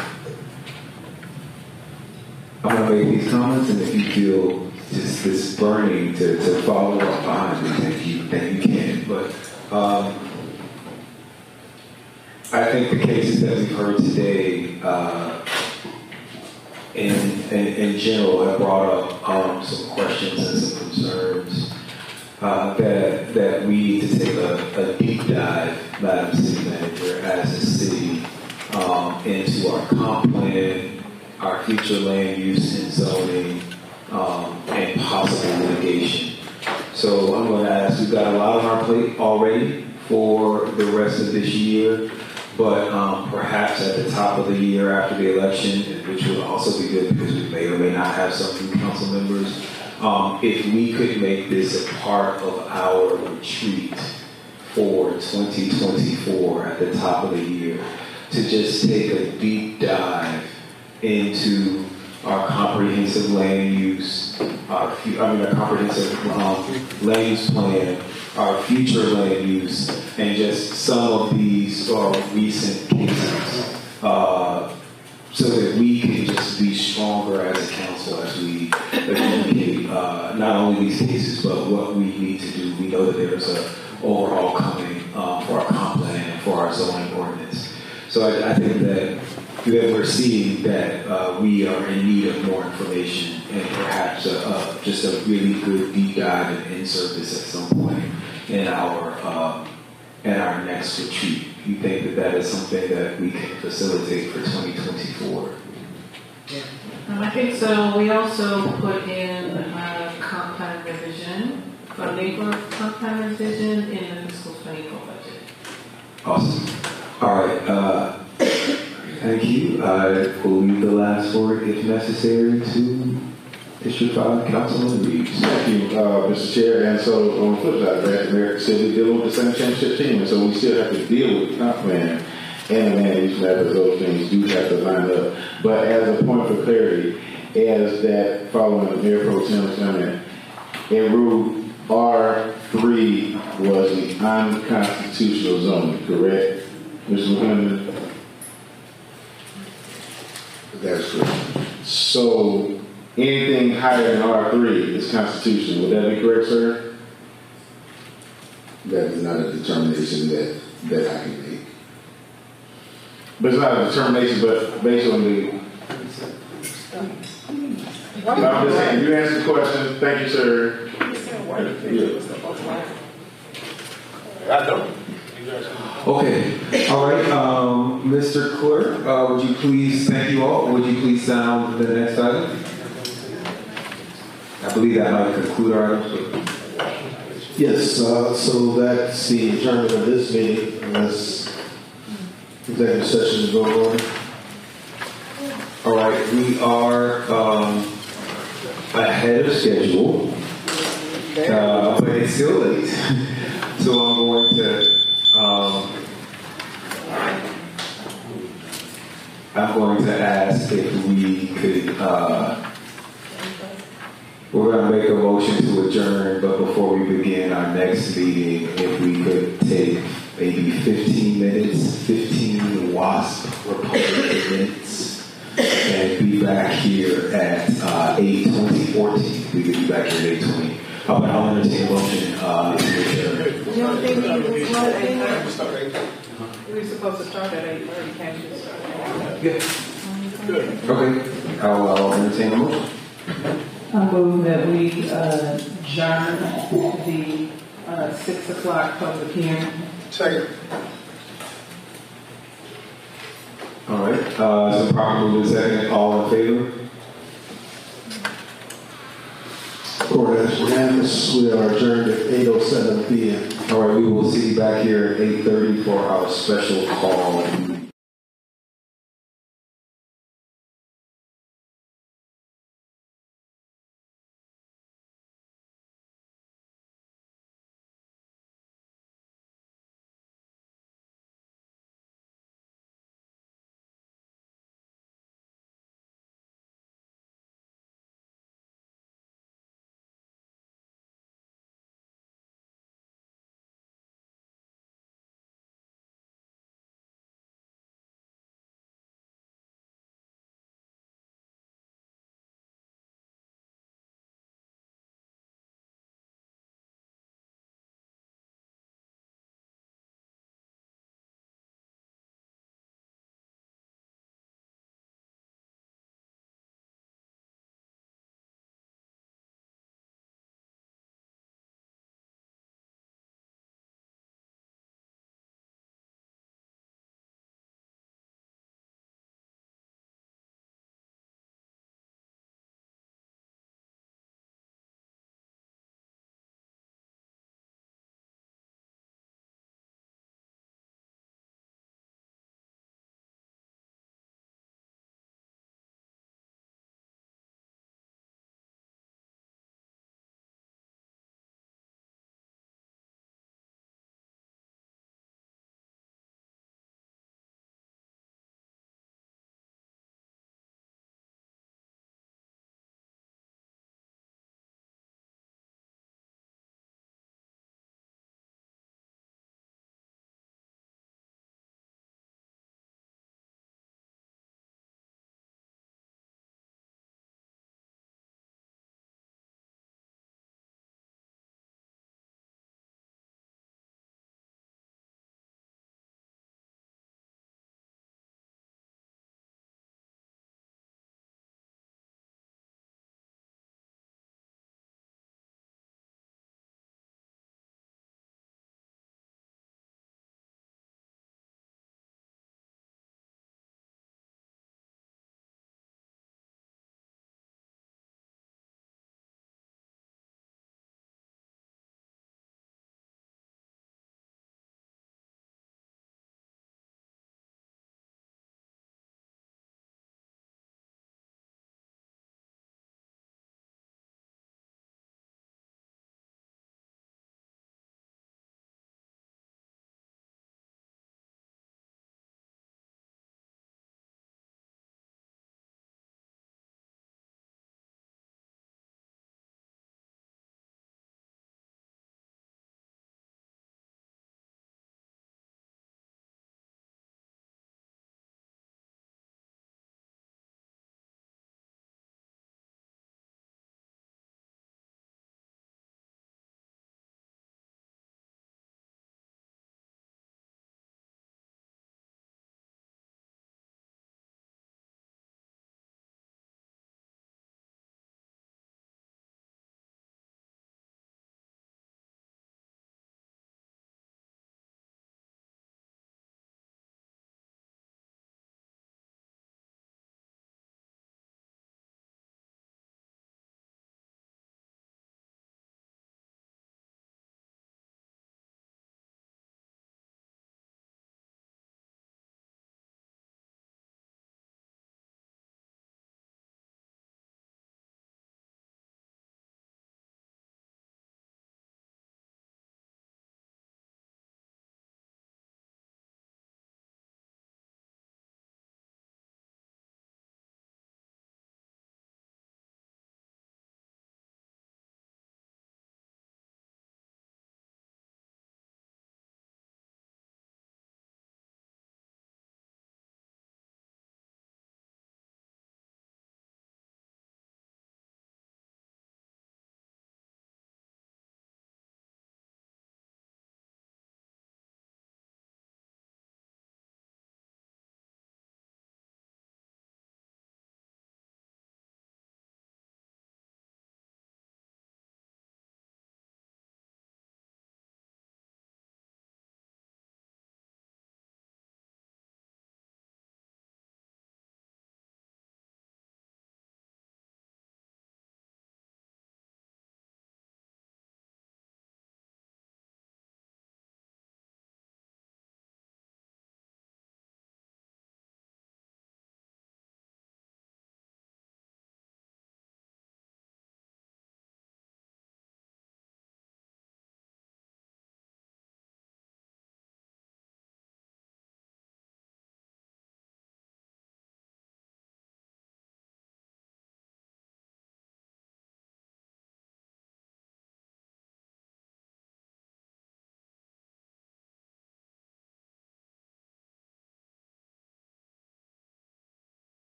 going to make these comments, and if you feel just this burning to follow up behind me, then you can. But I think the cases that we've heard today, in general, have brought up some questions and some concerns that we need to take a deep dive, Madam City Manager, as a city, into our comp plan, our future land use and zoning, and possible litigation. So I'm going to ask, we've got a lot on our plate already for the rest of this year, but perhaps at the top of the year after the election, which would also be good because we may or may not have some new council members, if we could make this a part of our retreat for 2024 at the top of the year, to just take a deep dive into our comprehensive land use, our comprehensive land use plan, our future land use, and just some of these recent cases, so that we can just be stronger as a council as we adjudicate not only these cases, but what we need to do. We know that there's an overhaul coming for our comp plan and for our zoning ordinance. So I think that we're seeing that we are in need of more information, and perhaps just a really good deep dive and in-service at some point in our next retreat. You think that is something that we can facilitate for 2024? I think so. We also put in comp plan revision, funding for comp plan revision in the fiscal 24 budget. Awesome. All right. Thank you. I will leave the last word, if necessary, to District 5 Councilman Reeves. Thank you, Mr. Chair. And so on the flip side, the American said we deal with the same championship team, and so we still have to deal with the comp plan and the land use map, as those things do have to line up. But as a point for clarity, as that following the Mayor Pro Tem's comment, in Rule R3 was the unconstitutional zoning, correct, Mr. McClendon? That's correct. So anything higher than R3 is constitutional. Would that be correct, sir? That is not a determination that I can make. But it's not a determination, but based on the... I'm just saying, you answered the question. Thank you, sir. I don't. Okay, all right, Mr. Clerk, would you please, thank you all, would you please sound the next item? I believe that might conclude our items. Yes, so that's the adjournment of this meeting, unless executive session is over. All right, we are ahead of schedule, but it's still late. So I'm going to ask if we could, we're going to make a motion to adjourn, but before we begin our next meeting, if we could take maybe 15 minutes, 15 WASP Republican minutes, and be back here at 8:20. We could be back here at 8:20. I'll entertain a motion to adjourn. You don't think we were supposed to start at 8:30, can't you start at 8:30? Yeah. Okay. I'll entertain a motion. I move that we adjourn the 6 o'clock public hearing. Second. All right. So proper move in second. All in favor? Court is unanimous. We are adjourned at 8:07 p.m. All right. We will see you back here at 8:30 for our special call.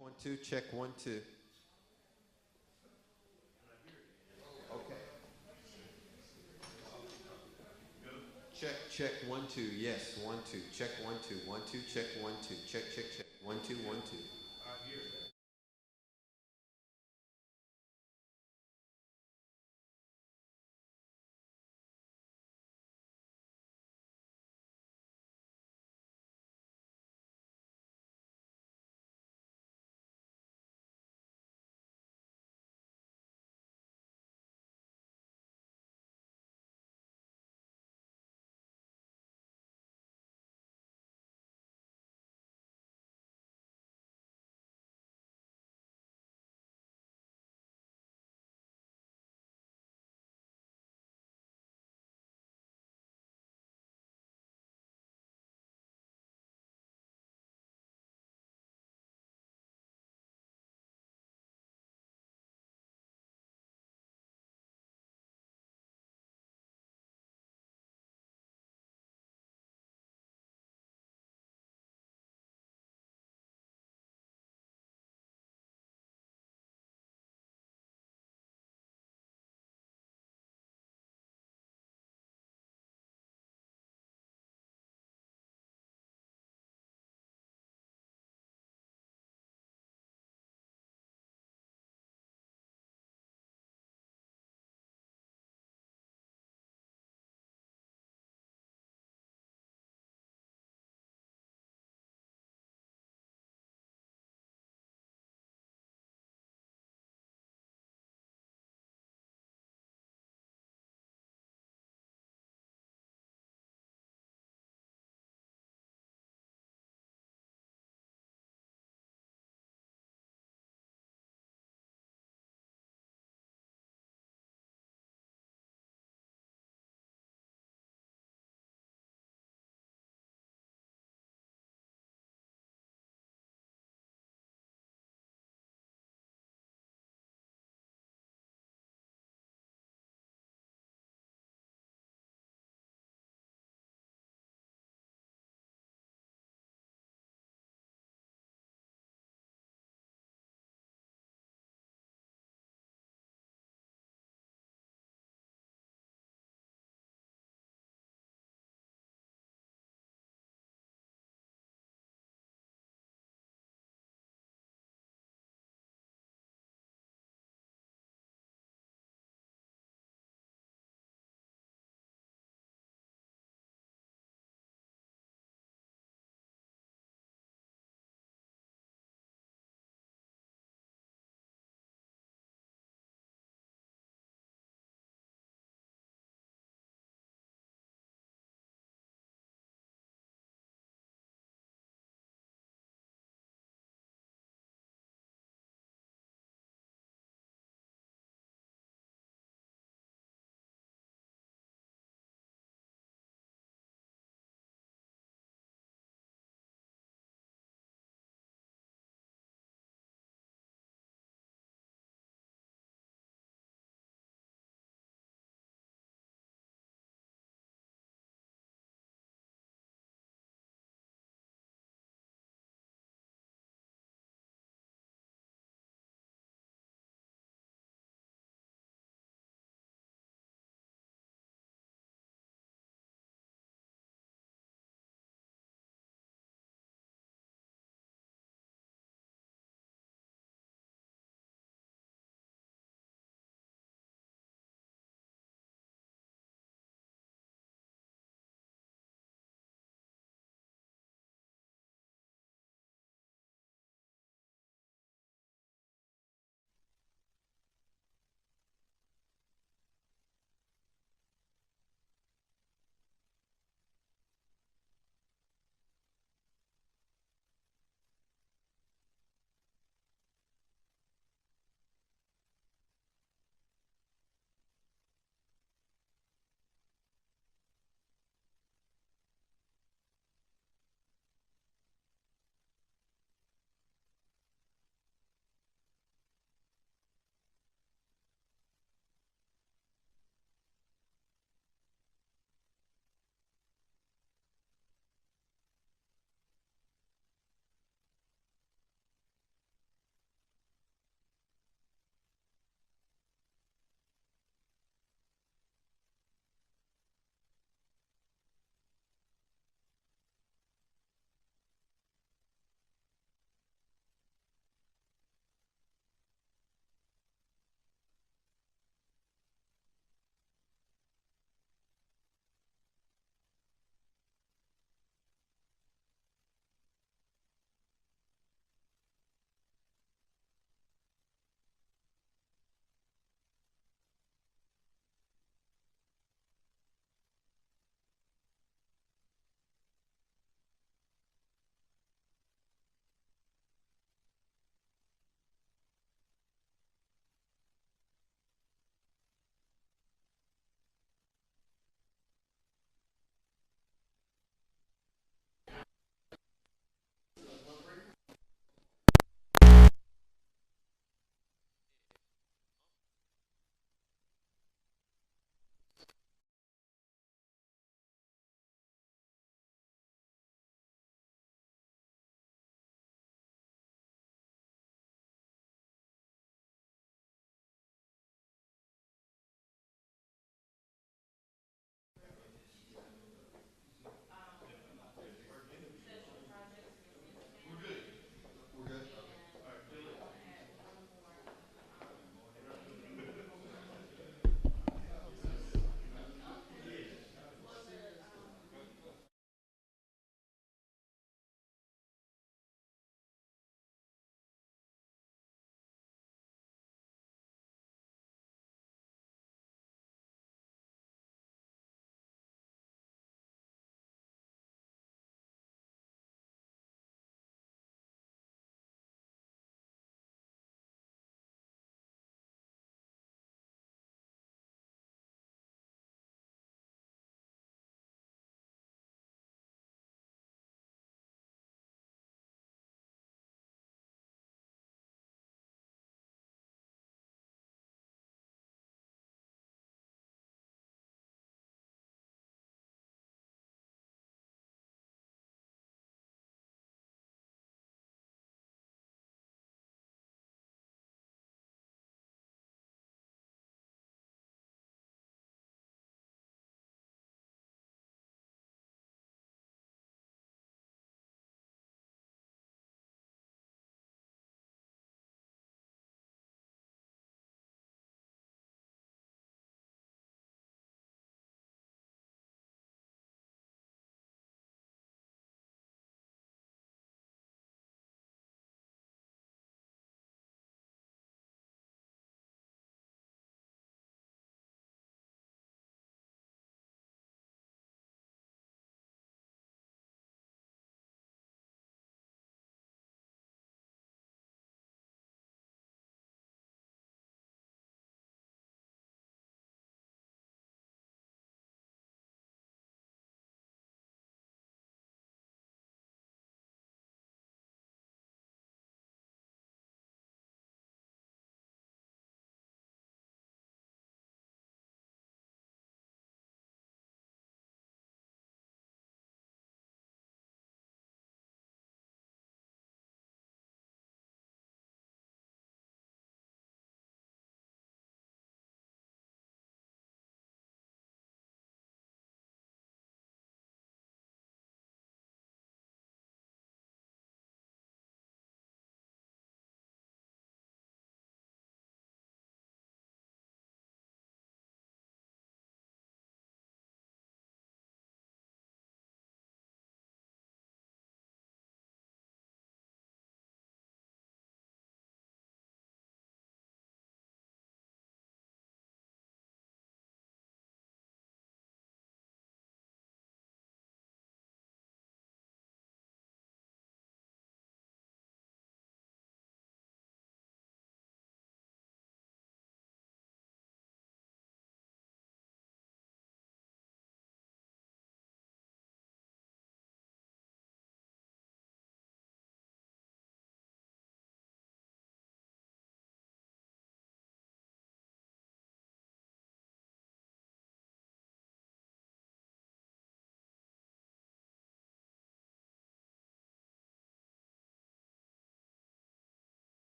1, 2, check 1, 2. Okay. Check 1, 2. Yes, 1, 2. Check 1, 2. 1, 2. Check 1, 2. Check. 1, 2. 1, 2.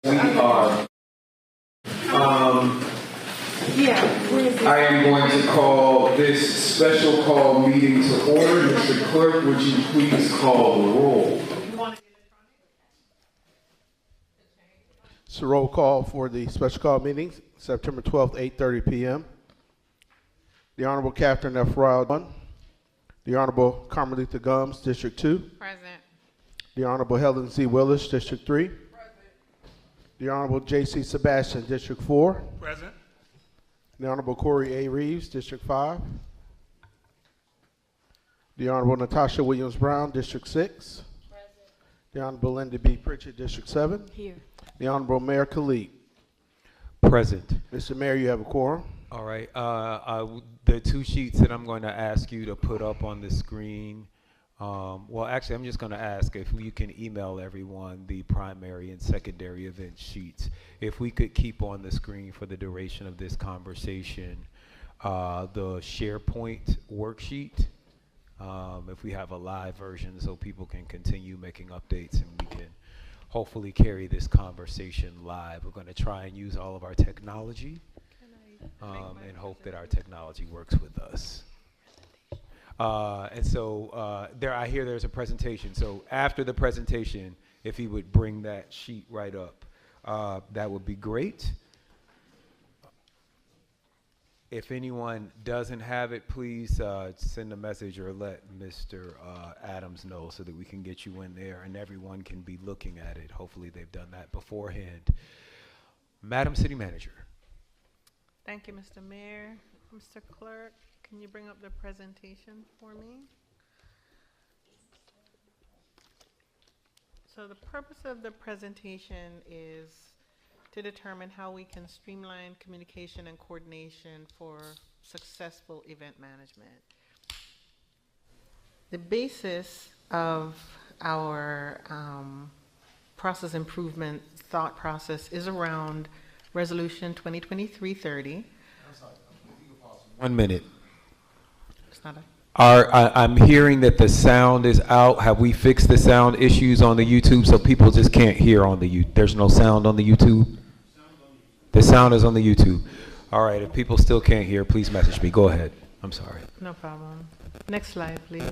We are. I am going to call this special call meeting to order. Mr. Clerk, would you please call the roll? It's a roll call for the special call meeting, September 12th, 8:30 p.m. The Honorable Catherine F. Ryle, 1. The Honorable Carmelita Gums, District 2. Present. The Honorable Helen Z. Willis, District 3. Present. The Honorable J.C. Sebastian, District 4. Present. The Honorable Corey A. Reeves, District 5. The Honorable Natasha Williams Brown, District 6. Present. The Honorable Linda B. Pritchett, District 7. Here. The Honorable Mayor Khalid. Present. Mr. Mayor, you have a quorum. All right. The two sheets that I'm going to ask you to put up on the screen, well, actually, I'm just going to ask if you can email everyone the primary and secondary event sheets. If we could keep on the screen for the duration of this conversation, the SharePoint worksheet, if we have a live version so people can continue making updates and we can hopefully carry this conversation live. We're going to try and use all of our technology and hope that our technology works with us. And so I hear there's a presentation. So after the presentation, if he would bring that sheet right up, that would be great. If anyone doesn't have it, please send a message or let Mr. Adams know so that we can get you in there and everyone can be looking at it. Hopefully they've done that beforehand. Madam City Manager. Thank you, Mr. Mayor. Mr. Clerk, can you bring up the presentation for me? So the purpose of the presentation is to determine how we can streamline communication and coordination for successful event management. The basis of our process improvement thought process is around Resolution 2023-30. 1 minute. It's not a I'm hearing that the sound is out. Have we fixed the sound issues on the YouTube so people just can't hear on the YouTube? There's no sound on the YouTube? The sound is on the YouTube. All right, if people still can't hear, please message me. Go ahead. I'm sorry. No problem. Next slide, please.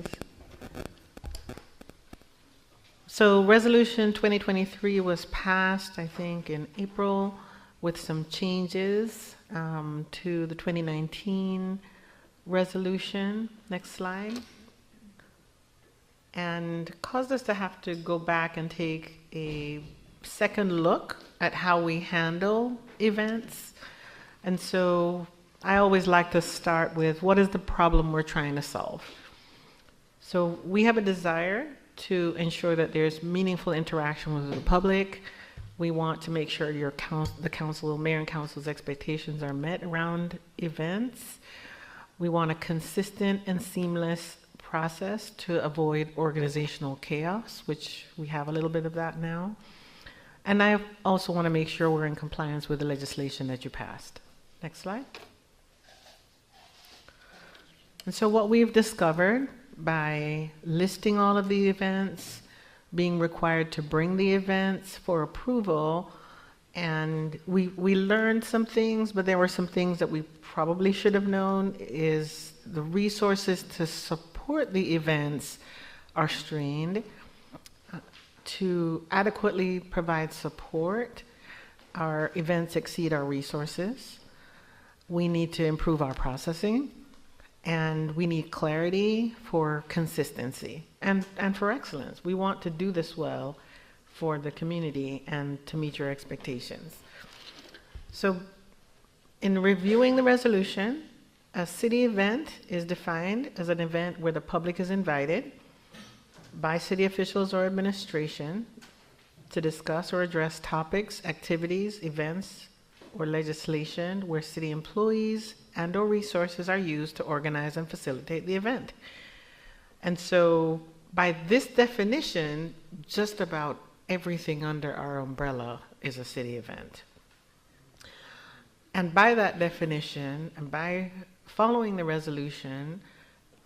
So Resolution 2023 was passed, I think, in April with some changes to the 2019 resolution. Next slide. And caused us to have to go back and take a second look at how we handle events. And so I always like to start with what is the problem we're trying to solve. So we have a desire to ensure that there's meaningful interaction with the public. We want to make sure the council, mayor and council's expectations are met around events. We want a consistent and seamless process to avoid organizational chaos, which we have a little bit of that now. And I also want to make sure we're in compliance with the legislation that you passed. Next slide. And so what we've discovered by listing all of the events, being required to bring the events for approval, and we learned some things, but there were some things that we probably should have known, is the resources to support the events are strained. To adequately provide support, our events exceed our resources. We need to improve our processing, and we need clarity for consistency and for excellence. We want to do this well for the community and to meet your expectations. So in reviewing the resolution, a city event is defined as an event where the public is invited by city officials or administration to discuss or address topics, activities, events, or legislation where city employees and or resources are used to organize and facilitate the event. And so by this definition, just about everything under our umbrella is a city event. And by that definition, and by following the resolution,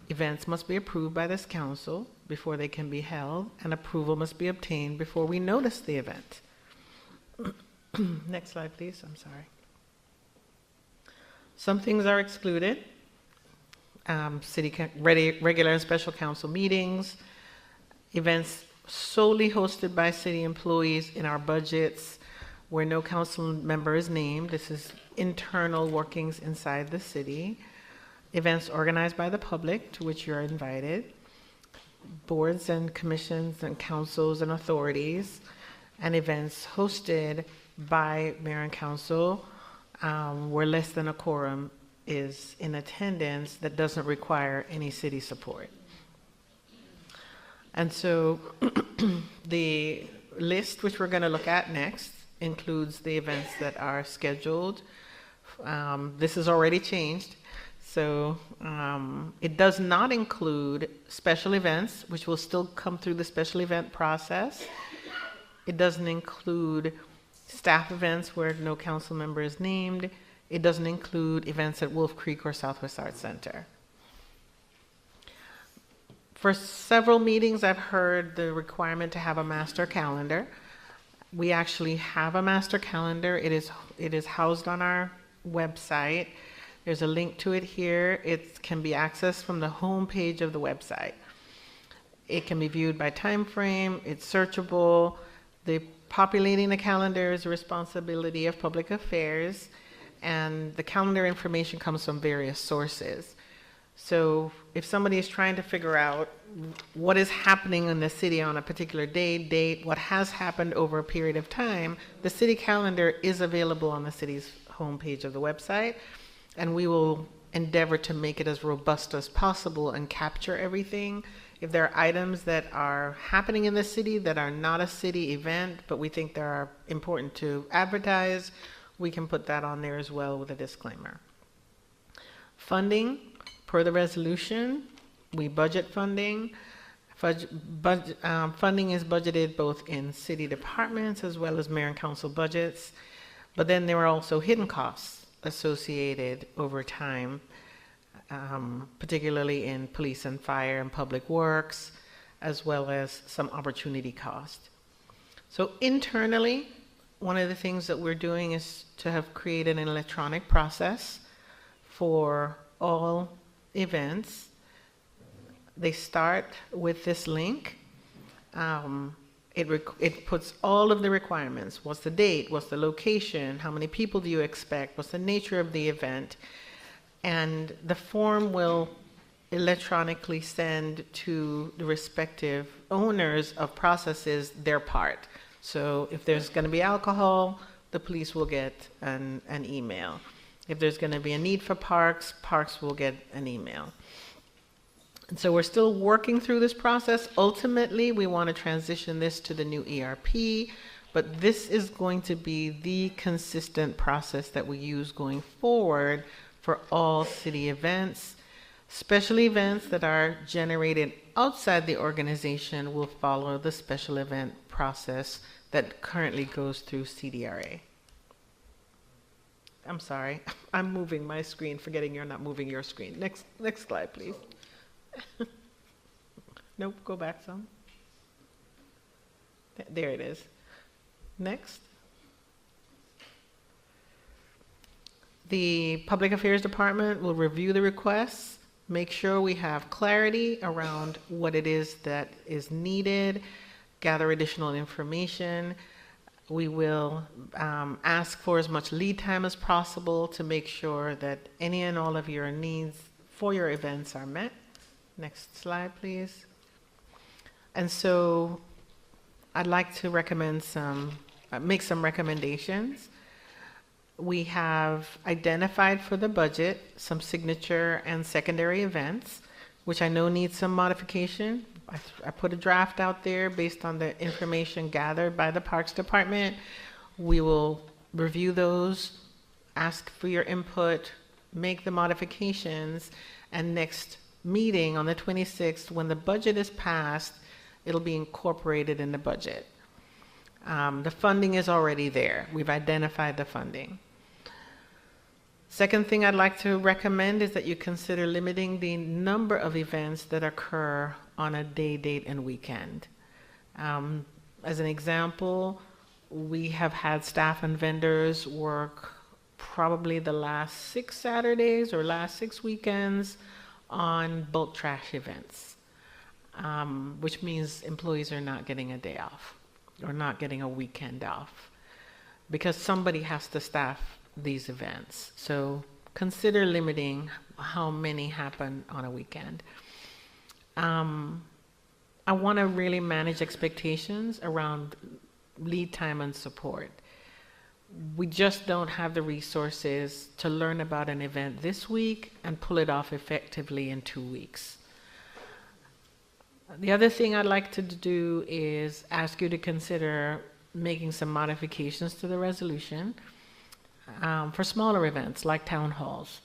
events must be approved by this council before they can be held, and approval must be obtained before we notice the event. Next slide, please. I'm sorry. Some things are excluded. Regular and special council meetings, events solely hosted by city employees in our budgets where no council member is named. This is internal workings inside the city. Events organized by the public to which you're invited. Boards and commissions and councils and authorities, and events hosted by mayor and council where less than a quorum is in attendance that doesn't require any city support. And so the list which we're going to look at next includes the events that are scheduled. This is already changed. So it does not include special events, which will still come through the special event process. It doesn't include staff events where no council member is named. It doesn't include events at Wolf Creek or Southwest Arts Center. For several meetings, I've heard the requirement to have a master calendar. We actually have a master calendar. It is housed on our website. There's a link to it here. It can be accessed from the home page of the website. It can be viewed by time frame. It's searchable. Populating the calendar is a responsibility of public affairs, and the calendar information comes from various sources. So if somebody is trying to figure out what is happening in the city on a particular date, what has happened over a period of time, the city calendar is available on the city's homepage of the website, and we will endeavor to make it as robust as possible and capture everything. If there are items that are happening in the city that are not a city event, but we think they are important to advertise, we can put that on there as well with a disclaimer. Funding, per the resolution, we budget funding. Funding is budgeted both in city departments as well as mayor and council budgets, but then there are also hidden costs associated over time, particularly in police and fire and public works, as well as some opportunity cost. So internally, one of the things that we're doing is to have created an electronic process for all events. They start with this link. It puts all of the requirements. What's the date? What's the location? How many people do you expect? What's the nature of the event? And the form will electronically send to the respective owners of processes their part. So if there's going to be alcohol, the police will get an email. If there's going to be a need for parks, parks will get an email. And so we're still working through this process. Ultimately, we want to transition this to the new ERP, but this is going to be the consistent process that we use going forward for all city events. Special events that are generated outside the organization will follow the special event process that currently goes through CDRA. I'm sorry, I'm moving my screen, forgetting you're not moving your screen. Next slide, please. Nope, go back some. There it is. Next. The Public Affairs Department will review the requests, make sure we have clarity around what it is that is needed, gather additional information. We will ask for as much lead time as possible to make sure that any and all of your needs for your events are met. Next slide, please. And so I'd like to recommend make some recommendations. We have identified for the budget some signature and secondary events, which I know need some modification. I put a draft out there based on the information gathered by the Parks Department. We will review those, ask for your input, make the modifications, and next meeting on the 26th, when the budget is passed, it'll be incorporated in the budget. The funding is already there. We've identified the funding. Second thing I'd like to recommend is that you consider limiting the number of events that occur on a day, date, and weekend. As an example, We have had staff and vendors work probably the last 6 Saturdays or last 6 weekends on bulk trash events, which means employees are not getting a day off or not getting a weekend off because somebody has to staff these events. So consider limiting how many happen on a weekend. I want to really manage expectations around lead time and support. We just don't have the resources to learn about an event this week and pull it off effectively in 2 weeks. The other thing I'd like to do is ask you to consider making some modifications to the resolution for smaller events like town halls.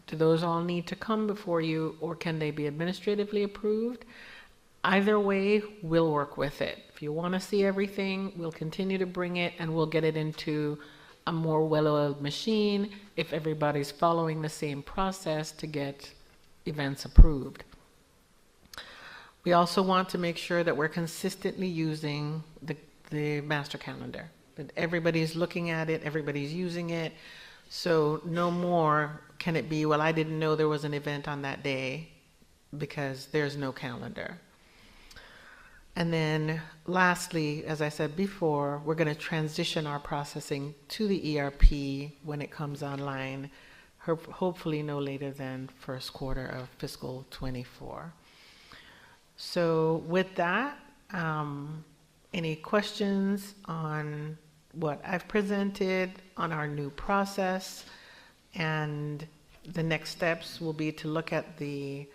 Do those all need to come before you, or can they be administratively approved? Either way, we'll work with it. If you want to see everything, we'll continue to bring it and we'll get it into a more well-oiled machine if everybody's following the same process to get events approved. We also want to make sure that we're consistently using the master calendar, that everybody's looking at it, everybody's using it. So no more can it be, well, I didn't know there was an event on that day because there's no calendar. And then lastly, as I said before, we're going to transition our processing to the ERP when it comes online, hopefully no later than first quarter of fiscal 24. So with that, any questions on what I've presented on our new process? And the next steps will be to look at the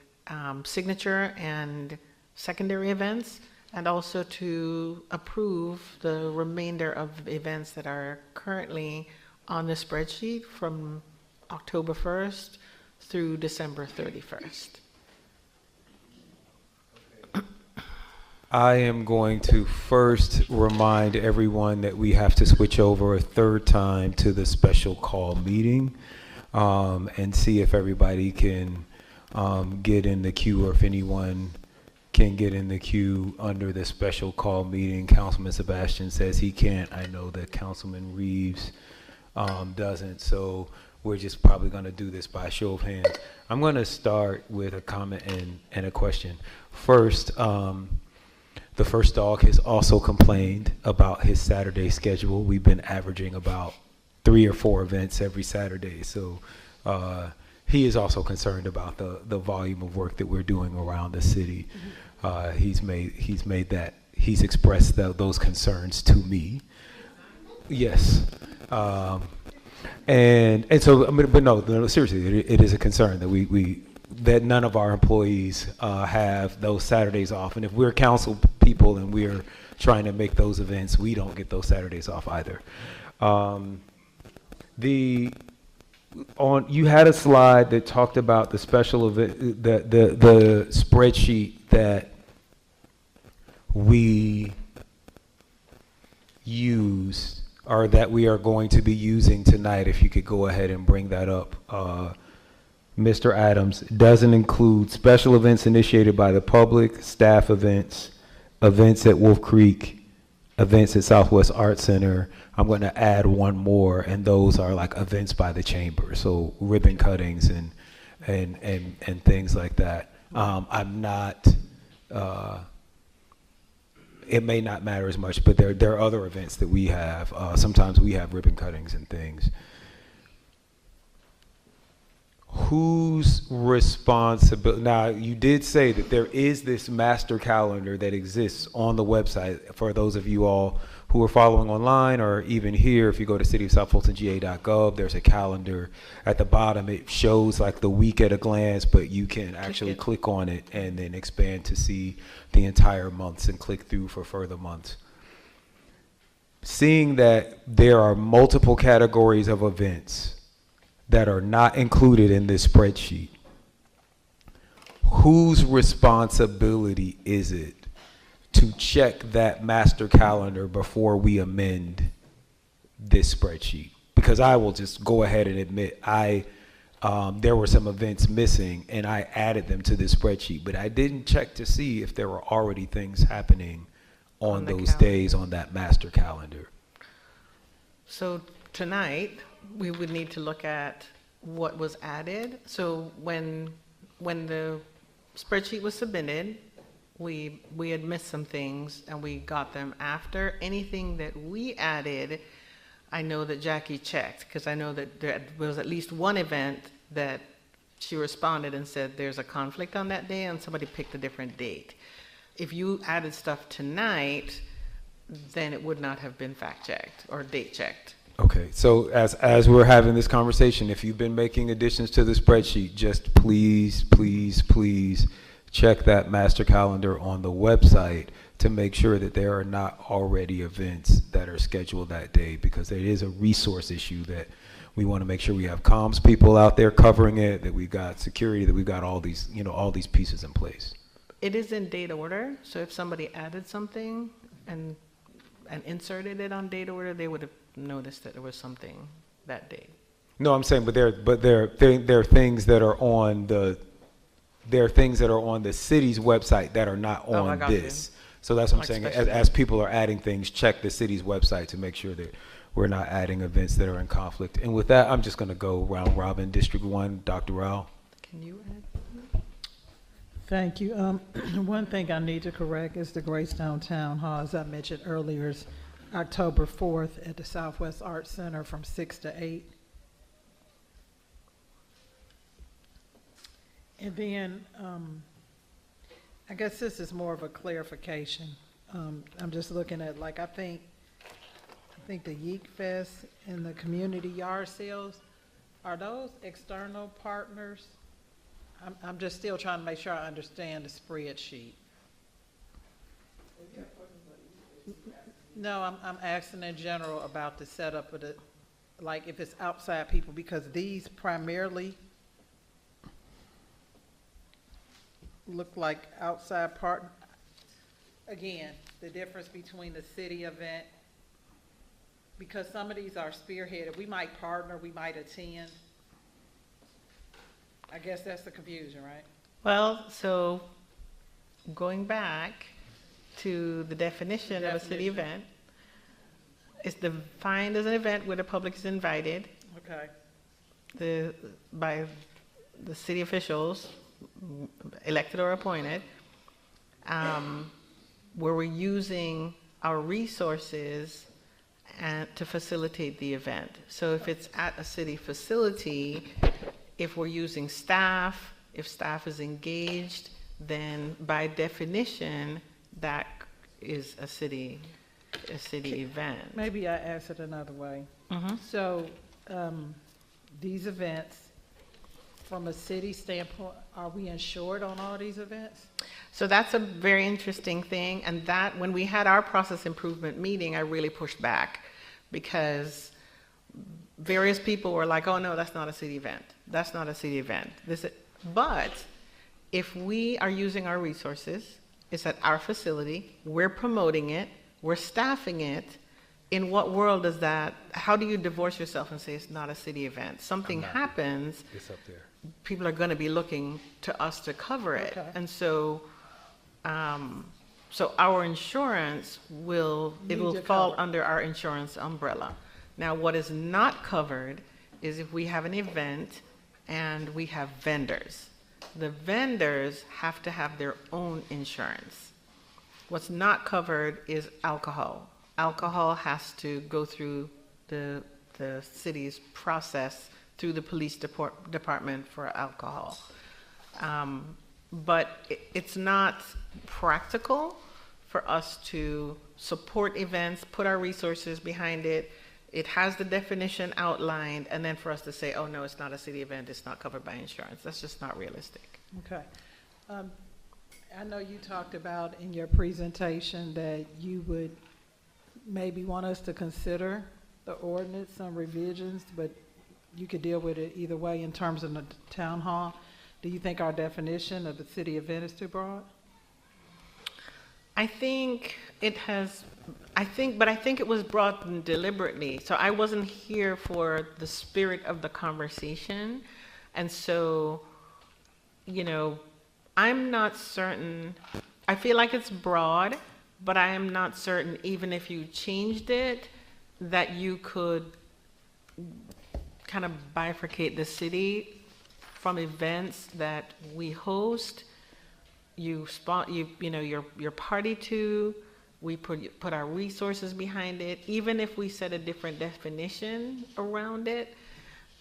signature and secondary events, and also to approve the remainder of events that are currently on the spreadsheet from October 1st through December 31st. I am going to first remind everyone that we have to switch over a third time to the special call meeting and see if everybody can get in the queue, or if anyone can get in the queue under the special call meeting. Councilman Sebastian says he can't. I know that Councilman Reeves doesn't, so we're just probably going to do this by show of hands. I'm going to start with a comment and a question. First, the first dog has also complained about his Saturday schedule. We've been averaging about 3 or 4 events every Saturday, so he is also concerned about the volume of work that we're doing around the city. He's expressed those concerns to me. Yes. And so, I mean, but no, seriously, it is a concern that that none of our employees have those Saturdays off. And if we're council people and we're trying to make those events, we don't get those Saturdays off either. You had a slide that talked about the special event, the spreadsheet that we use, or that we are going to be using tonight. If you could go ahead and bring that up, Mr. Adams. Doesn't include special events initiated by the public, staff events, events at Wolf Creek, events at Southwest Art Center. I'm going to add one more, and those are like events by the chamber, so ribbon cuttings and things like that. I'm not. It may not matter as much, but there are other events that we have. Sometimes we have ribbon cuttings and things. Whose responsibility? Now, you did say that there is this master calendar that exists on the website. For those of you all who are following online, or even here, if you go to cityofsouthfultonga.gov, there's a calendar at the bottom. It shows like the week at a glance, but you can actually click on it and then expand to see the entire months and click through for further months. Seeing that there are multiple categories of events that are not included in this spreadsheet, whose responsibility is it to check that master calendar before we amend this spreadsheet? Because I will just go ahead and admit there were some events missing and I added them to this spreadsheet, but I didn't check to see if there were already things happening on those days on that master calendar. So tonight, we would need to look at what was added. So when the spreadsheet was submitted, we had missed some things and we got them after. Anything that we added, I know that Jackie checked, because I know that there was at least one event that she responded and said there's a conflict on that day and somebody picked a different date. If you added stuff tonight, then it would not have been fact checked or date checked. Okay, so as we're having this conversation, if you've been making additions to the spreadsheet, just please check that master calendar on the website to make sure that there are not already events that are scheduled that day, because there is a resource issue that we want to make sure we have comms people out there covering it, that we've got security, that we've got all these, all these pieces in place. It is in date order, so if somebody added something and inserted it on date order, they would have noticed that there was something that day. No, I'm saying, but there are things that are on the city's website that are not on this. So that's what I'm saying. As people are adding things, check the city's website to make sure that we're not adding events that are in conflict. And with that, I'm just going to go round robin. District 1, Dr. Rao. Can you add? Thank you. One thing I need to correct is the Gracetown Town Hall, as I mentioned earlier, is October 4th at the Southwest Arts Center from 6 to 8. And then I guess this is more of a clarification. I'm just looking at, like, I think the Yeek Fest and the community yard sales, are those external partners? I'm just still trying to make sure I understand the spreadsheet. No, I'm asking in general about the setup of the, like, if it's outside people, because these primarily look like outside partner. Again, the difference between the city event, because some of these are spearheaded. We might partner, we might attend. I guess that's the confusion, right? Well, so going back to the definition of a city event, it's defined as an event where the public is invited. Okay. By the city officials, elected or appointed, where we're using our resources to facilitate the event. So if it's at a city facility, if we're using staff, if staff is engaged, then by definition, that is a city event. Maybe I ask it another way. So these events, from a city standpoint, are we insured on all these events? So that's a very interesting thing, and that when we had our process improvement meeting, I really pushed back, because various people were like, oh no, that's not a city event. That's not a city event. But if we are using our resources, it's at our facility, we're promoting it, we're staffing it, in what world does that, how do you divorce yourself and say it's not a city event? Something happens, it's up there. People are going to be looking to us to cover it. Okay. And so, so our insurance will fall under our insurance umbrella. Now, what is not covered is if we have an event and we have vendors. The vendors have to have their own insurance. What's not covered is alcohol. Alcohol has to go through the city's process through the police department for alcohol. But it's not practical for us to support events, put our resources behind it. It has the definition outlined, and then for us to say, oh no, it's not a city event, it's not covered by insurance. That's just not realistic. Okay. I know you talked about in your presentation that you would maybe want us to consider the ordinance, some revisions, but you could deal with it either way in terms of the town hall. Do you think our definition of the city event is too broad? I think it has, but I think it was brought deliberately. So I wasn't here for the spirit of the conversation. And so, I'm not certain. I feel like it's broad, but I am not certain even if you changed it, that you could kind of bifurcate the city from events that we host, you're party to, we put our resources behind it, even if we set a different definition around it.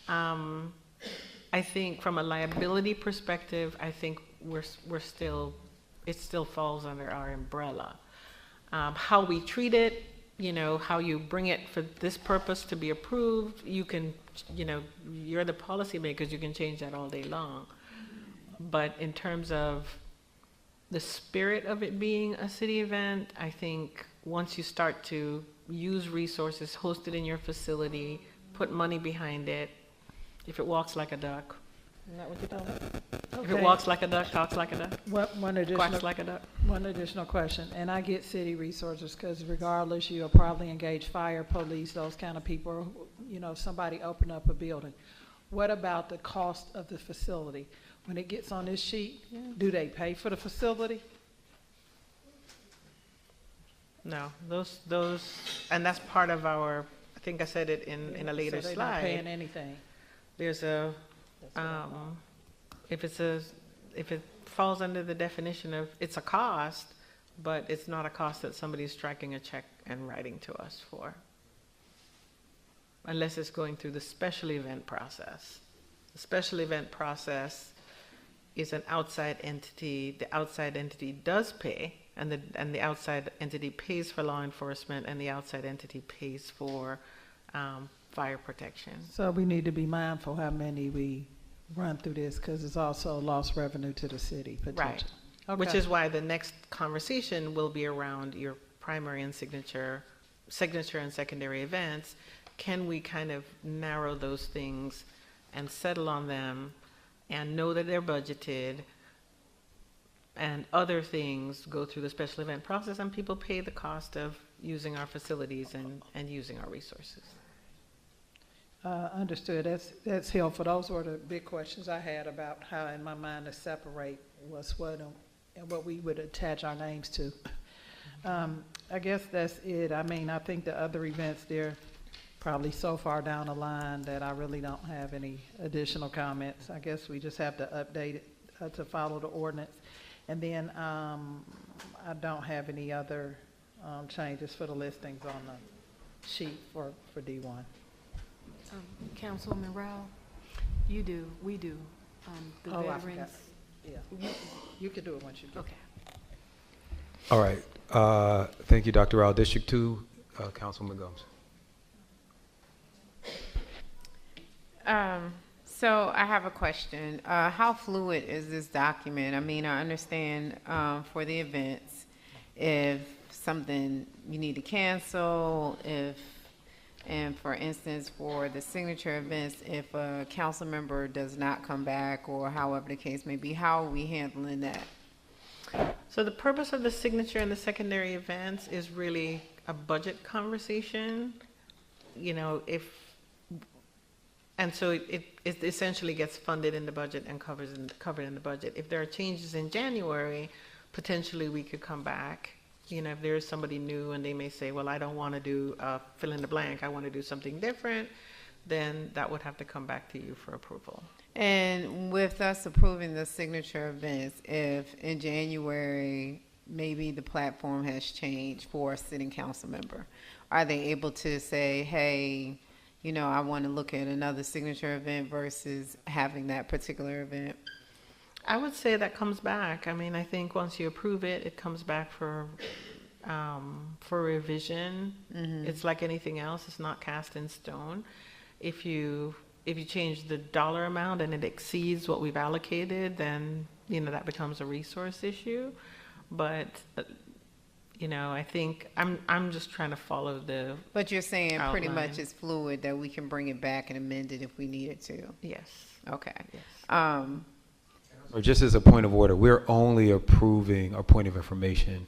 I think from a liability perspective, I think it still falls under our umbrella. How we treat it, how you bring it for this purpose to be approved, you can, you're the policymakers, you can change that all day long. But in terms of the spirit of it being a city event, I think once you start to use resources, host it in your facility, put money behind it, if it walks like a duck, isn't that what you told me? Okay. If it walks like a duck, talks like a duck, quacks like a duck. One additional question, and I get city resources because regardless, you'll probably engage fire, police, those kind of people, somebody open up a building. What about the cost of the facility? When it gets on this sheet, do they pay for the facility? No, those, and that's part of our, I think I said it in a later so they're slide. Not paying anything. There's a, if it falls under the definition of, it's a cost, but it's not a cost that somebody's striking a check and writing to us for. Unless it's going through the special event process. The special event process is an outside entity. The outside entity does pay, and the outside entity pays for law enforcement, and the outside entity pays for fire protection. So we need to be mindful how many we run through this, because it's also lost revenue to the city potentially. Right. Okay. Which is why the next conversation will be around your primary and signature and secondary events. Can we kind of narrow those things and settle on them and know that they're budgeted, and other things go through the special event process and people pay the cost of using our facilities and using our resources. Understood. That's helpful. Those were the big questions I had about how in my mind to separate what's what and what we would attach our names to. I guess that's it. I mean, I think the other events, they're probably so far down the line that I really don't have any additional comments. I guess we just have to update it to follow the ordinance. And then I don't have any other changes for the listings on the sheet for D1. Councilwoman Rao, you do, we do. The I veterans. forgot. Yeah, you can do it once you get. Okay. All right. Thank you, Dr. Rao. District 2, Councilwoman Gomes. So I have a question. How fluid is this document? I mean, I understand for the events, if something you need to cancel, and for instance, for the signature events, if a council member does not come back or however the case may be, how are we handling that? So the purpose of the signature and the secondary events is really a budget conversation, and so it essentially gets funded in the budget and covered in the budget. If there are changes in January, potentially we could come back. If there is somebody new and they may say, well, I don't want to do fill in the blank, I want to do something different, then that would have to come back to you for approval. And with us approving the signature events, if in January maybe the platform has changed for a sitting council member, are they able to say, hey, I want to look at another signature event versus having that particular event? I would say that comes back. I mean, I think once you approve it, it comes back for revision. Mm-hmm. It's like anything else; it's not cast in stone. If you change the dollar amount and it exceeds what we've allocated, then that becomes a resource issue. But I think I'm just trying to follow the. But you're saying outline. Pretty much it's fluid, that we can bring it back and amend it if we needed to. Yes. Okay. Yes. Or just as a point of order, we're only approving, or point of information,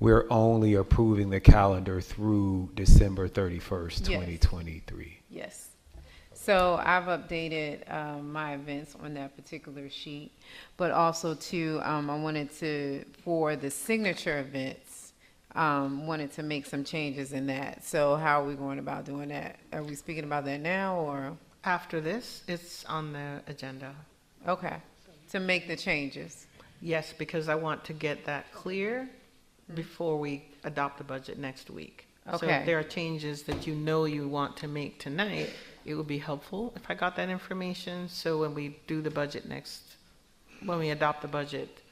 we're only approving the calendar through December 31st, 2023. Yes. So I've updated my events on that particular sheet, but also too, I wanted to, for the signature events, wanted to make some changes in that. So how are we going about doing that? Are we speaking about that now or? After this, it's on the agenda. Okay, to make the changes. Yes, because I want to get that clear before we adopt the budget next week. So Okay. if there are changes that you know you want to make tonight, it would be helpful if I got that information. So when we do the budget when we adopt the budget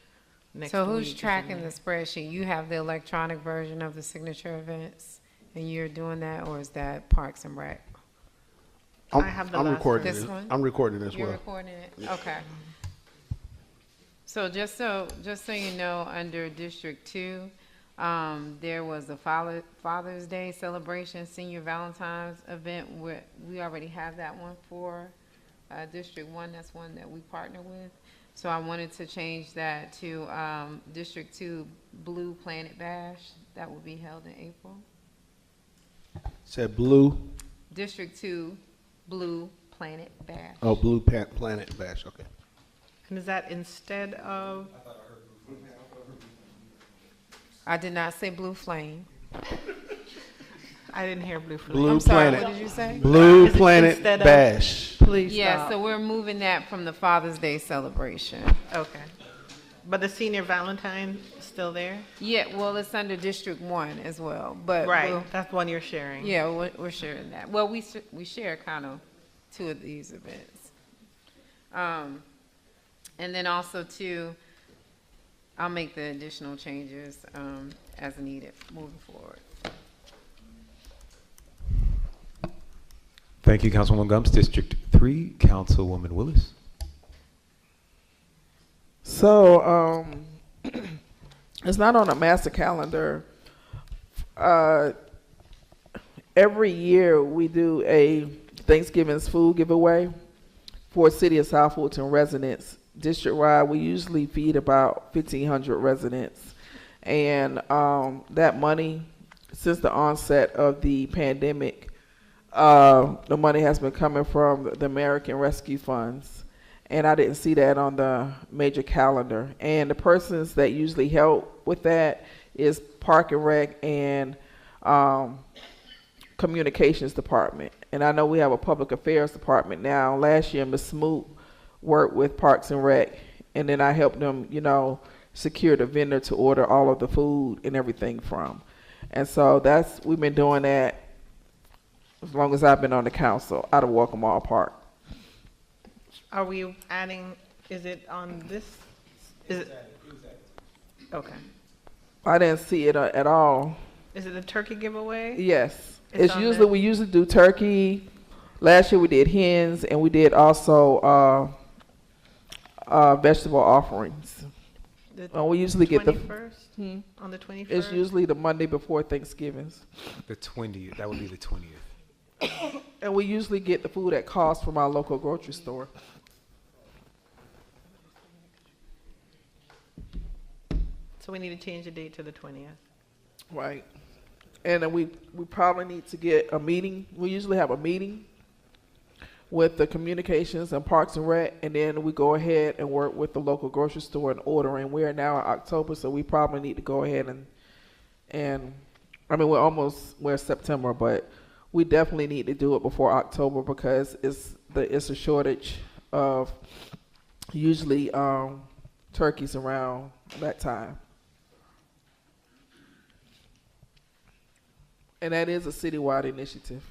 next week. So who's it's in tracking there. the spreadsheet? You have the electronic version of the signature events and you're doing that, or is that Parks and Rec? I'm, I have the I'm last recording This it. one? I'm recording as You're well. recording it? Okay. So just so you know, under District 2, there was a Father's Day celebration, Senior Valentine's event. We already have that one for District 1. That's one that we partner with. So I wanted to change that to District 2 Blue Planet Bash. That will be held in April. Said blue. District 2 Blue Planet Bash. Oh, Blue Planet Bash. Okay. And is that instead of? I did not say Blue Flame. I didn't hear Blue Flame. Blue I'm sorry, Planet. what did you say? Blue Is it Planet instead of- Bash. Please Yeah, stop. so we're moving that from the Father's Day celebration. Okay. But the Senior Valentine is still there? Yeah, well, it's under District 1 as well, but. Right, we'll- that's one you're sharing. Yeah, we're sharing that. Well, we share kind of two of these events. And then also too, I'll make the additional changes as needed moving forward. Thank you, Councilwoman Gums. District 3, Councilwoman Willis. So, it's not on a master calendar. Every year we do a Thanksgiving's food giveaway for City of South Fulton residents. District-wide, we usually feed about 1,500 residents. And that money, since the onset of the pandemic, the money has been coming from the American Rescue Funds. And I didn't see that on the major calendar. And the persons that usually help with that is Park and Rec and Communications Department. And I know we have a Public Affairs Department now. Last year, Ms. Smoot worked with Parks and Rec, and then I helped them, secure the vendor to order all of the food and everything from. And so we've been doing that as long as I've been on the council out of Walkmall Park. Are we adding, is it on this? Is it? Okay. I didn't see it at all. Is it a turkey giveaway? Yes. It's on usually, there? we usually do turkey. Last year we did hens, and we did also vegetable offerings. We usually get the 21st? On the 21st? It's usually the Monday before Thanksgiving. The 20th, that would be the 20th. And we usually get the food at cost from our local grocery store. So we need to change the date to the 20th. Right. And then we probably need to get a meeting. We usually have a meeting with the Communications and Parks and Rec, and then we go ahead and work with the local grocery store and ordering. We are now in October, so we probably need to go ahead and I mean, we're September, but we definitely need to do it before October because it's a shortage of usually turkeys around that time. And that is a citywide initiative.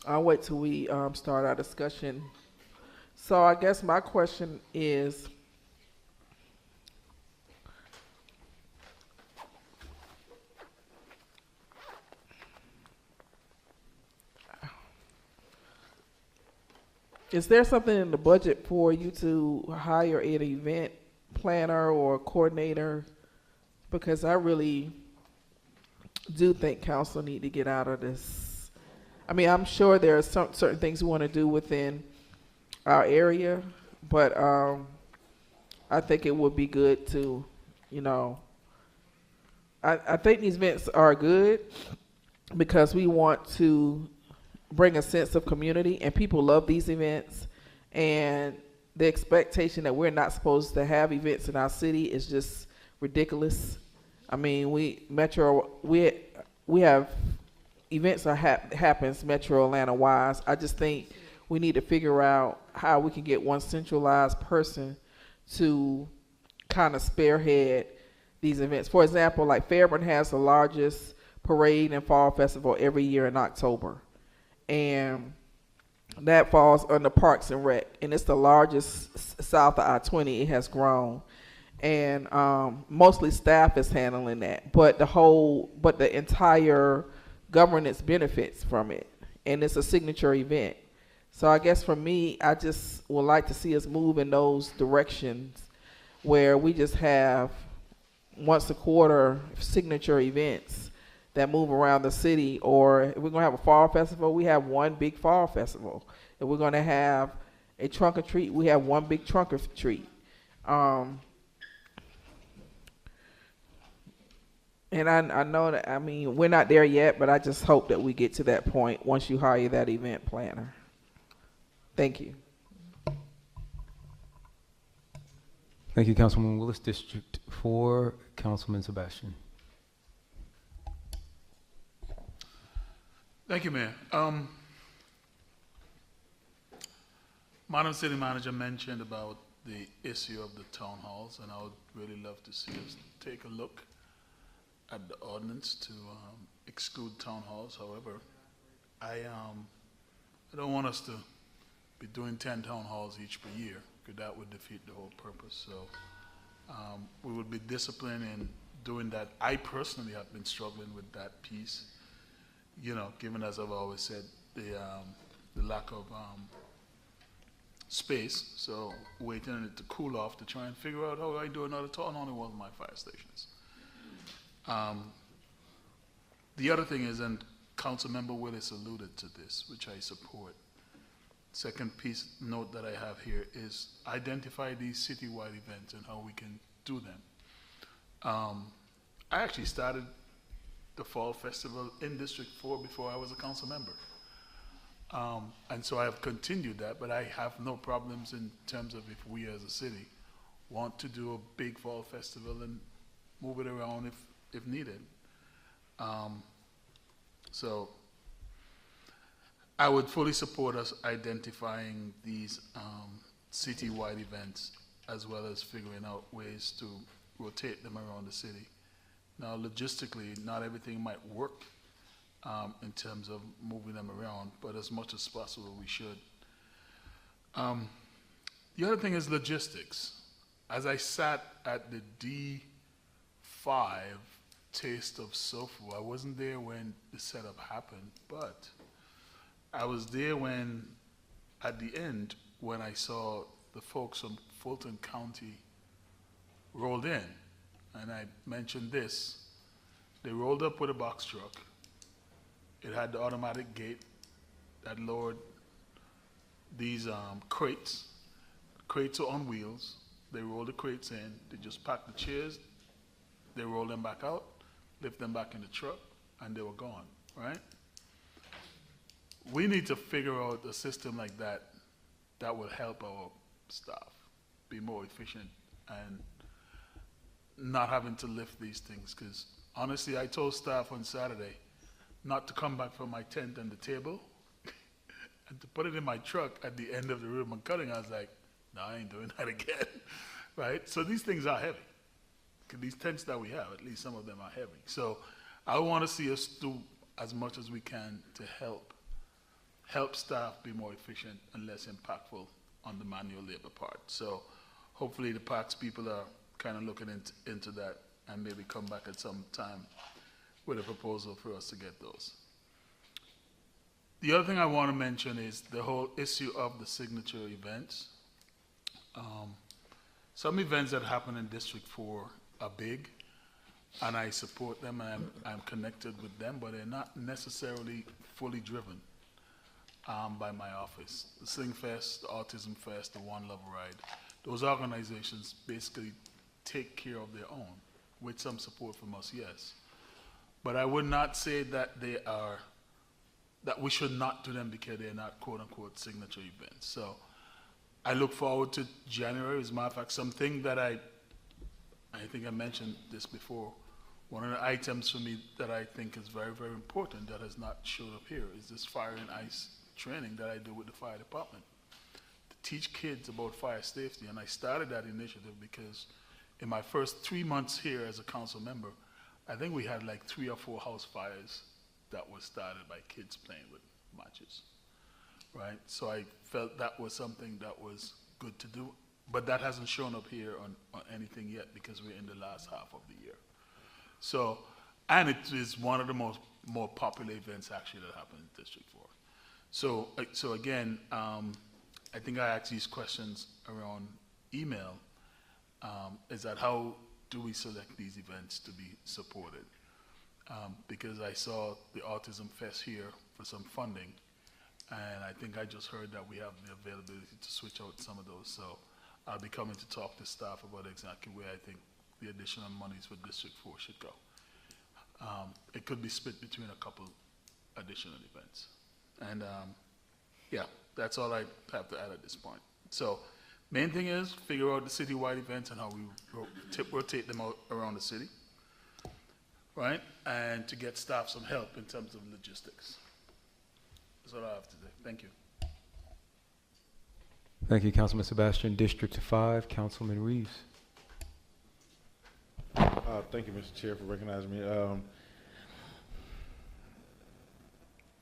I'll wait till we start our discussion. So I guess my question is, is there something in the budget for you to hire an event planner or coordinator? Because I really do think council need to get out of this. I mean, I'm sure there are certain things we want to do within our area, but I think it would be good to, I think these events are good because we want to bring a sense of community, and people love these events. And the expectation that we're not supposed to have events in our city is just ridiculous. I mean, we have events that happens Metro Atlanta wise. I just think we need to figure out how we can get one centralized person to kind of spearhead these events. For example, like Fairburn has the largest parade and fall festival every year in October, and that falls under Parks and Rec, and it's the largest south of I-20. It has grown, and mostly staff is handling that, but the entire governance benefits from it, and it's a signature event. So I guess for me, I just would like to see us move in those directions where we just have once a quarter signature events that move around the city. Or if we're going to have a fall festival, we have one big fall festival. If we're going to have a trunk or treat, we have one big trunk or treat. And I know that, I mean, we're not there yet, but I just hope that we get to that point once you hire that event planner. Thank you. Thank you, Councilwoman Willis. District 4, Councilman Sebastian. Thank you, Mayor. Madam City Manager mentioned about the issue of the town halls, and I would really love to see us take a look at the ordinance to exclude town halls. However, I don't want us to be doing 10 town halls each per year, because that would defeat the whole purpose. So we would be disciplined in doing that. I personally have been struggling with that piece, you know, given, as I've always said, the lack of space. So waiting on it to cool off to try and figure out how I do another town hall in one of my fire stations. The other thing is, and Councilmember Willis alluded to this, which I support. Second note that I have here is identify these citywide events and how we can do them. I actually started the Fall Festival in District 4 before I was a council member. And so I have continued that, but I have no problems in terms of if we as a city want to do a big Fall Festival and move it around if needed. So I would fully support us identifying these citywide events, as well as figuring out ways to rotate them around the city. Now, logistically, not everything might work in terms of moving them around, but as much as possible, we should. The other thing is logistics. As I sat at the D5 Taste of Sofu, I wasn't there when the setup happened, but I was there when, at the end, when I saw the folks from Fulton County rolled in. And I mentioned this. They rolled up with a box truck. It had the automatic gate that lowered these crates. Crates are on wheels. They roll the crates in. They just pack the chairs. They roll them back out, lift them back in the truck, and they were gone, right? We need to figure out a system like that that will help our staff be more efficient and not having to lift these things. Because honestly, I told staff on Saturday not to come back from my tent and the table and to put it in my truck at the end of the ribbon cutting. I was like, no, I ain't doing that again, right? So these things are heavy. These tents that we have, at least some of them are heavy. So I want to see us do as much as we can to help staff be more efficient and less impactful on the manual labor part. So hopefully the parks people are kind of looking into that and maybe come back at some time with a proposal for us to get those. The other thing I want to mention is the whole issue of the signature events. Some events that happen in District 4 are big, and I support them, and I'm connected with them, but they're not necessarily fully driven by my office. The Sing Fest, the Autism Fest, the One Love Ride, those organizations basically take care of their own. with some support from us, yes. But I would not say that that we should not do them because they're not quote-unquote signature events. So I look forward to January. As a matter of fact, something that I think I mentioned this before, one of the items for me that I think is very, very important that has not showed up here is this fire and ice training that I do with the fire department to teach kids about fire safety. And I started that initiative because in my first 3 months here as a council member, I think we had like 3 or 4 house fires that was started by kids playing with matches, right? So I felt that was something that was good to do, but that hasn't shown up here on anything yet because we're in the last half of the year. So, and it is one of the more popular events actually that happen in District 4. So again, I think I asked these questions around email, is that how do we select these events to be supported? Because I saw the Autism Fest here for some funding, and I think I just heard that we have the availability to switch out some of those. So I'll be coming to talk to staff about exactly where I think the additional monies for District 4 should go. It could be split between a couple additional events. And yeah, that's all I have to add at this point. So main thing is figure out the citywide events and how we rotate them out around the city, right? And to get staff some help in terms of logistics. That's all I have to say. Thank you. Thank you, Councilman Sebastian. District 5, Councilman Reeves. Thank you, Mr. Chair, for recognizing me.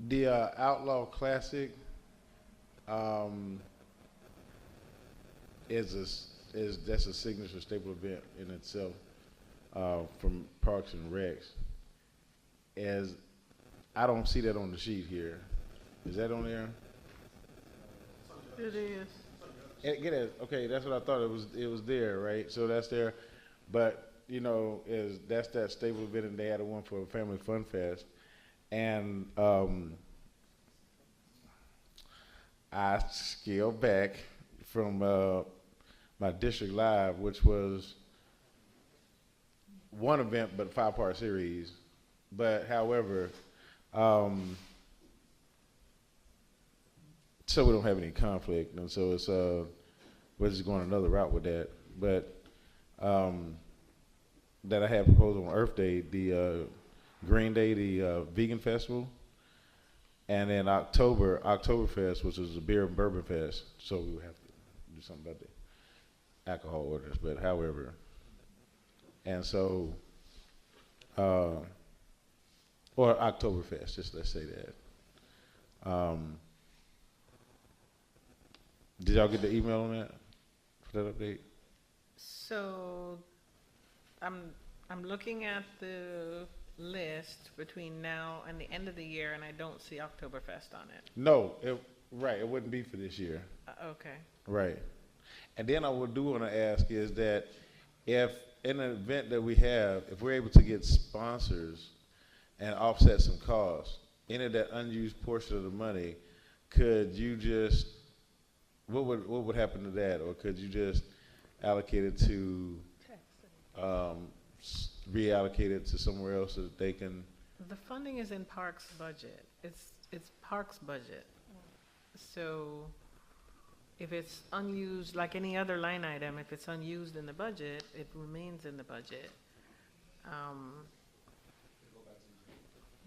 The Outlaw Classic that's a signature staple event in itself from Parks and Recs. As I don't see that on the sheet here. Is that on there? It is. Get it? Okay, that's what I thought. It was there, right? So that's there, but you know, that's that staple event, and they had one for a Family Fun Fest, and I scaled back from my District Live, which was one event but 5-part series. But however, so we don't have any conflict, and so it's we're just going another route with that. But that I had proposed on Earth Day, the Green Day, the Vegan Festival, and then Oktoberfest, which is a beer and bourbon fest. So we would have to do something about the alcohol orders. But however, and so, or Oktoberfest, just let's say that. Did y'all get the email on that, for that update? So I'm looking at the list between now and the end of the year, and I don't see Oktoberfest on it. No, right, it wouldn't be for this year. Okay. Right. And then I do want to ask is that if in an event that we have, if we're able to get sponsors and offset some costs, any of that unused portion of the money, could you just, what would happen to that? Or could you just allocate it to, reallocate it to somewhere else so that they can? The funding is in Parks budget. It's Parks budget. So if it's unused, like any other line item, if it's unused in the budget, it remains in the budget.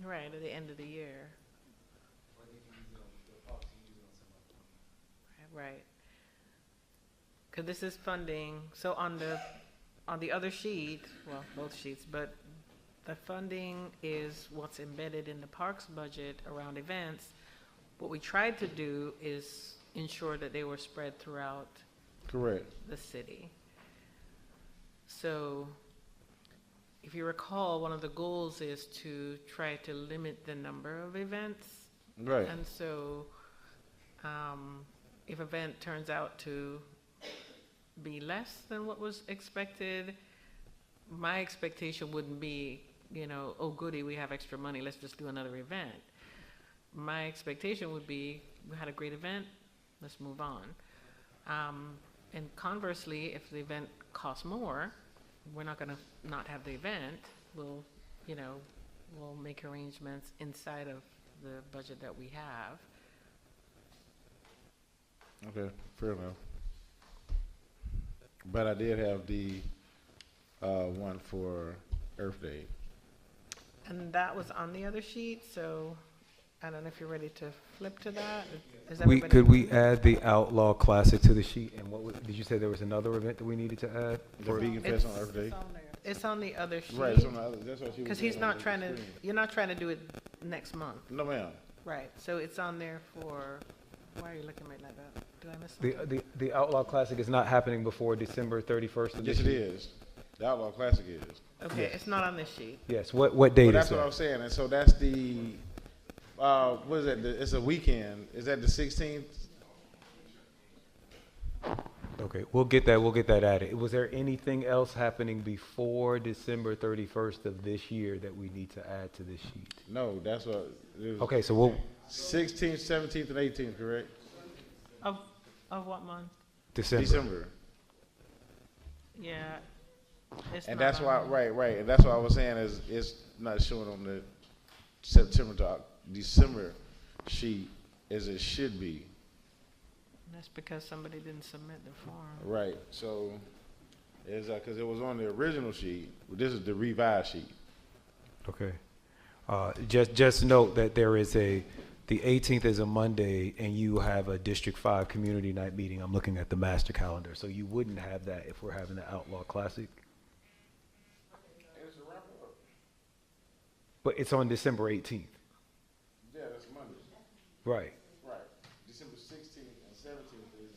Right, at the end of the year. Right. Because this is funding, so on the other sheet, well, both sheets, but the funding is what's embedded in the Parks budget around events. What we tried to do is ensure that they were spread throughout the city. So if you recall, one of the goals is to try to limit the number of events. Right. And so if event turns out to be less than what was expected, my expectation wouldn't be, you know, oh goody, we have extra money, let's just do another event. My expectation would be, we had a great event, let's move on. And conversely, if the event costs more, we're not gonna not have the event. We'll, you know, we'll make arrangements inside of the budget that we have. Okay, fair enough. But I did have the one for Earth Day. And that was on the other sheet, so I don't know if you're ready to flip to that. Is Could we add the Outlaw Classic to the sheet? And did you say there was another event that we needed to add? The Vegan Fest on Earth Day. It's on the other sheet. Right, it's on the other. That's what she was. Because he's not trying to. You're not trying to do it next month. No, ma'am. Right. So it's on there for. Why are you looking at me like that? Did I miss something? The Outlaw Classic is not happening before December 31st of this Yes, it year? is. The Outlaw Classic is. Okay, Yes. It's not on this sheet. Yes. What date is That's that? what I was saying. And so that's the, what is that? It's a weekend. Is that the 16th? Okay, we'll get that added. Was there anything else happening before December 31st of this year that we need to add to this sheet? No, that's what. Okay, so we'll. 16th, 17th, and 18th, correct? Of what month? December. Yeah. It's And not that's on why, there. right. And that's what I was saying is it's not showing on the September to December sheet as it should be. That's because somebody didn't submit the form. Right. So it's because it was on the original sheet. This is the revised sheet. Okay. Just note that there is the 18th is a Monday, and you have a District 5 Community Night meeting. I'm looking at the master calendar, so you wouldn't have that if we're having the Outlaw Classic. But it's on December 18th. Yeah, that's Monday. Right. Right. December 16th and 17th is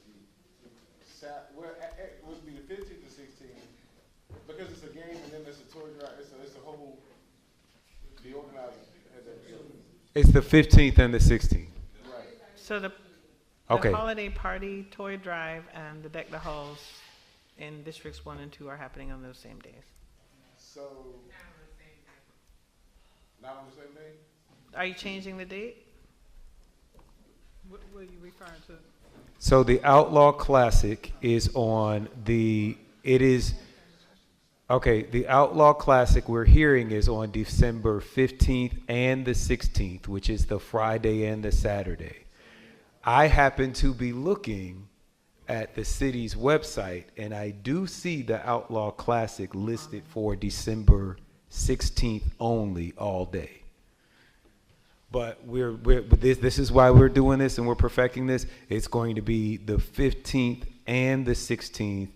the well, it would be the 15th to 16th because it's a game and then there's a toy drive. It's a whole. The organizer has that. It's the 15th and the 16th. Right. So the Okay. holiday party, toy drive, and the Deck the Halls in Districts 1 and 2 are happening on those same days. So. Not on the same day? Are you changing the date? What are you referring to? So the Outlaw Classic is on the. The Outlaw Classic we're hearing is on December 15th and the 16th, which is the Friday and the Saturday. I happen to be looking at the city's website, and I do see the Outlaw Classic listed for December 16th only all day. But this is why we're doing this and we're perfecting this. It's going to be the 15th and the 16th,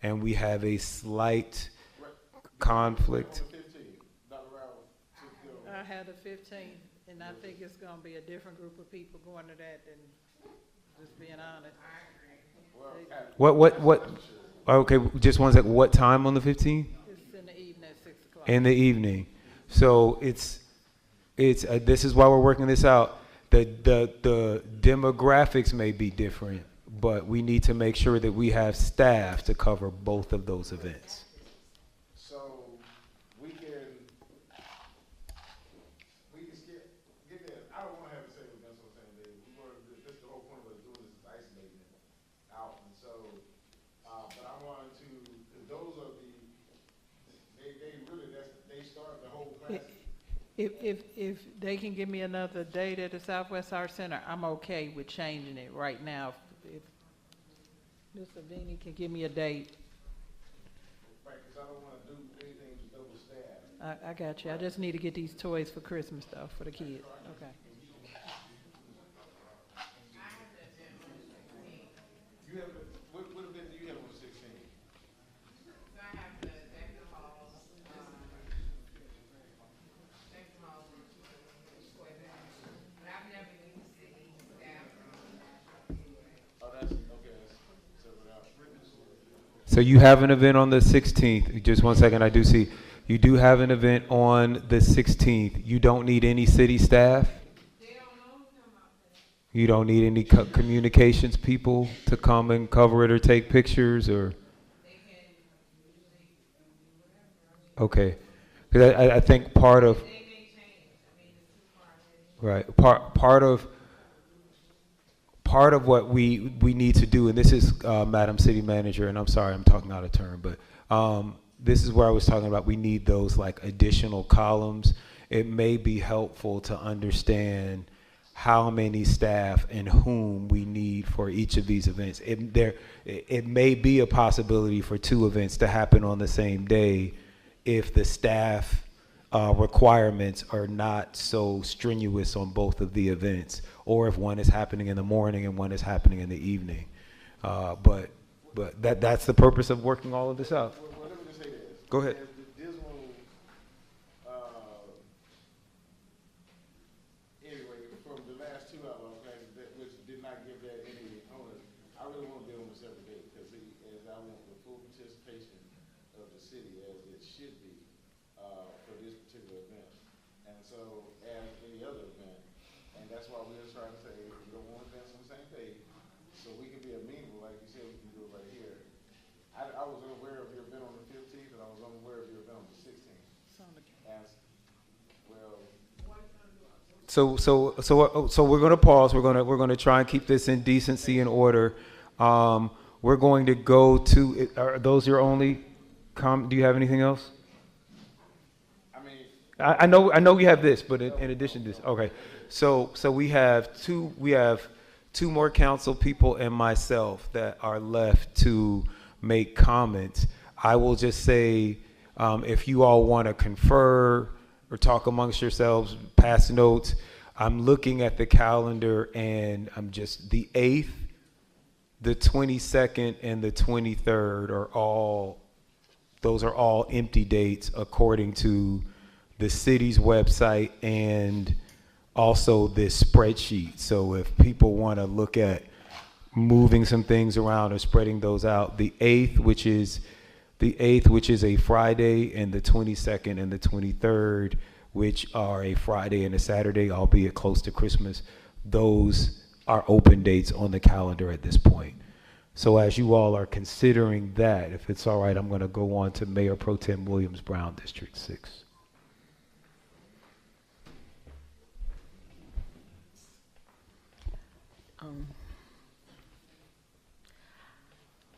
and we have a slight conflict. I had a 15, and I think it's gonna be a different group of people going to that than just being honest. What? Okay, just one second. What time on the 15th? It's in the evening at 6 o'clock. In the evening. So it's this is why we're working this out. The demographics may be different, but we need to make sure that we have staff to cover both of those events. So we can get that. I don't want to have the same events on the same day. We want to. That's the whole point of us doing this is isolating it out. And so, but I wanted to. Those are they start the whole class. If they can give me another date at the Southwest Arts Center, I'm okay with changing it right now. If Mr. Vini can give me a date. Right, because I don't want to do anything to double staff. I got you. I just need to get these toys for Christmas though, for the kids. Okay. You have what event do you have on the 16th? I have the Dept Halls, but I've never used city staff. Oh, that's okay. That's separate out. So you have an event on the 16th. Just one second. I do see you do have an event on the 16th. You don't need any city staff. You don't need any communications people to come and cover it or take pictures or. Okay, because I think part of. Right, part of what we need to do, and this is Madam City Manager, and I'm sorry I'm talking out of turn, but this is where I was talking about, we need those like additional columns. It may be helpful to understand how many staff and whom we need for each of these events. It may be a possibility for 2 events to happen on the same day if the staff requirements are not so strenuous on both of the events, or if one is happening in the morning and one is happening in the evening. But that's the purpose of working all of this out. Well, let me just say this. Go ahead. As the dismal, anyway, from the last 2 outlaw classes, which did not give that any onus, I really want to be on a separate date, because as I want the full participation of the city as it should be for this particular event. And so, as any other event, and that's why we were trying to say we don't want events on the same day, so we can be amenable, like you said, we can do it right here. I was unaware of your event on the 15th, and I was unaware of your event on the 16th. As well. So we're going to pause. We're going to try and keep this in decency and order. We're going to go to. Are those your only do you have anything else? I know you have this, but in addition to this, okay. So we have two more council people and myself that are left to make comments. I will just say, if you all want to confer or talk amongst yourselves, pass notes. I'm looking at the calendar, and I'm just the 8th, the 22nd, and the 23rd are all empty dates according to the city's website and also this spreadsheet. So if people want to look at moving some things around or spreading those out, the 8th, which is a Friday, and the 22nd and the 23rd, which are a Friday and a Saturday, albeit close to Christmas, those are open dates on the calendar at this point. So as you all are considering that, if it's all right, I'm going to go on to Mayor Pro Tem Williams Brown, District 6.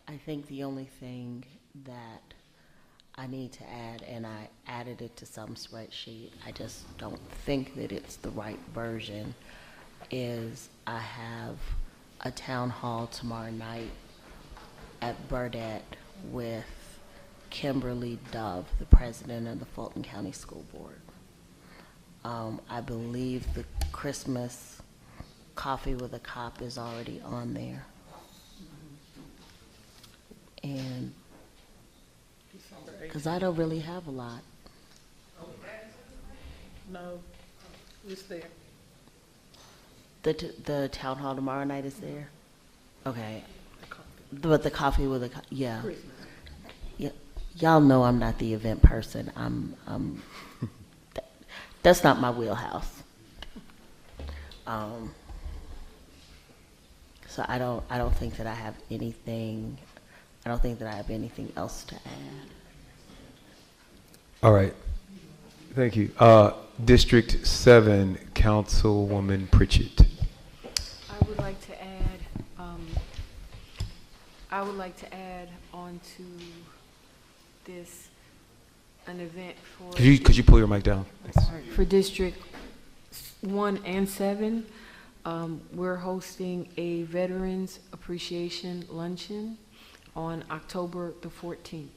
I think the only thing that I need to add, and I added it to some spreadsheet, I just don't think that it's the right version, is I have a town hall tomorrow night at Burdett with Kimberly Dove, the president of the Fulton County School Board. I believe the Christmas Coffee with a Cop is already on there. And because I don't really have a lot. No, it's there. The town hall tomorrow night is there? Okay. But the coffee with a, yeah. Yeah. Y'all know I'm not the event person. That's not my wheelhouse. So I don't think that I have anything. I don't think that I have anything else to add. All right. Thank you. District 7, Councilwoman Pritchett. I would like to add onto this an event for. Could you pull your mic down? For District 1 and 7, we're hosting a Veterans Appreciation Luncheon on October the 14th.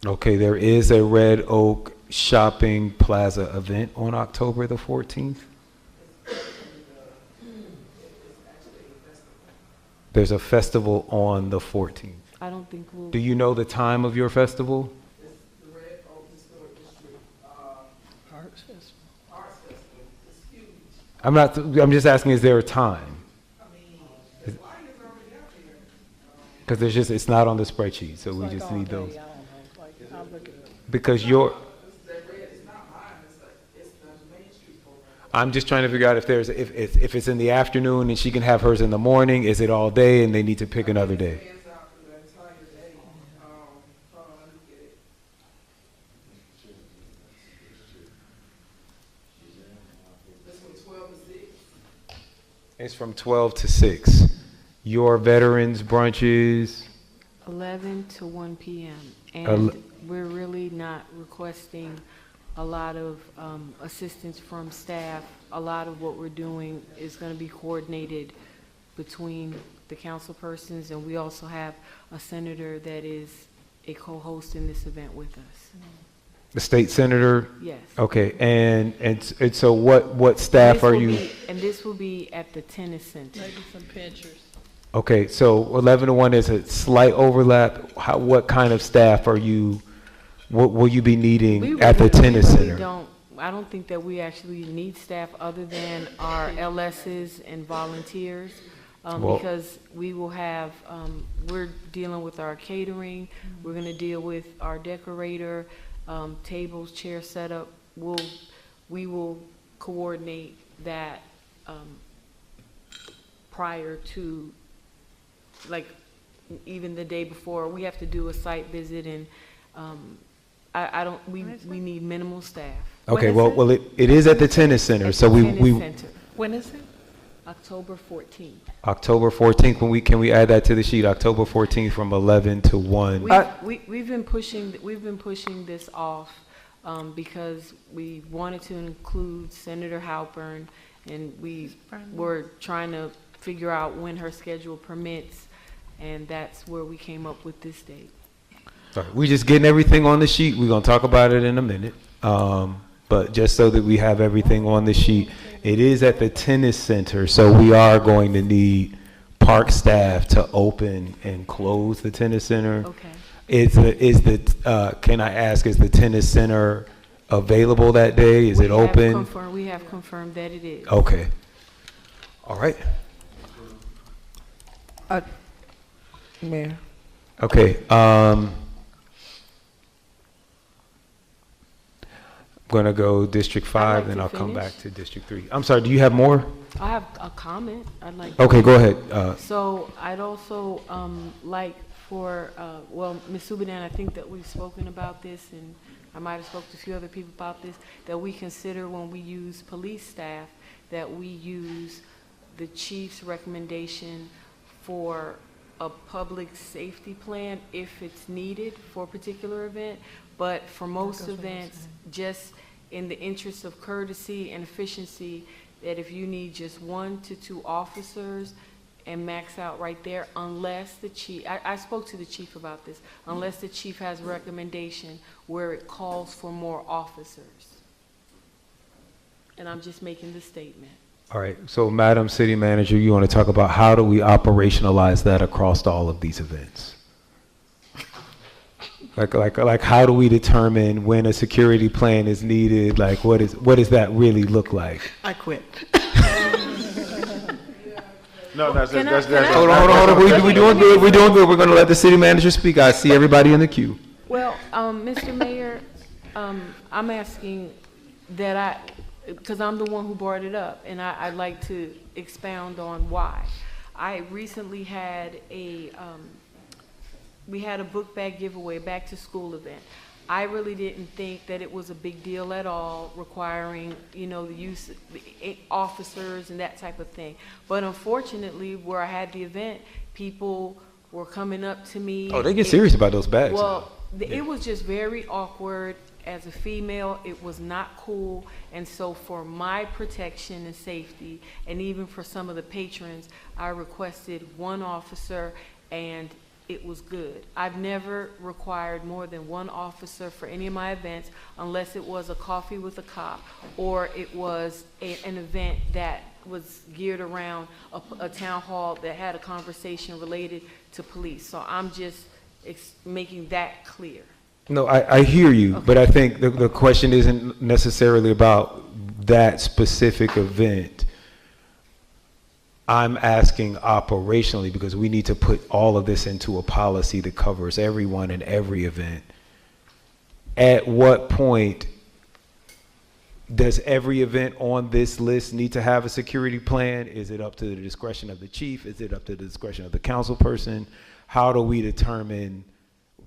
Okay, there is a Red Oak Shopping Plaza event on October the 14th. There's a festival on the 14th. I don't think we'll. Do you know the time of your festival? It's the Red Oak Historic District Arts Festival. It's huge. I'm just asking, is there a time? Because it's not on the spreadsheet, so we just need those. Because I'm just trying to figure out if it's in the afternoon and she can have hers in the morning. Is it all day and they need to pick another day? It's from 12 to 6. Your veterans brunches, 11 to 1 p.m. And we're really not requesting a lot of assistance from staff. A lot of what we're doing is going to be coordinated between the council persons, and we also have a senator that is a co-host in this event with us. The state senator? Yes. Okay, and so what staff are you? And this will be at the tennis center. Maybe some pictures. Okay, so 11 to 1 is a slight overlap. What kind of staff are you, what will you be needing at the tennis center? I don't think that we actually need staff other than our LSs and volunteers, because we will have, we're dealing with our catering, we're going to deal with our decorator, tables, chair setup. We will coordinate that prior to, like, even the day before. We have to do a site visit, and we need minimal staff. Okay, well, it is at the tennis center, so When is it? October 14th. October 14th. Can we add that to the sheet? October 14th from 11 to 1. We've been pushing this off because we wanted to include Senator Halpern, and we were trying to figure out when her schedule permits, and that's where we came up with this date. We're just getting everything on the sheet. We're going to talk about it in a minute. But just so that we have everything on the sheet, it is at the tennis center, so we are going to need park staff to open and close the tennis center. Okay. Can I ask, is the tennis center available that day? Is it open? We have confirmed that it is. Okay. All right. Mayor. Okay. I'm going to go District 5, then I'll come back to District 3. I'm sorry, do you have more? I have a comment I'd like to go ahead. So I'd also like for, well, Ms. Subadan, I think that we've spoken about this, and I might have spoken to a few other people about this, that we consider when we use police staff, that we use the chief's recommendation for a public safety plan if it's needed for a particular event. But for most events, just in the interest of courtesy and efficiency, that if you need just 1 to 2 officers and max out right there, unless the chief, I spoke to the chief about this, unless the chief has a recommendation where it calls for more officers. And I'm just making the statement. All right, so Madam City Manager, you want to talk about how do we operationalize that across all of these events? Like how do we determine when a security plan is needed? Like what does that really look like? I quit. No, that's hold on. We're doing good. We're going to let the city manager speak. I see everybody in the queue. Well, Mr. Mayor, I'm asking that because I'm the one who brought it up, and I'd like to expound on why. I recently had we had a book bag giveaway, back to school event. I really didn't think that it was a big deal at all, requiring, the use of officers and that type of thing. But unfortunately, where I had the event, people were coming up to me. Oh, they get serious about those bags. Well, it was just very awkward. As a female, it was not cool. And so for my protection and safety, and even for some of the patrons, I requested 1 officer, and it was good. I've never required more than 1 officer for any of my events, unless it was a coffee with a cop, or it was an event that was geared around a town hall that had a conversation related to police. So I'm just making that clear. No, I hear you, okay. But I think the question isn't necessarily about that specific event. I'm asking operationally, because we need to put all of this into a policy that covers everyone in every event. At what point does every event on this list need to have a security plan? Is it up to the discretion of the chief? Is it up to the discretion of the council person? How do we determine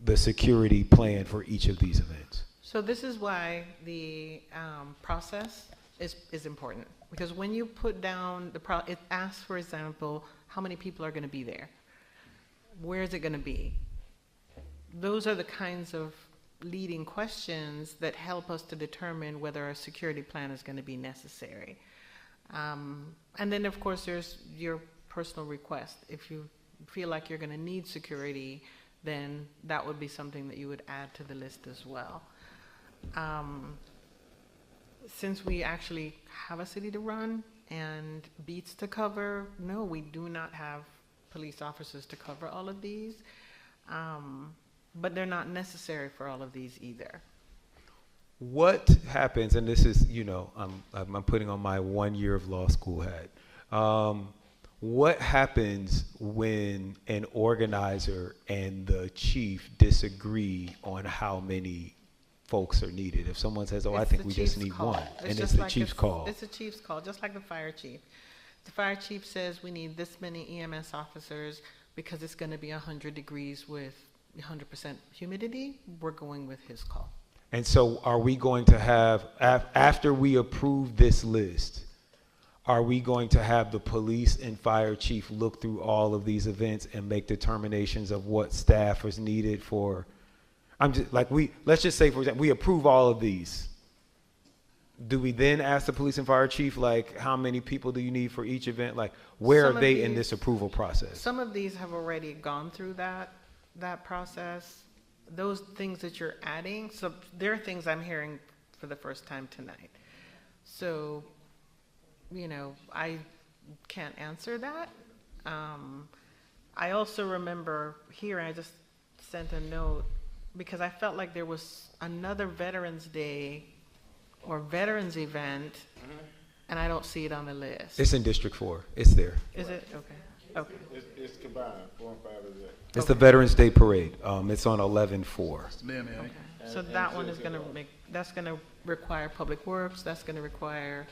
the security plan for each of these events? So this is why the process is important. Because when you put down it asks, for example, how many people are going to be there? Where is it going to be? those are the kinds of leading questions that help us to determine whether a security plan is going to be necessary. And then, of course, there's your personal request. If you feel like you're going to need security, then that would be something that you would add to the list as well. Since we actually have a city to run and beats to cover, no, we do not have police officers to cover all of these, but they're not necessary for all of these either. What happens, and this is, you know, I'm putting on my 1 year of law school hat. What happens when an organizer and the chief disagree on how many folks are needed? If someone says, oh, I think we just need one, and it's the chief's call. It's the chief's call, just like the fire chief. The fire chief says we need this many EMS officers because it's going to be 100 degrees with 100% humidity. We're going with his call. And so are we going to have, after we approve this list, are we going to have the police and fire chief look through all of these events and make determinations of what staff is needed for, let's just say, for example, we approve all of these. Do we then ask the police and fire chief, like, how many people do you need for each event? Like, where are they in this approval process? Some of these have already gone through that process. Those things that you're adding, so there are things I'm hearing for the first time tonight. So, you know, I can't answer that. I also remember here, I just sent a note because I felt like there was another Veterans Day or Veterans event, and I don't see it on the list. It's in District 4. It's there. Is it? Okay. Okay. It's combined. 4 and 5 is it. It's the Veterans Day Parade. It's on 11/4. Okay. So that one is that's going to require Public Works, that's going to require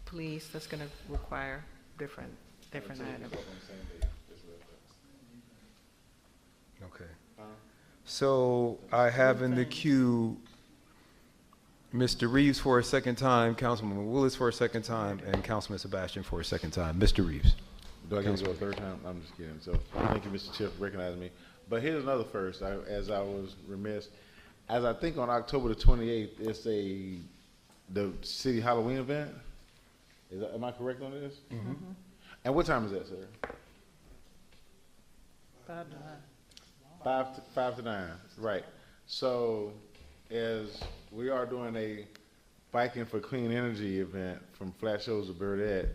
police, that's going to require different items. Okay. So I have in the queue Mr. Reeves for a second time, Councilmember Willis for a second time, and Councilman Sebastian for a second time. Mr. Reeves. Do I get to go a third time? I'm just kidding. So thank you, Mr. Chair, for recognizing me. But here's another first. As I was remiss, as I think on October the 28th, it's the city Halloween event. Am I correct on this? Mm-hmm. And what time is that, sir? 5 to 9. 5 to 9. Right. So as we are doing a Biking for Clean Energy event from Flat Shoals to Burdette,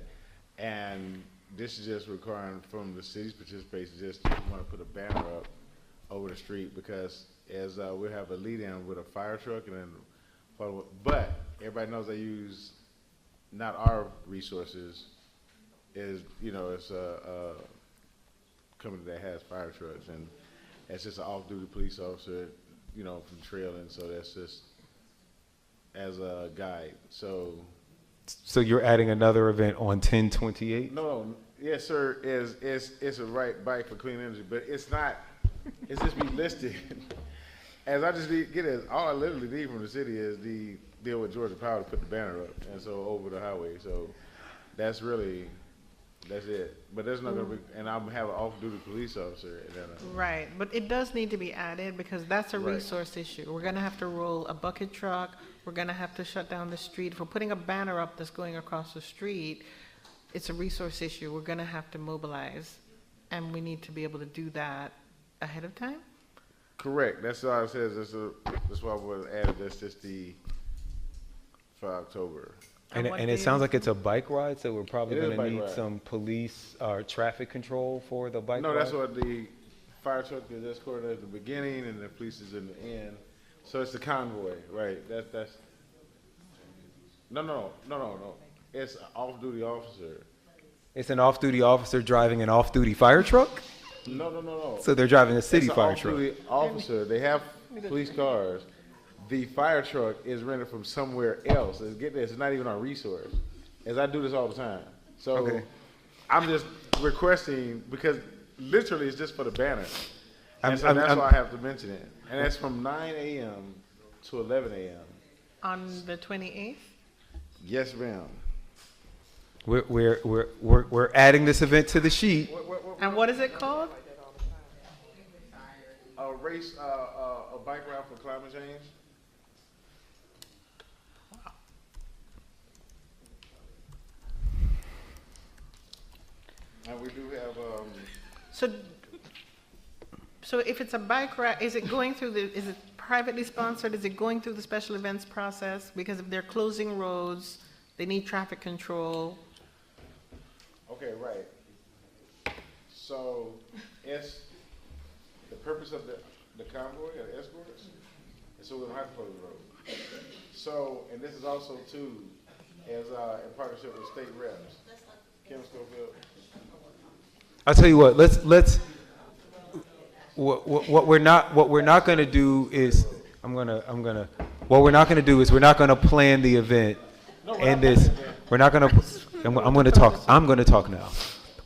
and this is just requiring from the city's participation, just want to put a banner up over the street because as we have a lead-in with a fire truck and then, but everybody knows they use not our resources, is, you know, it's a company that has fire trucks, and it's just an off-duty police officer, you know, from trailing, so that's just as a guide. So you're adding another event on 10/28? No, yes, sir. It's a right bike for clean energy, but it's not. It's just be listed. As I just get it, all I literally need from the city is the deal with Georgia Power to put the banner up, and so over the highway. So that's it. But there's not gonna be, and I'm have an off-duty police officer. And then right, but it does need to be added because that's a Right. resource issue. We're gonna have to roll a bucket truck. We're gonna have to shut down the street. If we're putting a banner up that's going across the street, it's a resource issue. We're gonna have to mobilize, and we need to be able to do that ahead of time. Correct. That's all it says. That's why I was added. That's just for October. And it sounds like it's a bike ride, so we're probably It is going a to bike need ride. some police or traffic control for the bike No, ride? that's what the fire truck is escorted at the beginning, and the police is in the end. So it's the convoy, right? That's. No. It's an off-duty officer. It's an off-duty officer driving an off-duty fire truck? No. So they're driving a city It's an fire truck. off-duty officer. They have police cars. The fire truck is rented from somewhere else. Get this, it's not even our resource. As I do this all the time. So Okay. I'm just requesting, because literally it's just for the banner. And so I'm- that's I'm- why I have to mention it. And that's from 9 a.m. to 11 a.m. On the 28th? Yes, ma'am. We're adding this event to the sheet. And what is it called? a race, a bike route for climate change. And we do have, So if it's a bike ride, is it going through is it privately sponsored? Is it going through the special events process? Because if they're closing roads, they need traffic control. okay, right. So, the purpose of the convoy or escorts, and so we don't have to close the road. So, and this is also too, as in partnership with state reps. Kim Schofield. I'll tell you what. What we're not going to do is what we're not going to do is we're not going to plan the event. And this, we're not going to. I'm going to talk. I'm going to talk now.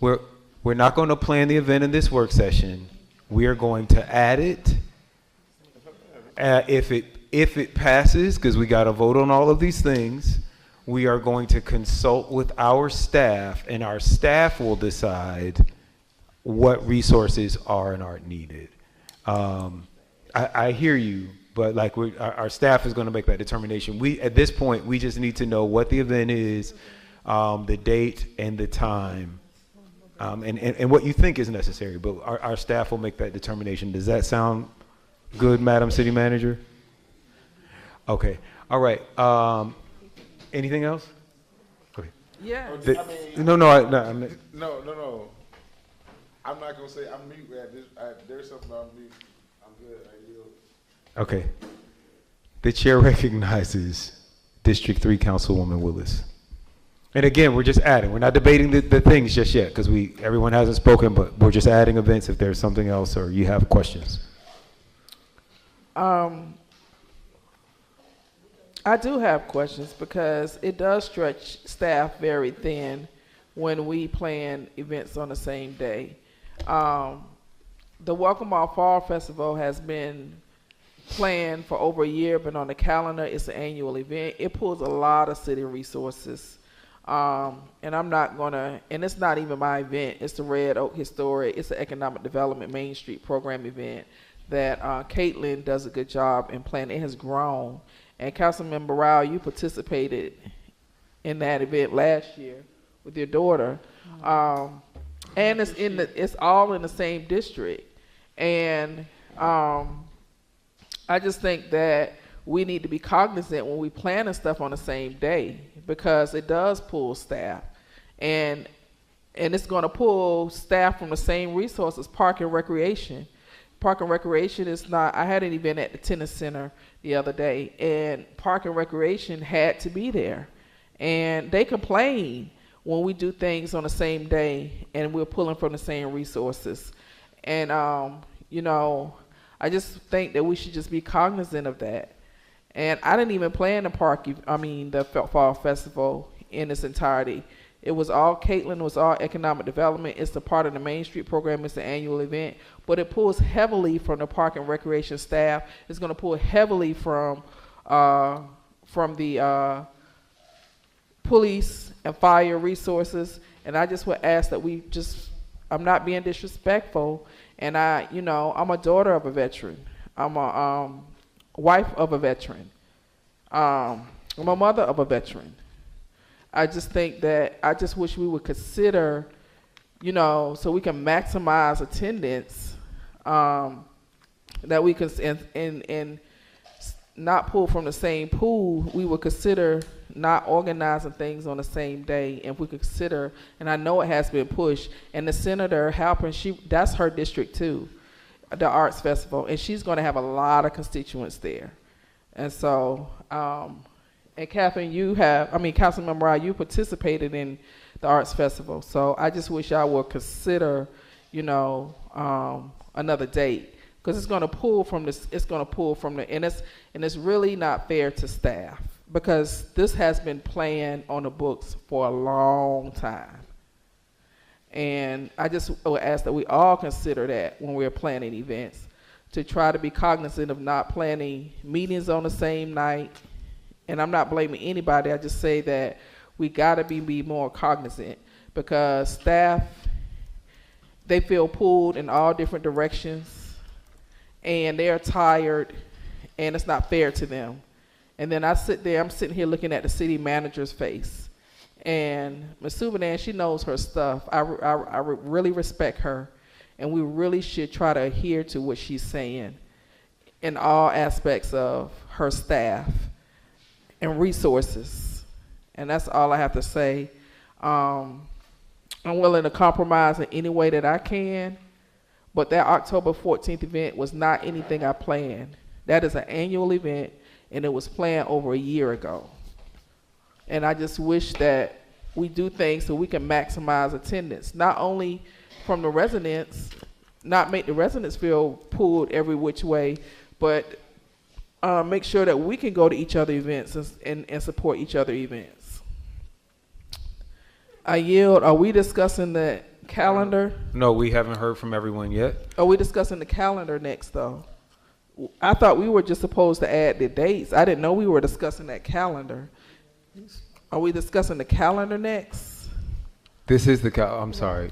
We're not going to plan the event in this work session. We are going to add it. If it passes, because we got to vote on all of these things, we are going to consult with our staff, and our staff will decide what resources are and aren't needed. I hear you, but like our staff is going to make that determination. At this point, we just need to know what the event is, the date and the time, and what you think is necessary. But our staff will make that determination. Does that sound good, Madam City Manager? Okay. All right. Anything else? Okay. Yeah. No. No. I'm not gonna say I'm mute at this. There's something I'm mute. I'm good. I yield. Okay. The chair recognizes District 3 Councilwoman Willis. And again, we're just adding. We're not debating the things just yet because everyone hasn't spoken, but we're just adding events if there's something else or you have questions. I do have questions because it does stretch staff very thin when we plan events on the same day. The Welcome All Fall Festival has been planned for over a year, but on the calendar, it's an annual event. It pulls a lot of city resources. And I'm not gonna, and it's not even my event, it's the Red Oak Historic, it's an economic development Main Street program event that Caitlin does a good job in planning. It has grown. And Councilmember Rao, you participated in that event last year with your daughter. And it's all in the same district. And I just think that we need to be cognizant when we planning stuff on the same day because it does pull staff. And it's going to pull staff from the same resources, park and recreation. Park and recreation is not, I had an event at the tennis center the other day, and park and recreation had to be there. And they complain when we do things on the same day and we're pulling from the same resources. And, I just think that we should just be cognizant of that. And I didn't even plan the Fall Festival in its entirety. It was all Caitlin, it was all economic development. It's the part of the Main Street program. It's the annual event. But it pulls heavily from the park and recreation staff. It's going to pull heavily from the police and fire resources. And I just would ask that I'm not being disrespectful. And I'm a daughter of a veteran. I'm a wife of a veteran. I'm a mother of a veteran. I just think that I just wish we would consider, so we can maximize attendance, that we can, and not pull from the same pool, we would consider not organizing things on the same day. And we could consider, and I know it has been pushed, and the Senator Halpern, that's her district too, the Arts Festival, and she's going to have a lot of constituents there. And so, and Catherine, Councilmember Rao, you participated in the Arts Festival. So I just wish y'all would consider, another date. Because it's going to pull from and it's really not fair to staff. Because this has been planned on the books for a long time. And I just would ask that we all consider that when we're planning events. To try to be cognizant of not planning meetings on the same night. And I'm not blaming anybody. I just say that we got to be more cognizant because staff, they feel pulled in all different directions. and they're tired, and it's not fair to them. And then I'm sitting here looking at the city manager's face. And Ms. Subadan, she knows her stuff. I really respect her, and we really should try to adhere to what she's saying in all aspects of her staff and resources. And that's all I have to say. I'm willing to compromise in any way that I can, but that October 14th event was not anything I planned. That is an annual event, and it was planned over a year ago. And I just wish that we do things so we can maximize attendance, not only from the residents, not make the residents feel pulled every which way, but make sure that we can go to each other's events and support each other events. I yield. Are we discussing the calendar? No, we haven't heard from everyone yet. Are we discussing the calendar next, though? I thought we were just supposed to add the dates. I didn't know we were discussing that calendar. Are we discussing the calendar next? This is the I'm sorry.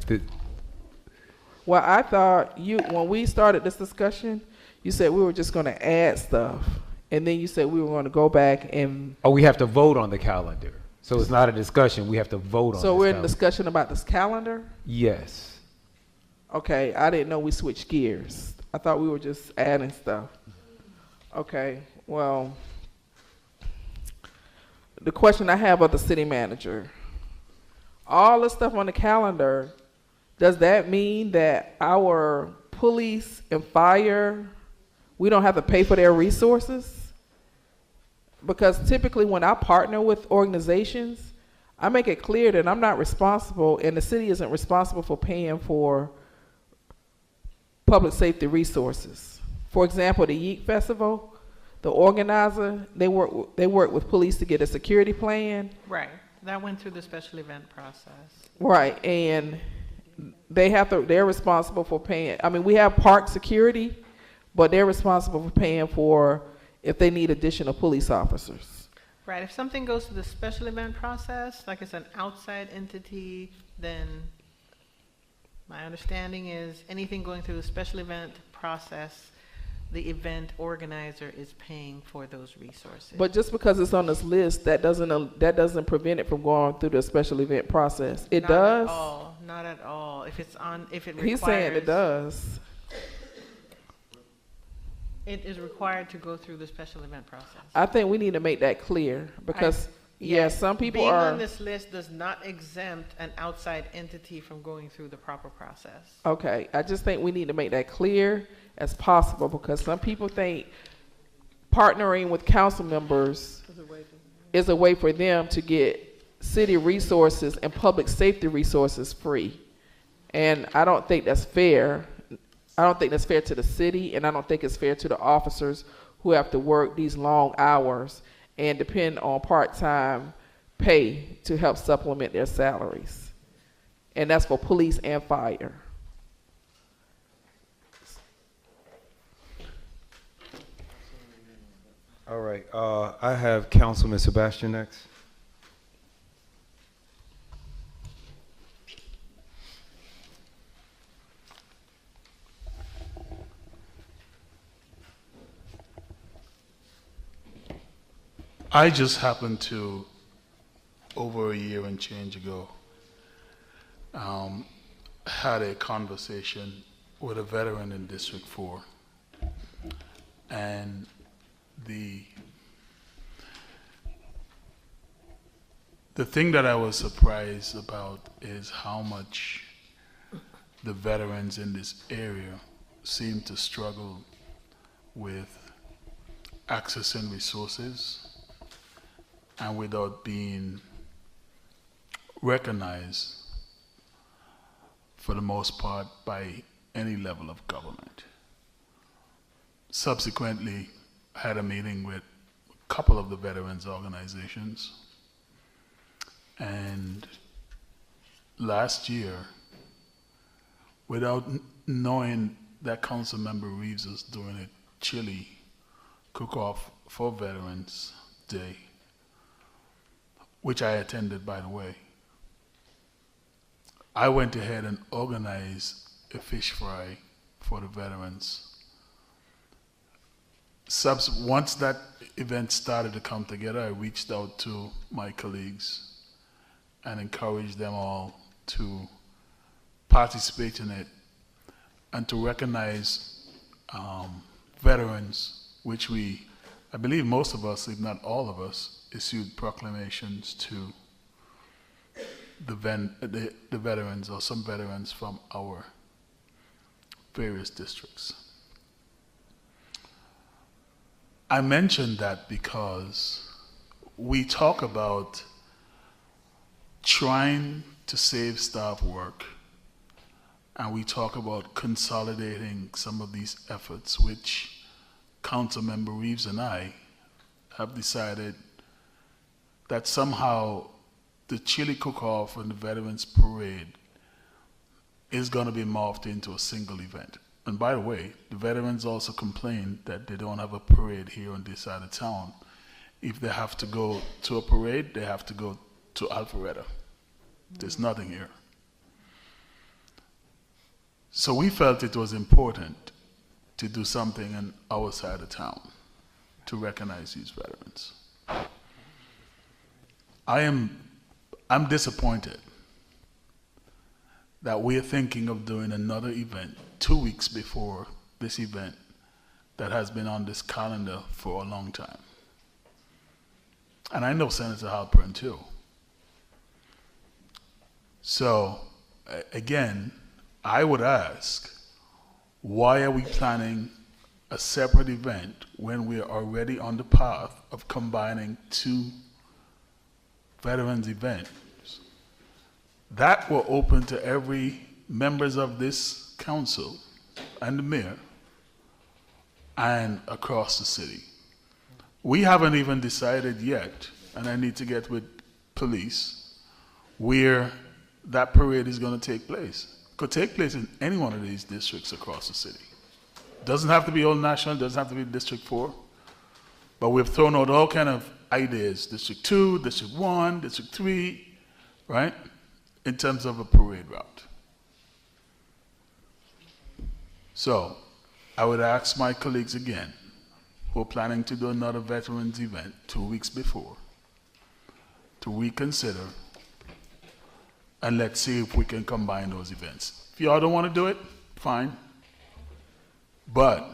Well, I thought when we started this discussion, you said we were just going to add stuff, and then you said we were going to go back and. Oh, we have to vote on the calendar. So it's not a discussion. We have to vote on. So we're in discussion about this calendar? Yes. Okay, I didn't know we switched gears. I thought we were just adding stuff. Okay, well, the question I have of the city manager, all the stuff on the calendar, does that mean that our police and fire, we don't have to pay for their resources? Because typically when I partner with organizations, I make it clear that I'm not responsible, and the city isn't responsible for paying for public safety resources. For example, the Yeek Festival, the organizer, they work with police to get a security plan. Right. That went through the special event process. Right, and they're responsible for paying. I mean, we have park security, but they're responsible for paying for if they need additional police officers. Right. If something goes through the special event process, like it's an outside entity, then my understanding is anything going through the special event process, the event organizer is paying for those resources. But just because it's on this list, that doesn't prevent it from going through the special event process. It does? Not at all. Not at all. If it requires. He's saying it does. It is required to go through the special event process. I think we need to make that clear because, some people being on this list does not exempt an outside entity from going through the proper process. Okay, I just think we need to make that clear as possible because some people think partnering with council members is a way for them to get city resources and public safety resources free. And I don't think that's fair. I don't think that's fair to the city, and I don't think it's fair to the officers who have to work these long hours and depend on part-time pay to help supplement their salaries. And that's for police and fire. All right. I have Councilman Sebastian next. I just happened to, over a year and change ago, had a conversation with a veteran in District 4. And the thing that I was surprised about is how much the veterans in this area seem to struggle with accessing resources and without being recognized for the most part by any level of government. Subsequently, I had a meeting with a couple of the veterans organizations, and last year, without knowing that Councilmember Reeves was doing a chili cook-off for Veterans Day, which I attended, by the way, I went ahead and organized a fish fry for the veterans once that event started to come together, I reached out to my colleagues and encouraged them all to participate in it and to recognize veterans, which I believe most of us, if not all of us, issued proclamations to the veterans or some veterans from our various districts. I mentioned that because we talk about trying to save staff work, and we talk about consolidating some of these efforts, which Councilmember Reeves and I have decided that somehow the chili cook-off and the Veterans Parade is going to be morphed into a single event. And by the way, the veterans also complain that they don't have a parade here on this side of town. If they have to go to a parade, they have to go to Alpharetta. There's nothing here. So we felt it was important to do something on our side of town to recognize these veterans. I'm disappointed that we're thinking of doing another event 2 weeks before this event that has been on this calendar for a long time. And I know Senator Halpern too. So, again, I would ask, why are we planning a separate event when we are already on the path of combining two veterans events that were open to every members of this council and the mayor and across the city? We haven't even decided yet, and I need to get with police, where that parade is going to take place. It could take place in any one of these districts across the city. Doesn't have to be Old National, doesn't have to be District 4, but we've thrown out all kind of ideas, District 2, District 1, District 3, right, in terms of a parade route. So, I would ask my colleagues again, who are planning to do another veterans event 2 weeks before, to reconsider, and let's see if we can combine those events. If y'all don't want to do it, fine. But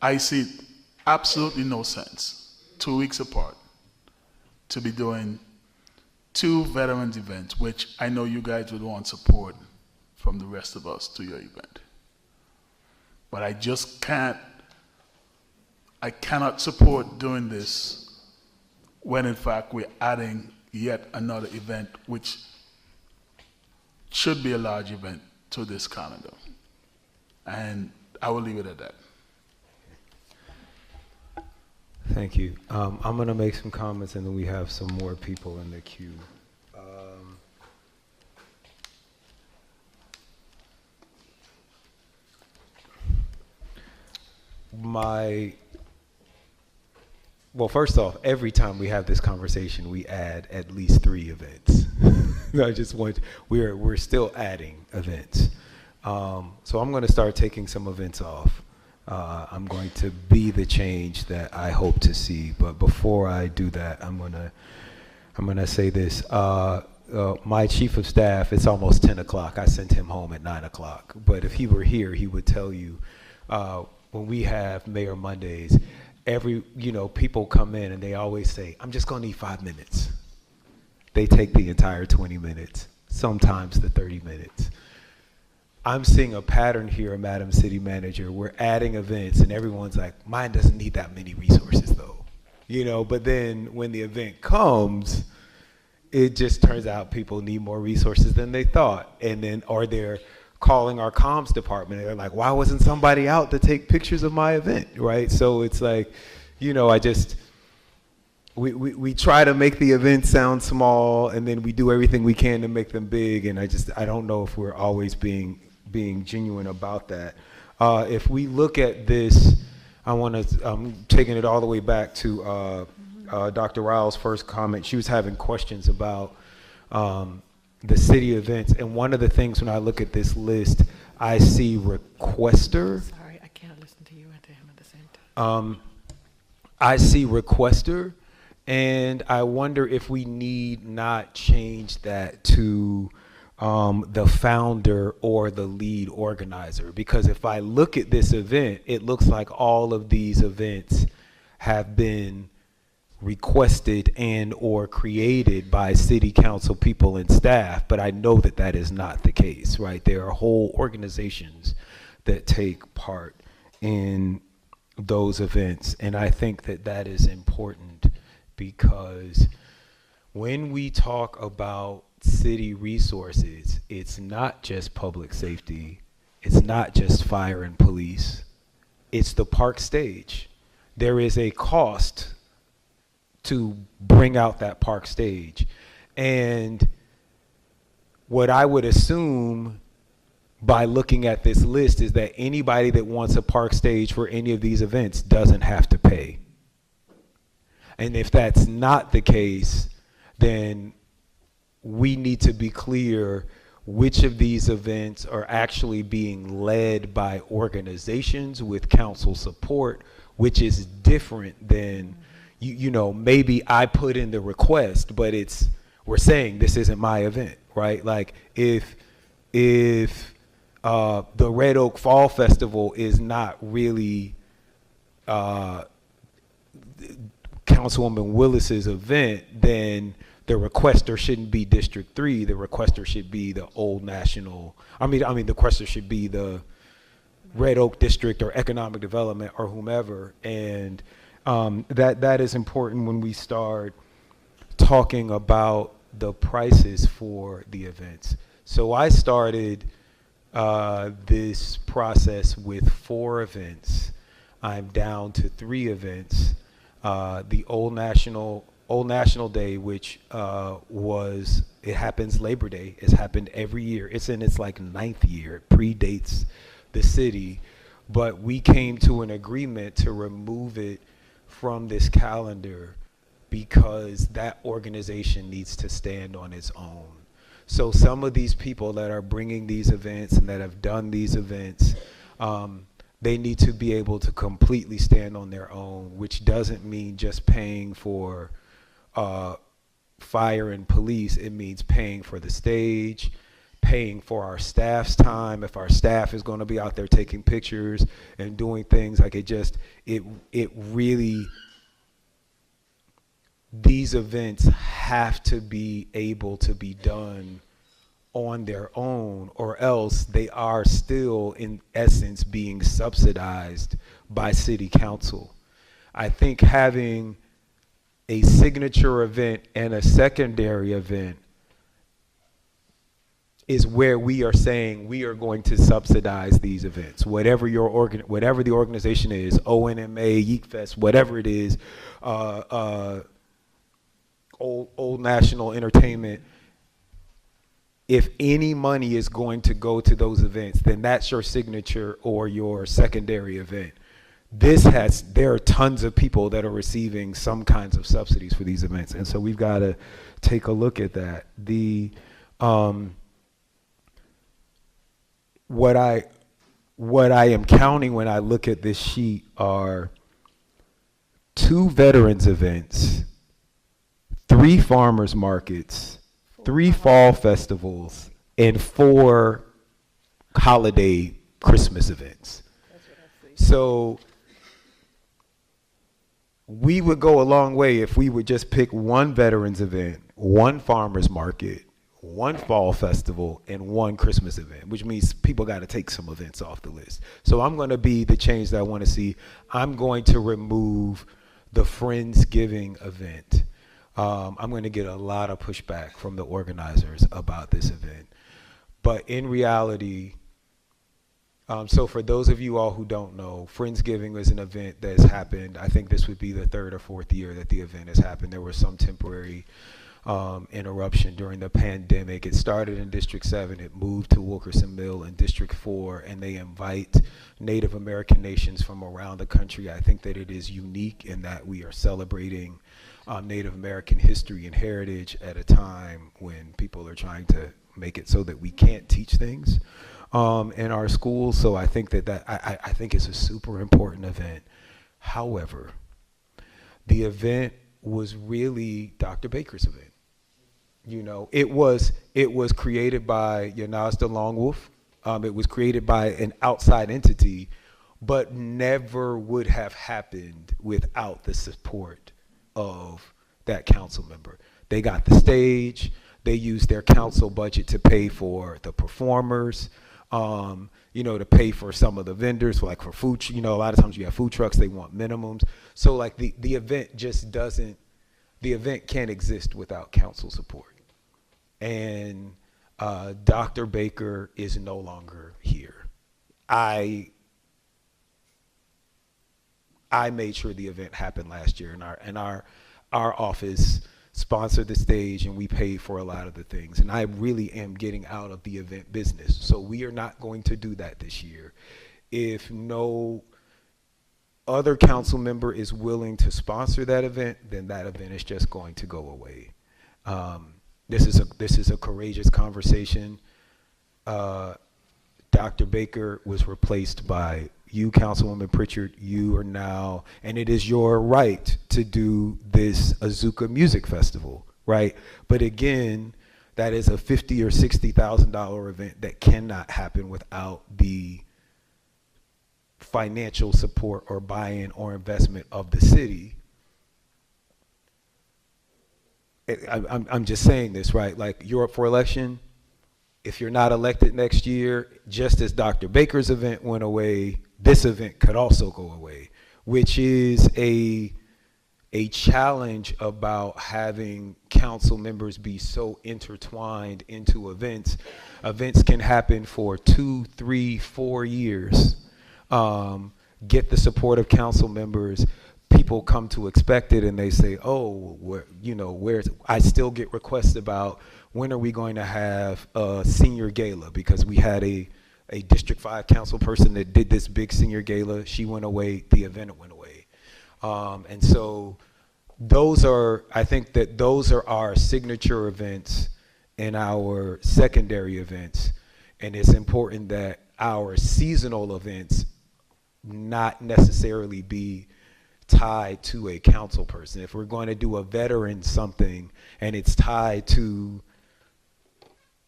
I see absolutely no sense, 2 weeks apart, to be doing two veterans events, which I know you guys would want support from the rest of us to your event. But I just I cannot support doing this when in fact we're adding yet another event which should be a large event to this calendar. And I will leave it at that. Thank you. I'm going to make some comments and then we have some more people in the queue. Well, first off, every time we have this conversation, we add at least 3 events. I just want, we're still adding events. So I'm going to start taking some events off. I'm going to be the change that I hope to see. But before I do that, I'm gonna say this. My chief of staff, it's almost 10 o'clock. I sent him home at 9 o'clock. But if he were here, he would tell you, when we have Mayor Mondays, people come in and they always say, I'm just gonna need 5 minutes. They take the entire 20 minutes, sometimes the 30 minutes. I'm seeing a pattern here, Madam City Manager. We're adding events and everyone's like, mine doesn't need that many resources though. But then when the event comes, it just turns out people need more resources than they thought. And then, or they're calling our comms department and they're like, why wasn't somebody out to take pictures of my event, right? So it's like, we try to make the event sound small and then we do everything we can to make them big. And I don't know if we're always being genuine about that. If we look at this, I'm taking it all the way back to Dr. Ryle's first comment. She was having questions about the city events. And one of the things when I look at this list, I see requester. Sorry, I can't listen to you and to him at the same I see requester, and I wonder if we need not change that to the founder or the lead organizer. Because if I look at this event, it looks like all of these events have been requested and or created by city council people and staff, but I know that that is not the case, right? There are whole organizations that take part in those events, and I think that that is important, because when we talk about city resources, it's not just public safety, it's not just fire and police, it's the park stage. There is a cost to bring out that park stage. And what I would assume by looking at this list is that anybody that wants a park stage for any of these events doesn't have to pay. And if that's not the case, then we need to be clear which of these events are actually being led by organizations with council support, which is different than, you know, maybe I put in the request, but we're saying this isn't my event, right? Like if the Red Oak Fall Festival is not really Councilwoman Willis's event, then the requester shouldn't be District 3. The requester should be the Old National. The requester should be the Red Oak District or Economic Development or whomever. And that is important when we start talking about the prices for the events. So I started this process with 4 events. I'm down to 3 events. The Old National Day, which it happens Labor Day. It's happened every year. It's in its like 9th year. It predates the city, but we came to an agreement to remove it from this calendar because that organization needs to stand on its own. So some of these people that are bringing these events and that have done these events, they need to be able to completely stand on their own, which doesn't mean just paying for fire and police. It means paying for the stage, paying for our staff's time. If our staff is going to be out there taking pictures and doing things, like it really, these events have to be able to be done on their own, or else they are still in essence being subsidized by city council. I think having a signature event and a secondary event is where we are saying we are going to subsidize these events. Whatever whatever the organization is, ONMA, Yeet Fest, whatever it is, Old National Entertainment, if any money is going to go to those events, then that's your signature or your secondary event. There are tons of people that are receiving some kinds of subsidies for these events, and so we've got to take a look at that. What I am counting when I look at this sheet are 2 veterans events, 3 farmers markets, 3 fall festivals, and 4 holiday Christmas events. So we would go a long way if we would just pick 1 veterans event, 1 farmers market, 1 fall festival, and 1 Christmas event, which means people got to take some events off the list. So I'm going to be the change that I want to see. I'm going to remove the Friendsgiving event. I'm going to get a lot of pushback from the organizers about this event. But in reality, so for those of you all who don't know, Friendsgiving is an event that has happened. I think this would be the 3rd or 4th year that the event has happened. There was some temporary interruption during the pandemic. It started in District 7, it moved to Wilkerson Mill in District 4, and they invite Native American nations from around the country. I think that it is unique in that we are celebrating Native American history and heritage at a time when people are trying to make it so that we can't teach things in our schools. So I think I think it's a super important event. However, the event was really Dr. Baker's event. You know, it was created by Yanaz the Long Wolf. It was created by an outside entity, but never would have happened without the support of that council member. They got the stage. They used their council budget to pay for the performers, you know, to pay for some of the vendors, like for food. You know, a lot of times you have food trucks, they want minimums. So like the event just doesn't, the event can't exist without council support. And Dr. Baker is no longer here. I made sure the event happened last year, and our office sponsored the stage, and we paid for a lot of the things. And I really am getting out of the event business, so we are not going to do that this year. If no other council member is willing to sponsor that event, then that event is just going to go away. This is a courageous conversation. Dr. Baker was replaced by you, Councilwoman Pritchard. You are now, and it is your right to do this Azuka Music Festival, right? But again, that is a $50,000 or $60,000 event that cannot happen without the financial support or buy-in or investment of the city. I'm just saying this, right? Like, you're up for election. If you're not elected next year, just as Dr. Baker's event went away, this event could also go away, which is a challenge about having council members be so intertwined into events. Events can happen for 2, 3, 4 years. Get the support of council members. People come to expect it, and they say, "Oh, where's?" I still get requests about when are we going to have a senior gala, because we had a District 5 council person that did this big senior gala. She went away. The event went away, and so I think that those are our signature events and our secondary events, and it's important that our seasonal events not necessarily be tied to a council person. If we're going to do a veteran something and it's tied to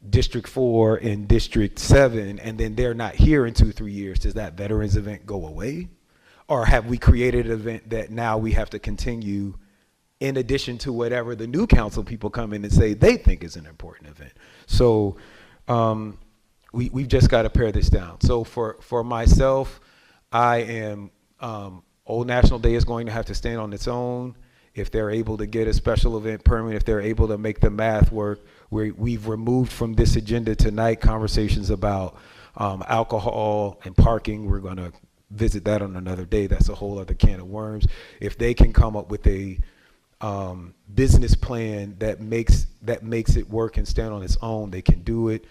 District 4 and District 7, and then they're not here in 2-3 years, does that veterans event go away? Or have we created an event that now we have to continue in addition to whatever the new council people come in and say they think is an important event? So we've just got to pare this down. So for myself, I am, Old National Day is going to have to stand on its own. If they're able to get a special event permit, if they're able to make the math work, we've removed from this agenda tonight conversations about alcohol and parking. We're going to visit that on another day. That's a whole other can of worms. If they can come up with a business plan that makes it work and stand on its own, they can do it.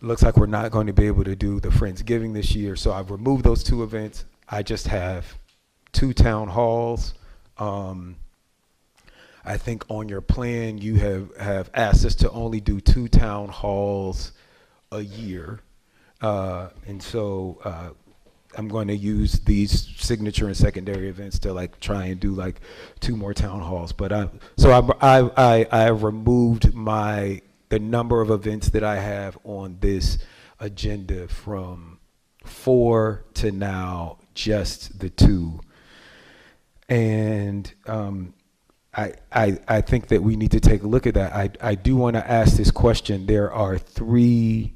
Looks like we're not going to be able to do the Friendsgiving this year, so I've removed those 2 events. I just have 2 town halls. I think on your plan you have asked us to only do 2 town halls a year, and so I'm going to use these signature and secondary events to like try and do like 2 more town halls. But I have removed the number of events that I have on this agenda from 4 to now just the 2. And I think that we need to take a look at that. I do want to ask this question. There are 3,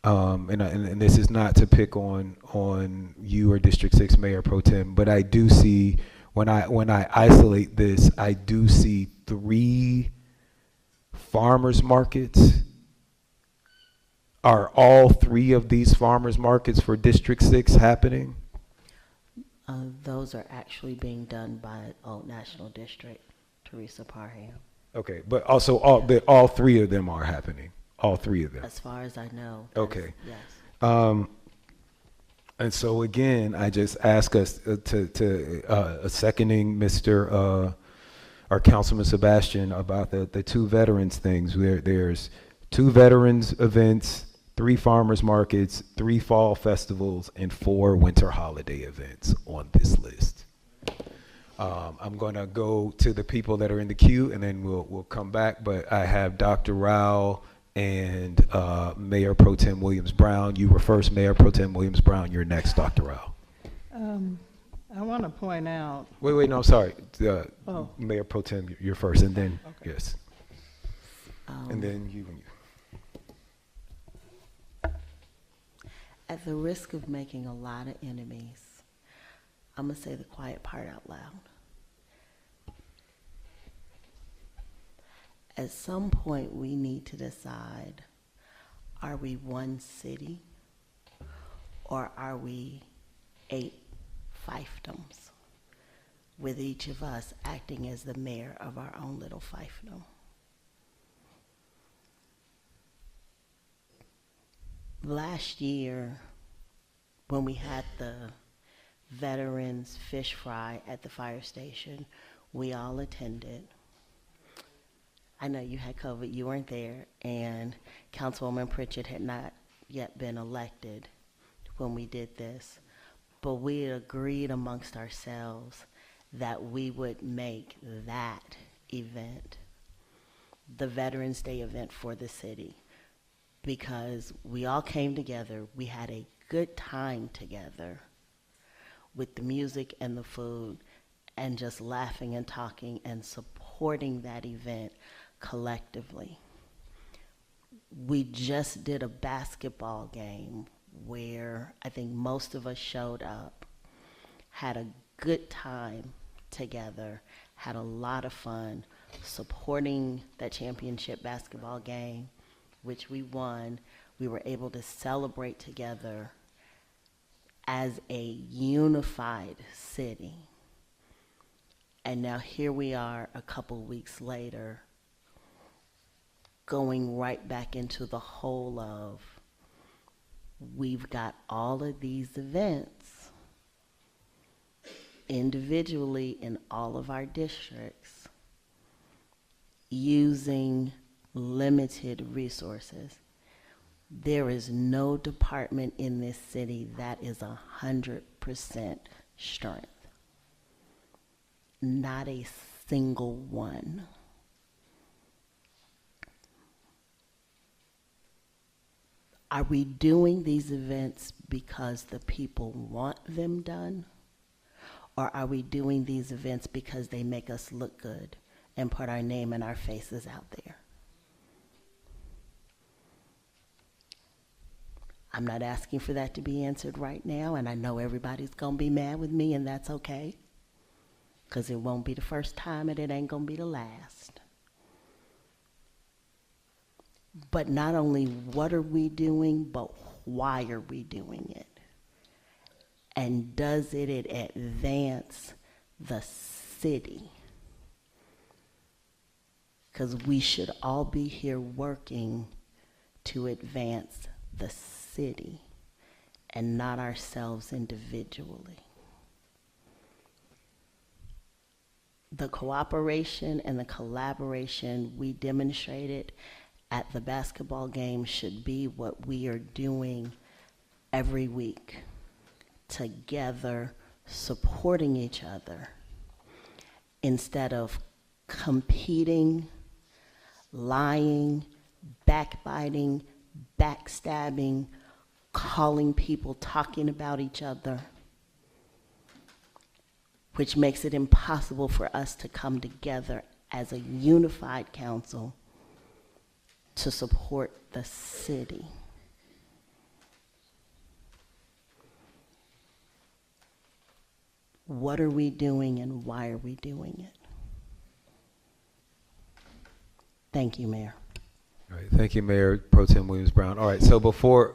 and this is not to pick on you or District 6 Mayor Pro Tem, but I do see, when I isolate this, I do see 3 farmers markets. Are all 3 of these farmers markets for District 6 happening? Those are actually being done by Old National District, Teresa Parham. Okay, but also all 3 of them are happening. All 3 of them. As far as I know. Okay. Yes. And so again, I just ask us to seconding Mr. Our Councilman Sebastian about the 2 veterans things. There's 2 veterans events, 3 farmers markets, 3 fall festivals, and 4 winter holiday events on this list. I'm going to go to the people that are in the queue, and then we'll come back. But I have Dr. Rao and Mayor Pro Tem Williams Brown. You were first, Mayor Pro Tem Williams Brown. You're next, Dr. Rao. I want to point out. Wait, no, sorry. Oh. Mayor Pro Tem, you're first, and then Okay. yes, and then you. At the risk of making a lot of enemies, I'm going to say the quiet part out loud. At some point, we need to decide, are we one city or are we 8 fiefdoms, with each of us acting as the mayor of our own little fiefdom? Last year, when we had the Veterans Fish Fry at the fire station, we all attended. I know you had COVID, you weren't there, and Councilwoman Pritchett had not yet been elected when we did this, but we agreed amongst ourselves that we would make that event the Veterans Day event for the city, because we all came together, we had a good time together with the music and the food, and just laughing and talking and supporting that event collectively. We just did a basketball game where I think most of us showed up, had a good time together, had a lot of fun supporting that championship basketball game, which we won. We were able to celebrate together as a unified city. And now here we are a couple weeks later, going right back into the whole of, we've got all of these events individually in all of our districts using limited resources. There is no department in this city that is 100% strength. Not a single one. Are we doing these events because the people want them done? Or are we doing these events because they make us look good and put our name and our faces out there? I'm not asking for that to be answered right now, and I know everybody's gonna be mad with me, and that's okay, because it won't be the first time and it ain't gonna be the last. But not only what are we doing, but why are we doing it? And does it advance the city? Because we should all be here working to advance the city and not ourselves individually. The cooperation and the collaboration we demonstrated at the basketball game should be what we are doing every week, together, supporting each other, instead of competing, lying, backbiting, backstabbing, calling people, talking about each other, which makes it impossible for us to come together as a unified council to support the city. What are we doing and why are we doing it? Thank you, Mayor. All right, thank you, Mayor Pro Tem Williams Brown. All right, so before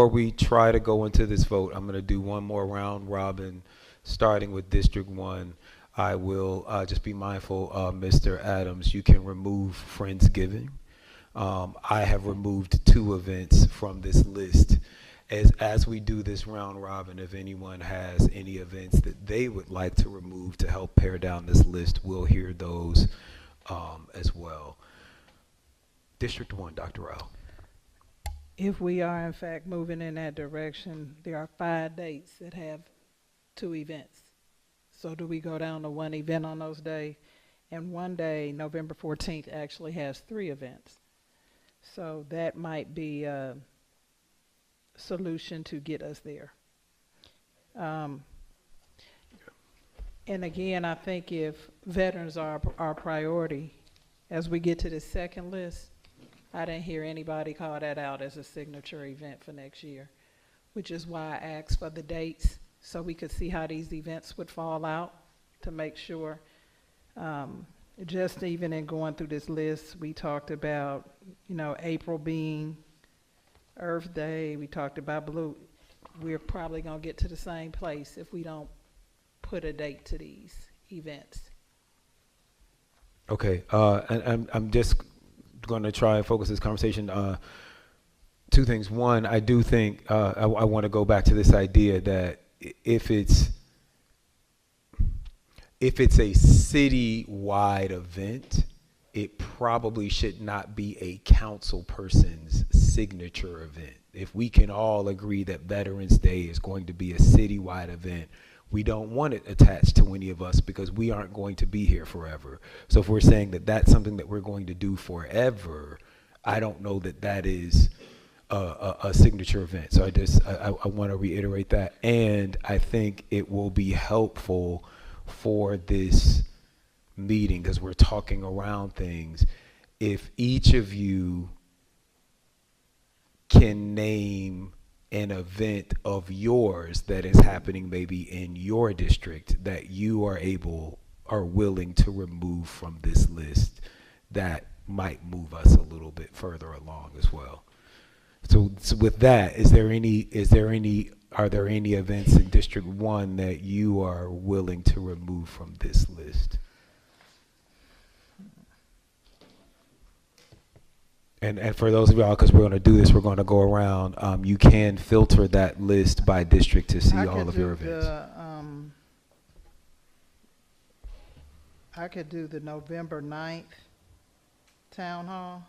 we try to go into this vote, I'm going to do one more round robin, starting with District 1. I will just be mindful, Mr. Adams, you can remove Friendsgiving. I have removed 2 events from this list. As we do this round robin, if anyone has any events that they would like to remove to help pare down this list, we'll hear those as well. District 1, Dr. Rao. If we are in fact moving in that direction, there are 5 dates that have 2 events. So do we go down to one event on those days? And one day, November 14th, actually has 3 events. So that might be a solution to get us there. And again, I think if veterans are our priority, as we get to the second list, I didn't hear anybody call that out as a signature event for next year, which is why I asked for the dates so we could see how these events would fall out to make sure. Just even in going through this list, we talked about, you know, April being Earth Day. We talked about blue. We're probably going to get to the same place if we don't put a date to these events. Okay, and I'm just going to try and focus this conversation. 2 things. One, I do think I want to go back to this idea that if it's a city-wide event, it probably should not be a council person's signature event. If we can all agree that Veterans Day is going to be a city-wide event, we don't want it attached to any of us because we aren't going to be here forever. So if we're saying that that's something that we're going to do forever, I don't know that that is a signature event. So I want to reiterate that. And I think it will be helpful for this meeting, because we're talking around things, if each of you can name an event of yours that is happening maybe in your district that you are willing to remove from this list, that might move us a little bit further along as well. So with that, are there any events in District 1 that you are willing to remove from this list? And for those of y'all, because we're going to do this, we're going to go around. You can filter that list by district to see all of your events. I could do the November 9th town hall,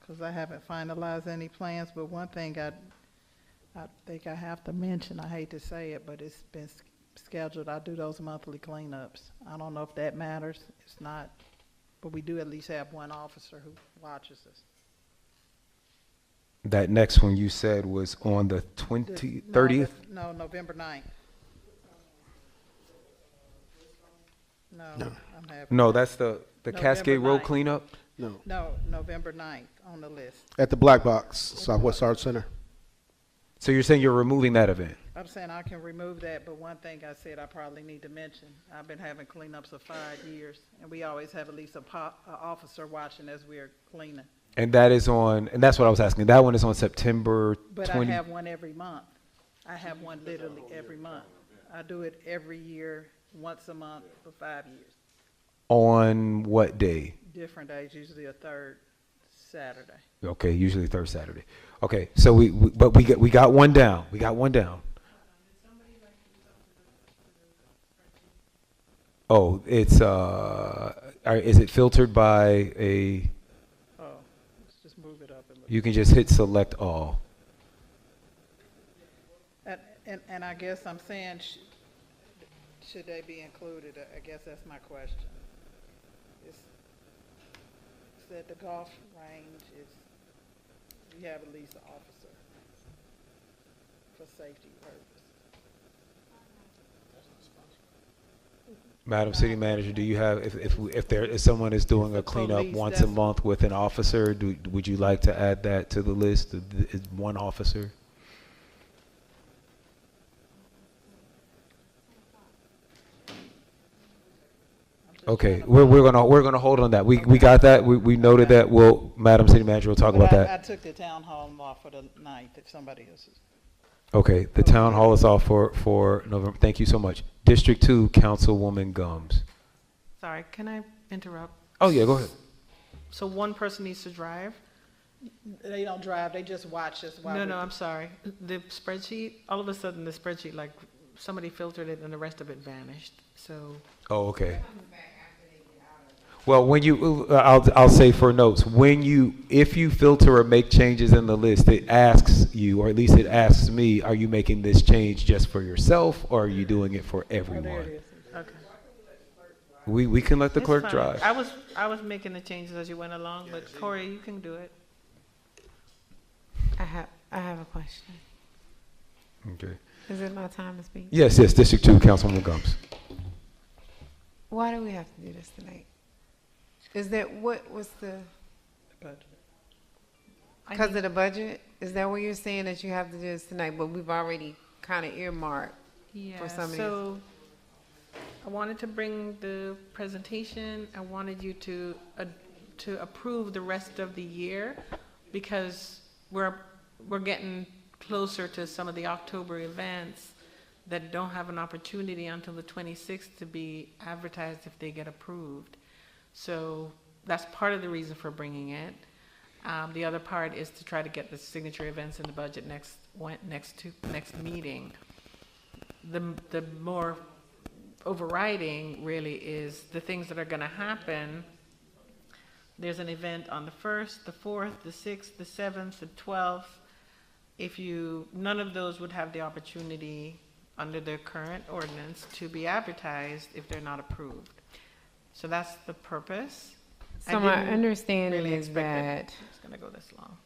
because I haven't finalized any plans. But one thing I think I have to mention, I hate to say it, but it's been scheduled. I do those monthly cleanups. I don't know if that matters. It's not. But we do at least have one officer who watches us. That next one you said was on the 30th? No, November 9th. No, that's the Cascade Road cleanup? No, November 9th on the list. At the Black Box, Southwest Arts Center. So you're saying you're removing that event? I'm saying I can remove that, but one thing I said I probably need to mention, I've been having cleanups for 5 years, and we always have at least an officer watching as we're cleaning. And that is on, and that's what I was asking, that one is on September 20? But I have one every month. I have one literally every month. I do it every year, once a month for 5 years. On what day? Different days, usually a third Saturday. Okay, usually third Saturday. Okay, so we got one down. We got one down. Oh, it's is it filtered by a? Oh, let's just move it up. You can just hit select all. And I guess I'm saying, should they be included? I guess that's my question. It's that the golf range is, you have at least an officer for safety purposes. Madam City Manager, do you have, if someone is doing a cleanup once a month with an officer, would you like to add that to the list? Is one officer? Okay, we're gonna hold on that. We got that. We noted that. Madam City Manager will talk about that. I took the town hall off for the 9th. If somebody else is. Okay, the town hall is off for November. Thank you so much. District 2, Councilwoman Gums. Sorry, can I interrupt? Oh yeah, go ahead. So one person needs to drive? They don't drive. They just watch us. No, I'm sorry. The spreadsheet. All of a sudden, the spreadsheet, like somebody filtered it, and the rest of it vanished. So. Oh, okay. Well, when you, I'll say for notes, if you filter or make changes in the list, it asks you, or at least it asks me, are you making this change just for yourself, or are you doing it for everyone? Okay. We can let the It's clerk fine. drive. I was making the changes as you went along, but Corey, you can do it. I have a question. Okay. Is it my time to speak? Yes, District 2, Councilwoman Gums. Why do we have to do this tonight? Is that what was the budget? Because of the budget? Is that what you're saying, that you have to do this tonight, but we've already kind of earmarked for some of these? So I wanted to bring the presentation. I wanted you to approve the rest of the year, because we're getting closer to some of the October events that don't have an opportunity until the 26th to be advertised if they get approved. So that's part of the reason for bringing it. The other part is to try to get the signature events in the budget next meeting. The more overriding really is the things that are going to happen. There's an event on the 1st, the 4th, the 6th, the 7th, the 12th. None of those would have the opportunity under the current ordinance to be advertised if they're not approved. So that's the purpose. So my understanding is that it's going to go this long.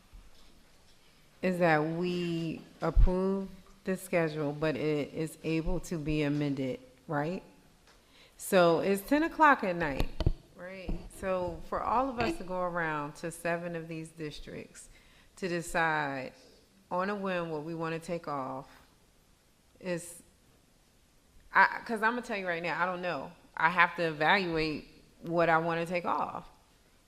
Is that we approve the schedule, but it is able to be amended, right? So it's 10 o'clock at night, right? So for all of us to go around to 7 of these districts to decide on a whim what we want to take off is, because I'm going to tell you right now, I don't know. I have to evaluate what I want to take off.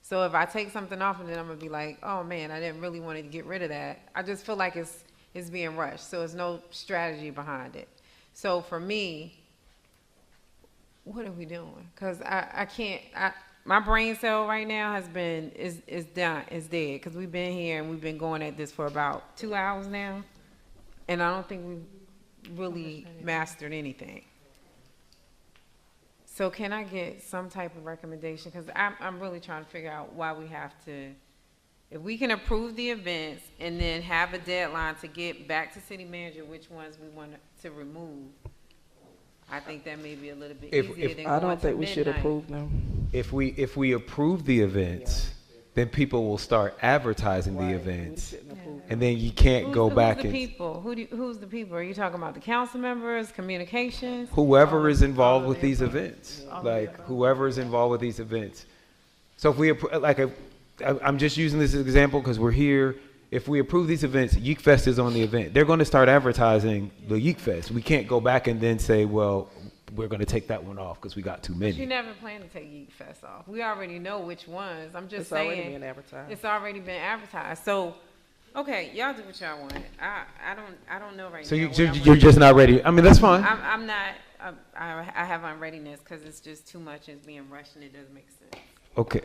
So if I take something off and then I'm going to be like, oh man, I didn't really want to get rid of that. I just feel like it's being rushed. So there's no strategy behind it. So for me, what are we doing? Because I can't, my brain cell right now is done, is dead. Because we've been here and we've been going at this for about 2 hours now. And I don't think we've really mastered anything. So can I get some type of recommendation? Because I'm really trying to figure out why we have to, if we can approve the events and then have a deadline to get back to city manager which ones we want to remove, I think that may be a little bit easier than I don't think we should approve them. If we approve the events, then people will start advertising the events, and then you can't go back and. Who's the people? Who's the people? Are you talking about the council members, communications? Whoever is involved with these events, like whoever is involved with these events. So if we I'm just using this as an example because we're here. If we approve these events, Yeek Fest is on the event. They're going to start advertising the Yeek Fest. We can't go back and then say, well, we're going to take that one off because we got too many. But you never plan to take Yeek Fest off. We already know which ones. I'm just saying. It's already been advertised. It's already been advertised. So, okay, y'all do what y'all want. I don't know right now. So you're just not ready. I mean, that's fine. I'm not. I have unreadiness because it's just too much. It's being rushed and it doesn't make sense. Okay.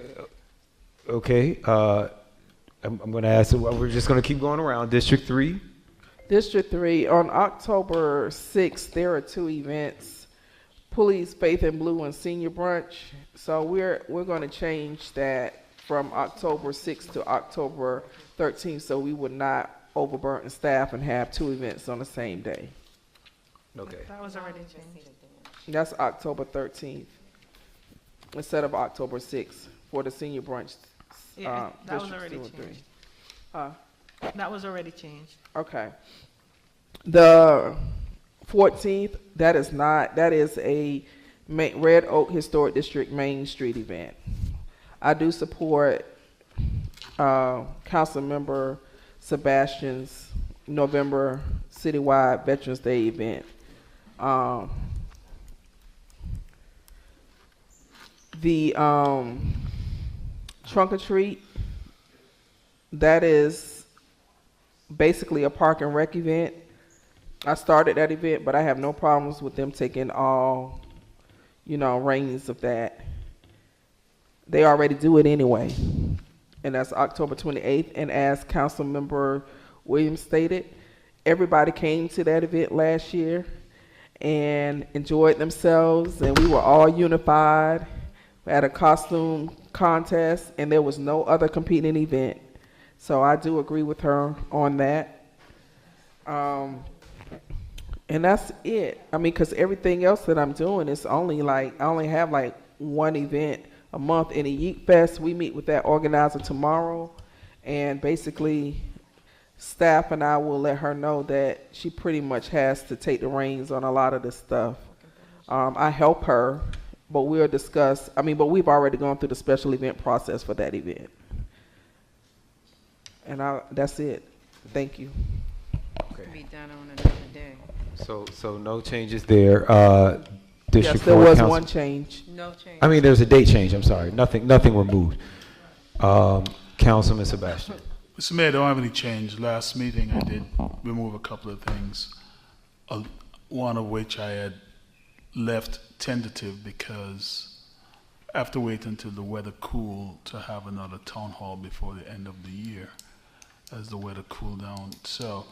I'm going to ask. We're just going to keep going around. District 3. District 3 on October 6th. There are 2 events. Police Faith and Blue and Senior Brunch. So we're going to change that from October 6th to October 13th, so we would not overburden staff and have 2 events on the same day. Okay. That was already changed. That's October 13th instead of October 6th for the Senior Brunch. Yeah, that was already changed. That was already changed. Okay. The 14th, that is a Red Oak Historic District Main Street event. I do support Councilmember Sebastian's November citywide Veterans Day event. The Trunk or Treat, that is basically a park and rec event. I started that event, but I have no problems with them taking all, reins of that. They already do it anyway. And that's October 28th. And as Councilmember Williams stated, everybody came to that event last year and enjoyed themselves, and we were all unified. We had a costume contest, and there was no other competing event. So I do agree with her on that. And that's it. I mean, because everything else that I'm doing is only like, I only have like one event a month in a Yeet Fest. We meet with that organizer tomorrow, and basically staff and I will let her know that she pretty much has to take the reins on a lot of this stuff. I help her, but we'll discuss, but we've already gone through the special event process for that event. And that's it. Thank you. Okay. Be done on another day. So no changes there. District Yes, there 4 was Council- one change. No change. I mean, there's a date change. I'm sorry. Nothing removed. Councilman Sebastian. Mr. Mayor, I don't have any change. Last meeting, I did remove a couple of things, one of which I had left tentative because I have to wait until the weather cool to have another town hall before the end of the year as the weather cool down. So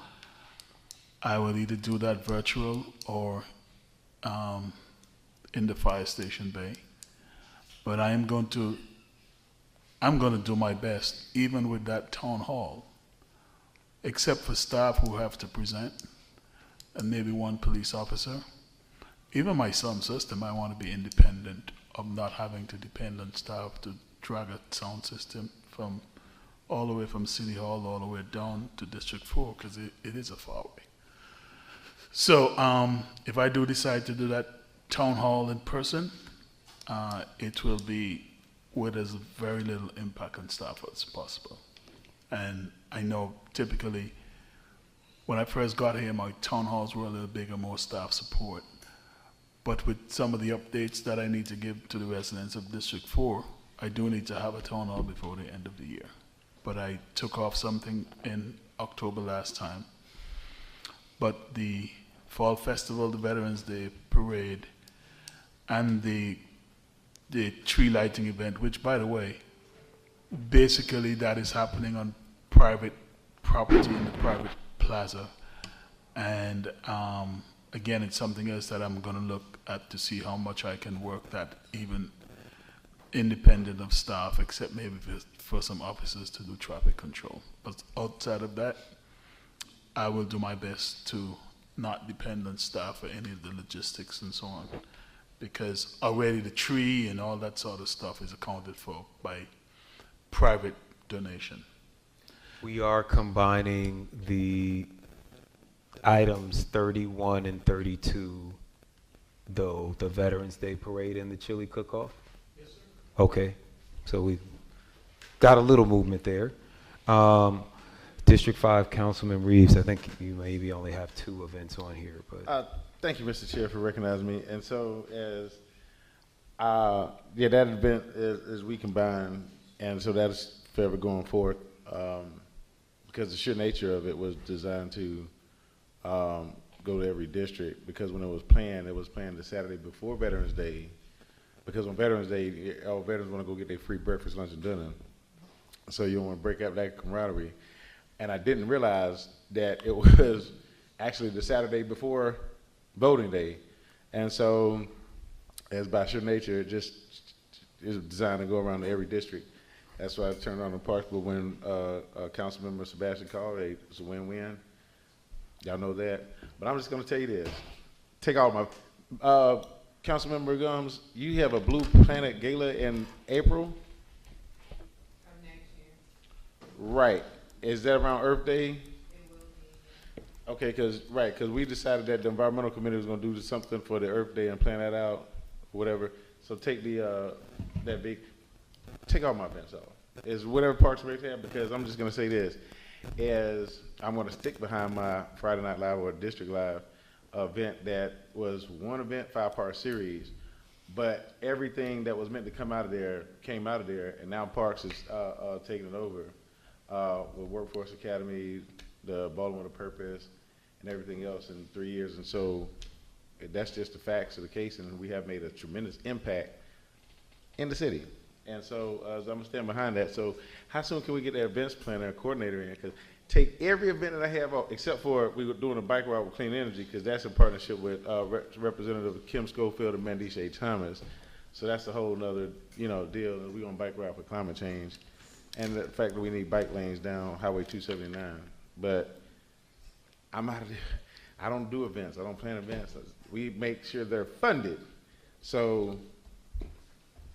I will either do that virtual or in the fire station bay. But I'm going to do my best, even with that town hall, except for staff who have to present, and maybe one police officer. Even my sound system, I want to be independent of not having to depend on staff to drag a sound system from all the way from City Hall all the way down to District 4, because it is a far way. So if I do decide to do that town hall in person, it will be with as very little impact on staff as possible. And I know typically when I first got here, my town halls were a little bigger, more staff support. But with some of the updates that I need to give to the residents of District 4, I do need to have a town hall before the end of the year. But I took off something in October last time. But the Fall Festival, the Veterans Day Parade, and the tree lighting event, which, by the way, basically that is happening on private property in the private plaza. And again, it's something else that I'm going to look at to see how much I can work that even independent of staff, except maybe for some officers to do traffic control. But outside of that, I will do my best to not depend on staff for any of the logistics and so on, because already the tree and all that sort of stuff is accounted for by private donation. We are combining the items 31 and 32, though, the Veterans Day Parade and the chili cook-off? Yes, sir. Okay, so we got a little movement there. District 5, Councilman Reeves, I think you maybe only have 2 events on here, but. Thank you, Mr. Chair, for recognizing me. And so that event is we combine, and so that's forever going forth, because the sheer nature of it was designed to go to every district, because when it was planned the Saturday before Veterans Day, because on Veterans Day, all veterans want to go get their free breakfast, lunch, and dinner. So you don't want to break up that camaraderie. And I didn't realize that it was actually the Saturday before voting day. And so, as by sheer nature, it just is designed to go around to every district. That's why I turned on the parks, but when Councilmember Sebastian called, it's a win-win. Y'all know that. But I'm just gonna tell you this. Take all my, Councilmember Gums, you have a Blue Planet Gala in April? Of next year. Right. Is that around Earth Day? Okay, because we decided that the environmental committee was going to do something for the Earth Day and plan that out, or whatever. So take take all my events off. Is whatever Parks and Rec have, because I'm just going to say this, is I'm going to stick behind my Friday Night Live or District Live event that was one event, 5-part series, but everything that was meant to come out of there came out of there, and now Parks is taking it over with Workforce Academy, the Baltimore with a Purpose, and everything else in 3 years. And so that's just the facts of the case, and we have made a tremendous impact in the city. And so I'm going to stand behind that. So how soon can we get the events planner and coordinator in? Because take every event that I have off, except for we were doing a bike ride with Clean Energy, because that's in partnership with Representative Kim Schofield and Mandisha Thomas. So that's a whole nother, deal. We're gonna bike ride for climate change, and the fact that we need bike lanes down Highway 279. But I'm out of there. I don't do events. I don't plan events. We make sure they're funded. So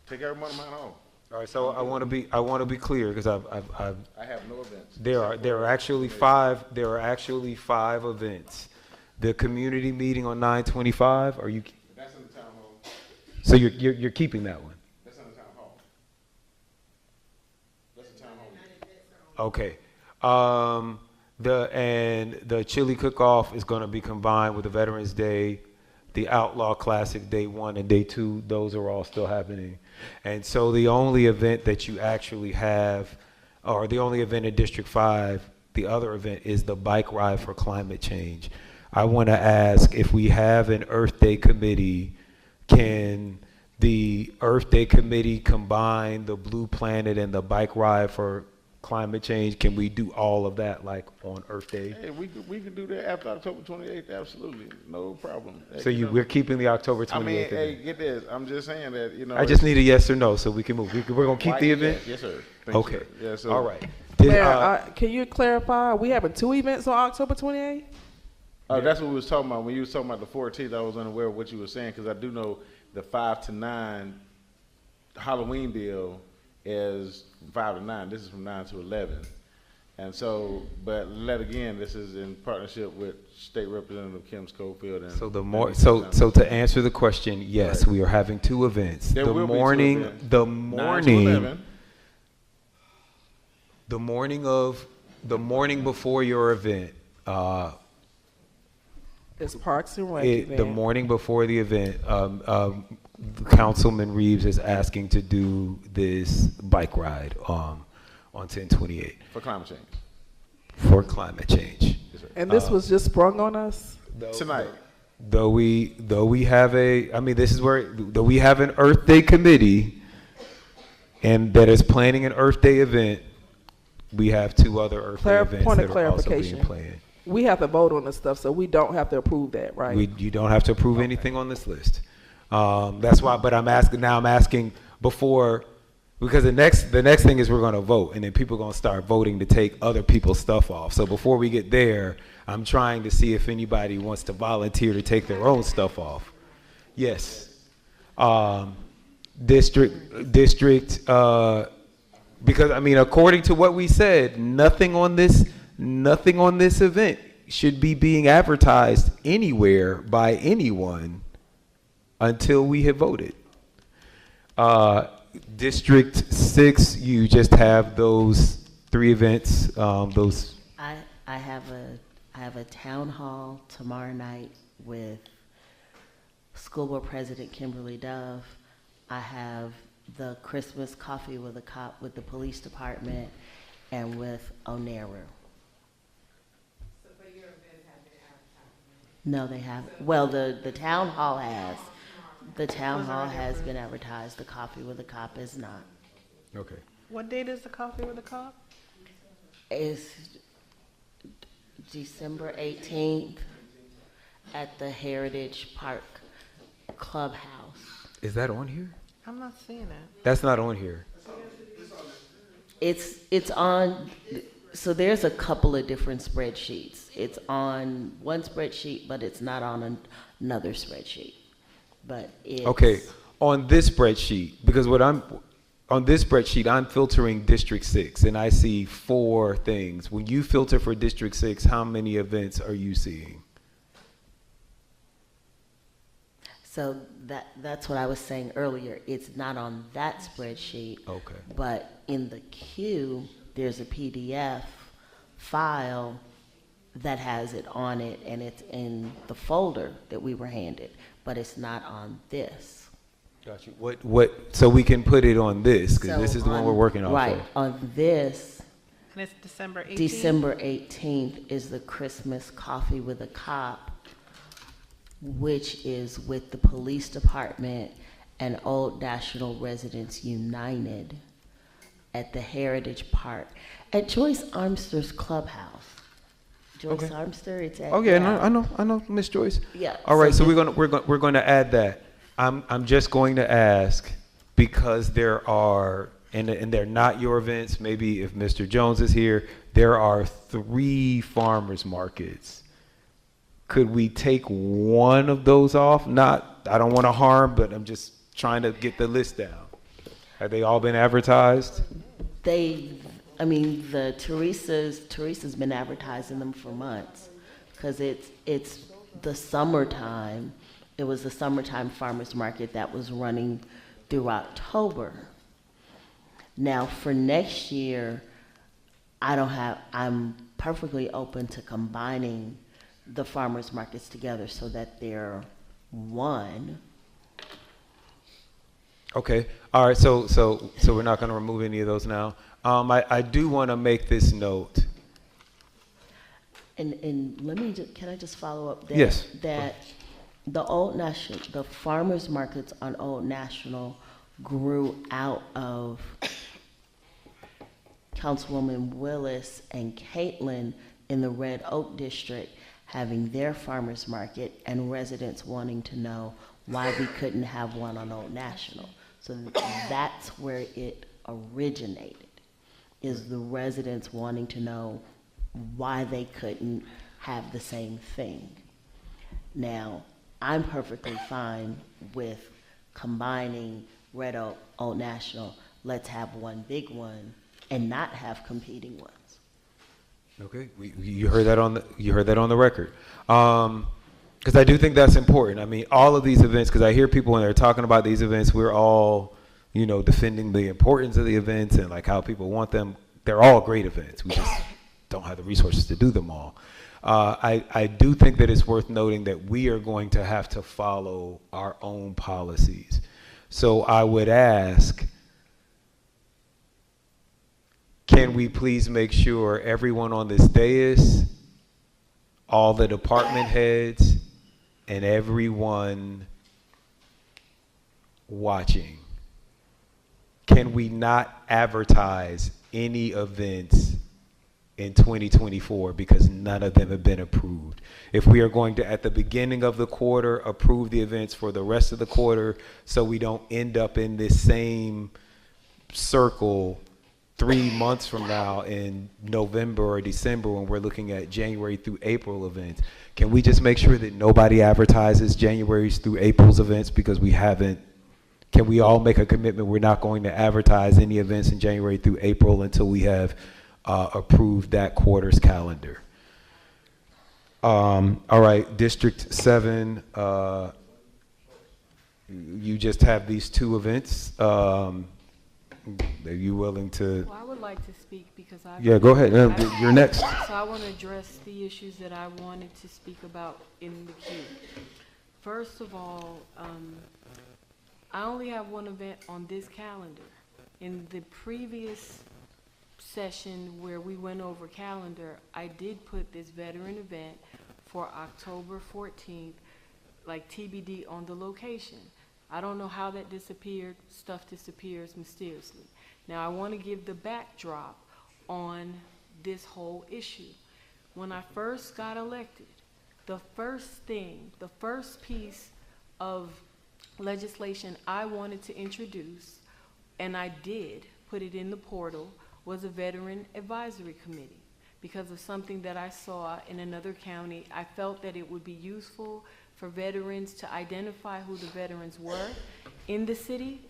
take every one of mine off. All right, so I want to be clear because I have no events. There are actually five events. The community meeting on 9/25. Are you? That's in the town hall. So you're keeping that one? That's in the town hall. That's the town hall. Okay. The chili cook-off is going to be combined with the Veterans Day, the Outlaw Classic Day 1 and Day 2. Those are all still happening. And so the only event that you actually have, or the only event in District 5, the other event is the bike ride for climate change. I want to ask if we have an Earth Day committee, can the Earth Day committee combine the Blue Planet and the bike ride for climate change? Can we do all of that like on Earth Day? Hey, we can do that after October 28th, absolutely, no problem. So we're keeping the October 28th. I mean, hey, get this. I'm just saying that, I just need a yes or no so we can move. We're going to keep the event? Yes, sir. Okay. Yeah, so, all right. Mayor, can you clarify? We having 2 events on October 28th? That's what we was talking about. When you was talking about the 14th, I was unaware of what you were saying because I do know the 5 to 9 Halloween deal is 5 to 9. This is from 9 to 11. And so, but again, this is in partnership with State Representative Kim Schofield. And so to answer the question, yes, right. We are having 2 events. There will be 2 events. The morning before your event. It's Parks and Rec. The morning before the event, Councilman Reeves is asking to do this bike ride on 10/28 for climate change. For climate change. And this was just sprung on us tonight. Though we have we have an Earth Day committee, and that is planning an Earth Day event. We have 2 other Earth Day events that are also being planned. We have to vote on this stuff, so we don't have to approve that, right? You don't have to approve anything on this list. That's why. But I'm asking before, because the next thing is we're going to vote, and then people are going to start voting to take other people's stuff off. So before we get there, I'm trying to see if anybody wants to volunteer to take their own stuff off. Yes. District. Because according to what we said, nothing on this event should be being advertised anywhere by anyone until we have voted. District 6, you just have those 3 events. I have a town hall tomorrow night with School Board President Kimberly Dove. I have the Christmas coffee with a cop with the police department and with Oneru. No, they haven't. Well, the town hall has. The town hall has been advertised. The coffee with a cop is not. Okay. What date is the coffee with a cop? It's December 18th at the Heritage Park Clubhouse. Is that on here? I'm not seeing it. That's not on here. It's on. So there's a couple of different spreadsheets. It's on one spreadsheet, but it's not on another spreadsheet. But it's okay. On this spreadsheet, because on this spreadsheet, I'm filtering District 6, and I see 4 things. When you filter for District 6, how many events are you seeing? So that's what I was saying earlier. It's not on that spreadsheet. Okay. But in the queue, there's a PDF file that has it on it, and it's in the folder that we were handed, but it's not on this. Got you. What? So we can put it on this, because this is the one we're working on. Right, on this. And it's December 18th? December 18th is the Christmas Coffee with a Cop, which is with the police department and Old National Residents United at the Heritage Park at Joyce Armster's clubhouse. Joyce Armster, it's at. Oh yeah, yeah. I know, Miss Joyce. Yeah. All right, so we're gonna add that. I'm just going to ask, because there are, and they're not your events, maybe if Mr. Jones is here, there are 3 farmers markets. Could we take one of those off? I don't want to harm, but I'm just trying to get the list down. Have they all been advertised? The Teresa's been advertising them for months, because it's the summertime. It was the summertime farmers market that was running through October. Now for next year, I'm perfectly open to combining the farmers markets together so that they're one. Okay, all right, so we're not gonna remove any of those now. I do wanna make this note. And let me can I just follow up that? Yes. That the farmers markets on Old National grew out of Councilwoman Willis and Caitlin in the Red Oak District having their farmers market and residents wanting to know why we couldn't have one on Old National. So that's where it originated, is the residents wanting to know why they couldn't have the same thing. Now, I'm perfectly fine with combining Red Oak, Old National. Let's have one big one and not have competing ones. Okay, you heard that on the record. Because I do think that's important. I mean, all of these events, because I hear people when they're talking about these events, we're all, defending the importance of the events and like how people want them. They're all great events. We just don't have the resources to do them all. I do think that it's worth noting that we are going to have to follow our own policies. So I would ask, can we please make sure everyone on this dais, all the department heads, and everyone watching, can we not advertise any events in 2024 because none of them have been approved? If we are going to, at the beginning of the quarter, approve the events for the rest of the quarter so we don't end up in this same circle 3 months from now in November or December when we're looking at January through April events, can we just make sure that nobody advertises January's through April's events because we haven't? Can we all make a commitment we're not going to advertise any events in January through April until we have approved that quarter's calendar? All right, District 7, you just have these 2 events. Are you willing to? Well, I would like to speak because Yeah, go ahead. You're next. So I want to address the issues that I wanted to speak about in the queue. First of all, I only have one event on this calendar. In the previous session where we went over calendar, I did put this veteran event for October 14th, like TBD on the location. I don't know how that disappeared. Stuff disappears mysteriously. Now I want to give the backdrop on this whole issue. When I first got elected, the first piece of legislation I wanted to introduce, and I did put it in the portal, was a Veteran Advisory Committee. Because of something that I saw in another county, I felt that it would be useful for veterans to identify who the veterans were in the city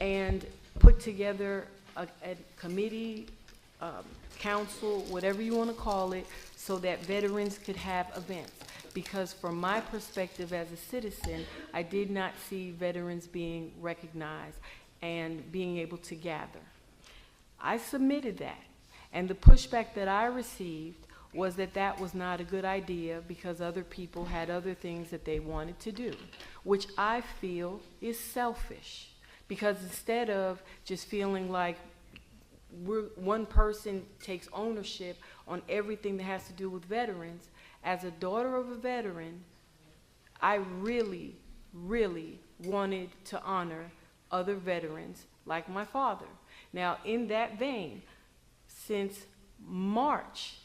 and put together a committee, council, whatever you want to call it, so that veterans could have events. Because from my perspective as a citizen, I did not see veterans being recognized and being able to gather. I submitted that, and the pushback that I received was that that was not a good idea because other people had other things that they wanted to do, which I feel is selfish. Because instead of just feeling like one person takes ownership on everything that has to do with veterans, as a daughter of a veteran, I really, really wanted to honor other veterans like my father. Now, in that vein, since March,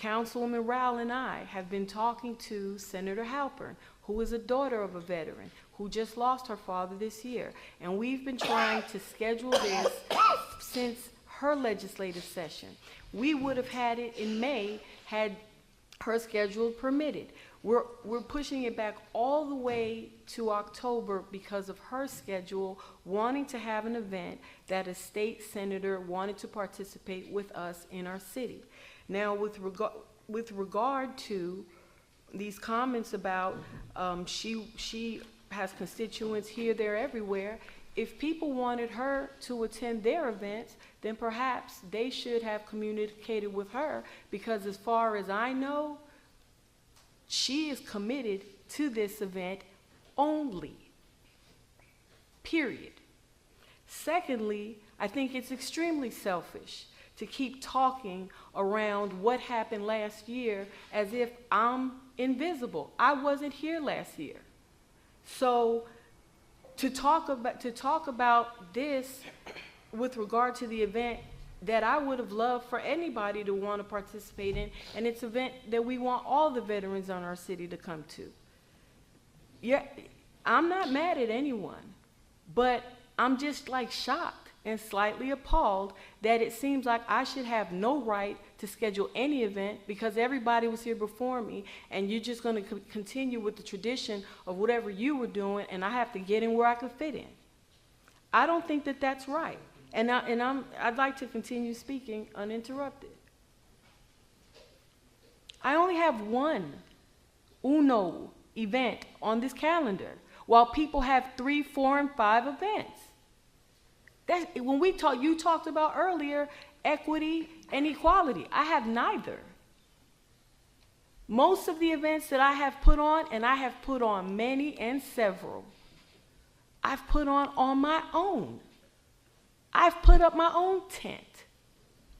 Councilwoman Rowell and I have been talking to Senator Halpern, who is a daughter of a veteran, who just lost her father this year. And we've been trying to schedule this since her legislative session. We would have had it in May had her schedule permitted. We're pushing it back all the way to October because of her schedule wanting to have an event that a state senator wanted to participate with us in our city. Now, with regard to these comments about she has constituents here, there, everywhere, if people wanted her to attend their events, then perhaps they should have communicated with her, because as far as I know, she is committed to this event only, period. Secondly, I think it's extremely selfish to keep talking around what happened last year as if I'm invisible. I wasn't here last year. So to talk about this with regard to the event that I would have loved for anybody to want to participate in, and it's an event that we want all the veterans on our city to come to. Yeah, I'm not mad at anyone, but I'm just like shocked and slightly appalled that it seems like I should have no right to schedule any event because everybody was here before me, and you're just going to continue with the tradition of whatever you were doing, and I have to get in where I can fit in. I don't think that that's right. And I'd like to continue speaking uninterrupted. I only have one UNO event on this calendar, while people have 3, 4, and 5 events. That's, when you talked about earlier, equity and equality. I have neither. Most of the events that I have put on, and I have put on many and several, I've put on my own. I've put up my own tent.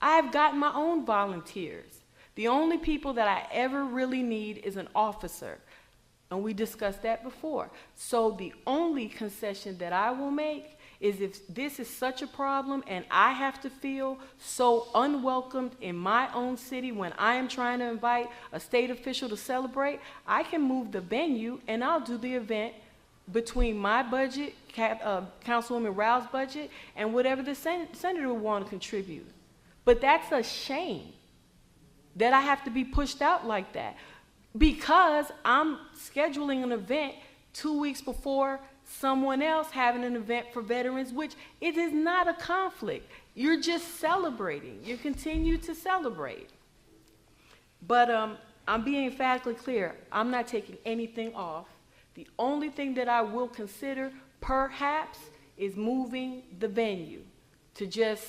I've gotten my own volunteers. The only people that I ever really need is an officer, and we discussed that before. So the only concession that I will make is if this is such a problem and I have to feel so unwelcomed in my own city when I am trying to invite a state official to celebrate, I can move the venue and I'll do the event between my budget, Councilwoman Rao's budget, and whatever the senator would want to contribute. But that's a shame that I have to be pushed out like that because I'm scheduling an event 2 weeks before someone else having an event for veterans, which it is not a conflict. You're just celebrating. You continue to celebrate. But I'm being emphatically clear. I'm not taking anything off. The only thing that I will consider, perhaps, is moving the venue to just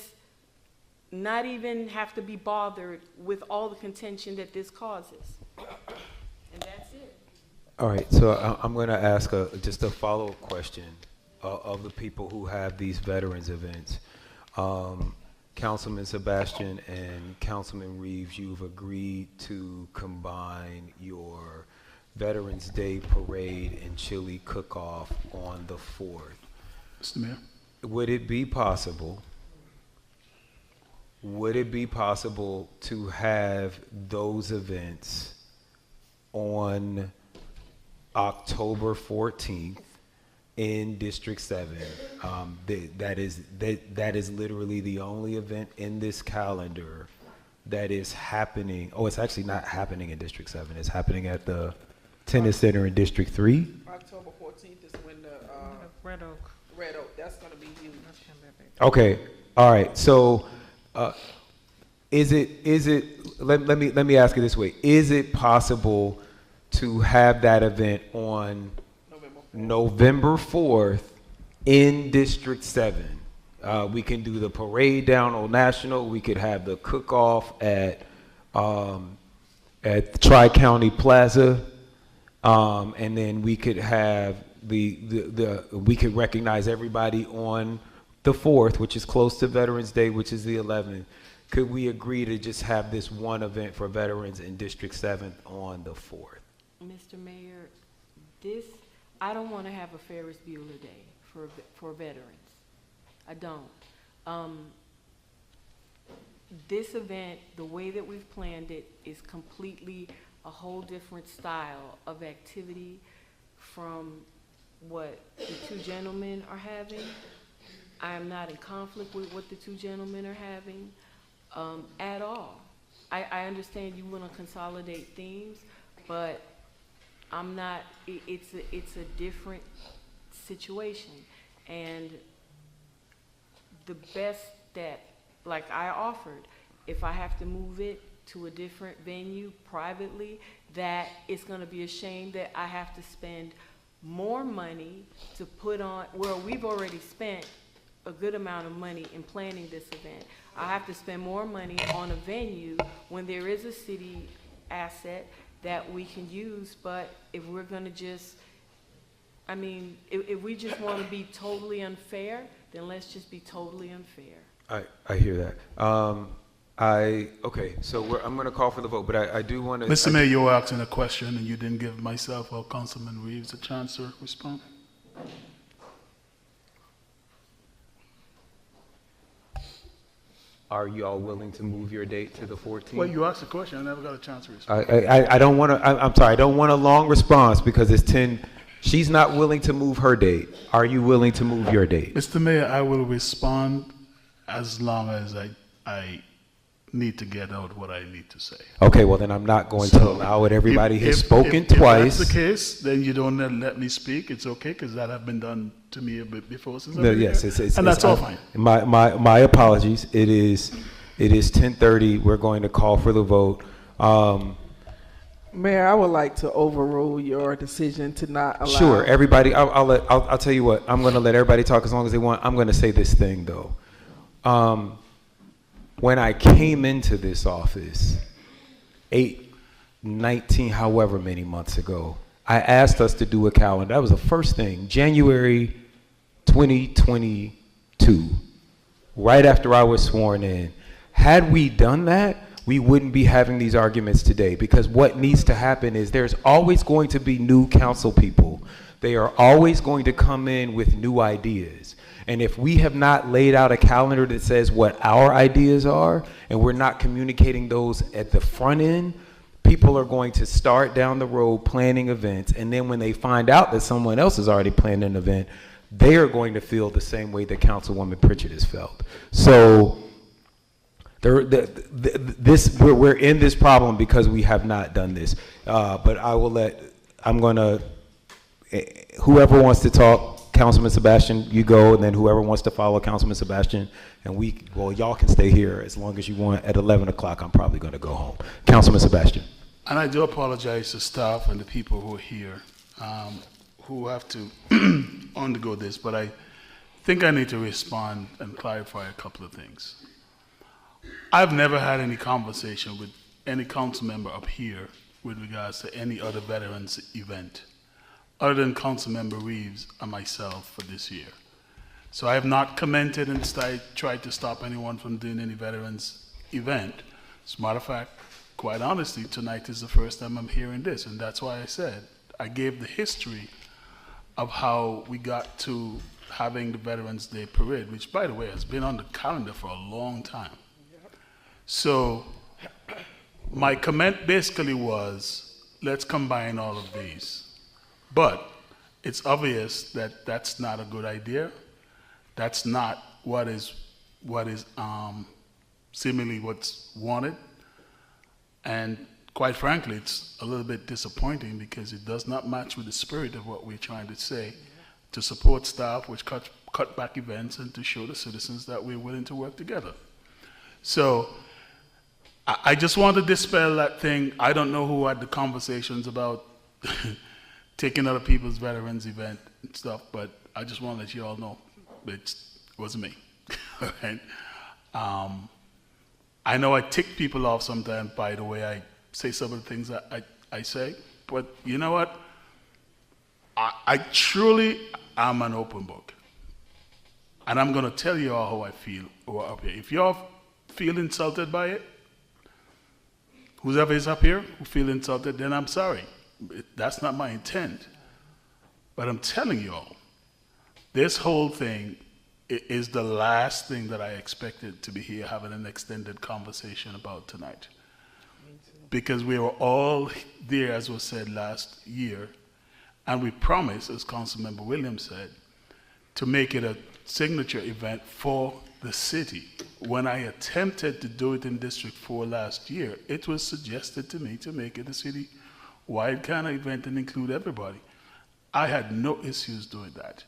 not even have to be bothered with all the contention that this causes. And that's it. All right, so I'm going to ask just a follow-up question of the people who have these veterans events. Councilman Sebastian and Councilman Reeves, you've agreed to combine your Veterans Day Parade and Chili Cook-Off on the 4th. Mr. Mayor? Would it be possible to have those events on October 14th in District 7? That is literally the only event in this calendar that is happening. Oh, it's actually not happening in District 7. It's happening at the Tennis Center in District 3. October 14th is when the Red Oak, that's going to be huge. Okay, all right. So, is it? Let me ask it this way: is it possible to have that event on November 4th in District 7? We can do the parade down Old National. We could have the cook-off at Tri-County Plaza. And then we could have we could recognize everybody on the 4th, which is close to Veterans Day, which is the 11th. Could we agree to just have this one event for veterans in District 7 on the 4th? Mr. Mayor, I don't want to have a Ferris Bueller Day for veterans. I don't. This event, the way that we've planned it, is completely a whole different style of activity from what the two gentlemen are having. I am not in conflict with what the two gentlemen are having at all. I understand you want to consolidate themes, but I'm not, it's a different situation. And the best step, like I offered, if I have to move it to a different venue privately, that it's going to be a shame that I have to spend more money to put on, well, we've already spent a good amount of money in planning this event. I have to spend more money on a venue when there is a city asset that we can use. But if we're going to just, I mean, if we just want to be totally unfair, then let's just be totally unfair. I hear that. Okay, so I'm going to call for the vote, but I do want to. Mr. Mayor, you were asking a question and you didn't give myself or Councilman Reeves a chance to respond. Are you all willing to move your date to the 14th? Well, you asked a question. I never got a chance to respond. I don't want to. I'm sorry. I don't want a long response because it's 10. She's not willing to move her date. Are you willing to move your date? Mr. Mayor, I will respond as long as I need to get out what I need to say. Okay, well then I'm not going to allow it. Everybody has spoken twice. If that's the case, then you don't let me speak. It's okay because that has been done to me a bit before. Since No, yes, it's and that's all fine. My apologies. It is 10:30. We're going to call for the vote. Mayor, I would like to overrule your decision to not allow. Sure, everybody. I'll tell you what. I'm going to let everybody talk as long as they want. I'm going to say this thing though. When I came into this office, 19, however many months ago, I asked us to do a calendar. That was the first thing, January 2022, right after I was sworn in. Had we done that, we wouldn't be having these arguments today, because what needs to happen is there's always going to be new council people. They are always going to come in with new ideas. And if we have not laid out a calendar that says what our ideas are, and we're not communicating those at the front end, people are going to start down the road planning events. And then when they find out that someone else has already planned an event, they are going to feel the same way that Councilwoman Pritchett has felt. So we're in this problem because we have not done this. But whoever wants to talk, Councilman Sebastian, you go, and then whoever wants to follow Councilman Sebastian, and y'all can stay here as long as you want. At 11 o'clock, I'm probably going to go home. Councilman Sebastian. And I do apologize to staff and the people who are here, who have to undergo this, but I think I need to respond and clarify a couple of things. I've never had any conversation with any council member up here with regards to any other veterans event, other than Councilmember Reeves and myself for this year. So I have not commented and tried to stop anyone from doing any veterans event. As a matter of fact, quite honestly, tonight is the first time I'm hearing this, and that's why I said I gave the history of how we got to having the Veterans Day Parade, which, by the way, has been on the calendar for a long time. So my comment basically was, let's combine all of these. But it's obvious that that's not a good idea. That's not what is seemingly what's wanted. And quite frankly, it's a little bit disappointing because it does not match with the spirit of what we're trying to say, to support staff, which cut back events, and to show the citizens that we're willing to work together. So I just want to dispel that thing. I don't know who had the conversations about taking other people's veterans event and stuff, but I just want to let you all know it wasn't me. All right? I know I tick people off sometimes by the way I say some of the things that I say, but you know what? I truly am an open book. And I'm going to tell you all how I feel who are up here. If you all feel insulted by it, whoever is up here who feel insulted, then I'm sorry. That's not my intent. But I'm telling you all, this whole thing is the last thing that I expected to be here having an extended conversation about tonight. Because we were all there, as was said last year, And we promised, as Councilmember Williams said, to make it a signature event for the city. When I attempted to do it in District 4 last year, it was suggested to me to make it a city-wide kind of event and include everybody. I had no issues doing that.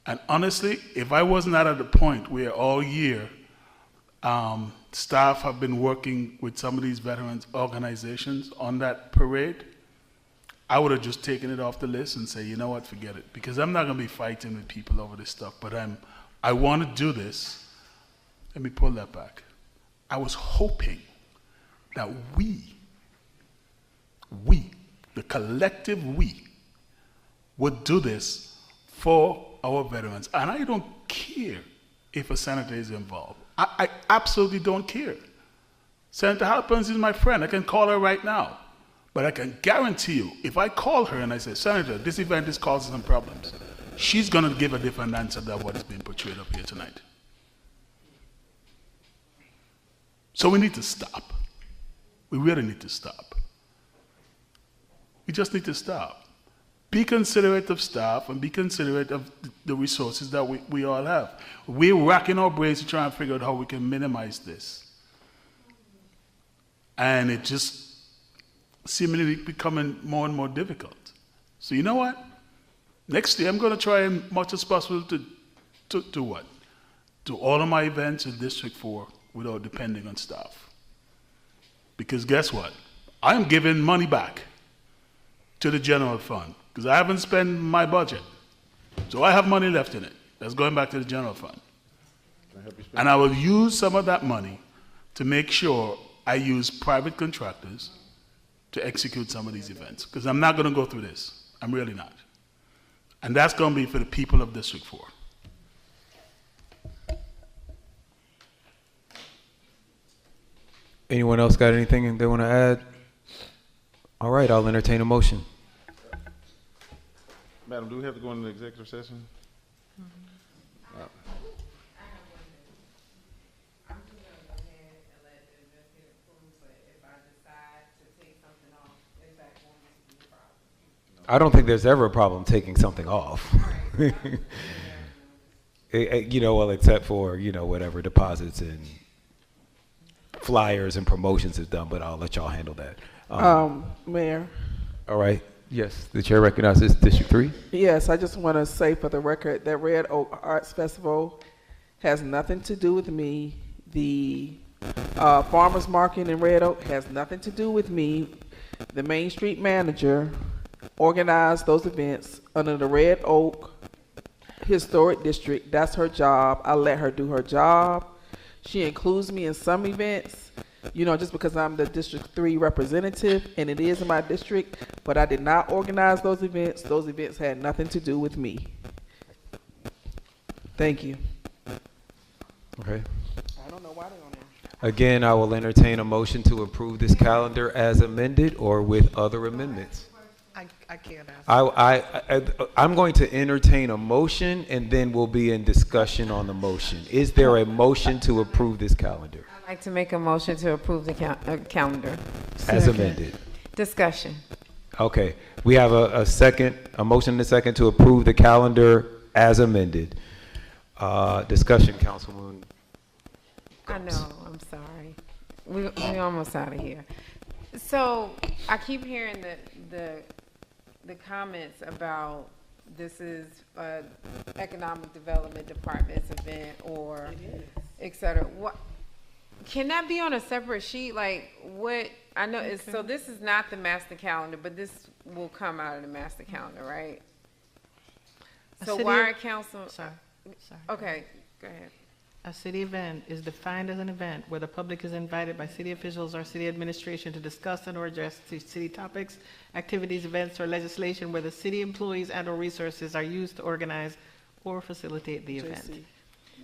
And honestly, if I wasn't at the point where all year staff have been working with some of these veterans organizations on that parade, I would have just taken it off the list and say, you know what, forget it. Because I'm not going to be fighting with people over this stuff, but I want to do this. Let me pull that back. I was hoping that we, the collective we, would do this for our veterans. And I don't care if a senator is involved. I absolutely don't care. Senator Halpins is my friend. I can call her right now. But I can guarantee you, if I call her and I say, Senator, this event is causing some problems, she's going to give a different answer than what is being portrayed up here tonight. So we need to stop. We really need to stop. We just need to stop. Be considerate of staff and be considerate of the resources that we all have. We're racking our brains to try and figure out how we can minimize this. And it just seemingly becoming more and more difficult. So you know what? Next year I'm going to try as much as possible to what? Do all of my events in District 4 without depending on staff. Because guess what? I'm giving money back to the general fund because I haven't spent my budget. So I have money left in it. That's going back to the general fund. And I will use some of that money to make sure I use private contractors to execute some of these events. Because I'm not going to go through this. I'm really not. And that's going to be for the people of District 4. Anyone else got anything they want to add? All right, I'll entertain a motion. Madam, do we have to go into the executive session? I don't think there's ever a problem taking something off. You know, well, except for, you know, whatever deposits and flyers and promotions is done, but I'll let y'all handle that. Mayor. All right. Yes, the chair recognizes District 3. Yes, I just want to say for the record that Red Oak Arts Festival has nothing to do with me. The Farmers Market in Red Oak has nothing to do with me. The Main Street manager organized those events under the Red Oak Historic District. That's her job. I let her do her job. She includes me in some events, you know, just because I'm the District 3 representative and it is in my district, but I did not organize those events. Those events had nothing to do with me. Thank you. Okay. I don't know why they're on there. Again, I will entertain a motion to approve this calendar as amended or with other amendments. I can't ask. I'm going to entertain a motion and then we'll be in discussion on the motion. Is there a motion to approve this calendar? I'd like to make a motion to approve the calendar. As amended. Discussion. Okay, we have a motion and a second to approve the calendar as amended. Discussion, Councilwoman. I know, I'm sorry. We almost out of here. So I keep hearing the comments about this is economic development department's event or et cetera. What can that be on a separate sheet? Like what I know is so this is not the master calendar, but this will come out of the master calendar, right? So why are council? Sorry. Okay, go ahead. A city event is defined as an event where the public is invited by city officials or city administration to discuss and or address city topics, activities, events, or legislation where the city employees and or resources are used to organize or facilitate the event.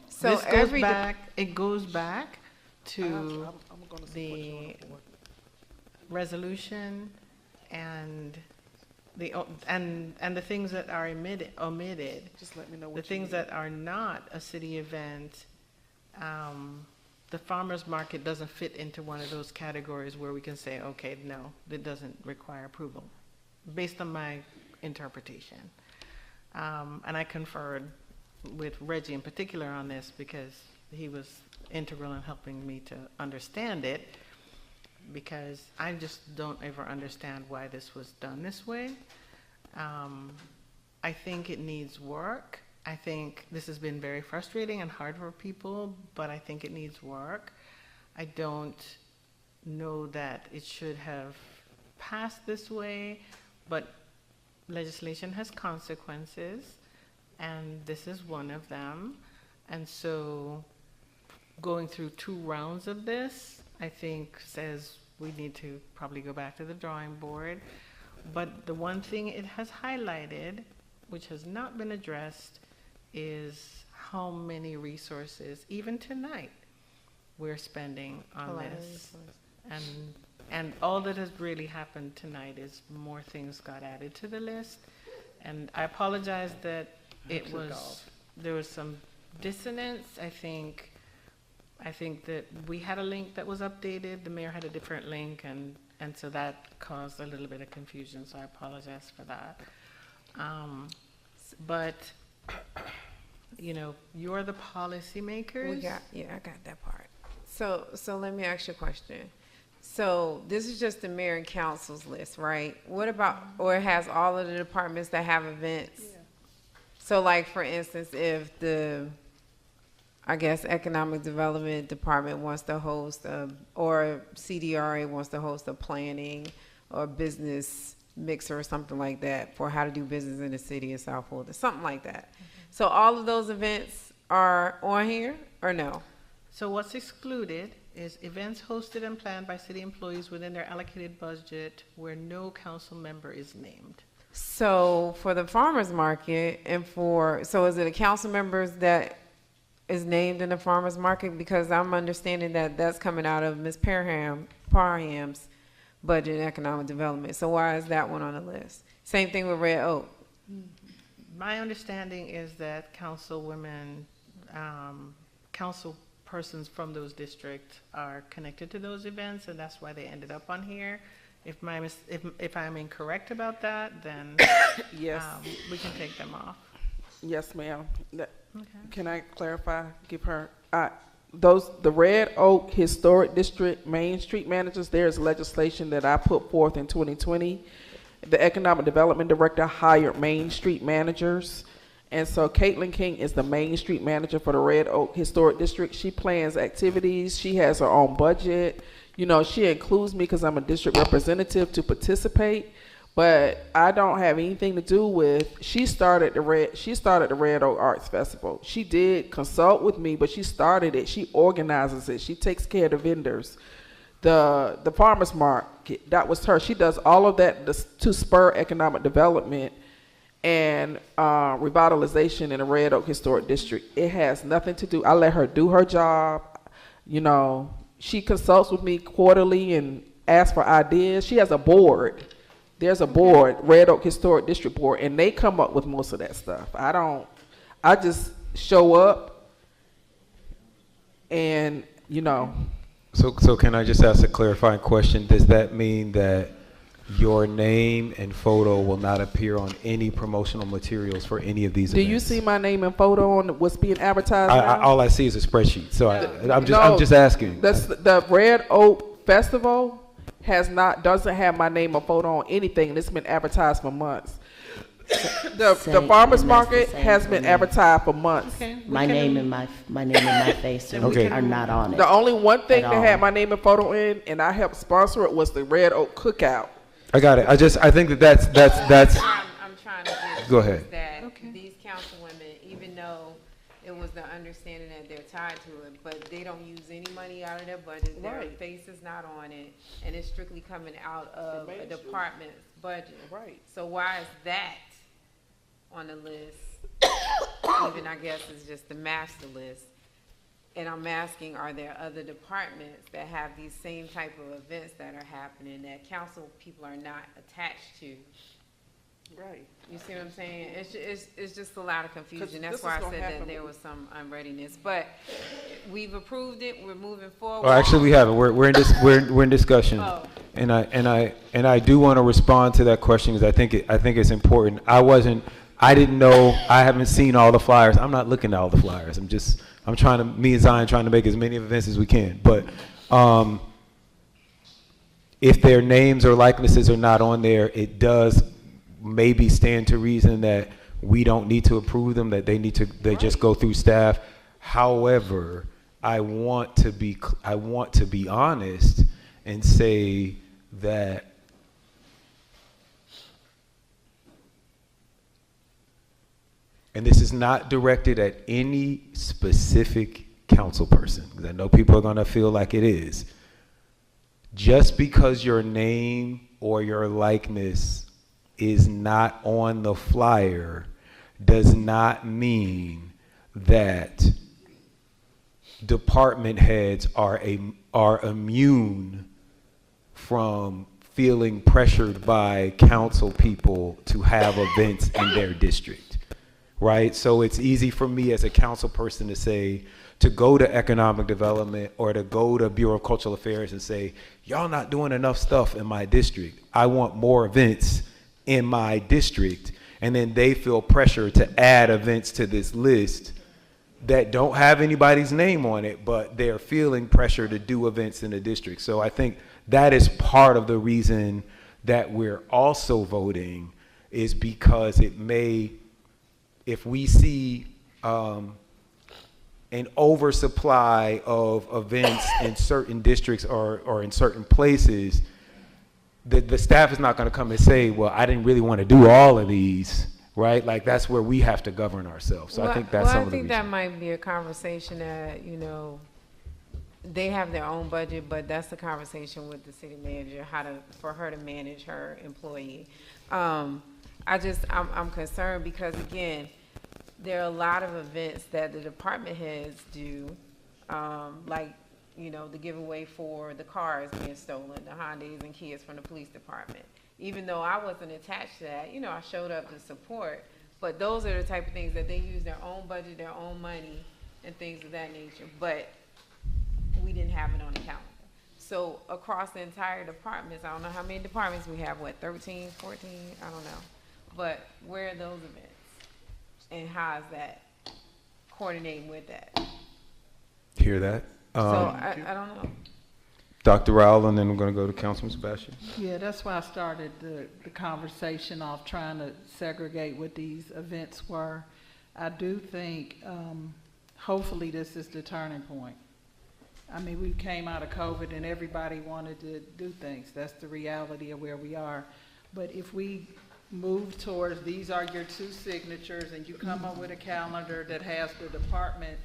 So this goes back to the resolution and the things that are omitted. Just let me know what the things that are not a city event. The farmers market doesn't fit into one of those categories where we can say, okay, no, that doesn't require approval. Based on my interpretation. And I conferred with Reggie in particular on this because he was integral in helping me to understand it, because I just don't ever understand why this was done this way. I think it needs work. I think this has been very frustrating and hard for people, but I think it needs work. I don't know that it should have passed this way, but legislation has consequences, and this is one of them. And so going through 2 rounds of this, I think says we need to probably go back to the drawing board. But the one thing it has highlighted, which has not been addressed, is how many resources, even tonight, we're spending on this. And all that has really happened tonight is more things got added to the list. And I apologize that there was some dissonance. I think that we had a link that was updated, the mayor had a different link, and so that caused a little bit of confusion, so I apologize for that. But, you know, you're the policymakers. I got that part. So let me ask you a question. So this is just the mayor and council's list, right? What about, or it has all of the departments that have events? Yeah. So like, for instance, if the, I guess, Economic Development Department wants to host or CDRA wants to host a planning or business mixer or something like that for how to do business in the city of South Fulton, something like that. So all of those events are on here or no? So what's excluded is events hosted and planned by city employees within their allocated budget where no council member is named. So for the farmer's market so is it a council members that is named in the farmer's market? Because I'm understanding that that's coming out of Ms. Parham's budget and economic development. So why is that one on the list? Same thing with Red Oak. My understanding is that councilwomen, council persons from those districts are connected to those events, and that's why they ended up on here. If I'm incorrect about that, then yes, we can take them off. Yes, ma'am. Okay. Can I clarify? Give her the Red Oak Historic District Main Street managers. There's legislation that I put forth in 2020. The Economic Development Director hired Main Street managers. And so Caitlin King is the Main Street manager for the Red Oak Historic District. She plans activities. She has her own budget. You know, she includes me because I'm a district representative to participate. But I don't have anything to do with. She started the Red Oak Arts Festival. She did consult with me, but she started it. She organizes it. She takes care of the vendors. The farmers market, that was her. She does all of that to spur economic development and revitalization in the Red Oak Historic District. It has nothing to do. I let her do her job. You know, she consults with me quarterly and asks for ideas. She has a board. There's a board, Red Oak Historic District Board, and they come up with most of that stuff. I just show up and, you know. So can I just ask a clarifying question? Does that mean that your name and photo will not appear on any promotional materials for any of these events? Do you see my name and photo on what's being advertised now? All I see is a spreadsheet, so I'm just asking. The Red Oak Festival doesn't have my name or photo on anything, and it's been advertised for months. The farmers market has been advertised for months. Okay. My name and my face are not on it. The only one thing that had my name and photo in, and I helped sponsor it, was the Red Oak Cookout. I got it. I think that's. I'm trying to get Go ahead. That these councilwomen, even though it was the understanding that they're tied to it, but they don't use any money out of their budget. Their face is not on it, and it's strictly coming out of a department's budget. Right. So why is that on the list? Even I guess it's just the master list. And I'm asking, are there other departments that have these same type of events that are happening that council people are not attached to? Right. You see what I'm saying? It's just a lot of confusion. That's this why is I gonna said that happen there with- was some unreadiness. But we've approved it. We're moving forward. Well, actually, we haven't. We're in discussion, Oh. and I do want to respond to that question because I think it's important. I didn't know. I haven't seen all the flyers. I'm not looking at all the flyers. Me and Zion trying to make as many events as we can. But if their names or likenesses are not on there, it does maybe stand to reason that we don't need to approve them, that they just go through staff. However, I want to be honest and say that and this is not directed at any specific council person, because I know people are going to feel like it is. Just because your name or your likeness is not on the flyer does not mean that department heads are immune from feeling pressured by council people to have events in their district, right? So it's easy for me as a council person to say, to go to economic development or to go to Bureau of Cultural Affairs and say, y'all not doing enough stuff in my district. I want more events in my district. And then they feel pressure to add events to this list that don't have anybody's name on it, but they're feeling pressure to do events in the district. So I think that is part of the reason that we're also voting, is because it may, if we see an oversupply of events in certain districts or in certain places, the staff is not going to come and say, well, I didn't really want to do all of these, right? Like, that's where we have to govern ourselves. So I think that's some of the reasons. that might be a conversation that, they have their own budget, but that's the conversation with the city manager, for her to manage her employee. I'm concerned because, again, there are a lot of events that the department heads do, like, the giveaway for the cars being stolen, the Hondas and Kias from the police department. Even though I wasn't attached to that, I showed up to support, but those are the type of things that they use their own budget, their own money, and things of that nature. But we didn't have it on the calendar. So across the entire departments, I don't know how many departments we have, 13, 14, I don't know. But where are those events? And how is that coordinating with that? Hear that? So I don't know. Dr. Rowell, and then we're going to go to Councilman Sebastian. Yeah, that's why I started the conversation off trying to segregate what these events were. I do think, hopefully this is the turning point. I mean, we came out of COVID and everybody wanted to do things. That's the reality of where we are. But if we move towards, these are your 2 signatures, and you come up with a calendar that has the department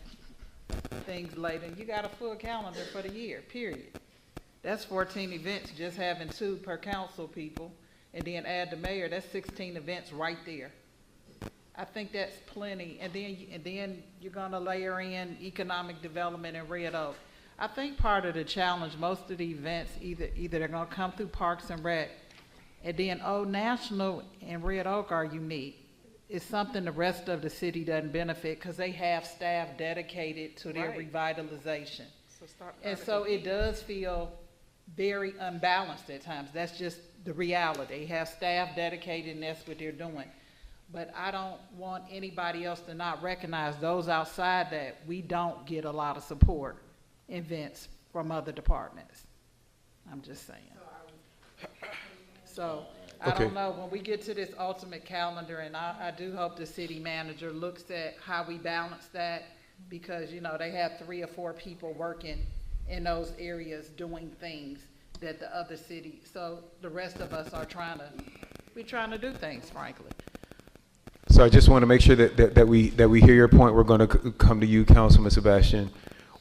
things later, and you got a full calendar for the year, period. That's 14 events, just having 2 per council people, and then add the mayor, that's 16 events right there. I think that's plenty, and then you're gonna layer in economic development in Red Oak. I think part of the challenge, most of the events, either they're gonna come through Parks and Rec, and then Old National and Red Oak are unique. It's something the rest of the city doesn't benefit because they have staff dedicated to their revitalization. So it does feel very unbalanced at times. That's just the reality. They have staff dedicated and that's what they're doing. But I don't want anybody else to not recognize those outside that we don't get a lot of support events from other departments. I'm just saying. So I don't know, when we get to this ultimate calendar, and I do hope the city manager looks at how we balance that, because they have 3 or 4 people working in those areas doing things that the other city, so the rest of us are trying to do things, frankly. So I just want to make sure that we hear your point. We're going to come to you, Councilman Sebastian.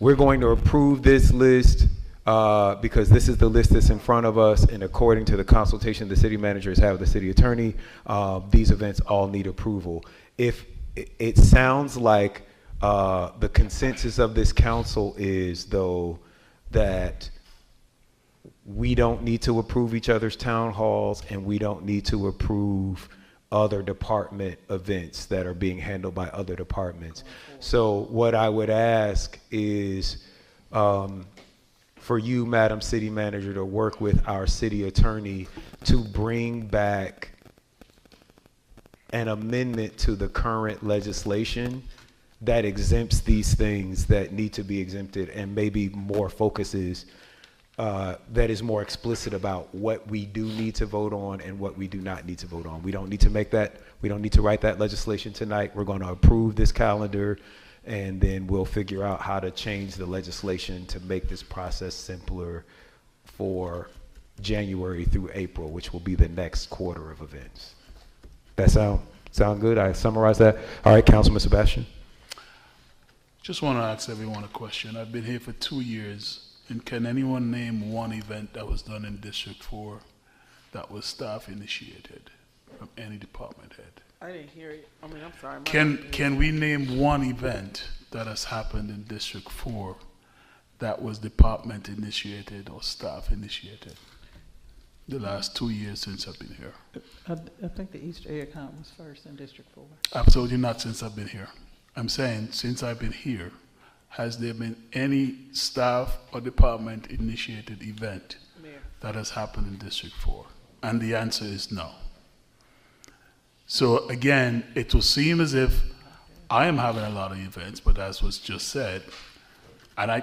We're going to approve this list because this is the list that's in front of us, and according to the consultation the city managers have with the city attorney, these events all need approval. If it sounds like the consensus of this council is, though, that we don't need to approve each other's town halls and we don't need to approve other department events that are being handled by other departments. So what I would ask is for you, Madam City Manager, to work with our city attorney to bring back an amendment to the current legislation that exempts these things that need to be exempted, and maybe more focuses that is more explicit about what we do need to vote on and what we do not need to vote on. We don't need to make that, we don't need to write that legislation tonight. We're going to approve this calendar, and then we'll figure out how to change the legislation to make this process simpler for January through April, which will be the next quarter of events. That sound good? I summarize that. All right, Councilman Sebastian. Just want to ask everyone a question. I've been here for 2 years, and can anyone name one event that was done in District 4 that was staff initiated from any department head? I didn't hear it. I mean, I'm sorry. Can we name one event that has happened in District 4 that was department initiated or staff initiated? The last 2 years since I've been here. I think the Easter egg hunt was first in District 4. Absolutely not since I've been here. I'm saying since I've been here, has there been any staff or department initiated event that has happened in District 4? And the answer is no. So again, it will seem as if I am having a lot of events, but as was just said, and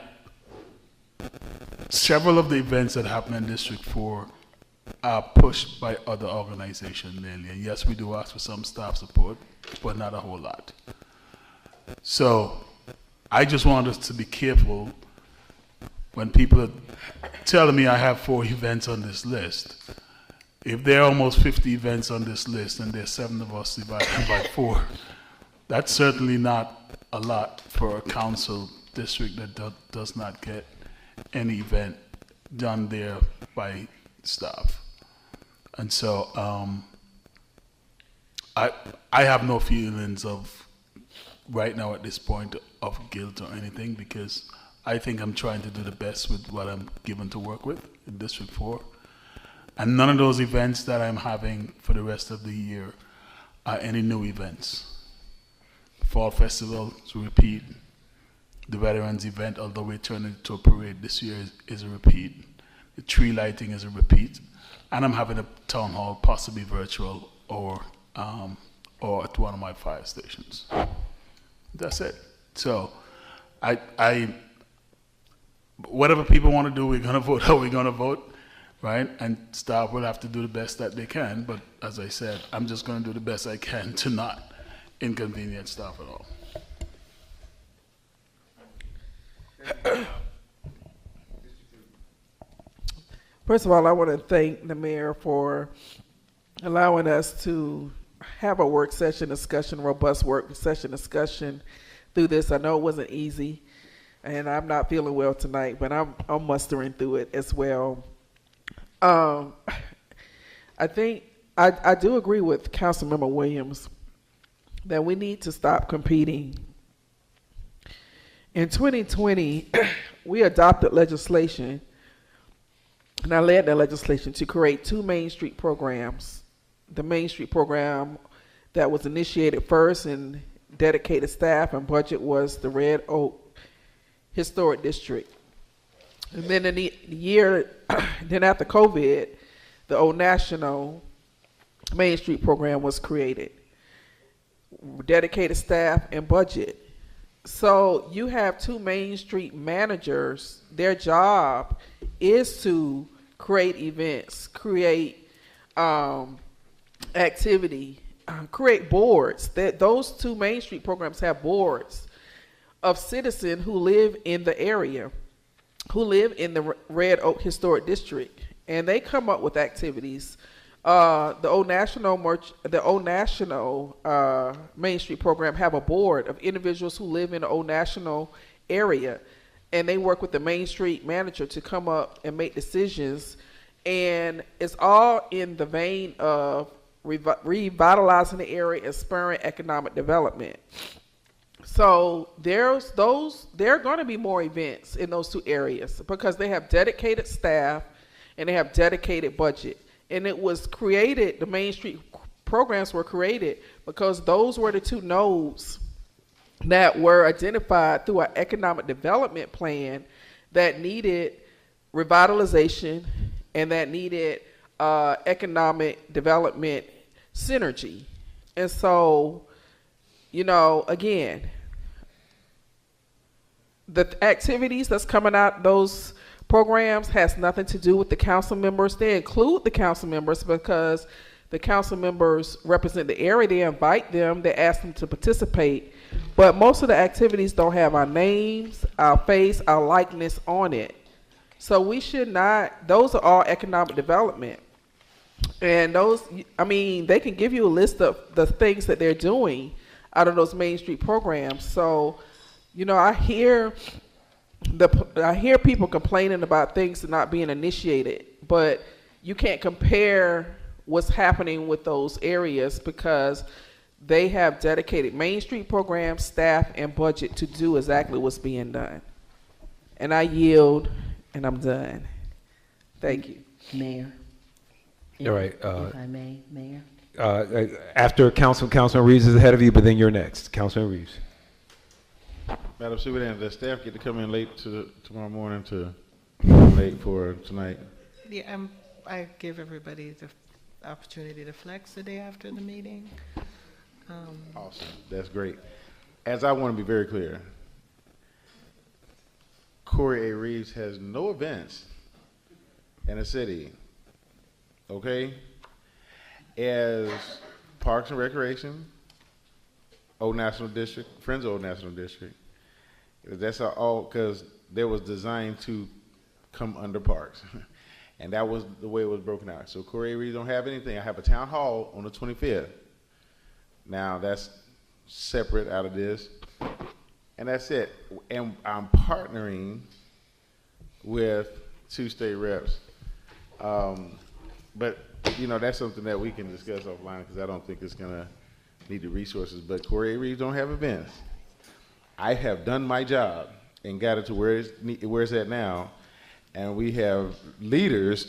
several of the events that happen in District 4 are pushed by other organizations mainly. And yes, we do ask for some staff support, but not a whole lot. So I just want us to be careful when people are telling me I have 4 events on this list. If there are almost 50 events on this list and there's 7 of us divided by 4, that's certainly not a lot for a council district that does not get any event done there by staff. And so I have no feelings of right now at this point of guilt or anything, because I think I'm trying to do the best with what I'm given to work with in District 4. And none of those events that I'm having for the rest of the year are any new events. Fall Festival is a repeat. The Veterans event, although we're turning it to a parade this year, is a repeat. The tree lighting is a repeat. And I'm having a town hall, possibly virtual or at one of my fire stations. That's it. So whatever people want to do, we're going to vote how we're going to vote, right? And staff will have to do the best that they can. But as I said, I'm just going to do the best I can to not inconvenience staff at all. First of all, I want to thank the mayor for allowing us to have a work session discussion, robust work session discussion through this. I know it wasn't easy, and I'm not feeling well tonight, but I'm mustering through it as well. I think I do agree with Councilmember Williams that we need to stop competing. In 2020, we adopted legislation, and I led that legislation to create 2 Main Street programs. The Main Street program that was initiated first and dedicated staff and budget was the Red Oak Historic District. And then in the year, then after COVID, the Old National Main Street program was created. Dedicated staff and budget. So you have 2 Main Street managers. Their job is to create events, create activity, create boards. Those 2 Main Street programs have boards of citizens who live in the area, who live in the Red Oak Historic District, and they come up with activities. The Old National Main Street program have a board of individuals who live in the Old National area, and they work with the Main Street manager to come up and make decisions. And it's all in the vein of revitalizing the area and spurring economic development. So there are going to be more events in those 2 areas because they have dedicated staff and they have dedicated budget. And it was created, the Main Street programs were created because those were the two nodes that were identified through our economic development plan that needed revitalization and that needed economic development synergy. And so, you know, again, the activities that's coming out those programs has nothing to do with the council members. They include the council members because the council members represent the area. They invite them, they ask them to participate. But most of the activities don't have our names, our face, our likeness on it. So we should not, those are all economic development. And those, I mean, they can give you a list of the things that they're doing out of those Main Street programs. So, you know, I hear people complaining about things not being initiated, but you can't compare what's happening with those areas because they have dedicated Main Street programs, staff, and budget to do exactly what's being done. And I yield, and I'm done. Thank you. Mayor. All right. If I may, Mayor. After Councilman Reeves is ahead of you, but then you're next. Councilman Reeves. Madam Superintendent, does staff get to come in late tomorrow morning to late for tonight? Yeah, I give everybody the opportunity to flex the day after the meeting. Awesome, that's great. As I want to be very clear, Corey A. Reeves has no events in the city, okay? As Parks and Recreation, Old National District, Friends of Old National District, that's all because they was designed to come under Parks. And that was the way it was broken out. So Corey A. Reeves don't have anything. I have a town hall on the 25th. Now that's separate out of this. And that's it. And I'm partnering with 2 state reps. But, you know, that's something that we can discuss offline because I don't think it's going to need the resources. But Corey A. Reeves don't have events. I have done my job and got it to where it's at now. And we have leaders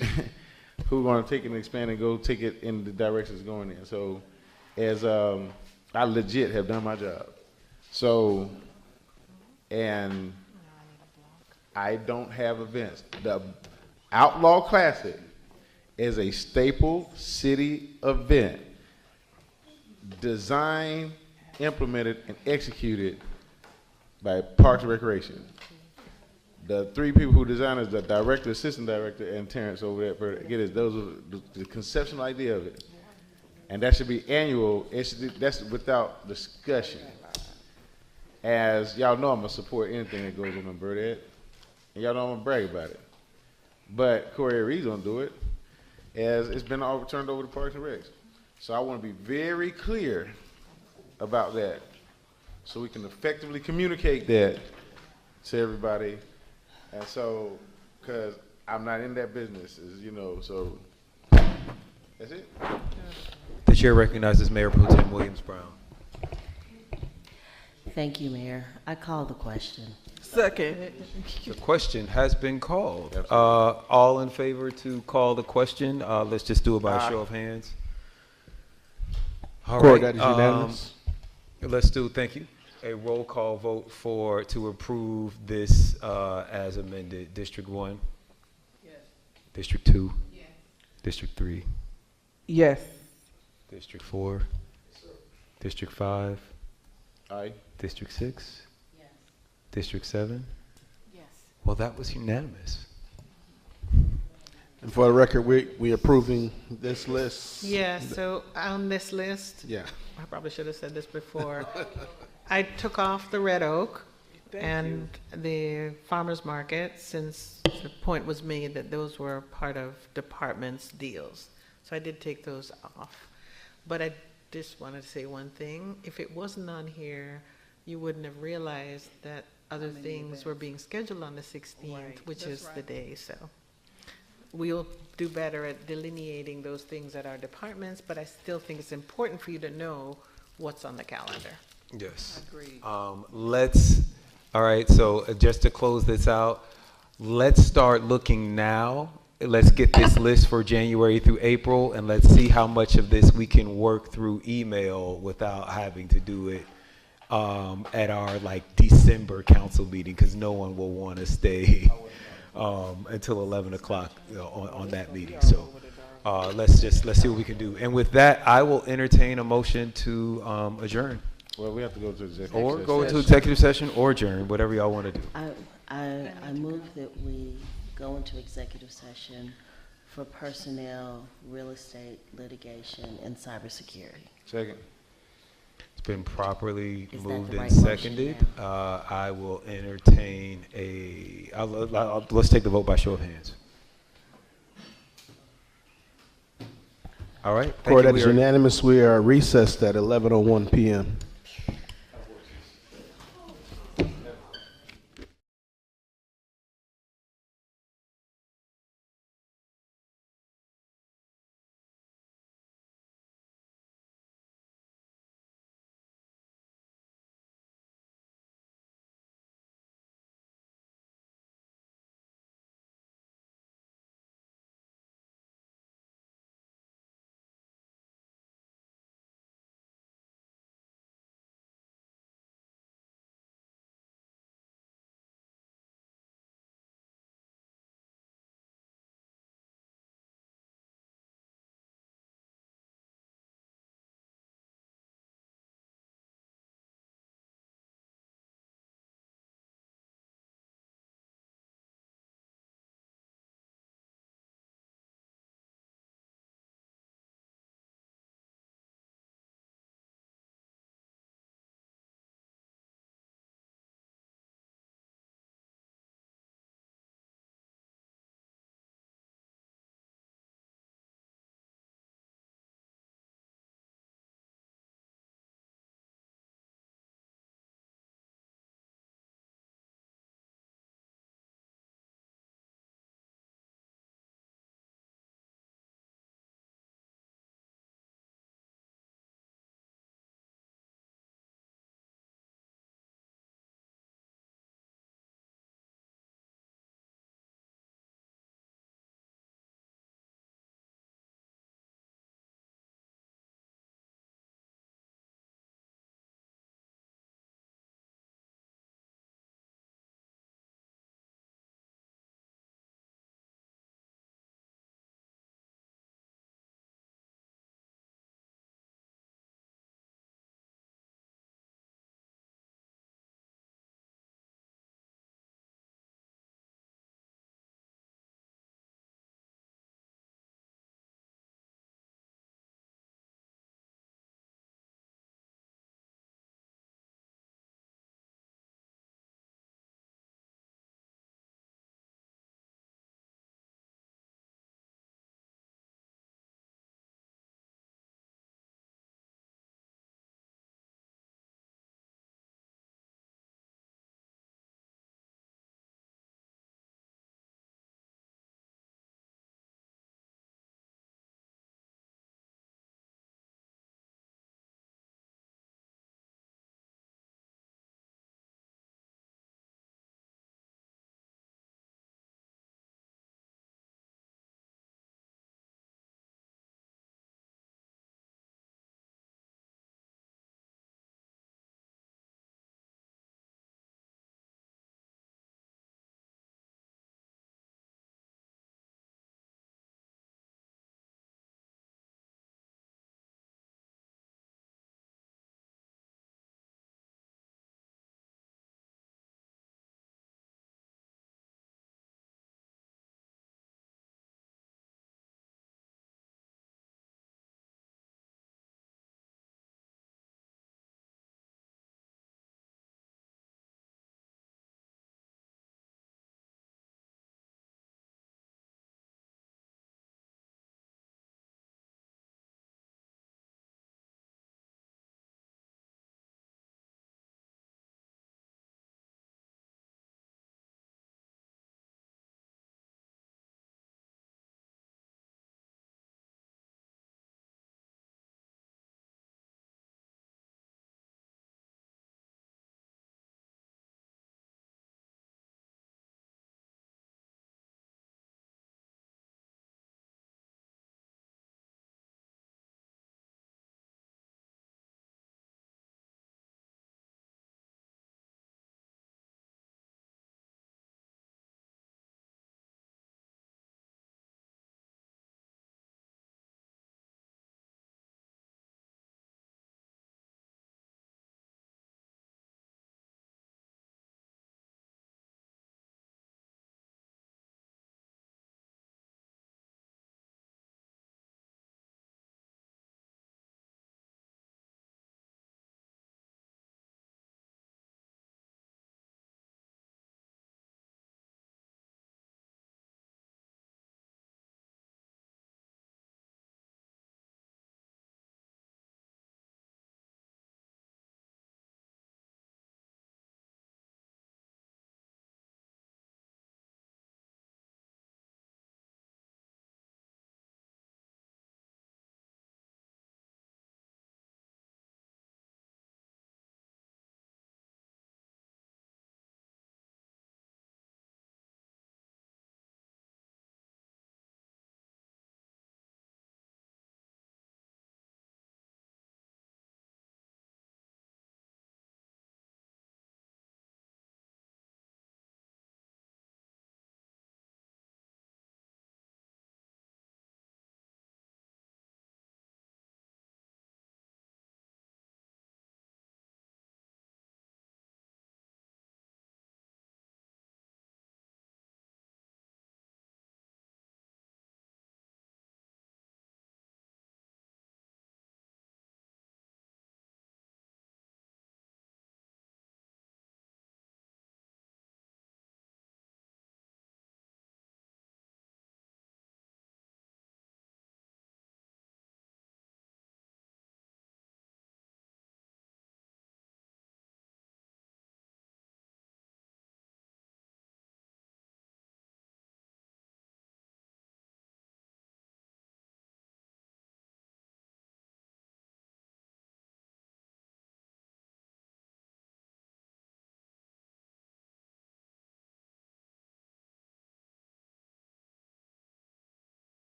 who are going to take it and expand and go take it in the direction it's going in. So as I legit have done my job. So, and I don't have events. The Outlaw Classic is a staple city event designed, implemented, and executed by Parks and Recreation. The 3 people who designed it, the director, assistant director, and Terrace over there, get it, those are the conceptual idea of it. And that should be annual. That's without discussion. As y'all know, I'm going to support anything that goes on in Bird. And y'all know I'm going to brag about it. But Corey Reeves don't do it, as it's been all turned over to Parks and Recs. So I want to be very clear about that so we can effectively communicate that to everybody. And so, because I'm not in that business, as you know, so that's it. The chair recognizes Mayor Pro Tem Williams Brown. Thank you, Mayor. I call the question. Second. The question has been called. All in favor to call the question? Let's just do it by a show of hands. All right. That is unanimous. Let's do, thank you, a roll call vote to approve this as amended. District 1? Yes. District 2? Yes. District 3? Yes. District 4? Yes, sir. District 5? Aye. District 6? Yes. District 7? Yes. Well, that was unanimous. And for the record, we approving this list. Yeah, so on this list, yeah, I probably should have said this before. I took off the Red Oak and the farmer's market since the point was made that those were part of departments' deals. So I did take those off. But I just wanted to say one thing. If it wasn't on here, you wouldn't have realized that other things were being scheduled on the 16th, which is the day. So we'll do better at delineating those things at our departments, but I still think it's important for you to know what's on the calendar. Yes. Agreed. All right, so just to close this out, let's start looking now let's get this list for January through April, and let's see how much of this we can work through email without having to do it at our like December council meeting, because no one will want to stay until 11 o'clock on that meeting. So let's see what we can do. And with that, I will entertain a motion to adjourn. Well, we have to go to executive Or session. go into executive session or adjourn, whatever y'all want to do. I move that we go into executive session for personnel, real estate, litigation, and cybersecurity. Second. It's been properly Is that moved the and right motion seconded. I will entertain let's take the vote by show of hands. All right. Thank Court, you. that is unanimous. We are recessed at 11:01 p.m.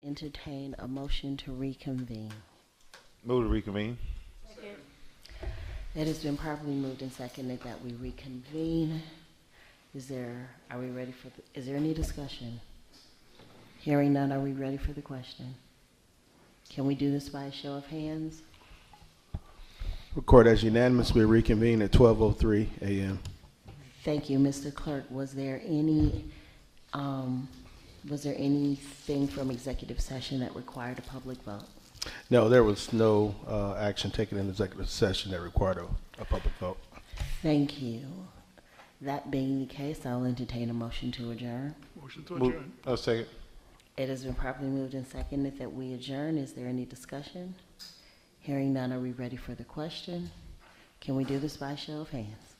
entertain a motion to reconvene. Move to reconvene. It has been properly moved and seconded that we reconvene. Are we ready for, is there any discussion? Hearing none, are we ready for the question? Can we do this by a show of hands? Record as unanimous. We reconvene at 12:03 a.m. Thank you, Mr. Clerk. Was there anything from executive session that required a public vote? No, there was no action taken in executive session that required a public vote. Thank you. That being the case, I'll entertain a motion to adjourn. Motion to adjourn. I'll second. It has been properly moved and seconded that we adjourn. Is there any discussion? Hearing none, are we ready for the question? Can we do this by a show of hands?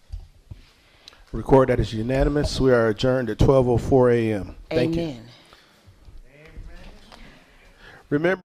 Record that is unanimous. We are adjourned at 12:04 a.m. Thank you. Amen. Remember.